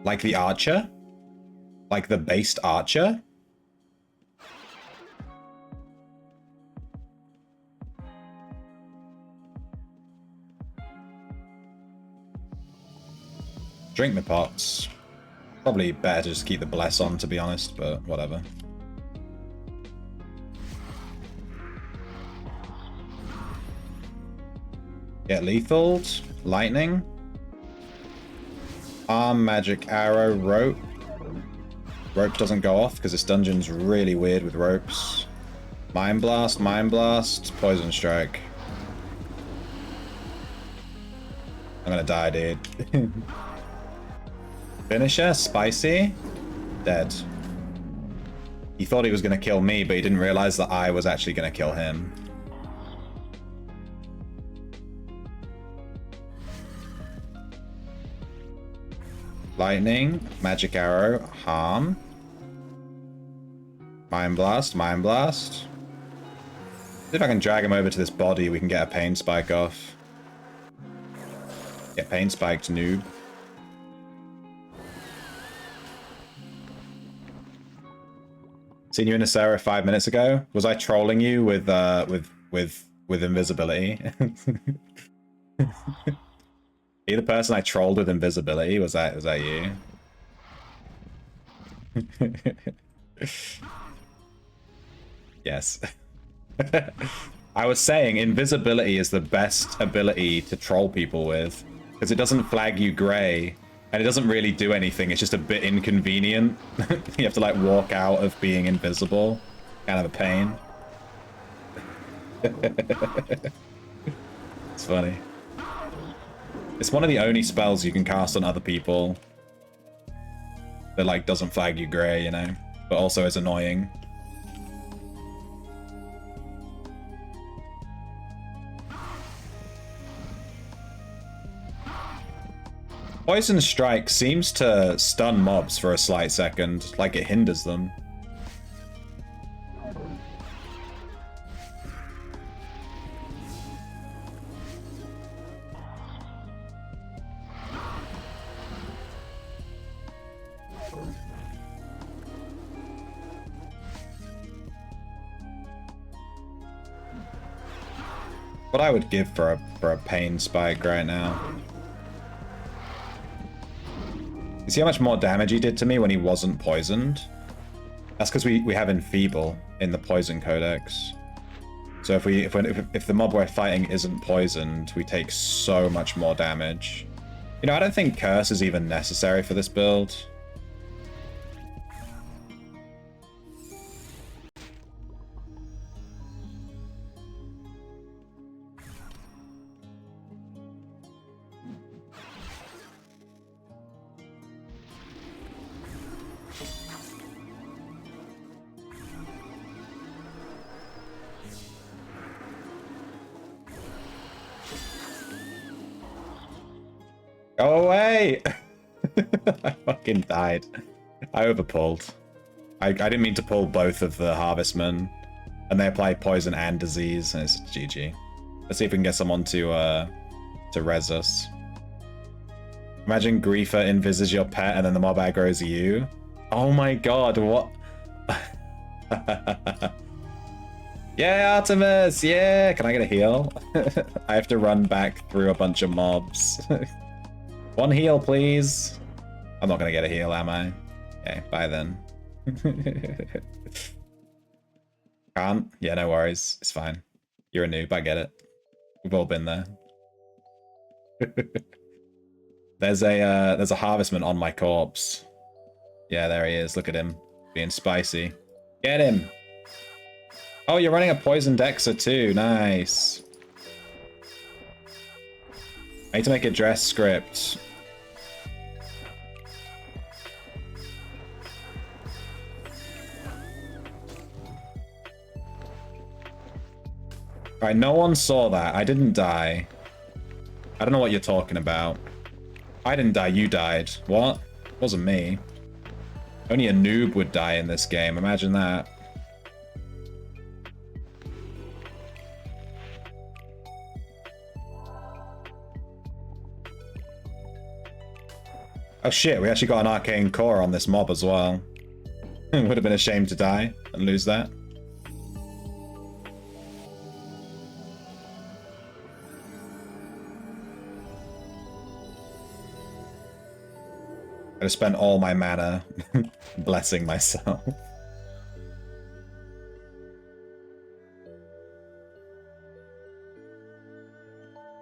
Like the archer? Like the based archer? Drink the pots. Probably better to just keep the bless on, to be honest, but whatever. Get lethaled. Lightning. Arm, magic arrow, rope. Rope doesn't go off because this dungeon's really weird with ropes. Mind blast, poison strike. I'm gonna die, dude. Finisher, spicy, dead. He thought he was gonna kill me, but he didn't realize that I was actually gonna kill him. Lightning, magic arrow, harm. Mind blast, mind blast. See if I can drag him over to this body, we can get a pain spike off. Get pain spiked, noob. Seen you in a server 5 minutes ago. Was I trolling you with invisibility? Are you the person I trolled with invisibility? Was that you? Yes. I was saying invisibility is the best ability to troll people with, because it doesn't flag you grey, and it doesn't really do anything. It's just a bit inconvenient. You have to like walk out of being invisible. Kind of a pain. It's funny. It's one of the only spells you can cast on other people that like doesn't flag you grey, you know, but also is annoying. Poison Strike seems to stun mobs for a slight second, like it hinders them. What I would give for a pain spike right now. You see how much more damage he did to me when he wasn't poisoned? That's because we have Enfeeble in the poison codex. So if the mob we're fighting isn't poisoned, we take so much more damage. You know, I don't think Curse is even necessary for this build. Go away! I fucking died. I overpulled. I didn't mean to pull both of the Harvestmen. And they apply poison and disease, and it's GG. Let's see if we can get someone to res us. Imagine Griefer envisages your pet and then the mob aggro's you. Oh my god, what? Yeah, Artemis! Yeah! Can I get a heal? I have to run back through a bunch of mobs. One heal, please. I'm not gonna get a heal, am I? Okay, bye then. Can't? Yeah, no worries. It's fine. You're a noob, I get it. We've all been there. There's a Harvestman on my corpse. Yeah, there he is. Look at him. Being spicy. Get him! Oh, you're running a Poison Dexa too. Nice. I need to make a dress script. Alright, no one saw that. I didn't die. I don't know what you're talking about. I didn't die, you died. What? It wasn't me. Only a noob would die in this game. Imagine that. Oh shit, we actually got an arcane core on this mob as well. Would have been a shame to die and lose that. I just spent all my mana blessing myself.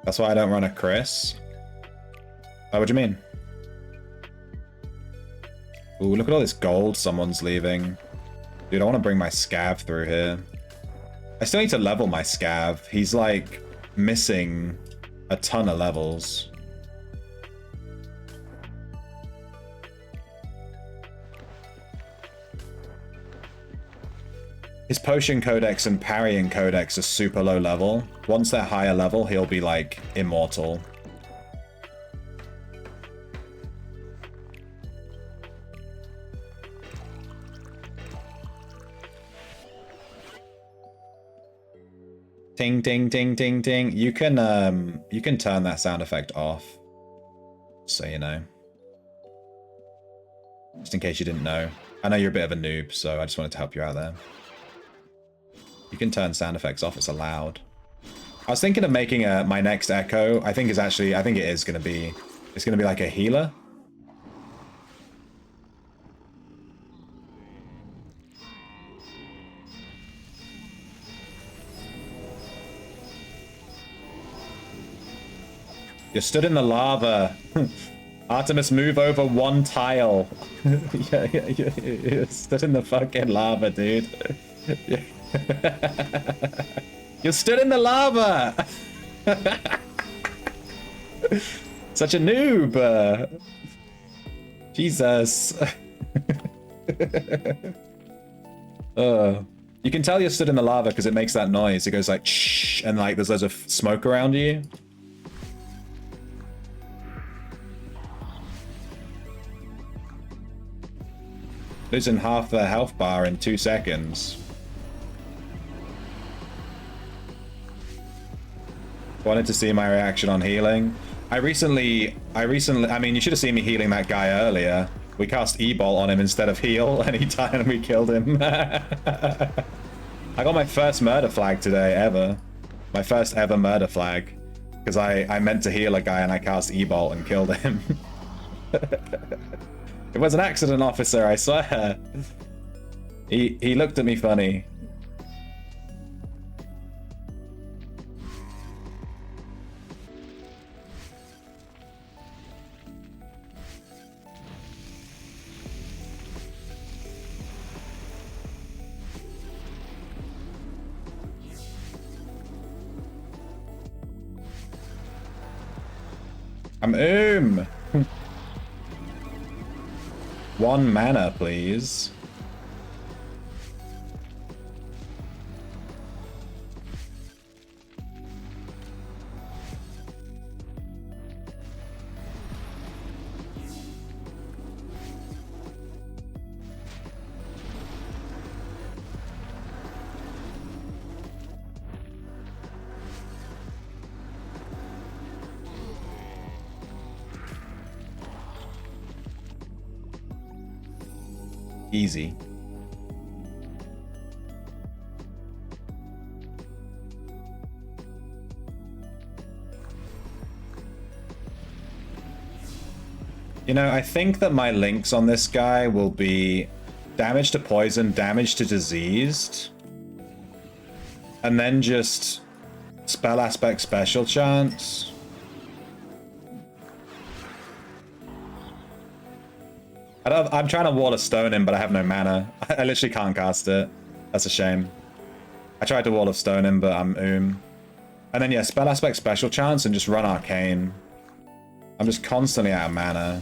That's why I don't run a Chris. Oh, what do you mean? Ooh, look at all this gold someone's leaving. Dude, I want to bring my Scav through here. I still need to level my Scav. He's like missing a ton of levels. His potion codex and parrying codex are super low level. Once they're higher level, he'll be like immortal. Ting, ding, ding, ding, ding. You can turn that sound effect off. So you know. Just in case you didn't know. I know you're a bit of a noob, so I just wanted to help you out there. You can turn sound effects off, it's allowed. I was thinking of making my next Echo. I think it is gonna be like a healer. You're stood in the lava. Artemis, move over one tile. You're stood in the fucking lava, dude. You stood in the lava! Such a noob! Jesus. You can tell you're stood in the lava because it makes that noise. It goes like shh, and like there's loads of smoke around you. Losing half their health bar in 2 seconds. Wanted to see my reaction on healing. I mean, you should have seen me healing that guy earlier. We cast E-Bolt on him instead of heal, and he died and we killed him. I got my first murder flag today, ever. My first ever murder flag. Because I meant to heal a guy and I cast E-Bolt and killed him. It was an accident, officer, I swear. He looked at me funny. I'm One mana, please. Easy. You know, I think that my links on this guy will be damage to poison, damage to diseased, and then just spell aspect special chance. I'm trying to wall a stone in, but I have no mana. I literally can't cast it. That's a shame. I tried to wall of stone in, but I'm And then yeah, spell aspect special chance and just run arcane. I'm just constantly out of mana.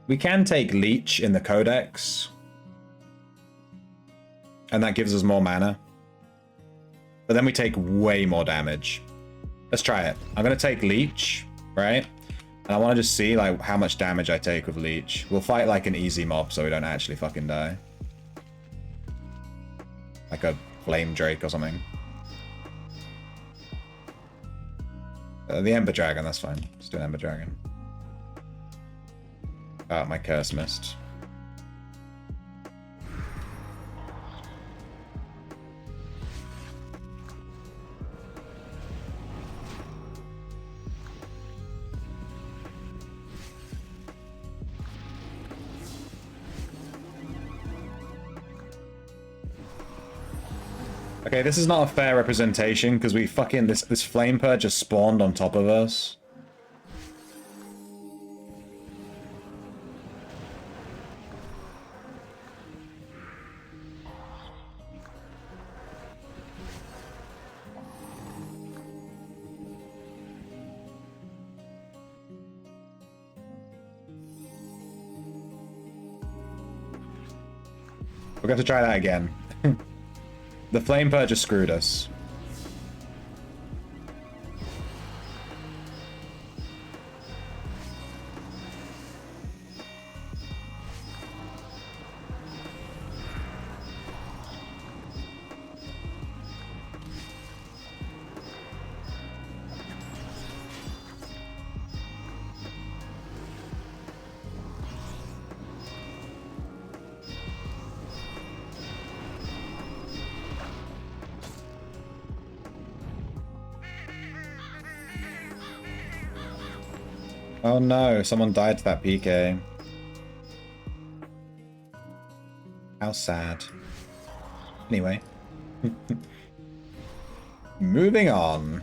We can take Leech in the Codex. And that gives us more mana. But then we take way more damage. Let's try it. I'm going to take Leech, right? And I want to just see like how much damage I take with Leech. We'll fight like an easy mob so we don't actually fucking die. Like a Flame Drake or something. The Ember Dragon, that's fine. Let's do an Ember Dragon. Oh, my curse missed. Okay, this is not a fair representation because we fucking this flame purge just spawned on top of us. We're going to try that again. The Flame Purge just screwed us. Oh no, someone died to that PK. How sad. Anyway. Moving on.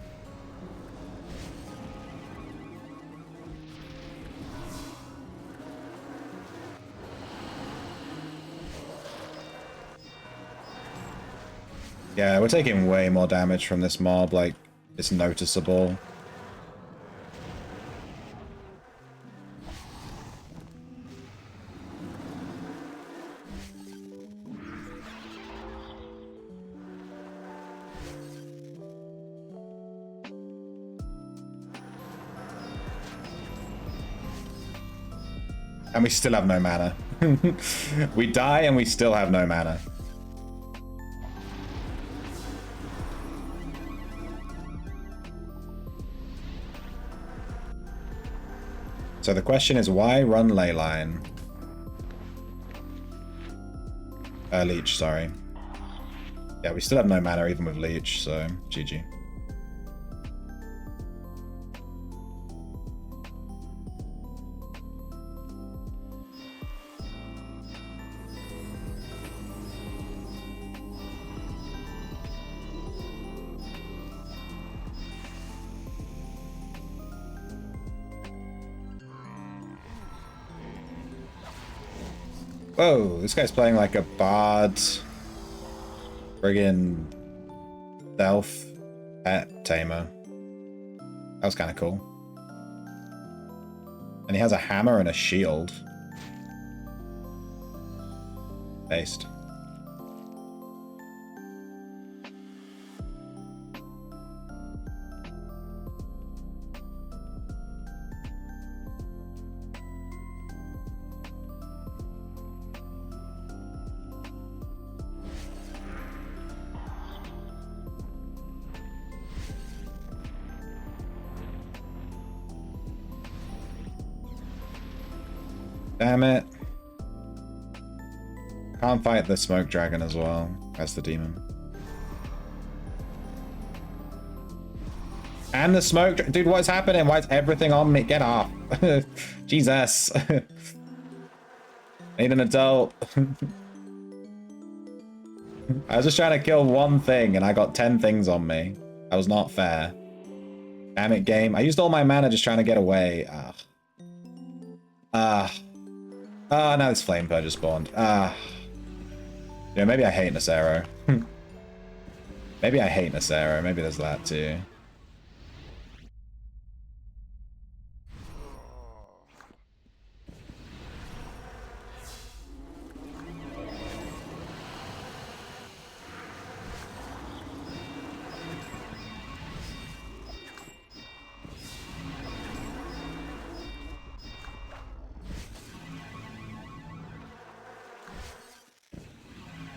Yeah, we're taking way more damage from this mob, like, it's noticeable. And we still have no mana. We die and we still have no mana. So the question is, why run Leyline? Leech, sorry. Yeah, we still have no mana even with Leech, so GG. Whoa, this guy's playing like a bard. Friggin' stealth pet tamer. That was kind of cool. And he has a hammer and a shield. Based. Damn it. Can't fight the smoke dragon as well as the demon. And the smoke... Dude, what's happening? Why is everything on me? Get off. Jesus. I need an adult. I was just trying to kill one thing and I got 10 things on me. That was not fair. Damn it, game. I used all my mana just trying to get away. Oh, now this Flame Purge spawned. Yeah, maybe I hate Necro. Maybe I hate Necro. Maybe there's that too.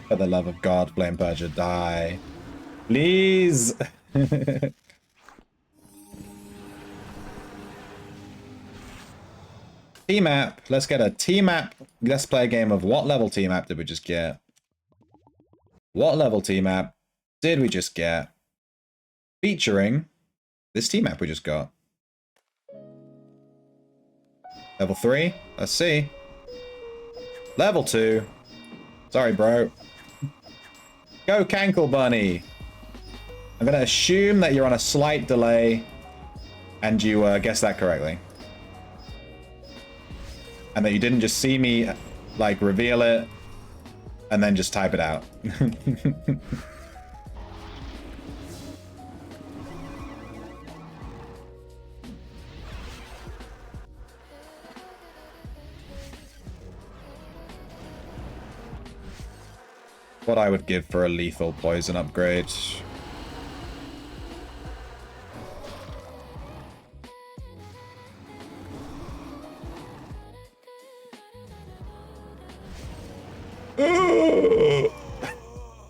For the love of God, Flame Purger, die. Please! T-map. Let's get a T-map. Let's play a game of what level T-map did we just get? What level T-map did we just get? Featuring this T-map we just got. Level 3? Let's see. Level 2. Sorry, bro. Go Cankle Bunny. I'm going to assume that you're on a slight delay and you guessed that correctly. And that you didn't just see me, like, reveal it and then just type it out. What I would give for a lethal poison upgrade.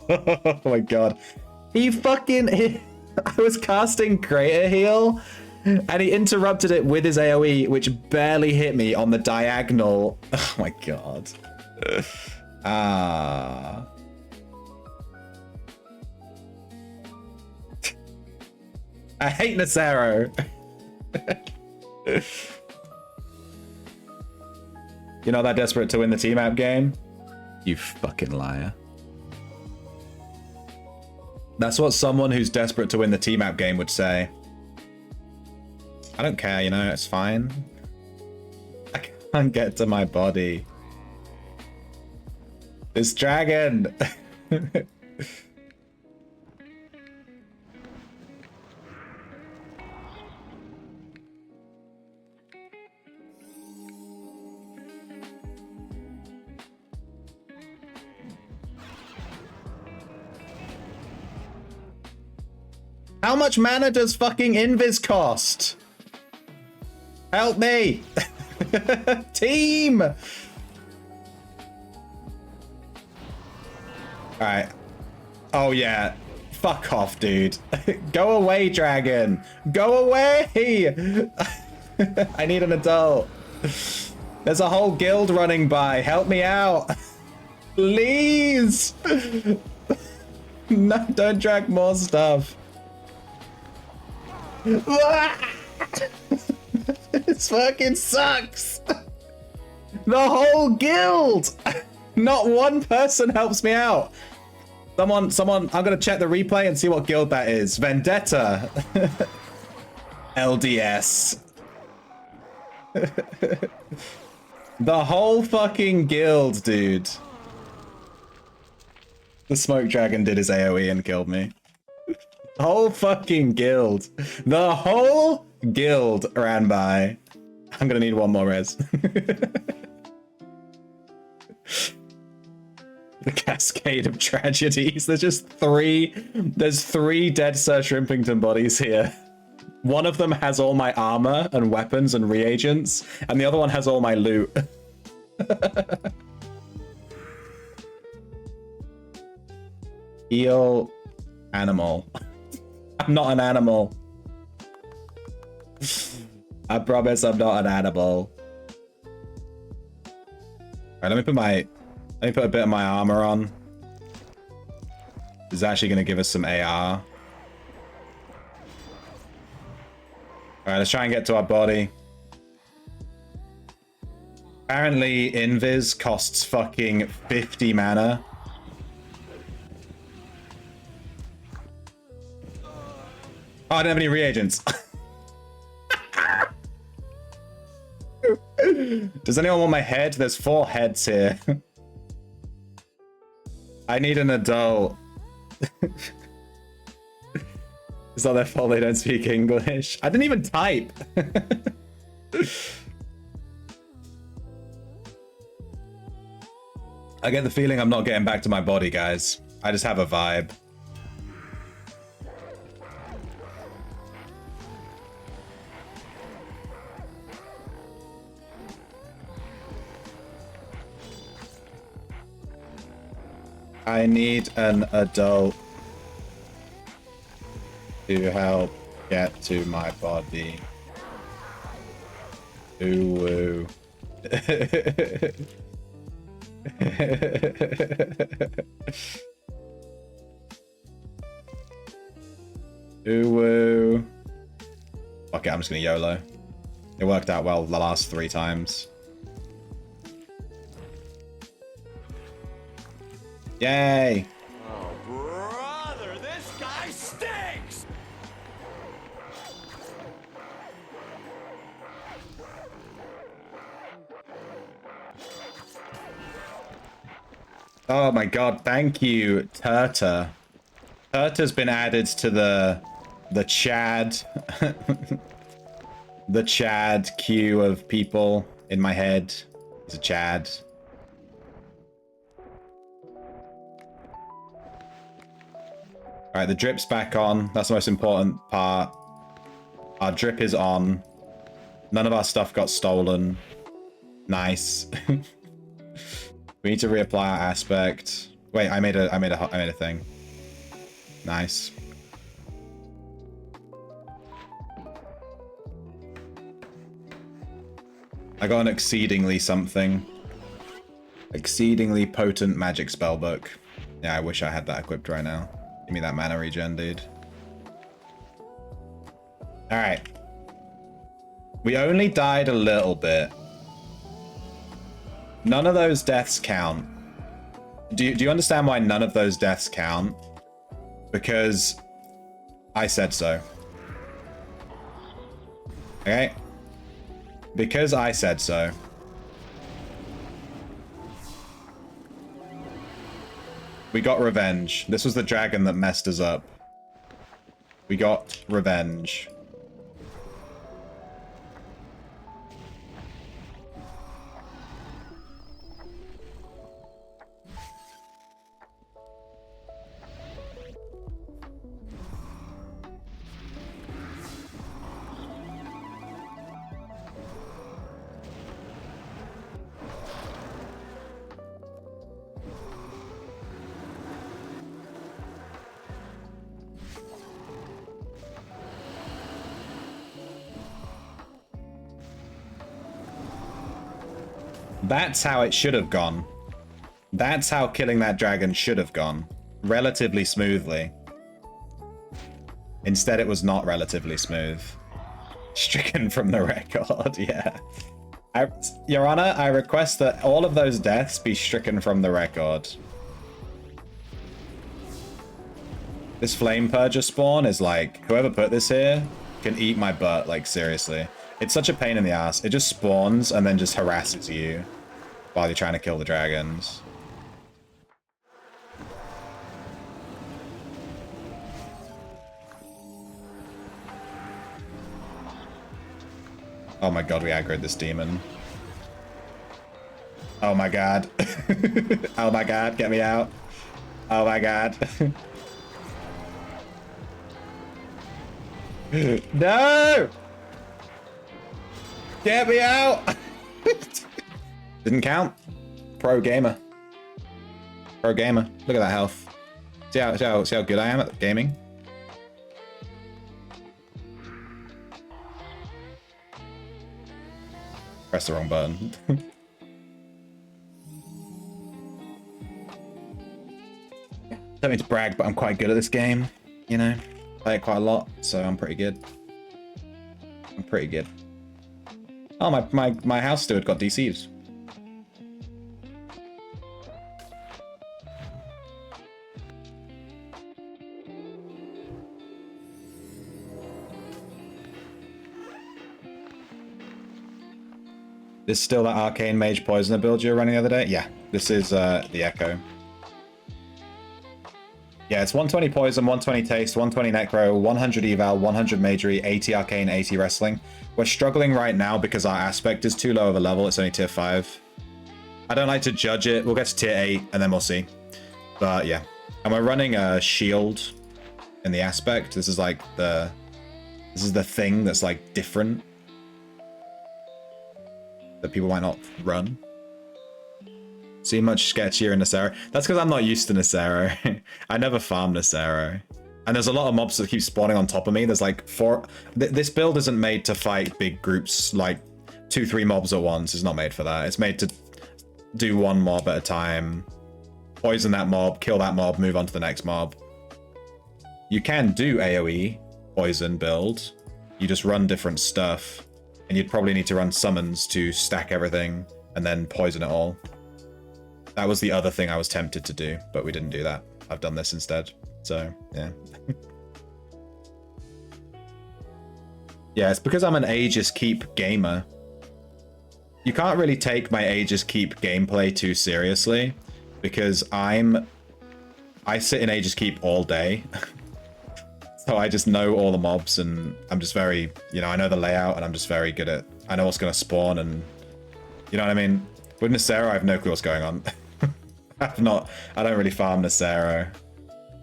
Oh my god. He fucking... I was casting Crater Heal and he interrupted it with his AoE, which barely hit me on the diagonal. Oh my god. I hate Necro. You're not that desperate to win the T-map game? You fucking liar. That's what someone who's desperate to win the T-map game would say. I don't care, you know, it's fine. I can't get to my body. This dragon! How much mana does fucking Invis cost? Help me! Team! Alright. Oh, yeah. Fuck off, dude. Go away, dragon. Go away! I need an adult. There's a whole guild running by. Help me out. Please! No, don't drag more stuff. This fucking sucks. The whole guild. Not one person helps me out. Someone, I'm gonna check the replay and see what guild that is. Vendetta. LDS. The whole fucking guild, dude. The smoke dragon did his AoE and killed me. The whole fucking guild. The whole guild ran by. I'm gonna need one more res. The cascade of tragedies. There's three dead Sir Shrimpington bodies here. One of them has all my armor and weapons and reagents, and the other one has all my loot. Heal animal. I'm not an animal. I promise I'm not an animal. Alright, let me put a bit of my armor on. This is actually gonna give us some AR. Alright, let's try and get to our body. Apparently, Invis costs fucking 50 mana. Oh, I don't have any reagents. Does anyone want my head? There's 4 heads here. I need an adult. It's not their fault they don't speak English. I didn't even type. I get the feeling I'm not getting back to my body, guys. I just have a vibe. I need an adult to help get to my body. Ooh woo. Ooh woo. Okay, I'm just gonna YOLO. It worked out well the last 3 times. Yay! Oh, brother, this guy stinks! Oh my god, thank you, Turta. Turta's been added to the Chad. The Chad queue of people in my head. He's a Chad. Alright, the drip's back on. That's the most important part. Our drip is on. None of our stuff got stolen. Nice. We need to reapply our aspect. Wait, I made a thing. Nice. I got an exceedingly something. Exceedingly potent magic spellbook. Yeah, I wish I had that equipped right now. Give me that mana regen, dude. Alright. We only died a little bit. None of those deaths count. Do you understand why none of those deaths count? Because I said so. Okay? Because I said so. We got revenge. This was the dragon that messed us up. We got revenge. That's how it should have gone. That's how killing that dragon should have gone. Relatively smoothly. Instead, it was not relatively smooth. Stricken from the record, yeah. Your Honor, I request that all of those deaths be stricken from the record. This Flame Purger spawn is like, whoever put this here can eat my butt, like seriously. It's such a pain in the ass. It just spawns and then just harasses you while you're trying to kill the dragons. Oh my god, we aggroed this demon. Oh my god. Oh my god, get me out. Oh my god. No! Get me out! Didn't count. Pro gamer. Pro gamer. Look at that health. See how good I am at gaming? Press the wrong button. Don't mean to brag, but I'm quite good at this game. You know, play it quite a lot, so I'm pretty good. I'm pretty good. Oh, my house steward got DC'd. This is still that Arcane Mage Poisoner build you were running the other day? Yeah, this is the Echo. Yeah, it's 120 Poison, 120 Taste, 120 Necro, 100 Eval, 100 Magery, 80 Arcane, 80 Wrestling. We're struggling right now because our Aspect is too low of a level. It's only tier 5. I don't like to judge it. We'll get to tier 8 and then we'll see. But yeah. And we're running a Shield in the Aspect. This is like the... This is the thing that's like different. That people might not run. Seem much sketchier in Necro. That's because I'm not used to Necro. I never farm Necro. And there's a lot of mobs that keep spawning on top of me. There's like 4... This build isn't made to fight big groups, like 2-3 mobs at once. It's not made for that. It's made to do one mob at a time. Poison that mob, kill that mob, move on to the next mob. You can do AoE poison build. You just run different stuff. And you'd probably need to run summons to stack everything and then poison it all. That was the other thing I was tempted to do, but we didn't do that. I've done this instead. So, yeah. Yeah, it's because I'm an Aegis Keep gamer. You can't really take my Aegis Keep gameplay too seriously because I sit in Aegis Keep all day. So I just know all the mobs and I'm just very, you know, I know the layout and I'm just very good at, I know what's going to spawn and, you know what I mean? With Necro, I have no clue what's going on. I don't really farm Necro.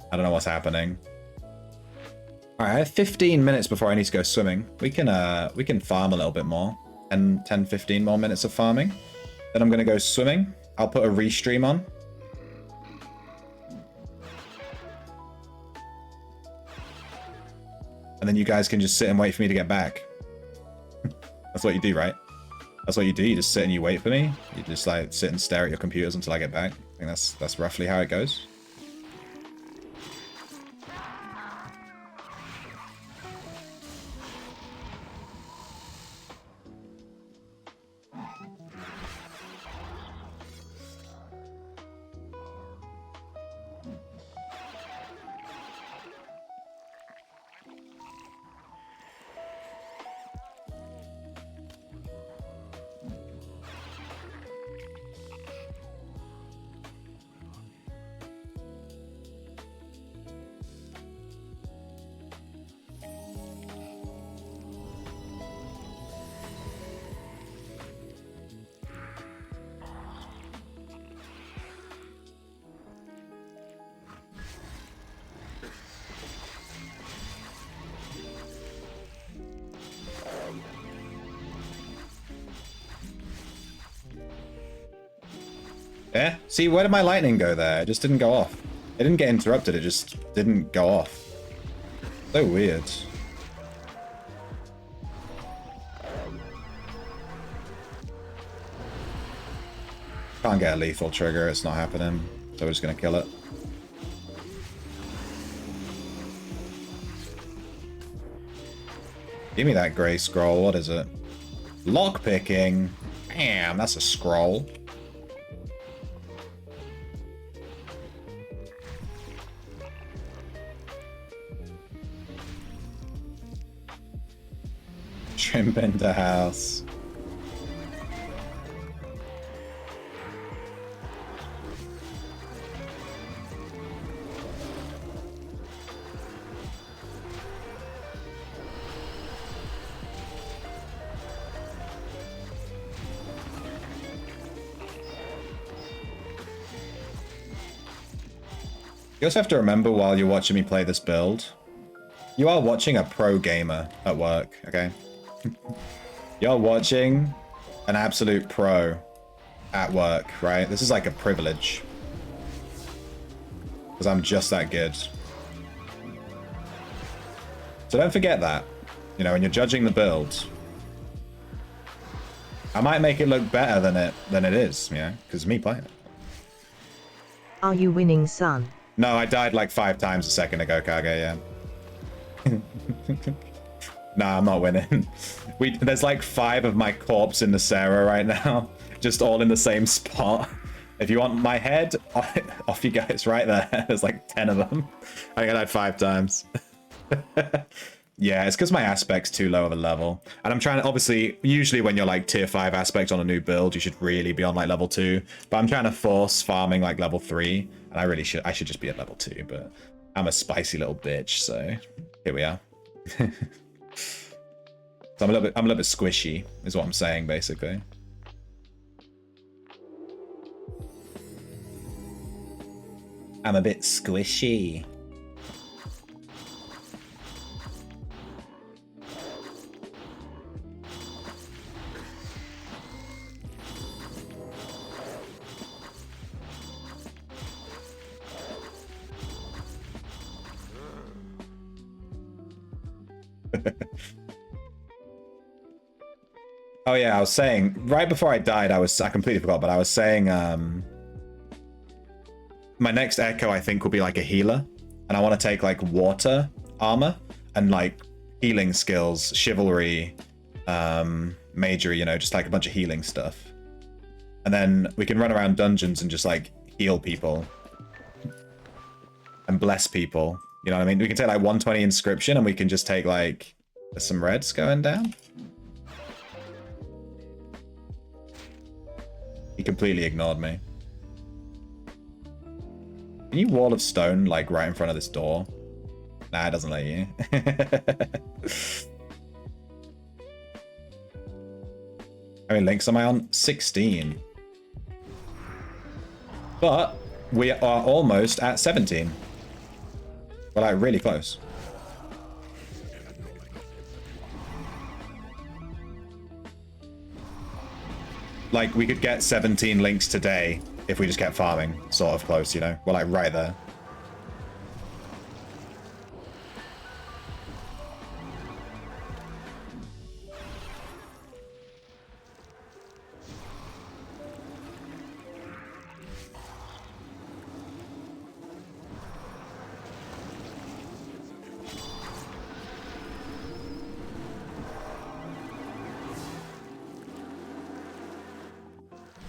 I don't know what's happening. All right, I have 15 minutes before I need to go swimming. We can farm a little bit more. 10, 15 more minutes of farming. Then I'm going to go swimming. I'll put a restream on. And then you guys can just sit and wait for me to get back. That's what you do, right? That's what you do. You just sit and you wait for me. You just like sit and stare at your computers until I get back. I think that's roughly how it goes. Yeah? See, where did my lightning go there? It just didn't go off. It didn't get interrupted, it just didn't go off. So weird. Can't get a lethal trigger, it's not happening. So we're just gonna kill it. Give me that gray scroll, what is it? Lockpicking. Damn, that's a scroll. Shrimp into house. You also have to remember while you're watching me play this build, you are watching a pro gamer at work, okay? You're watching an absolute pro at work, right? This is like a privilege. Because I'm just that good. So don't forget that, you know, when you're judging the build. I might make it look better than it is, yeah? Because me playing it. Are you winning, son? No, I died like 5 times a second ago, Kage, yeah. Nah, I'm not winning. There's like 5 of my corpse in the Sarah right now. Just all in the same spot. If you want my head, off you go. It's right there. There's like 10 of them. I think I died 5 times. Yeah, it's because my aspect's too low of a level. And I'm trying to, obviously, usually when you're like tier 5 aspect on a new build, you should really be on like level 2. But I'm trying to force farming like level 3. And I should just be at level 2, but I'm a spicy little bitch, so here we are. So I'm a little bit squishy, is what I'm saying, basically. I'm a bit squishy. Oh yeah, I was saying, right before I died, I completely forgot, but I was saying, my next Echo, I think, will be like a healer. And I want to take like water armor and like healing skills, chivalry, magery, you know, just like a bunch of healing stuff. And then we can run around dungeons and just like heal people. And bless people. You know what I mean? We can take like 120 inscription and we can just take like, there's some reds going down. He completely ignored me. Can you wall of stone, like, right in front of this door? Nah, it doesn't let you. How many links am I on? 16. But we are almost at 17. We're, like, really close. Like, we could get 17 links today if we just kept farming, sort of close, you know? We're, like, right there.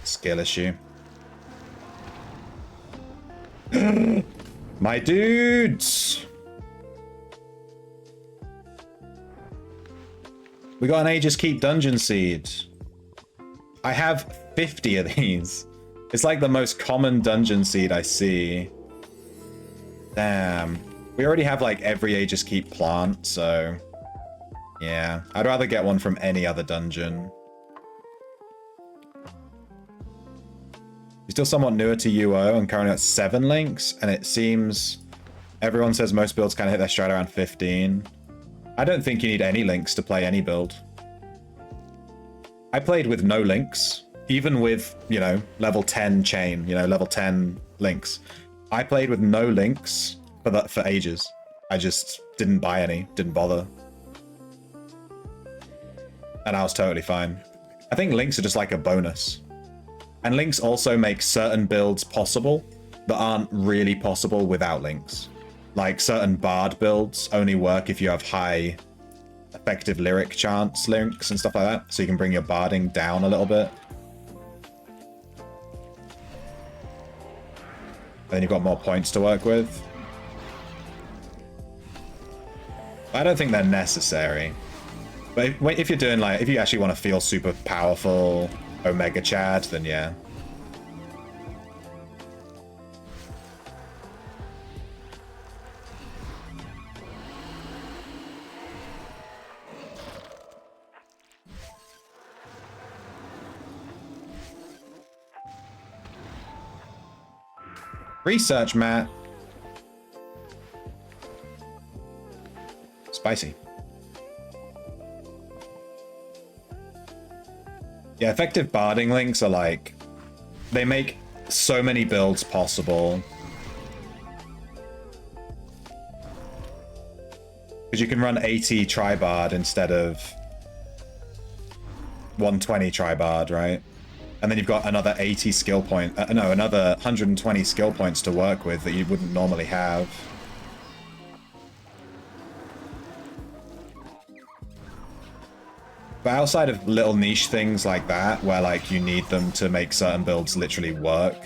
Skill issue. My dudes! We got an Aegis Keep Dungeon Seed. I have 50 of these. It's like the most common dungeon seed I see. Damn. We already have like every Aegis Keep plant, so... yeah. I'd rather get one from any other dungeon. You're still somewhat newer to UO and currently at 7 links, and it seems everyone says most builds kind of hit their stride around 15. I don't think you need any links to play any build. I played with no links, even with, you know, level 10 chain, you know, level 10 links. I played with no links for ages. I just didn't buy any, didn't bother. And I was totally fine. I think links are just like a bonus. And links also make certain builds possible that aren't really possible without links. Like certain bard builds only work if you have high effective lyric chance links and stuff like that. So you can bring your barding down a little bit. And then you've got more points to work with. I don't think they're necessary. But if you're doing like, if you actually want to feel super powerful Omega Chad, then yeah. Research, Matt. Spicy. Yeah, effective barding links are like, they make so many builds possible. Because you can run 80 Tribard instead of 120 Tribard, right? And then you've got another 80 skill point, another 120 skill points to work with that you wouldn't normally have. But outside of little niche things like that, where like you need them to make certain builds literally work,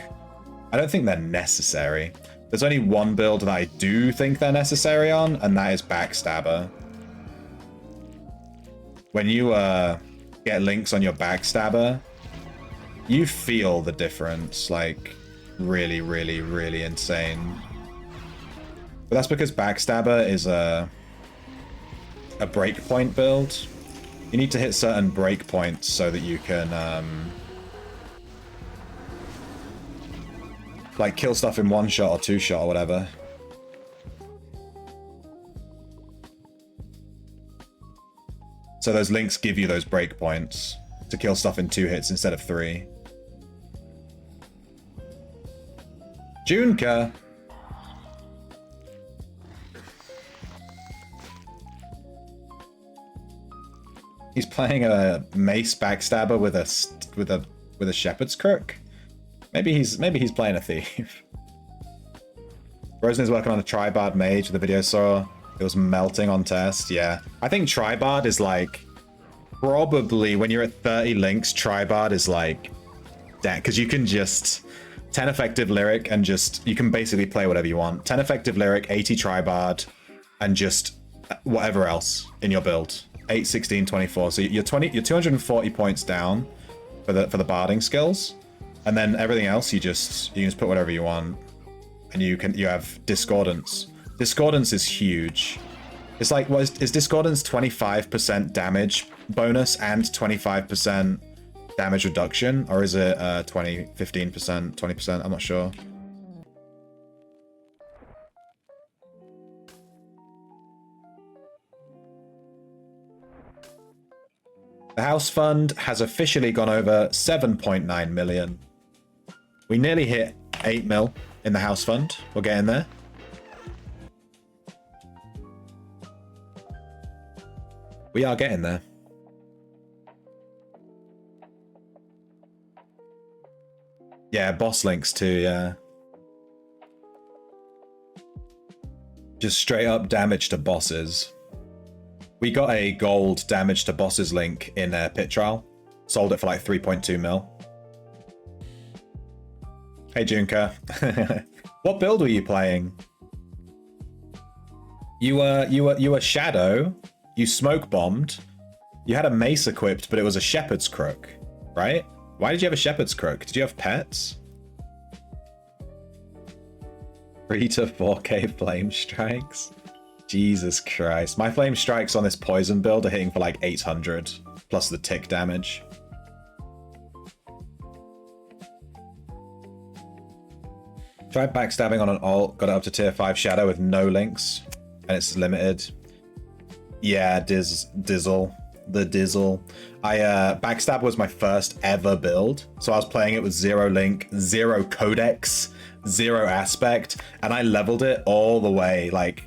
I don't think they're necessary. There's only one build that I do think they're necessary on, and that is Backstabber. When you get links on your Backstabber, you feel the difference, like really, really, really insane. But that's because Backstabber is a breakpoint build. You need to hit certain breakpoints so that you can like kill stuff in one shot or two shot or whatever. So those links give you those breakpoints to kill stuff in 2 hits instead of 3. Junka. He's playing a mace backstabber with a shepherd's crook. Maybe he's playing a thief. Rosen is working on a Tribard mage. The video saw it was melting on test. Yeah, I think Tribard is like probably when you're at 30 links, Tribard is like that because you can just 10 effective lyric and just you can basically play whatever you want. 10 effective lyric, 80 Tribard, and just whatever else in your build. 8, 16, 24. So you're 240 points down for the barding skills, and then everything else you can just put whatever you want, and you have Discordance. Discordance is huge. It's like is Discordance 25% damage bonus and 25% damage reduction, or is it 15%, 20%? I'm not sure. The house fund has officially gone over 7.9 million. We nearly hit 8 mil in the house fund. We're getting there. We are getting there. Yeah, boss links too, yeah. Just straight up damage to bosses. We got a gold damage to bosses link in Pit Trial. Sold it for like 3.2 mil. Hey Junka. What build were you playing? You were Shadow. You smoke bombed. You had a mace equipped, but it was a shepherd's crook, right? Why did you have a shepherd's crook? Did you have pets? 3 to 4k flame strikes. Jesus Christ. My flame strikes on this poison build are hitting for like 800 plus the tick damage. Tried backstabbing on an alt, got it up to tier 5 shadow with no links, and it's limited. Yeah, Dizzle. The Dizzle. Backstab was my first ever build, so I was playing it with 0 link, 0 codex, 0 aspect, and I leveled it all the way, like,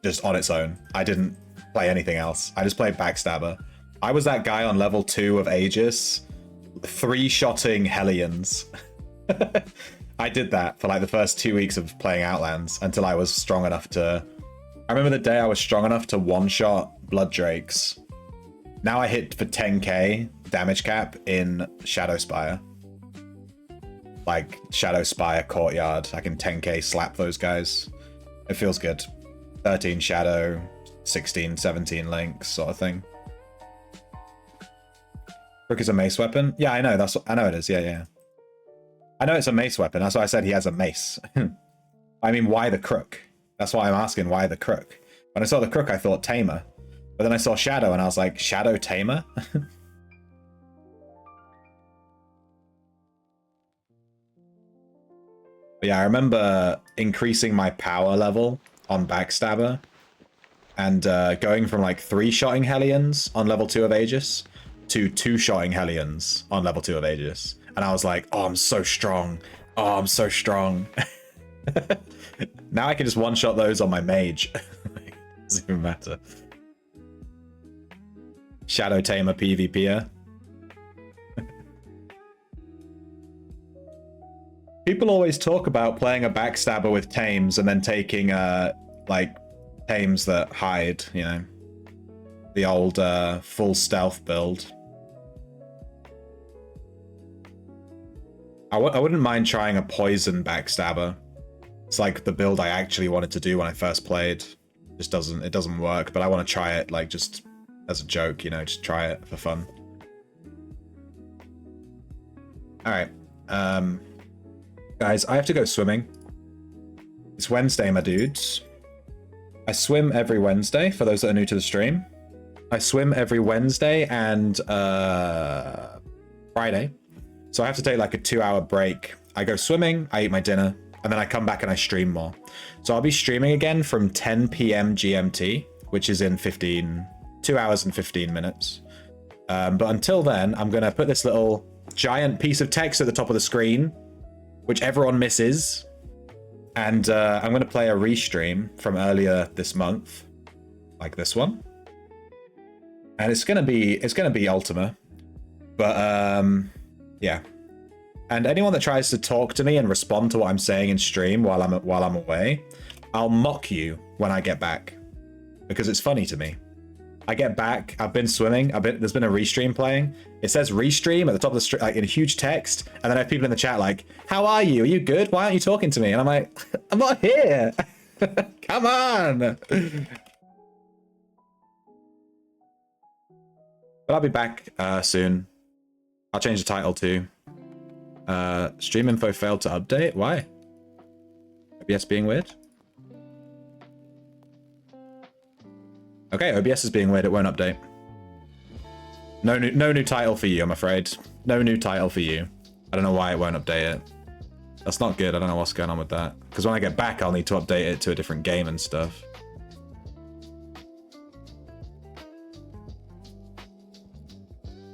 just on its own. I didn't play anything else. I just played Backstabber. I was that guy on level 2 of Aegis 3-shotting Hellions. I did that for like the first 2 weeks of playing Outlands until I was strong enough to... I remember the day I was strong enough to one-shot Blood Drakes. Now I hit for 10k damage cap in Shadow Spire. Like, Shadow Spire Courtyard. I can 10k slap those guys. It feels good. 13 Shadow, 16, 17 Link sort of thing. Crook is a mace weapon? Yeah, I know. I know it is. Yeah. I know it's a mace weapon. That's why I said he has a mace. I mean, why the Crook? That's why I'm asking, why the Crook? When I saw the Crook, I thought Tamer. But then I saw Shadow, and I was like, Shadow Tamer? But yeah, I remember increasing my power level on Backstabber and going from like 3-shotting Hellions on level 2 of Aegis to 2-shotting Hellions on level 2 of Aegis. And I was like, oh, I'm so strong. Oh, I'm so strong. Now I can just one-shot those on my mage. It doesn't even matter. Shadow Tamer PvPer. People always talk about playing a Backstabber with Tames and then taking, like, Tames that hide, you know. The old full stealth build. I wouldn't mind trying a poison Backstabber. It's like the build I actually wanted to do when I first played. It doesn't work, but I want to try it, like, just as a joke, you know, just try it for fun. Alright. Guys, I have to go swimming. It's Wednesday, my dudes. I swim every Wednesday, for those that are new to the stream. I swim every Wednesday and Friday. So I have to take like a 2-hour break. I go swimming, I eat my dinner, and then I come back and I stream more. So I'll be streaming again from 10 p.m. GMT, which is in 2 hours and 15 minutes. But until then, I'm going to put this little giant piece of text at the top of the screen, which everyone misses. And I'm going to play a restream from earlier this month, like this one. And it's going to be Ultima. But yeah. And anyone that tries to talk to me and respond to what I'm saying in stream while I'm away, I'll mock you when I get back, because it's funny to me. I get back, I've been swimming, there's been a restream playing. It says restream at the top of the stream, like in huge text, and then I have people in the chat like, how are you? Are you good? Why aren't you talking to me? And I'm like, I'm not here. Come on. But I'll be back soon. I'll change the title too. Stream info failed to update. Why? OBS being weird? Okay, OBS is being weird. It won't update. No new title for you, I'm afraid. No new title for you. I don't know why it won't update it. That's not good. I don't know what's going on with that. Because when I get back, I'll need to update it to a different game and stuff.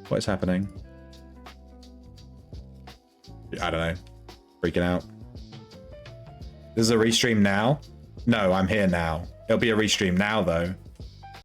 What is happening? I don't know. Freaking out. This is a restream now? No, I'm here now. It'll be a restream now, though.